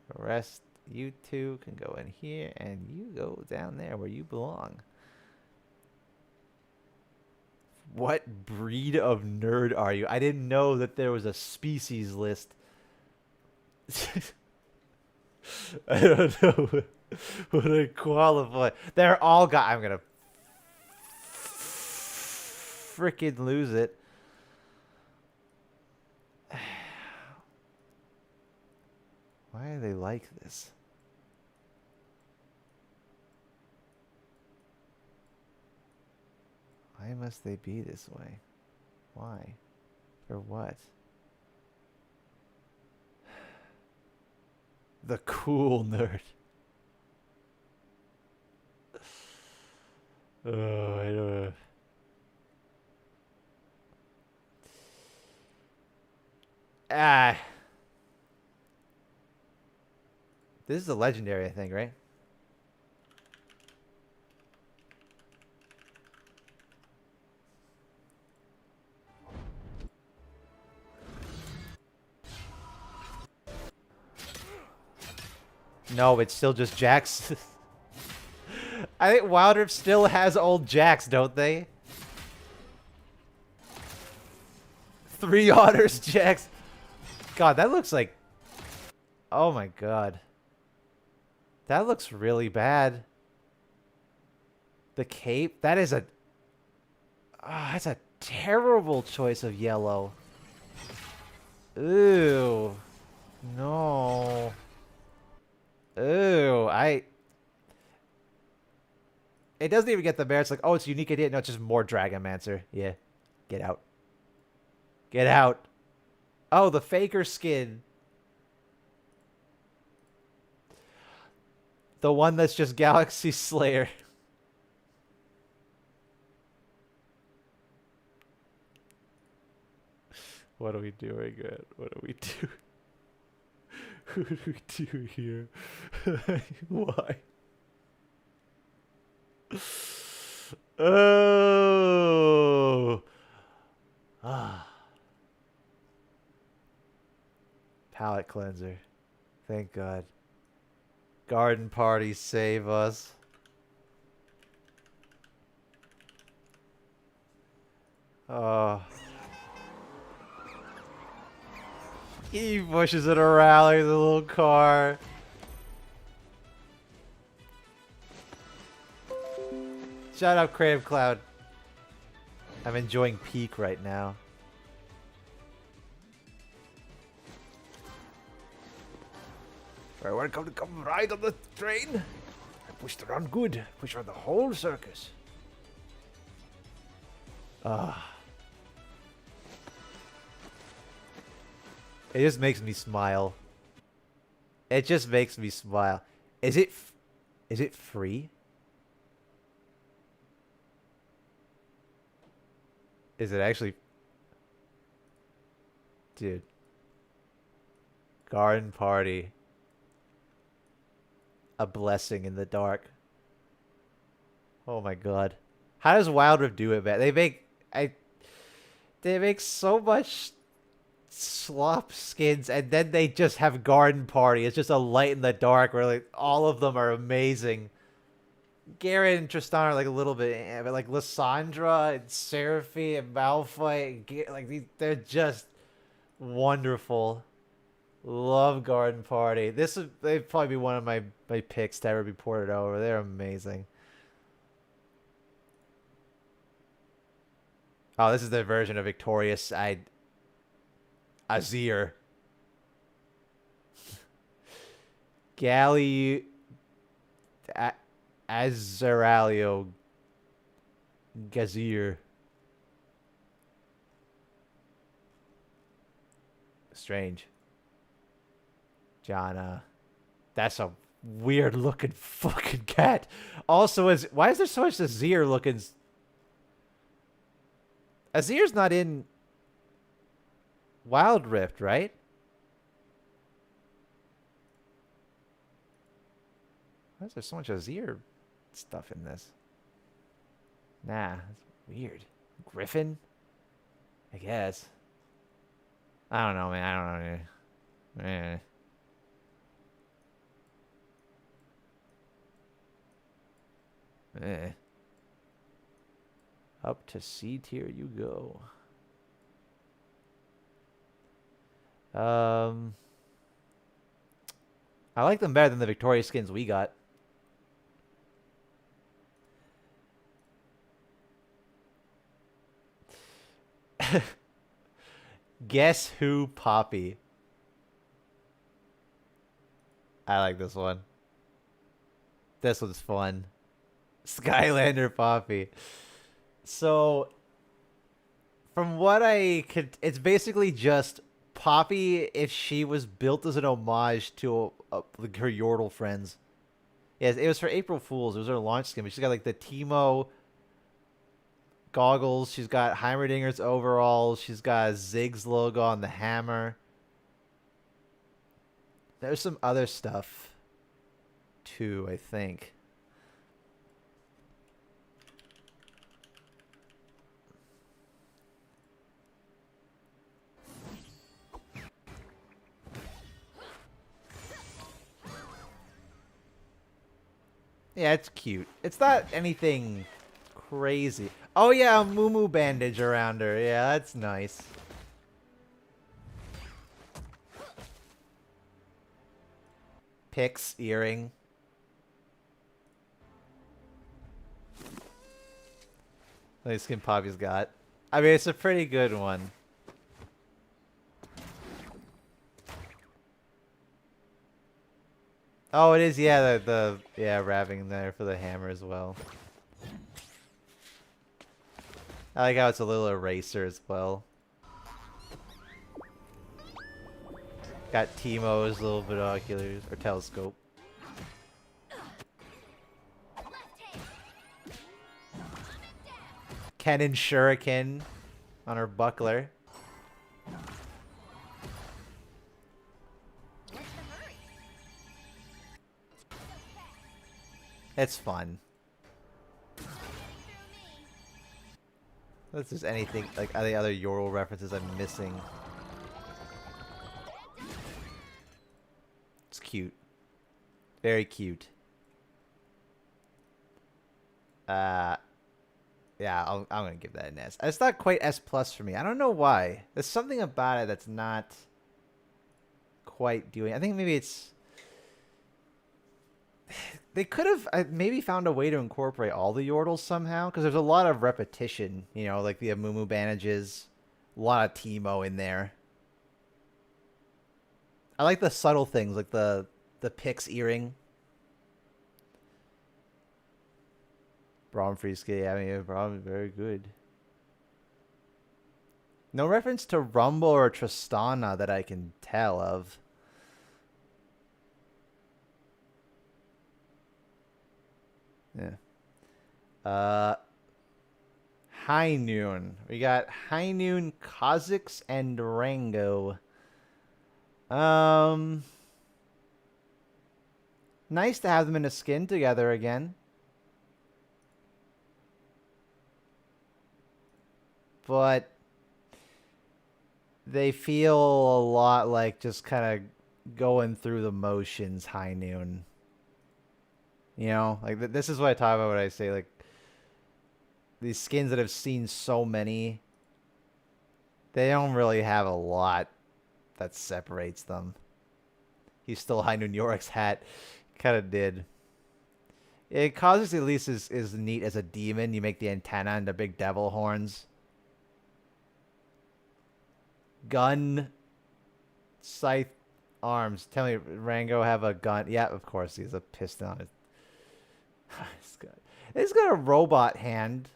The rest, you two can go in here, and you go down there where you belong. What breed of nerd are you? I didn't know that there was a species list. I don't know what I qualify. They're all got. I'm gonna freaking lose it. Why are they like this? Why must they be this way? Why? For what? The cool nerd. Oh, I don't know. Ah. This is a legendary, I think, right? No, it's still just Jax. I think Wild Rift still has old Jax, don't they? 3 otters, Jax. God, that looks like... Oh my god. That looks really bad. The cape? That is a... Oh, that's a terrible choice of yellow. Ooh. No. Ooh, It doesn't even get the merits like, oh, it's a unique idea. No, it's just more Dragonmancer. Yeah. Get out. Get out. Oh, the Faker skin. The one that's just Galaxy Slayer. What are we doing, man? What are we doing? What do we do here? Why? Oh. Ah. Palette cleanser. Thank God. Garden party, save us. Oh. He pushes it around like a little car. Shout out Crave Cloud. I'm enjoying Peak right now. Alright, welcome to come ride on the train. I pushed around good. Push around the whole circus. Ah. It just makes me smile. It just makes me smile. Is it free? Is it actually? Dude. Garden party. A blessing in the dark. Oh my god. How does Wild Rift do it, man? They make so much slop skins, and then they just have Garden Party. It's just a light in the dark where like all of them are amazing. Garrett and Tristan are like a little bit, but like Lysandra and Seraphine and Malphite, like they're just wonderful. Love Garden Party. They'd probably be one of my picks to ever be ported over. They're amazing. Oh, this is their version of Victorious Azir. Gally Azaralio Gazir. Strange. Jana. That's a weird looking fucking cat. Also, why is there so much Azir looking? Azir's not in Wild Rift, right? Why is there so much Azir stuff in this? Nah, that's weird. Griffin? I guess. I don't know, man. I don't know. Up to C tier you go. I like them better than the Victoria skins we got. Guess who, Poppy? I like this one. This one's fun. Skylander Poppy. So, from what I could, it's basically just Poppy if she was built as an homage to like her Yordle friends. Yes, it was for April Fools. It was her launch skin. But she's got like the Teemo goggles. She's got Heimerdinger's overalls. She's got Zig's logo on the hammer. There's some other stuff too, I think. Yeah, it's cute. It's not anything crazy. Oh yeah, a moo bandage around her. Yeah, that's nice. Pix earring. Nice skin Poppy's got. I mean, it's a pretty good one. Oh, it is. Yeah, the wrapping there for the hammer as well. I like how it's a little eraser as well. Got Teemo's little binoculars or telescope. Kennen Shuriken on her buckler. It's fun. Unless there's anything like any other Yordle references I'm missing. It's cute. Very cute. Yeah, I'm gonna give that an S. It's not quite S plus for me. I don't know why. There's something about it that's not quite doing. I think maybe it's. They could have maybe found a way to incorporate all the Yordles somehow, because there's a lot of repetition, you know, like the Amumu bandages, a lot of Teemo in there. I like the subtle things, like the Pix earring. Bromfrieske, yeah, I mean, Brom is very good. No reference to Rumble or Tristana that I can tell of. Yeah. High Noon. We got High Noon, Kha'Zix, and Rango. Nice to have them in a skin together again. But they feel a lot like just kind of going through the motions, High Noon. You know, like this is what I talk about when I say like these skins that have seen so many, they don't really have a lot that separates them. He stole High Noon Yorik's hat. Kind of did. It causes at least is neat as a demon. You make the antenna into big devil horns. Gun. Scythe arms. Tell me, Rango have a gun? Yeah, of course. He has a piston on his. He's got a robot hand.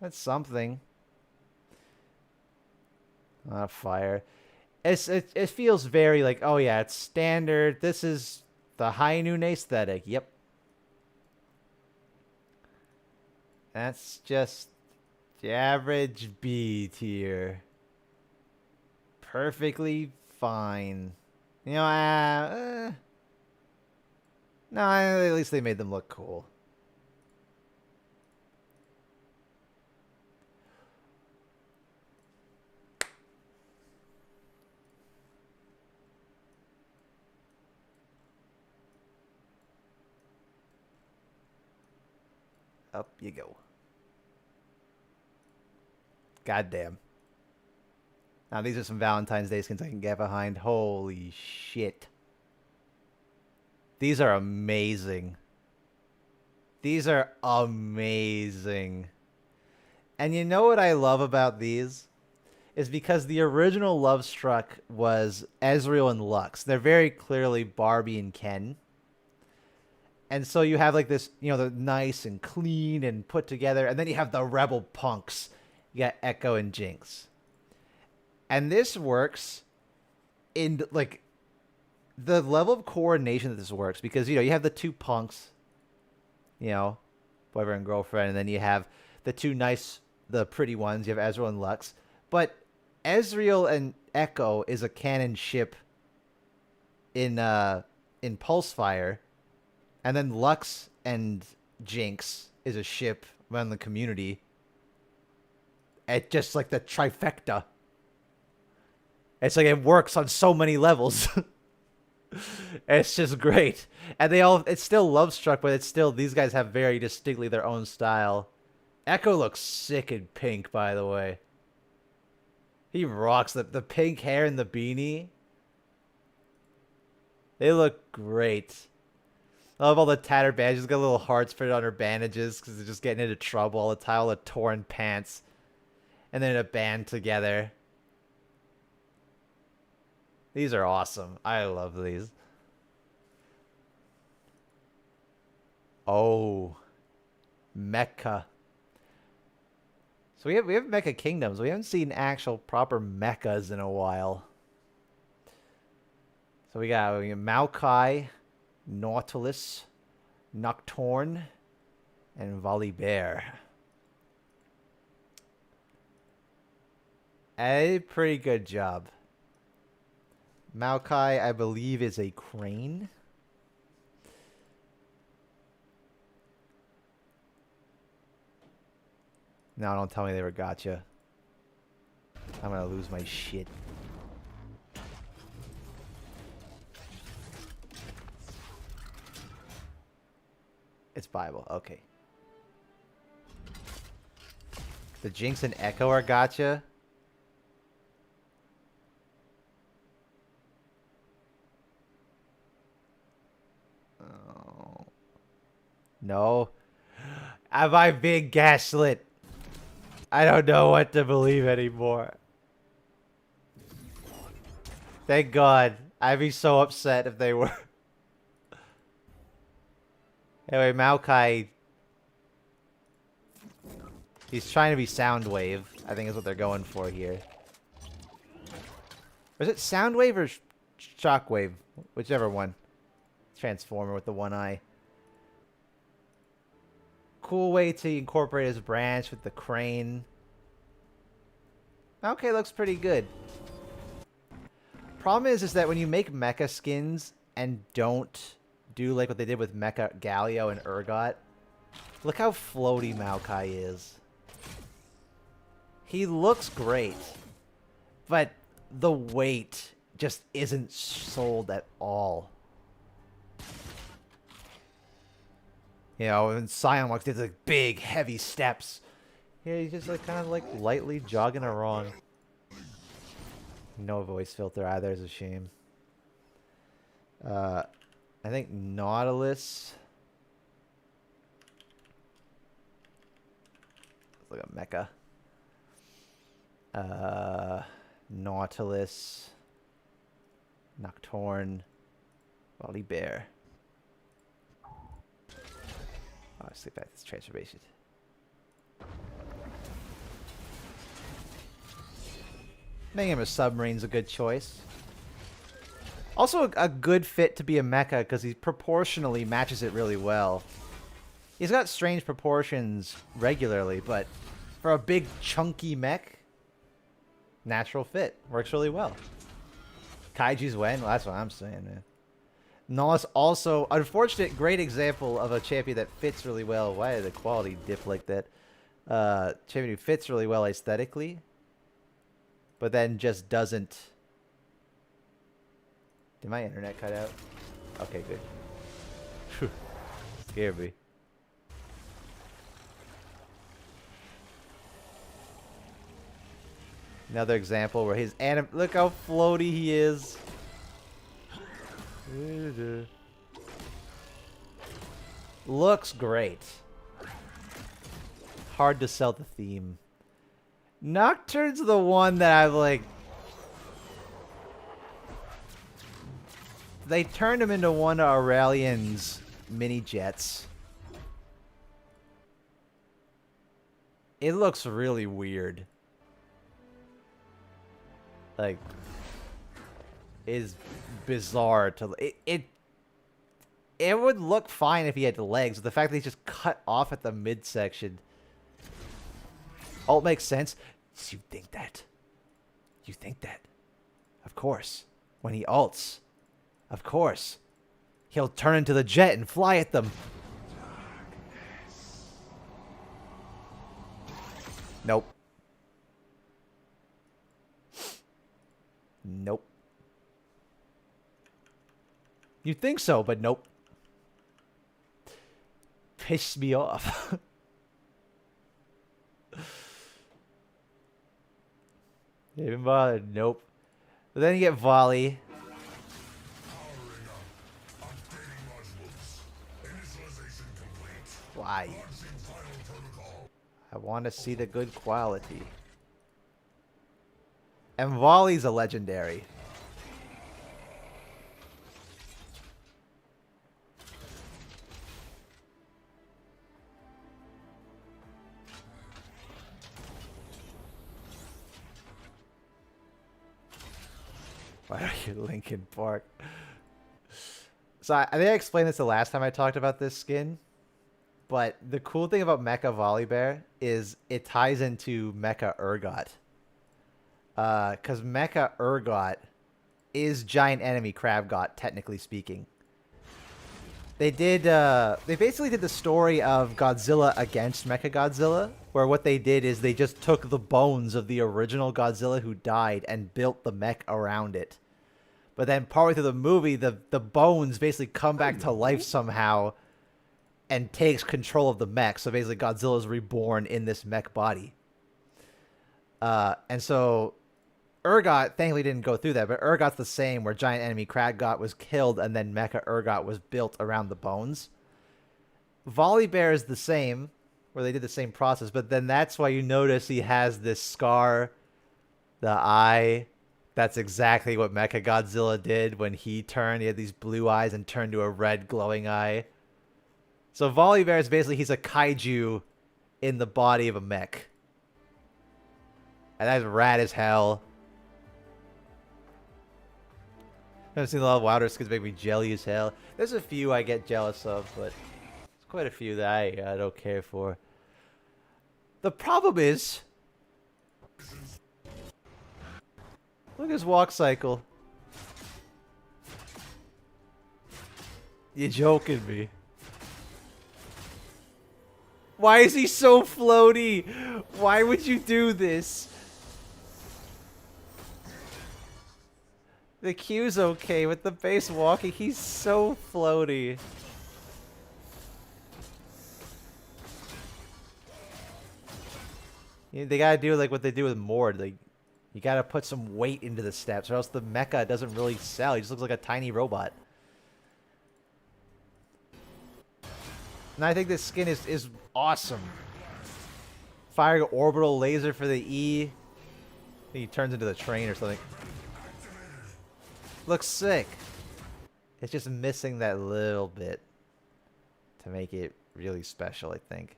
That's something. Fire. It feels very like, oh yeah, it's standard. This is the high noon aesthetic. Yep. That's just the average B tier. Perfectly fine. You know, no, at least they made them look cool. Up you go. Goddamn. Now these are some Valentine's Day skins I can get behind. Holy shit. These are amazing. These are amazing. And you know what I love about these? Is because the original Love Struck was Ezreal and Lux. They're very clearly Barbie and Ken. And so you have like this, you know, the nice and clean and put together. And then you have the rebel punks. You got Echo and Jinx. And this works in like the level of coordination that this works. Because, you know, you have the two punks, you know, boyfriend and girlfriend. And then you have the two nice, the pretty ones. You have Ezreal and Lux. But Ezreal and Echo is a canon ship in Pulsefire. And then Lux and Jinx is a ship around the community. It's just like the trifecta. It's like it works on so many levels. It's just great. And it's still Love Struck, but it's still, these guys have very distinctly their own style. Echo looks sick in pink, by the way. He rocks the pink hair and the beanie. They look great. I love all the tattered bandages. Got little hearts printed on her bandages because they're just getting into trouble all the time. All the torn pants. And then a band together. These are awesome. I love these. Oh. Mecha. So we have Mecha Kingdoms. We haven't seen actual proper mechas in a while. So we got Maokai, Nautilus, Nocturne, and Volibear. A pretty good job. Maokai, I believe, is a crane. No, don't tell me they were gotcha. I'm gonna lose my shit. It's Bible. Okay. The Jinx and Echo are gotcha. Oh. No. Am I being gaslit? I don't know what to believe anymore. Thank God. I'd be so upset if they were. Anyway, Maokai. He's trying to be Soundwave. I think is what they're going for here. Or is it Soundwave or Shockwave? Whichever one. Transformer with the one eye. Cool way to incorporate his branch with the crane. Okay, looks pretty good. Problem is that when you make mecha skins and don't do like what they did with Mecha Galio and Urgot, look how floaty Maokai is. He looks great, but the weight just isn't sold at all. You know, in Scion walks, there's like big, heavy steps. Yeah, he's just like kind of like lightly jogging along. No voice filter either is a shame. I think Nautilus. Let's look at Mecha. Nautilus. Nocturne. Volibear. Oh, sleep back this transformation. Making him a submarine's a good choice. Also a good fit to be a mecha because he proportionally matches it really well. He's got strange proportions regularly, but for a big chunky mech, natural fit. Works really well. Kaiju's win? Well, that's what I'm saying, man. Nollis also, unfortunate, great example of a champion that fits really well. Why did the quality dip like that? Champion who fits really well aesthetically, but then just doesn't. Did my internet cut out? Okay, good. Whew. Scared me. Another example where his look how floaty he is. Looks great. Hard to sell the theme. Nocturne's the one that I've like. They turned him into one of Aurelian's mini jets. It looks really weird. Like, is bizarre to it would look fine if he had legs, but the fact that he's just cut off at the midsection. Ult makes sense. You think that? You think that? Of course. When he ults, of course, he'll turn into the jet and fly at them. Nope. Nope. You think so, but nope. Pissed me off. Even bothered. Nope. But then you get volley. Why? I want to see the good quality. And volley's a legendary. Why are you Linkin Park? So I think I explained this the last time I talked about this skin. But the cool thing about Mecha Volibear is it ties into Mecha Urgot. Because Mecha Urgot is Giant Enemy Crabgot, technically speaking. They basically did the story of Godzilla against Mechagodzilla, where what they did is they just took the bones of the original Godzilla who died and built the mech around it. But then partway through the movie, the bones basically come back to life somehow and takes control of the mech. So basically Godzilla is reborn in this mech body. And so Urgot thankfully didn't go through that, but Urgot's the same, where Giant Enemy Crabgot was killed and then Mecha Urgot was built around the bones. Volibear is the same, where they did the same process, but then that's why you notice he has this scar, the eye. That's exactly what Mechagodzilla did when he turned. He had these blue eyes and turned to a red glowing eye. So Volibear is basically, he's a kaiju in the body of a mech. And that's rad as hell. I've seen a lot of Wilder skins make me jelly as hell. There's a few I get jealous of, but there's quite a few that I don't care for. The problem is, look at his walk cycle. You joking me? Why is he so floaty? Why would you do this? The Q's okay, with the base walking, he's so floaty. They gotta do like what they do with Mord. Like, you gotta put some weight into the steps, or else the mecha doesn't really sell. He just looks like a tiny robot. And I think this skin is awesome. Firing orbital laser for the E. I think he turns into the train or something. Looks sick. It's just missing that little bit to make it really special, I think.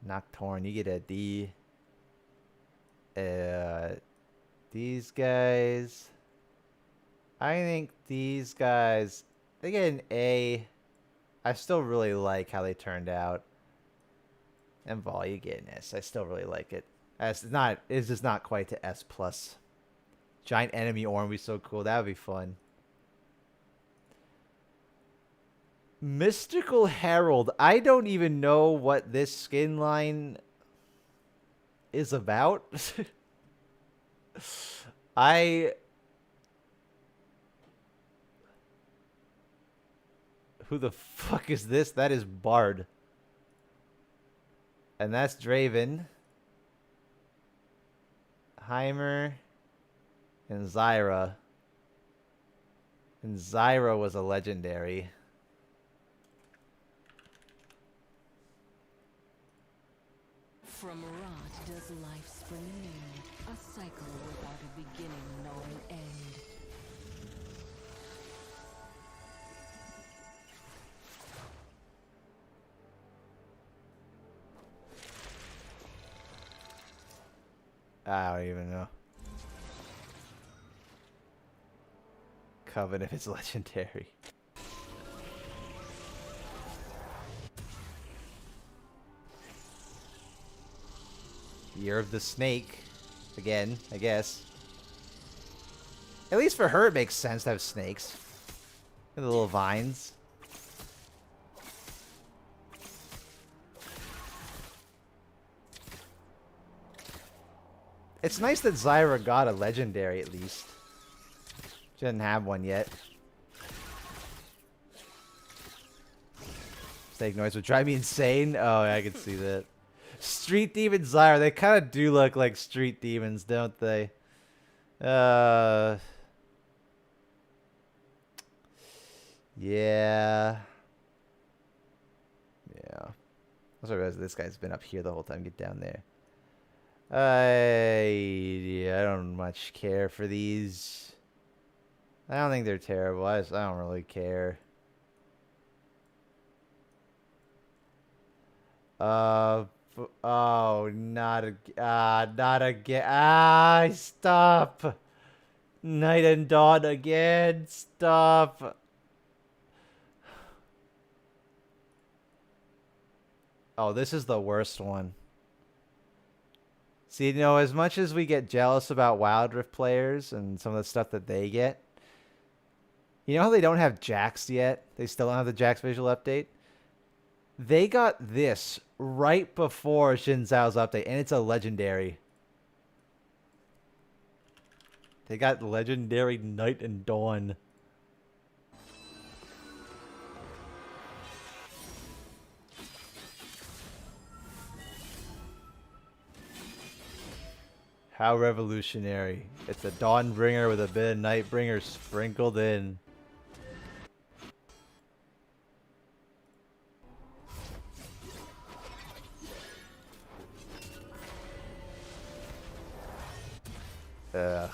Nocturne, you get a D. These guys. I think these guys, they get an A. I still really like how they turned out. And Vol, you get an S. I still really like it. It's just not quite to S plus. Giant enemy orb would be so cool. That would be fun. Mystical Herald. I don't even know what this skin line is about. Who the fuck is this? That is Bard. And that's Draven. Heimer. And Zyra. And Zyra was a legendary. From rot does life spring anew, a cycle without a beginning nor an end. I don't even know. Coven if it's legendary. Year of the Snake. Again, I guess. At least for her it makes sense to have snakes. And the little vines. It's nice that Zyra got a legendary at least. She doesn't have one yet. Snake noise would drive me insane. Oh, I can see that. Street Demon Zyra. They kind of do look like street demons, don't they? Yeah. Yeah. Also realize this guy's been up here the whole time. Get down there. I don't much care for these. I don't think they're terrible. I don't really care. Oh, not again. Stop. Night and Dawn again. Stop. Oh, this is the worst one. See, as much as we get jealous about Wild Rift players and some of the stuff that they get, you know how they don't have Jax yet? They still don't have the Jax visual update? They got this right before Xin Zhao's update, and it's a legendary. They got legendary Night and Dawn. How revolutionary. It's a Dawnbringer with a bit of Nightbringer sprinkled in. Ugh.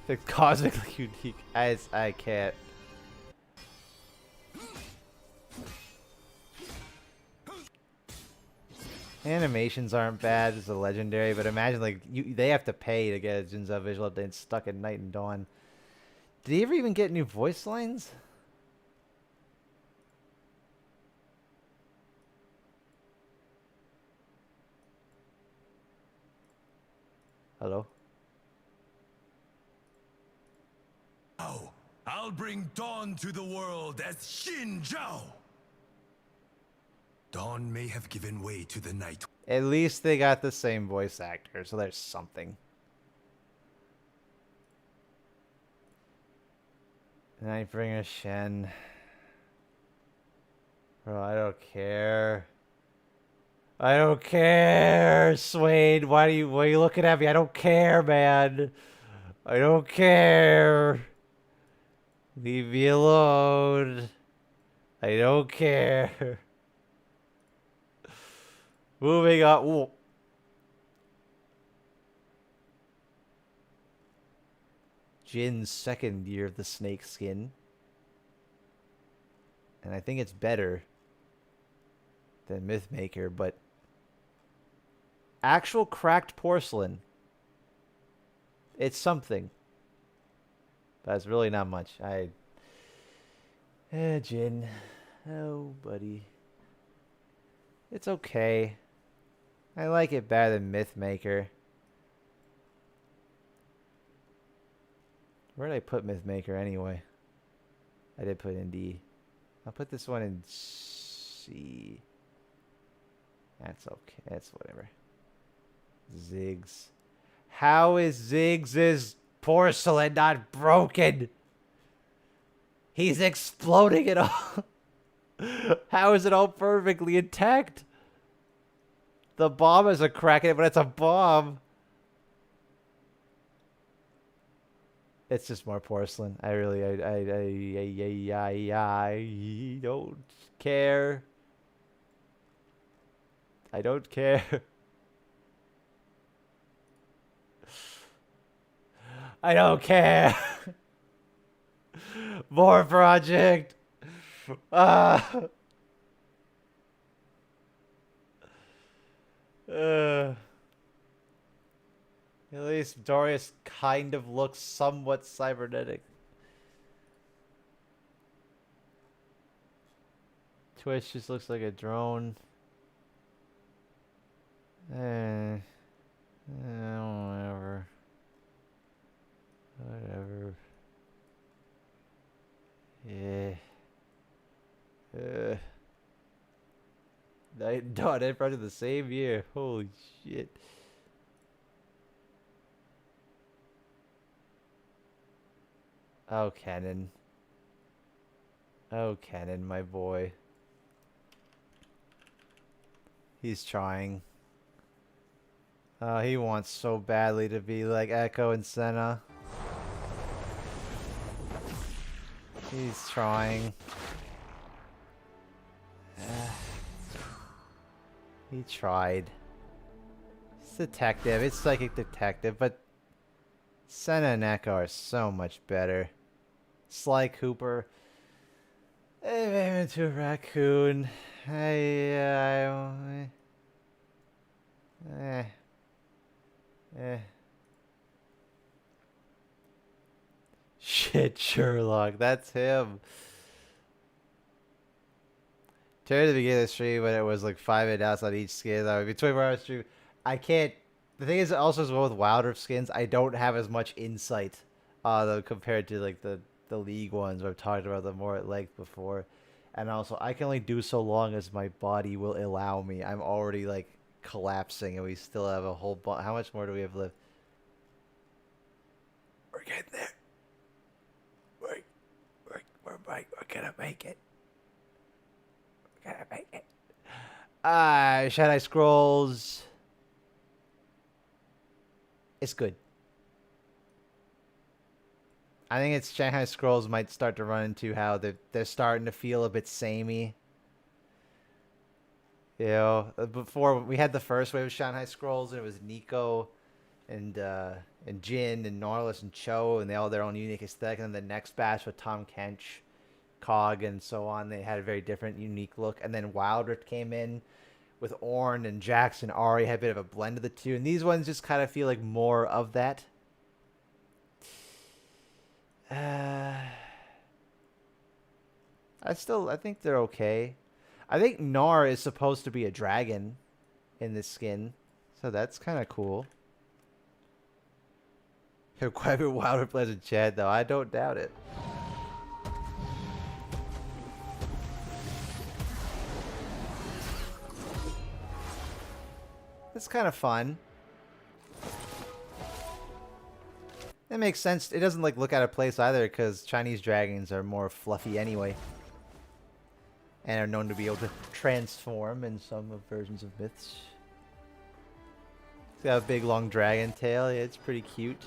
The cosmically unique. I can't. Animations aren't bad as a legendary, but imagine like they have to pay to get a Jinzao visual update stuck at Night and Dawn. Did he ever even get new voice lines? Hello? Oh, I'll bring dawn to the world as Xin Zhao. Dawn may have given way to the night. At least they got the same voice actor, so there's something. Nightbringer Shen. Bro, I don't care. I don't care, Swain. Why are you looking at me? I don't care, man. I don't care. Leave me alone. I don't care. Moving on. Ooh. Jin's second year of the snake skin. And I think it's better. than Mythmaker, but actual cracked porcelain. It's something. That's really not much. Jin. Oh, buddy. It's okay. I like it better than Mythmaker. Where did I put Mythmaker anyway? I did put in D. I'll put this one in C. That's okay. That's whatever. Ziggs. How is Ziggs' porcelain not broken? He's exploding it all. How is it all perfectly intact? The bomb is a crack in it, but it's a bomb. It's just more porcelain. I don't care. I don't care. I don't care. More project. At least Darius kind of looks somewhat cybernetic. Twitch just looks like a drone. Whatever. Whatever. Yeah. Night and Dawn and Project the same year. Holy shit. Oh, Kenan. Oh, Kenan, my boy. He's trying. He wants so badly to be like Echo and Senna. He's trying. He tried. It's detective. It's psychic detective, but Senna and Echo are so much better. Sly Cooper. Into a raccoon. Shit, Sherlock. That's him. Terry at the beginning of the stream when it was like 5 minutes on each skin. That would be 24 hours stream. I can't. The thing is, also as well with Wilder skins, I don't have as much insight though, compared to like the League ones. I've talked about them more at length before. And also, I can only do so long as my body will allow me. I'm already like collapsing, and we still have a whole bunch. How much more do we have left? We're getting there. We're gonna make it. We're gonna make it. Shadow Scrolls. It's good. I think it's Shanghai Scrolls might start to run into how they're starting to feel a bit samey. You know, before we had the first wave of Shanghai Scrolls, and it was Nico and Jin and Nautilus and Cho, and they all had their own unique aesthetic. And then the next batch with Tom Kench, Cog, and so on, they had a very different, unique look. And then Wildrift came in with Ornn and Jax and Ari, had a bit of a blend of the two. And these ones just kind of feel like more of that. I think they're okay. I think Gnar is supposed to be a dragon in this skin, so that's kind of cool. Quite a bit wilder plays in chat, though. I don't doubt it. It's kind of fun. It makes sense. It doesn't like look out of place either, because Chinese dragons are more fluffy anyway, and are known to be able to transform in some versions of myths. It's got a big long dragon tail. Yeah, it's pretty cute.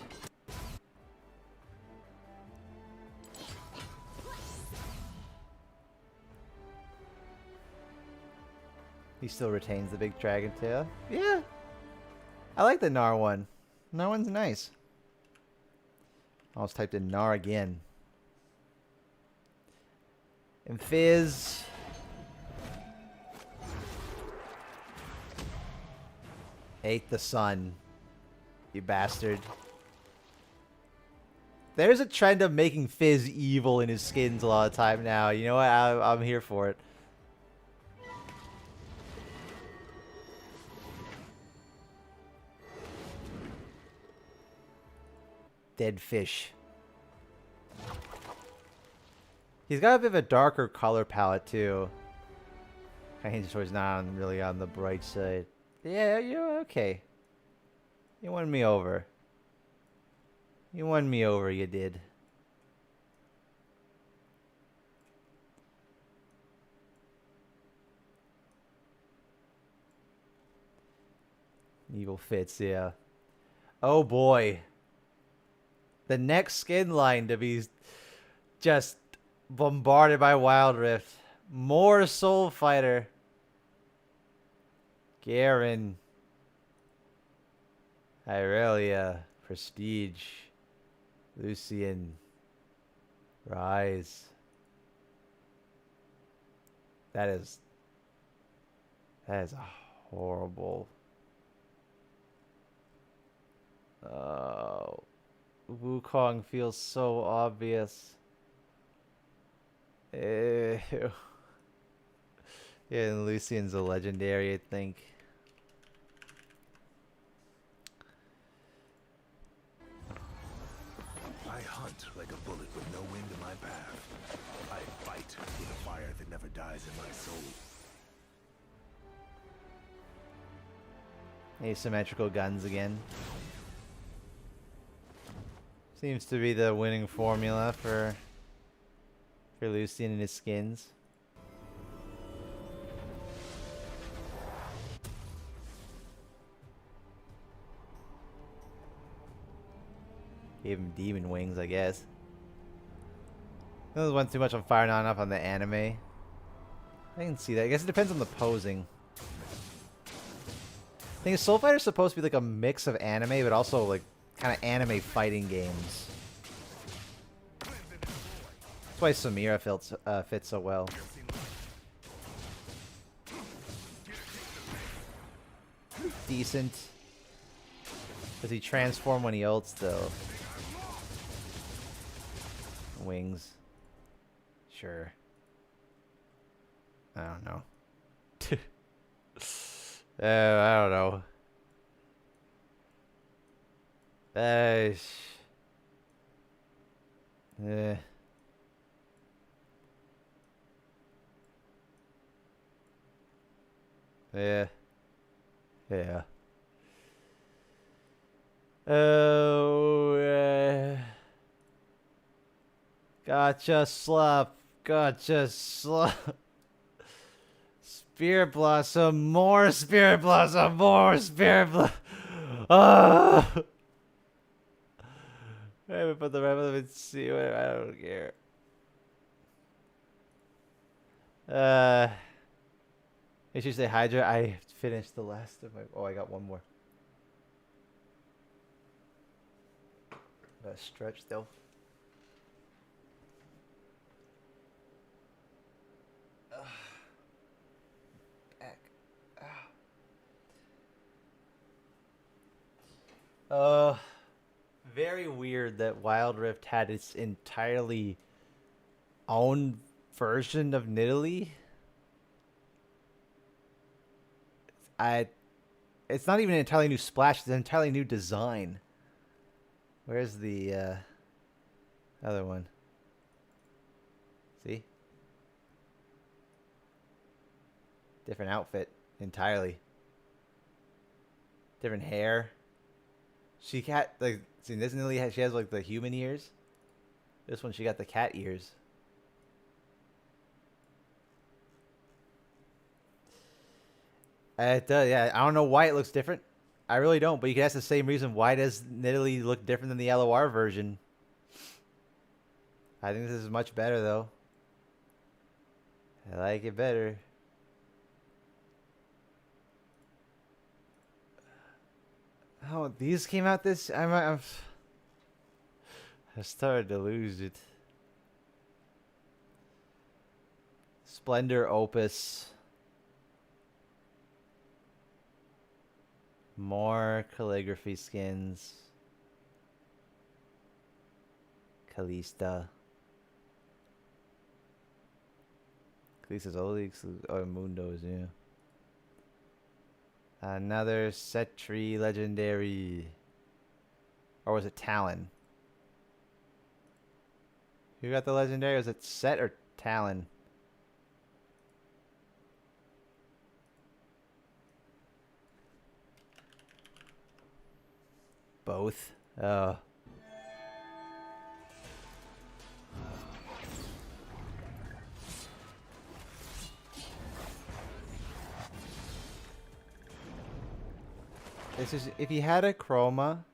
He still retains the big dragon tail. Yeah. I like the Gnar one. Gnar one's nice. I almost typed in Gnar again. And Fizz. Hate the sun. You bastard. There's a trend of making Fizz evil in his skins a lot of time now. You know what? I'm here for it. Dead fish. He's got a bit of a darker color palette too. He's not really on the bright side. Yeah, you're okay. You won me over. You won me over, you did. Evil Fits, yeah. Oh boy. The next skin line to be just bombarded by Wild Rift. More Soul Fighter. Garen. Irelia. Prestige. Lucian. Rise. That is a horrible. Oh. Wukong feels so obvious. Ew. Yeah, and Lucian's a legendary, I think. I hunt like a bullet with no wind in my path. I fight with a fire that never dies in my soul. Asymmetrical guns again. Seems to be the winning formula for Lucian and his skins. Gave him demon wings, I guess. Those went too much on fire, not enough on the anime. I can see that. I guess it depends on the posing. I think Soul Fighter's supposed to be like a mix of anime, but also like kind of anime fighting games. That's why Samira fits so well. Decent. Does he transform when he ults though? Wings. Sure. I don't know. I don't know. Yeah. Yeah. Yeah. Oh, yeah. Gotcha slap. Gotcha slap. Spirit Blossom. More Spirit Blossom. More Spirit Blossom. Ah! I haven't put the relevant see. I don't care. Did you say Hydra? I finished the last of my. Oh, I got one more. Gotta stretch though. Back. Very weird that Wild Rift had its entirely own version of Nidalee. It's not even an entirely new splash, it's an entirely new design. Where's the other one? See? Different outfit entirely. Different hair. She got like see this Nidalee she has like the human ears. This one she got the cat ears. It does, yeah. I don't know why it looks different. I really don't, but you can ask the same reason. Why does Nidalee look different than the LOR version? I think this is much better, though. I like it better. Oh, these came out this... I started to lose it. Splendor Opus... More calligraphy skins. Kalista. Kalista's only exclusive. Oh, Mundos, yeah. Another set tree legendary. Or was it Talon? Who got the legendary? Was it Set or Talon? Both. Oh. This is if you had a chroma,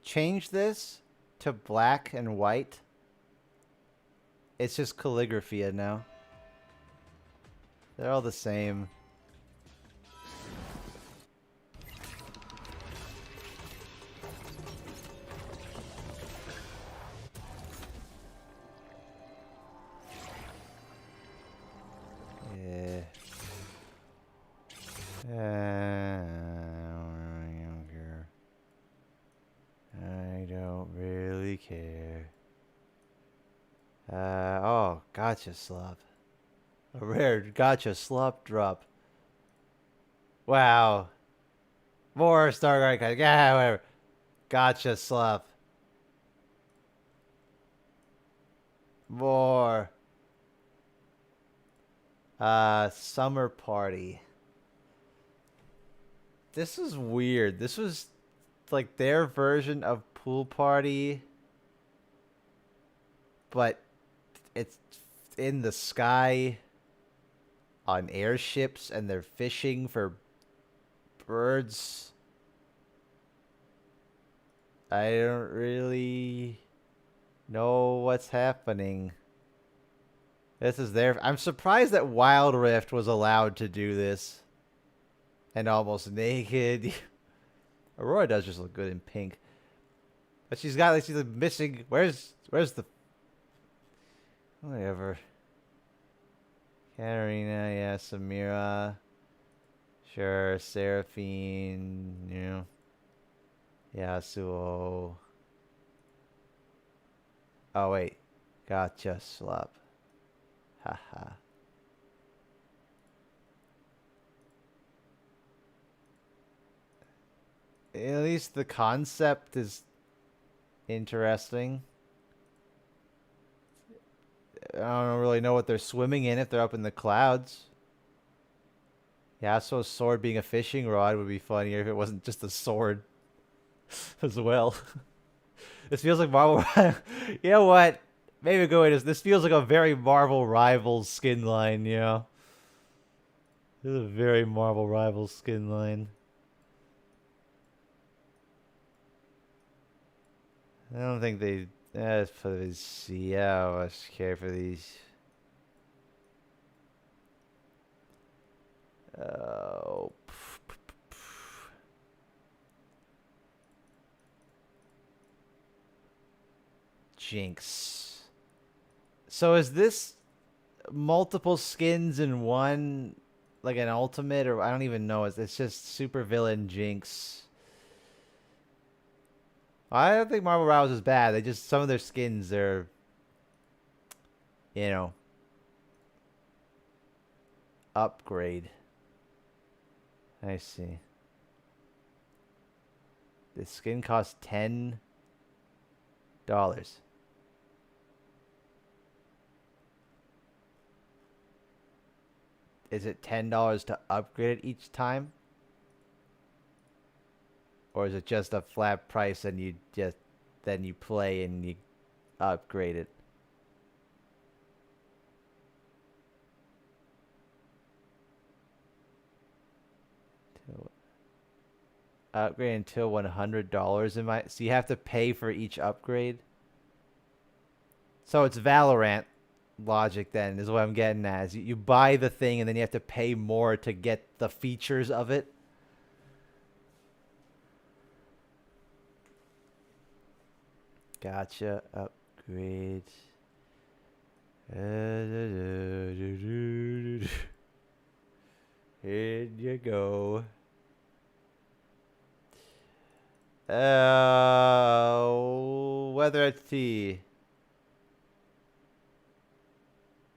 change this to black and white. It's just calligraphy now. They're all the same. Yeah. I don't really care. Oh, gotcha slop. A rare gotcha slop drop. Wow. More Starguard guys. Yeah, whatever. Gotcha slop. More. Summer party. This is weird. This was like their version of pool party, but it's in the sky on airships and they're fishing for birds. I don't really know what's happening. This is their... I'm surprised that Wild Rift was allowed to do this. And almost naked. Aurora does just look good in pink. But she's got like she's missing... Where's the... Whatever. Katarina, yeah, Samira. Sure, Seraphine, you know. Yasuo. Oh, wait. Gotcha, slop. Haha. At least the concept is interesting. I don't really know what they're swimming in if they're up in the clouds. Yasuo's sword being a fishing rod would be funnier if it wasn't just a sword as well. This feels like Marvel. You know what? Maybe go into this. Feels like a very Marvel Rivals skin line, you know? This is a very Marvel Rivals skin line. I don't think they... for these... Yeah, let's care for these. Oh... Jinx. So is this multiple skins in one, like an ultimate, or I don't even know. It's just super villain Jinx. I don't think Marvel Rivals is bad. They just, some of their skins, they're, you know, upgrade. I see. This skin costs $10. Is it $10 to upgrade it each time? Or is it just a flat price and you just then you play and you upgrade it? Upgrade until $100 in my... So you have to pay for each upgrade? So it's Valorant logic then, is what I'm getting at. Is you buy the thing and then you have to pay more to get the features of it. Gotcha. Upgrade. Here you go. Weather at tea.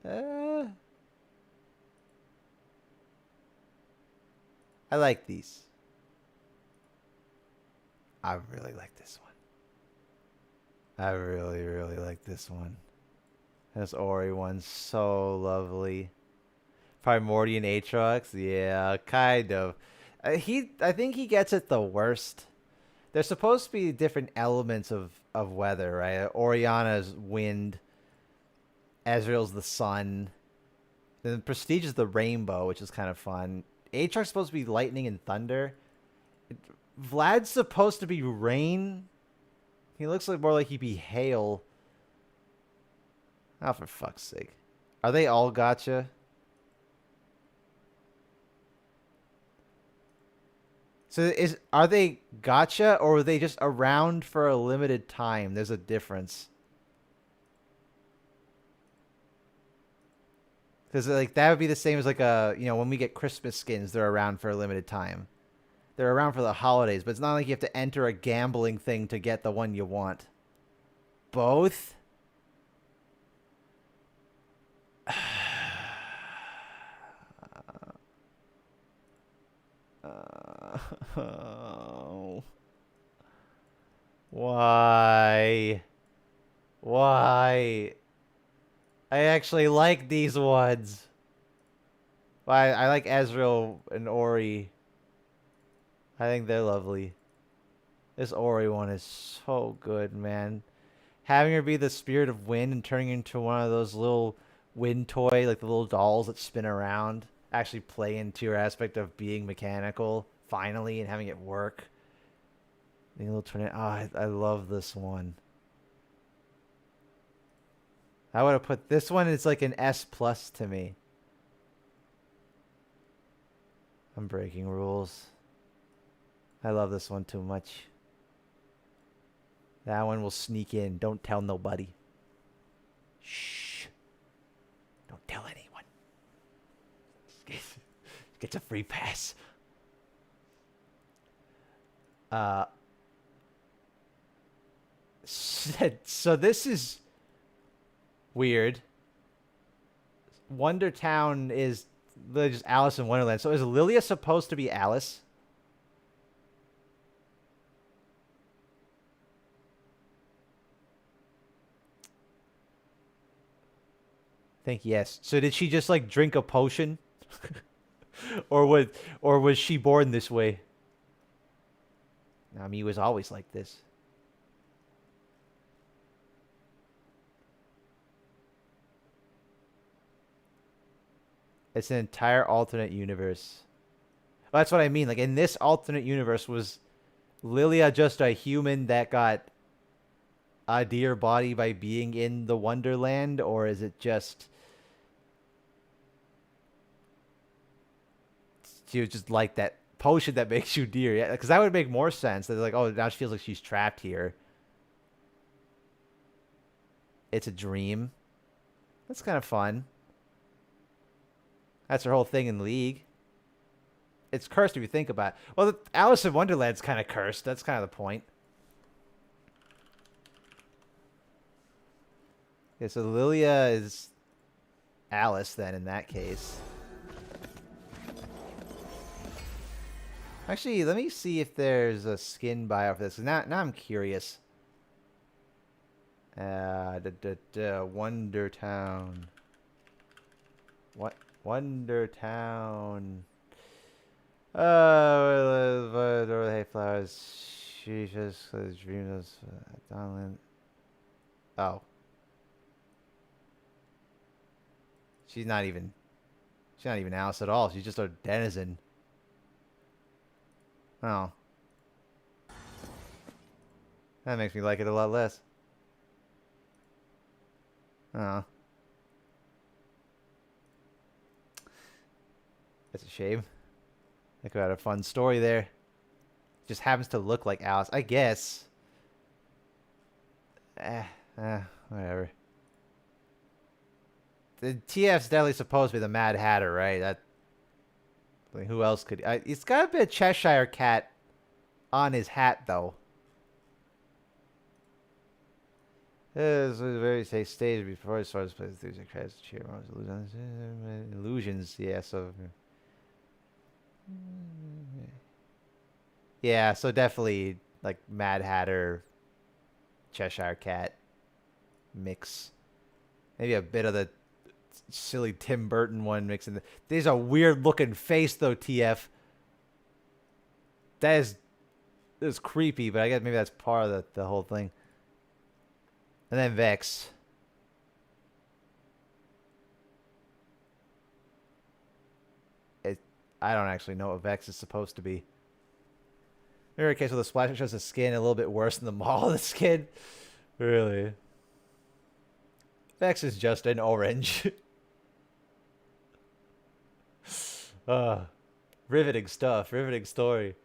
I like these. I really like this one. I really, really like this one. This Ori one's so lovely. Primordian Aatrox? Yeah, kind of. I think he gets it the worst. There's supposed to be different elements of weather, right? Oriana's wind. Ezreal's the sun. Then Prestige is the rainbow, which is kind of fun. Aatrox's supposed to be lightning and thunder. Vlad's supposed to be rain. He looks like more like he'd be hail. Oh, for fuck's sake. Are they all gotcha? So are they gotcha or are they just around for a limited time? There's a difference. Because like that would be the same as like when we get Christmas skins, they're around for a limited time. They're around for the holidays, but it's not like you have to enter a gambling thing to get the one you want. Both? Why? Why? I actually like these ones. I like Ezreal and Ori. I think they're lovely. This Ori one is so good, man. Having her be the spirit of wind and turning into one of those little wind toy, like the little dolls that spin around, actually play into your aspect of being mechanical, finally, and having it work. The little tornado. Oh, I love this one. I would have put this one. It's like an S plus to me. I'm breaking rules. I love this one too much. That one will sneak in. Don't tell nobody. Shh. Don't tell anyone. Gets a free pass. So this is weird. Wonder Town is just Alice in Wonderland. So is Lilia supposed to be Alice? I think yes. So did she just like drink a potion? or was she born this way? He was always like this. It's an entire alternate universe. Well, that's what I mean. Like in this alternate universe, was Lilia just a human that got a dear body by being in the Wonderland, or is it just she was just like that potion that makes you dear? Yeah, because that would make more sense. That like, oh, now she feels like she's trapped here. It's a dream. That's kind of fun. That's her whole thing in League. It's cursed if you think about it. Well, Alice in Wonderland's kind of cursed. That's kind of the point. Okay, so Lilia is Alice then in that case. Actually, let me see if there's a skin bio for this. Now I'm curious. Wonder Town. What? Wonder Town. Hey, flowers. She just dreams of Donland. Oh. She's not even Alice at all. She's just a denizen. Oh. That makes me like it a lot less. Oh. That's a shame. I could have had a fun story there. Just happens to look like Alice, I guess. Whatever. The TF's definitely supposed to be the Mad Hatter, right? That. Like, who else could? He's got a bit of Cheshire Cat on his hat, though. This was a very safe stage before it starts playing things like crash, cheer, illusions. Yeah, so yeah, so definitely like Mad Hatter, Cheshire Cat mix. Maybe a bit of the silly Tim Burton one mixing. There's a weird looking face though, TF. That is creepy, but I guess maybe that's part of the whole thing. And then Vex. I don't actually know what Vex is supposed to be. Maybe in case with the splash, it shows the skin a little bit worse than the mall of the skin. Really? Vex is just an orange. Riveting stuff. Riveting story.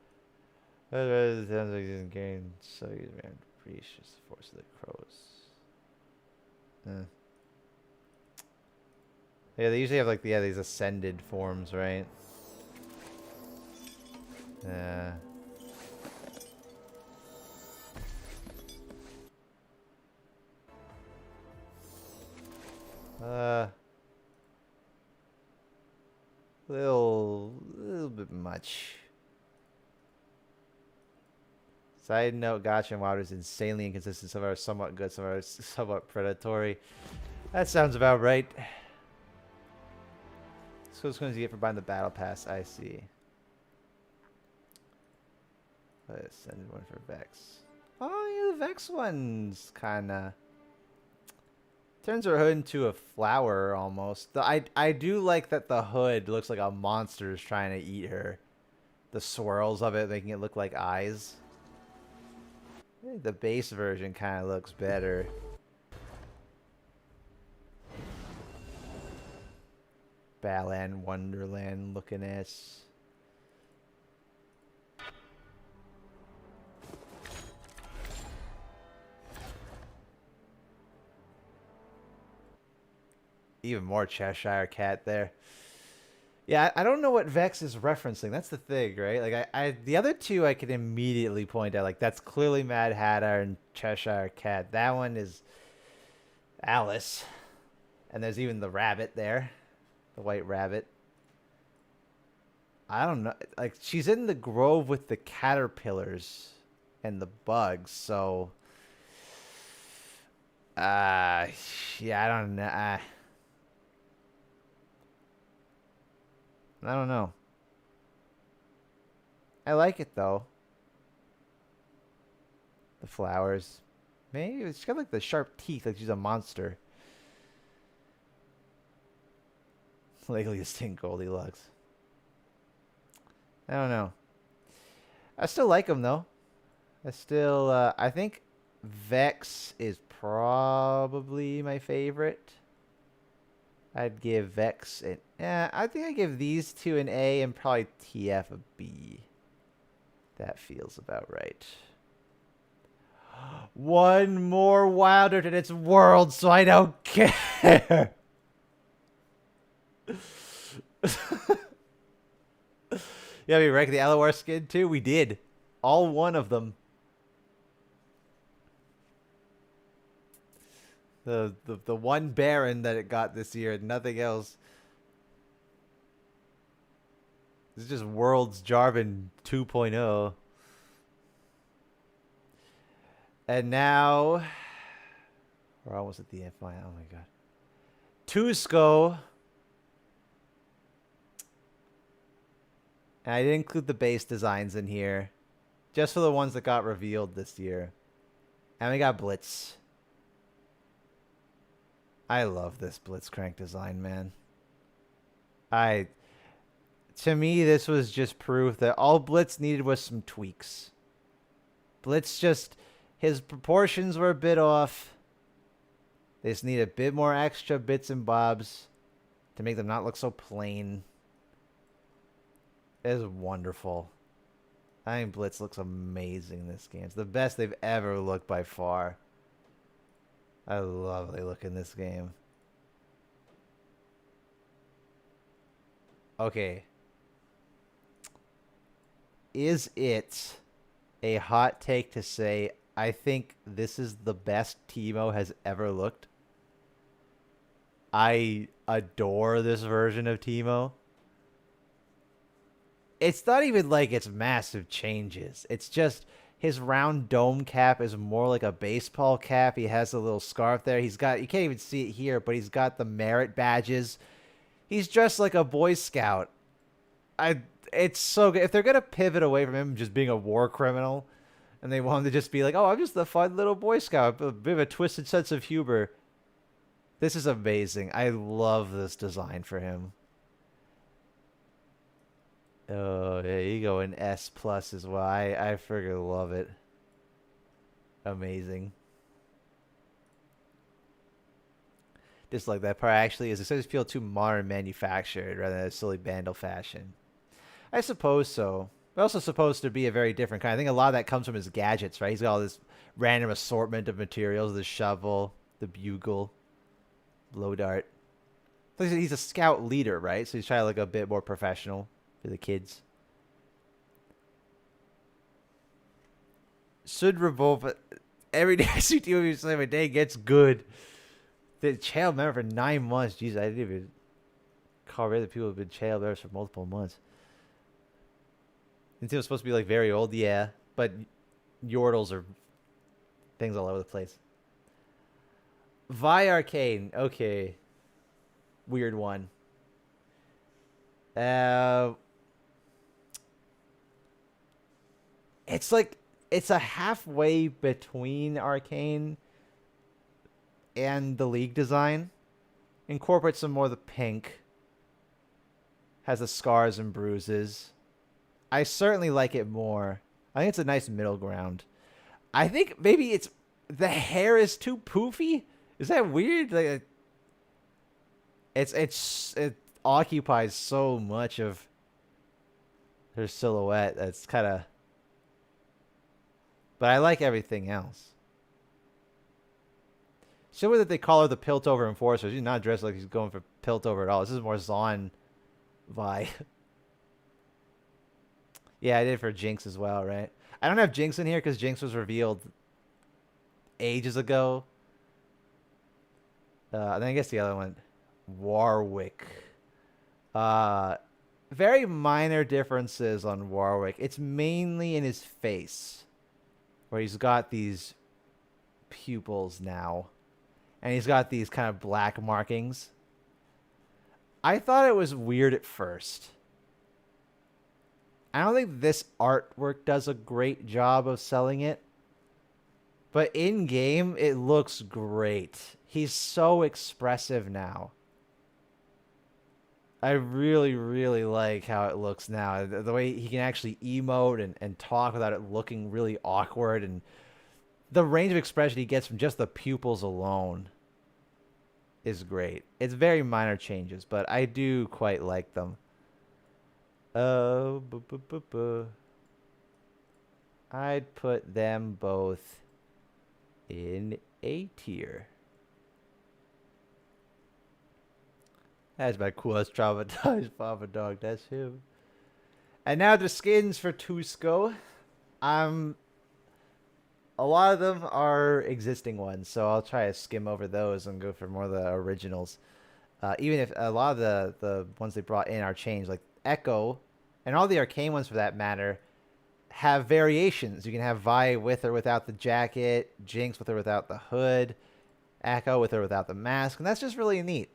Gain so you ran precious force of the crows. Yeah, they usually have like these ascended forms, right? Yeah. Little bit much. Side note, Gotcha and Wild is insanely inconsistent. Some are somewhat good, some are somewhat predatory. That sounds about right. So it's going to get for buying the battle pass. I see. Let's send one for Vex. Oh, yeah, the Vex one's kind of turns her hood into a flower almost. I do like that the hood looks like a monster is trying to eat her. The swirls of it making it look like eyes. I think the base version kind of looks better. Balan Wonderland looking ass. Even more Cheshire Cat there. Yeah, I don't know what Vex is referencing. That's the thing, right? Like I the other two I can immediately point out. Like that's clearly Mad Hatter and Cheshire Cat. That one is Alice. And there's even the rabbit there. The white rabbit. I don't know. Like she's in the grove with the caterpillars and the bugs, so yeah, I don't know. I don't know. I like it though. The flowers. Maybe she's got like the sharp teeth, like she's a monster. Legally distinct Goldilocks. I don't know. I still like them though. I think Vex is probably my favorite. I'd give Vex an... I think I give these two an A and probably TF a B. That feels about right. One more wilder than its world, so I don't care. Yeah, we ranked the LOR skin too. We did. All one of them. The one Baron that it got this year, nothing else. This is just World's Jarvan 2.0. And now we're almost at the end. Oh my god. Tusco. And I didn't include the base designs in here. Just for the ones that got revealed this year. And we got Blitz. I love this Blitzcrank design, man. To me, this was just proof that all Blitz needed was some tweaks. Blitz just, his proportions were a bit off. They just need a bit more extra bits and bobs to make them not look so plain. It is wonderful. I think Blitz looks amazing in this game. It's the best they've ever looked by far. I love how they look in this game. Okay. Is it a hot take to say I think this is the best Teemo has ever looked. I adore this version of Teemo. It's not even like it's massive changes. It's just his round dome cap is more like a baseball cap. He has a little scarf there. He's got, you can't even see it here, but he's got the merit badges. He's dressed like a Boy Scout. It's so good. If they're going to pivot away from him just being a war criminal and they want him to just be like, oh, I'm just a fun little Boy Scout, a bit of a twisted sense of humor. This is amazing. I love this design for him. Oh, yeah, you go in S plus as well. I freaking love it. Amazing. Just like that part actually is, it starts to feel too modern manufactured rather than a silly Bandle fashion. I suppose so. But also supposed to be a very different kind. I think a lot of that comes from his gadgets, right? He's got all this random assortment of materials, the shovel, the bugle, blow dart. He's a scout leader, right? So he's trying to look a bit more professional for the kids. Should revolt, but every day I see TV Slam, a day gets good. The child member for 9 months. Jeez, I didn't even call rid of people who've been child members for multiple months. Nintendo's supposed to be like very old, yeah, but Yordles are things all over the place. Vi Arcane, okay. Weird one. It's like, it's a halfway between Arcane and the League design. Incorporates some more of the pink. Has the scars and bruises. I certainly like it more. I think it's a nice middle ground. I think maybe it's, the hair is too poofy. Is that weird? Like, it occupies so much of her silhouette. That's kind of. But I like everything else. Similar that they call her the Piltover Enforcer. She's not dressed like she's going for Piltover at all. This is more Zon Vi. Yeah, I did it for Jinx as well, right? I don't have Jinx in here because Jinx was revealed ages ago. And then I guess the other one, Warwick. Very minor differences on Warwick. It's mainly in his face, where he's got these pupils now. And he's got these kind of black markings. I thought it was weird at first. I don't think this artwork does a great job of selling it. But in-game, it looks great. He's so expressive now. I really, really like how it looks now. The way he can actually emote and talk without it looking really awkward. And the range of expression he gets from just the pupils alone is great. It's very minor changes, but I do quite like them. I'd put them both in A tier. That's my coolest traumatized Papa Dog. That's him. And now the skins for Tusco. A lot of them are existing ones, so I'll try to skim over those and go for more of the originals. Even if a lot of the ones they brought in are changed, like Echo, and all the Arcane ones for that matter, have variations. You can have Vi with or without the jacket, Jinx with or without the hood, Echo with or without the mask, and that's just really neat.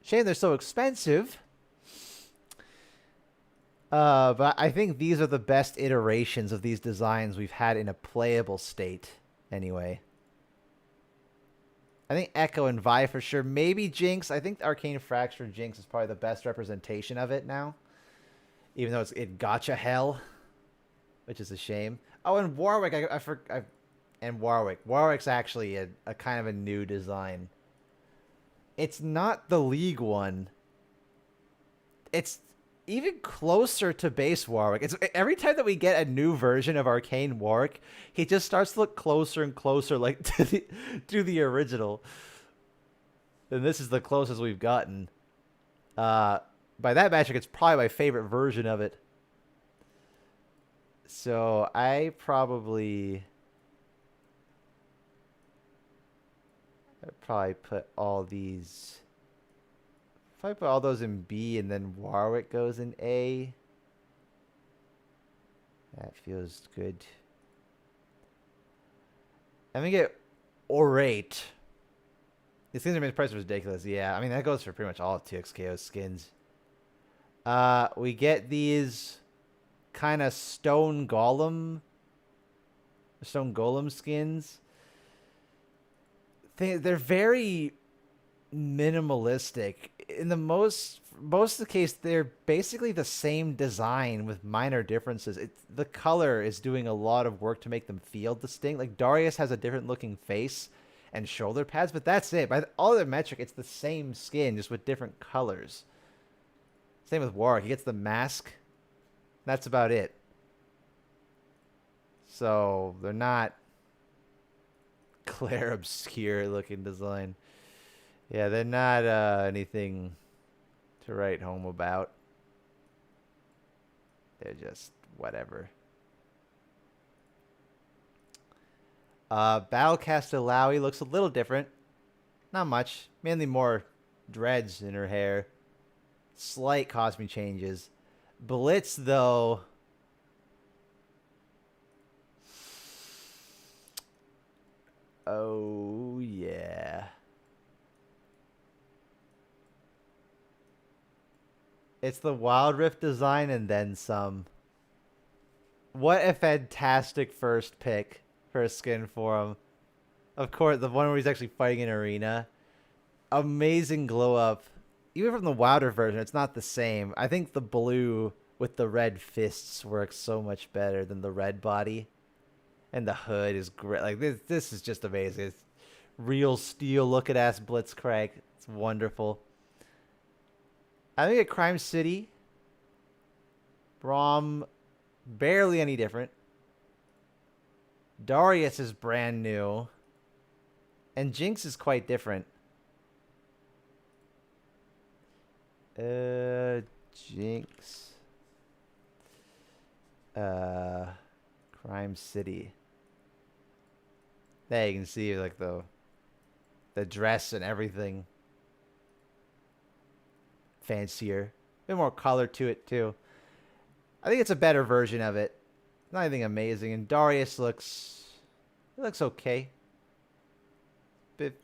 Shame they're so expensive. But I think these are the best iterations of these designs we've had in a playable state, anyway. I think Echo and Vi for sure. Maybe Jinx. I think Arcane Fracture Jinx is probably the best representation of it now. Even though it gotcha hell, which is a shame. Oh, and Warwick. And Warwick. Warwick's actually a kind of a new design. It's not the League one. It's even closer to base Warwick. It's every time that we get a new version of Arcane Warwick, he just starts to look closer and closer, like to the original. And this is the closest we've gotten. By that metric, it's probably my favorite version of it. So I probably I'd probably put all these. If I put all those in B and then Warwick goes in A, that feels good. And we get Orate. These things are priced ridiculous. Yeah, I mean that goes for pretty much all of TXKO skins. We get these kind of stone golem skins. They're very minimalistic. In the most of the case, they're basically the same design with minor differences. The color is doing a lot of work to make them feel distinct. Like Darius has a different looking face and shoulder pads, but that's it. By all other metric, it's the same skin, just with different colors. Same with Warwick. He gets the mask. That's about it. So they're not clear, obscure looking design. Yeah, they're not anything to write home about. They're just whatever. Battlecaster Lowy looks a little different. Not much. Mainly more dreads in her hair. Slight costume changes. Blitz, though. Oh, yeah. It's the Wild Rift design and then some. What a fantastic first pick for a skin for him. Of course, the one where he's actually fighting in arena. Amazing glow up. Even from the Wilder version, it's not the same. I think the blue with the red fists works so much better than the red body. And the hood is great. Like this is just amazing. It's real steel looking ass Blitzcrank. It's wonderful. I think at Crime City, Braum barely any different. Darius is brand new. And Jinx is quite different. Jinx. Crime City. There you can see like the dress and everything. Fancier. A bit more color to it too. I think it's a better version of it. Not anything amazing. And Darius looks okay. Bit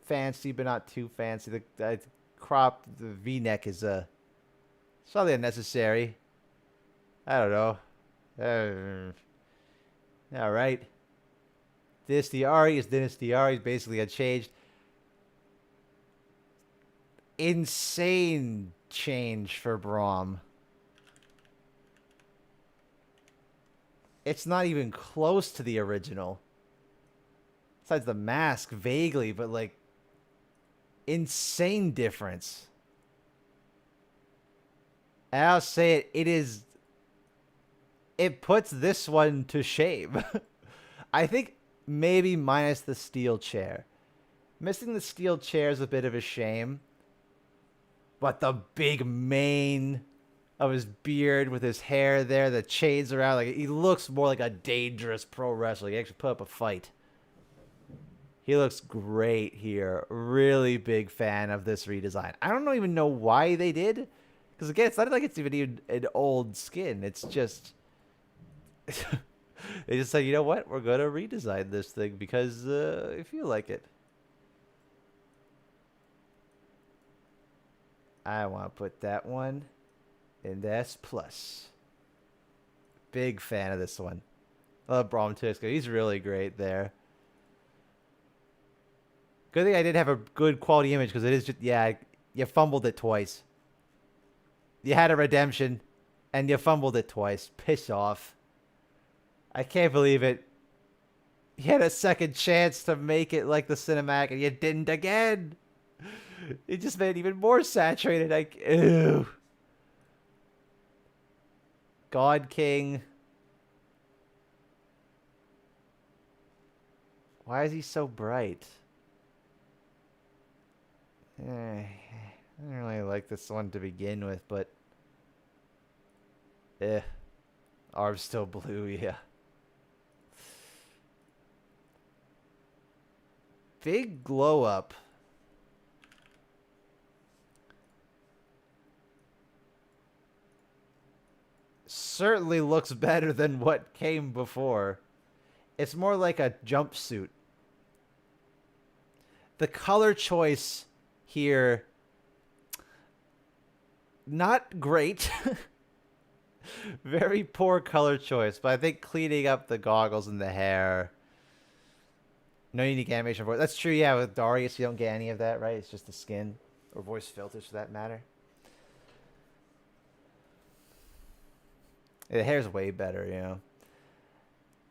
fancy, but not too fancy. The crop, the V-neck is slightly unnecessary. I don't know. All right. Dynasty Ari is Dynasty Ari. Is basically unchanged. Insane change for Braum. It's not even close to the original. Besides the mask, vaguely, but like insane difference. And I'll say it puts this one to shame. I think maybe minus the steel chair. Missing the steel chair is a bit of a shame. But the big mane of his beard with his hair there, the chains around, like he looks more like a dangerous pro wrestler. He actually put up a fight. He looks great here. Really big fan of this redesign. I don't even know why they did. Because again, it's not like it's even an old skin. It's just... they just said, you know what? We're going to redesign this thing because I feel like it. I want to put that one in the S+. Big fan of this one. Love Braum Tuska. He's really great there. Good thing I did have a good quality image because it is just, yeah, you fumbled it twice. You had a redemption and you fumbled it twice. Piss off. I can't believe it. You had a second chance to make it like the cinematic and you didn't again. It just made it even more saturated. Like, ew. God King. Why is he so bright? I don't really like this one to begin with, but... Arb's still blue, yeah. big glow up. Certainly looks better than what came before. It's more like a jumpsuit. The color choice here, not great. Very poor color choice, but I think cleaning up the goggles and the hair. No unique animation voice. That's true, yeah, with Darius you don't get any of that, right? It's just the skin. Or voice filters for that matter. The hair's way better, you know.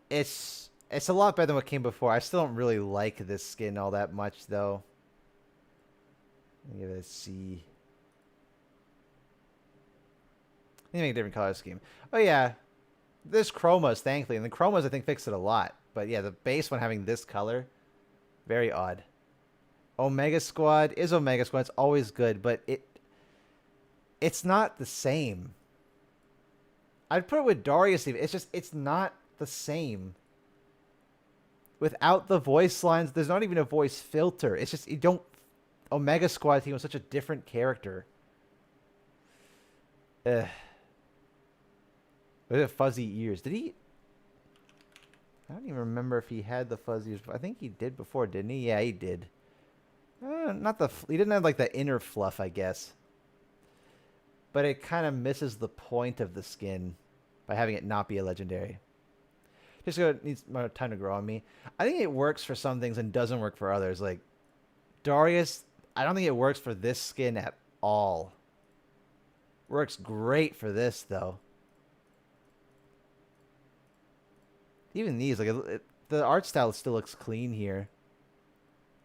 It's a lot better than what came before. I still don't really like this skin all that much, though. Give it a C. I need to make a different color scheme. Oh, yeah. There's chromas, thankfully. And the chromas, I think, fixed it a lot. But, yeah, the base one having this color, very odd. Omega Squad is Omega Squad. It's always good, but it's not the same. I'd put it with Darius even. It's not the same. Without the voice lines, there's not even a voice filter. It's just, you don't... Omega Squad team was such a different character. Ugh. Look at fuzzy ears. Did he... I don't even remember if he had the fuzzy ears. I think he did before, didn't he? Yeah, he did. Not the... He didn't have, like, the inner fluff, I guess. But it kind of misses the point of the skin by having it not be a legendary. Just needs more time to grow on me. I think it works for some things and doesn't work for others. Like, Darius, I don't think it works for this skin at all. Works great for this, though. Even these, like, the art style still looks clean here.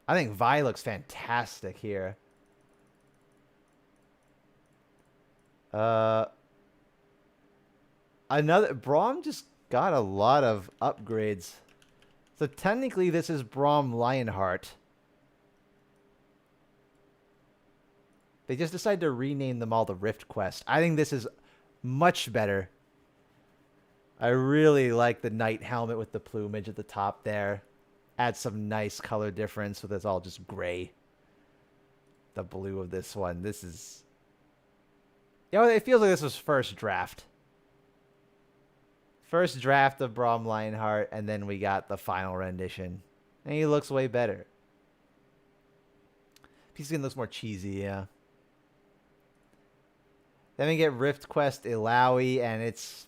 I think Vi looks fantastic here. Braum just got a lot of upgrades. So technically this is Braum Lionheart. They just decided to rename them all the Rift Quest. I think this is much better. I really like the knight helmet with the plumage at the top there. Adds some nice color difference with it's all just gray. The blue of this one. This is... You know, it feels like this was first draft. First draft of Braum Lionheart, and then we got the final rendition. And he looks way better. His skin looks more cheesy, yeah. Then we get Rift Quest Ilaoi, and it's...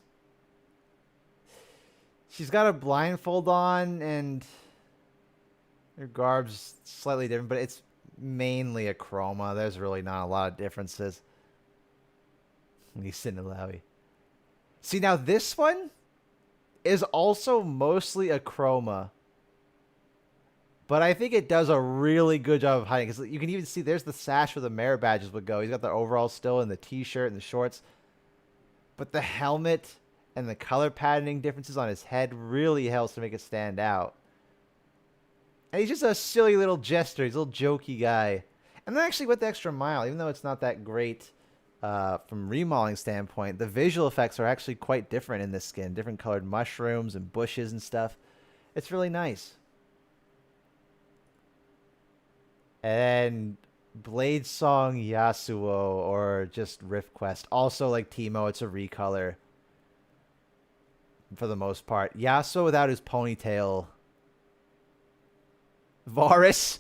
She's got a blindfold on, and her garb's slightly different, but it's mainly a chroma. There's really not a lot of differences. Lisa Ilaoi. See, now this one is also mostly a chroma. But I think it does a really good job of hiding. Because you can even see there's the sash where the merit badges would go. He's got the overall still and the t-shirt and the shorts. But the helmet and the color patterning differences on his head really helps to make it stand out. And he's just a silly little jester. He's a little jokey guy. And then actually went the extra mile. Even though it's not that great from remodeling standpoint, the visual effects are actually quite different in this skin. Different colored mushrooms and bushes and stuff. It's really nice. And Blade Song Yasuo, or just Rift Quest. Also like Teemo, it's a recolor. For the most part. Yasuo without his ponytail. Varus.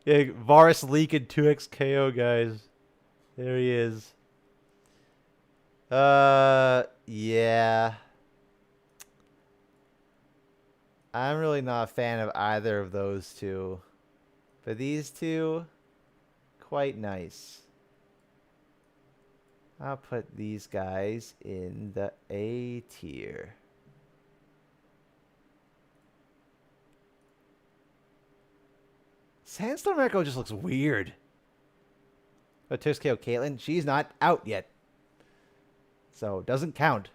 Yeah, Varus leaking 2x KO, guys. There he is. Yeah. I'm really not a fan of either of those two. But these two, quite nice. I'll put these guys in the A tier. Sandstorm Echo just looks weird. But Tuskeo Caitlyn, she's not out yet. So, doesn't count.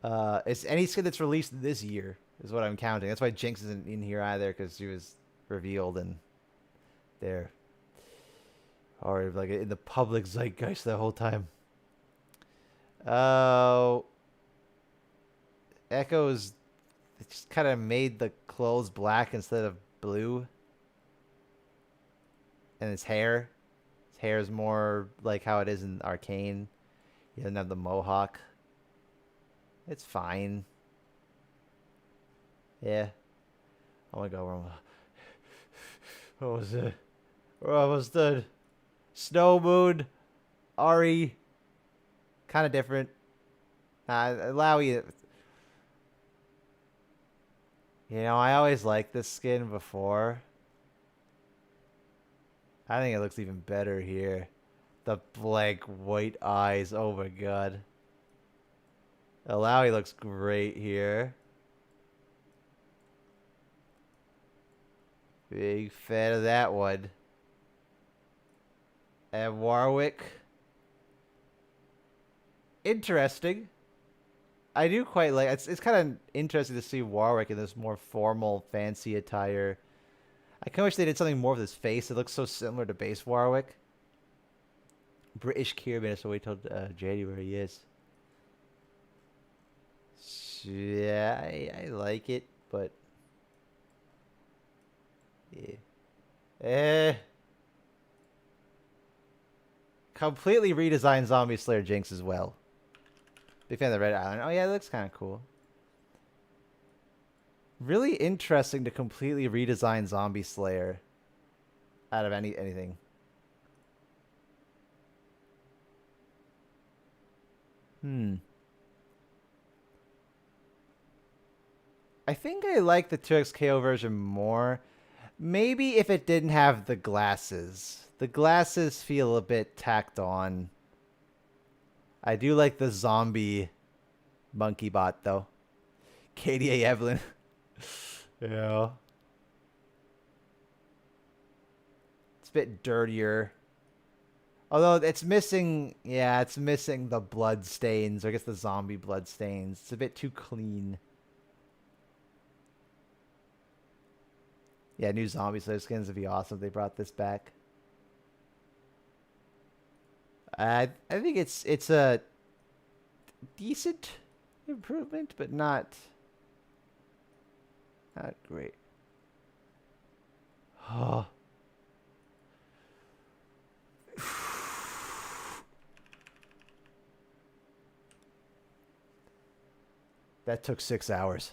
It's any skin that's released this year is what I'm counting. That's why Jinx isn't in here either, because she was revealed and there. Or like in the public zeitgeist the whole time. Oh. Echo's It just kind of made the clothes black instead of blue. And his hair. His hair is more like how it is in Arcane. He doesn't have the mohawk. It's fine. Yeah. Oh my god, what was it? We're almost done. Snow Moon. Ari. Kind of different. Lowy. You know, I always liked this skin before. I think it looks even better here. The blank white eyes. Oh my god. Alawi looks great here. Big fan of that one. And Warwick. Interesting. I do quite like it's kind of interesting to see Warwick in this more formal, fancy attire. I kind of wish they did something more with his face. It looks so similar to base Warwick. British Kieran, so wait till January, yes. Yeah, I like it, but yeah. Completely redesigned Zombie Slayer Jinx as well. Big fan of the Red Island. Oh yeah, it looks kind of cool. Really interesting to completely redesign Zombie Slayer out of anything. I think I like the 2XKO version more. Maybe if it didn't have the glasses. The glasses feel a bit tacked on. I do like the zombie monkey bot, though. KDA Evelyn. Yeah. It's a bit dirtier. Although it's missing, yeah, it's missing the blood stains. Or I guess the zombie blood stains. It's a bit too clean. Yeah, new Zombie Slayer skins would be awesome if they brought this back. I think it's a decent improvement, but not great. Oh. That took 6 hours.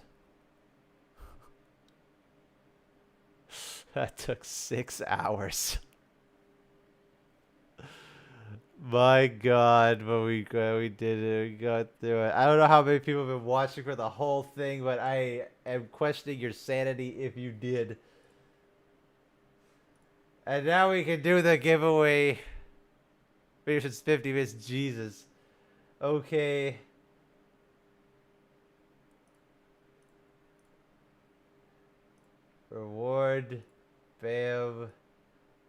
That took 6 hours. My God, but we did it. We got through it. I don't know how many people have been watching for the whole thing, but I am questioning your sanity if you did. And now we can do the giveaway. Maybe it's 50 minutes. Jesus. Okay. Reward. Bam.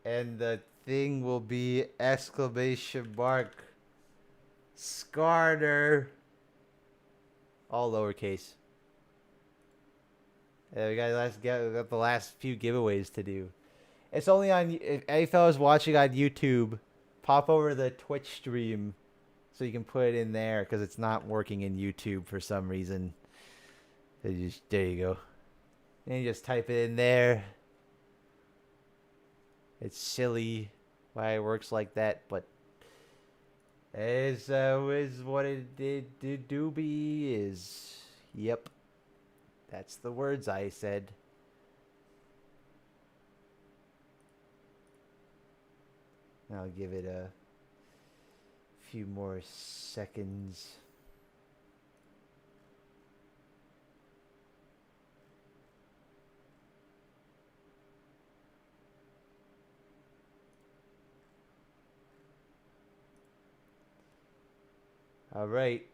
And the thing will be exclamation mark. Scarner. All lowercase. Yeah, we got the last few giveaways to do. It's only on, if any fellas watching on YouTube, pop over to the Twitch stream so you can put it in there because it's not working in YouTube for some reason. There you go. And you just type it in there. It's silly why it works like that, but is what it did do be is. Yep. That's the words I said. I'll give it a few more seconds. All right.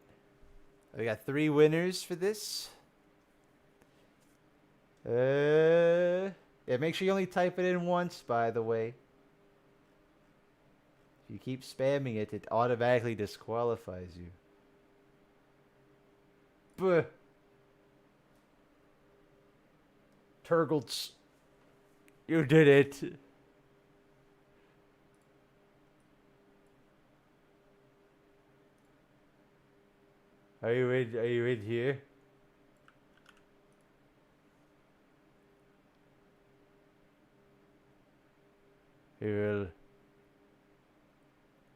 We got 3 winners for this. Yeah, make sure you only type it in once, by the way. If you keep spamming it, it automatically disqualifies you. Buh. Turgles. You did it. Are you in here? Here.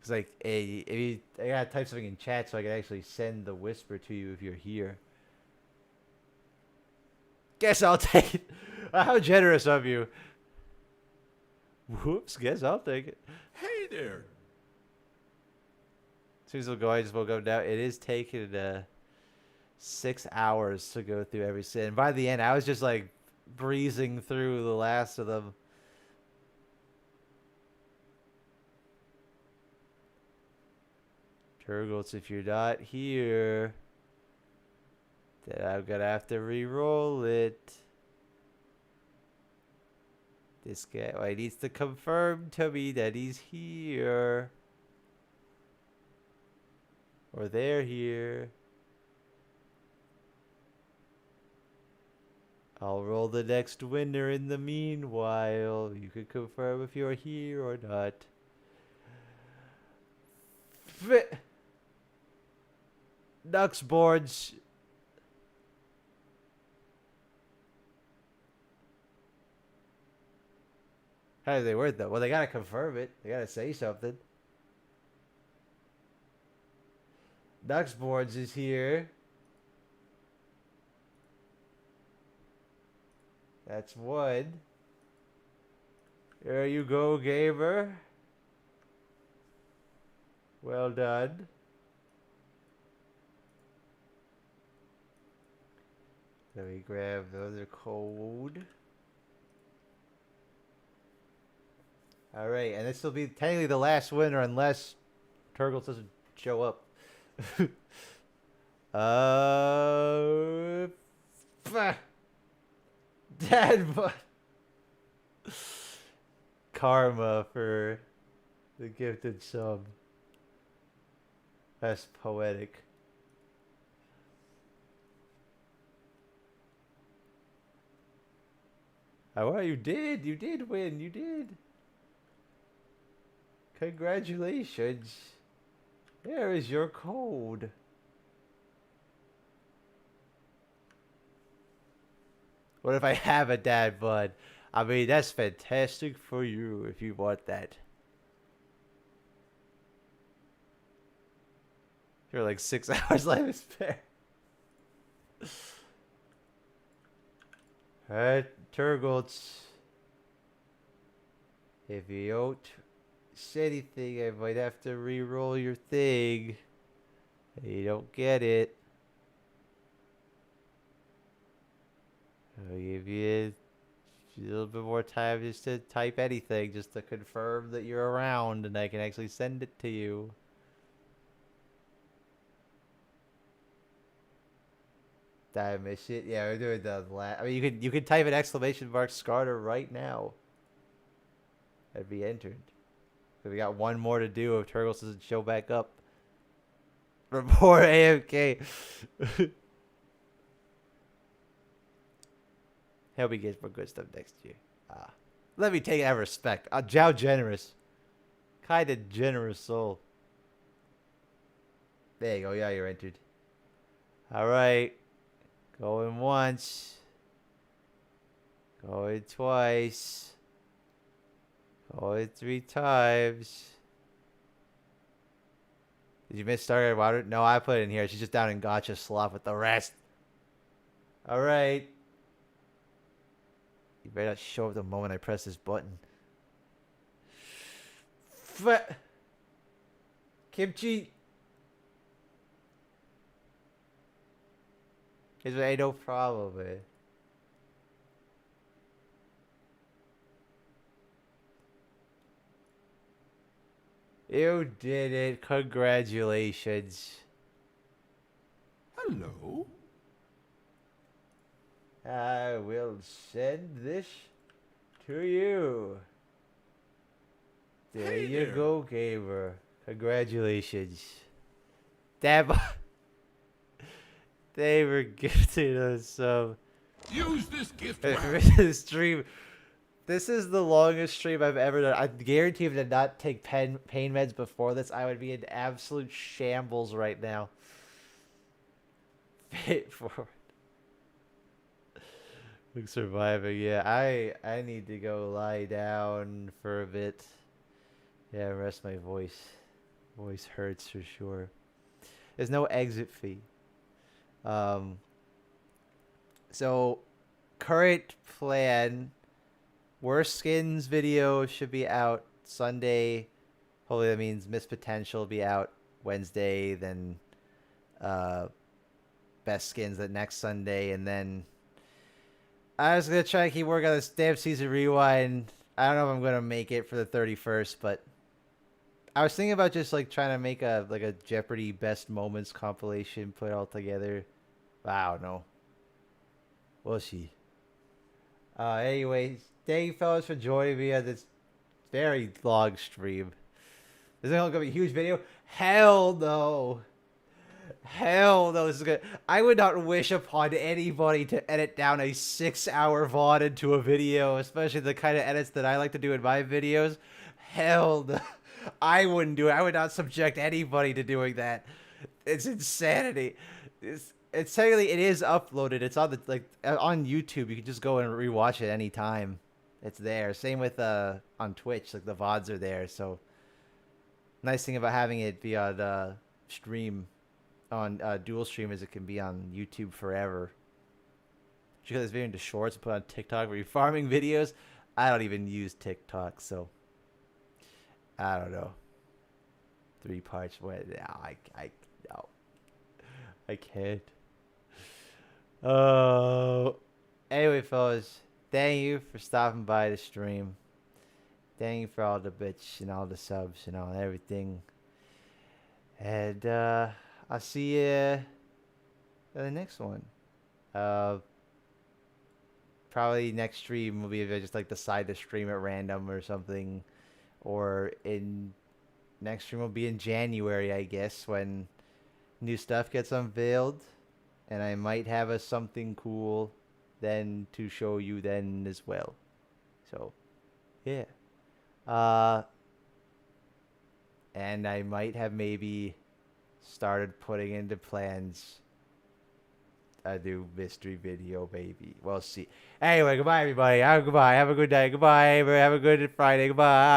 It's like, hey, if you, I gotta type something in chat so I can actually send the whisper to you if you're here. Guess I'll take it. How generous of you. Whoops, guess I'll take it. Hey there. As soon as we'll go, I just woke up now. It is taking 6 hours to go through every sin. By the end, I was just like breezing through the last of them. Turgles, if you're not here, then I'm gonna have to re-roll it. This guy needs to confirm to me that he's here. Or they're here. I'll roll the next winner in the meanwhile. You can confirm if you're here or not. Nux boards. How do they word though? Well, they gotta confirm it. They gotta say something. Nux boards is here. That's one. There you go, gamer. Well done. Let me grab the other code. Alright, and this will be technically the last winner unless Turgles doesn't show up. Dad, but karma for the gifted sub. That's poetic. Oh, well, you did win, you did. Congratulations. There is your code. What if I have a dad bud? I mean, that's fantastic for you if you want that. You're like 6 hours life is spare. Alright, Turgles. If you don't say anything, I might have to re-roll your thing. You don't get it. I'll give you a little bit more time just to type anything, just to confirm that you're around and I can actually send it to you. Did I miss it? Yeah, we're doing the last. I mean, you could type an exclamation mark Scarter right now. That'd be entered. So we got one more to do if Turgles doesn't show back up. Report AFK. Hope he gets more good stuff next year. Let me take that respect. How generous. Kind of generous soul. There you go. Yeah, you're entered. Alright. Going once. Going twice. Going 3 times. Did you miss Stargate Water? No, I put it in here. She's just down in gotcha slop with the rest. Alright. You better not show up the moment I press this button. Kimchi. Ain't no problem, man. You did it. Congratulations. Hello. I will send this to you. There Hey you there. go, gamer. Congratulations. Damn. They were gifting us some. Use this gift For wrap. this stream. This is the longest stream I've ever done. I guarantee if I did not take pain meds before this, I would be in absolute shambles right now. Fit forward. Like surviving, yeah. I need to go lie down for a bit. Yeah, rest my voice. Voice hurts for sure. There's no exit fee. Um so current plan, worst skins video should be out Sunday. Hopefully that means Miss Potential will be out Wednesday, then best skins the next Sunday, and then I was gonna try to keep working on this damn season rewind. I don't know if I'm gonna make it for the 31st, but I was thinking about just like trying to make a Jeopardy best moments compilation, put it all together. But I don't know. We'll see. Anyways, thank you fellas for joining me on this very long stream. Is it gonna be a huge video? Hell no. Hell no, this is good. I would not wish upon anybody to edit down a 6-hour VOD into a video, especially the kind of edits that I like to do in my videos. Hell no. I wouldn't do it. I would not subject anybody to doing that. It's insanity. It's technically, it is uploaded. It's on the on YouTube. You can just go and rewatch it anytime. It's there. Same with on Twitch. Like the VODs are there. So nice thing about having it be on stream. On dual stream is it can be on YouTube forever. Should cut this video into shorts and put on TikTok where you're farming videos. I don't even use TikTok, so I don't know. 3 parts. What? No. I can't. Oh. Anyway, fellas, thank you for stopping by the stream. Thank you for all the bits and all the subs and all everything. And I'll see you in the next one. Probably next stream will be if I just like decide to stream at random or something. Or next stream will be in January, I guess, when new stuff gets unveiled. And I might have something cool then to show you then as well. So, yeah. And I might have maybe started putting into plans a new mystery video, maybe. We'll see. Anyway, goodbye, everybody. Goodbye. Have a good day. Goodbye. Have a good Friday. Goodbye.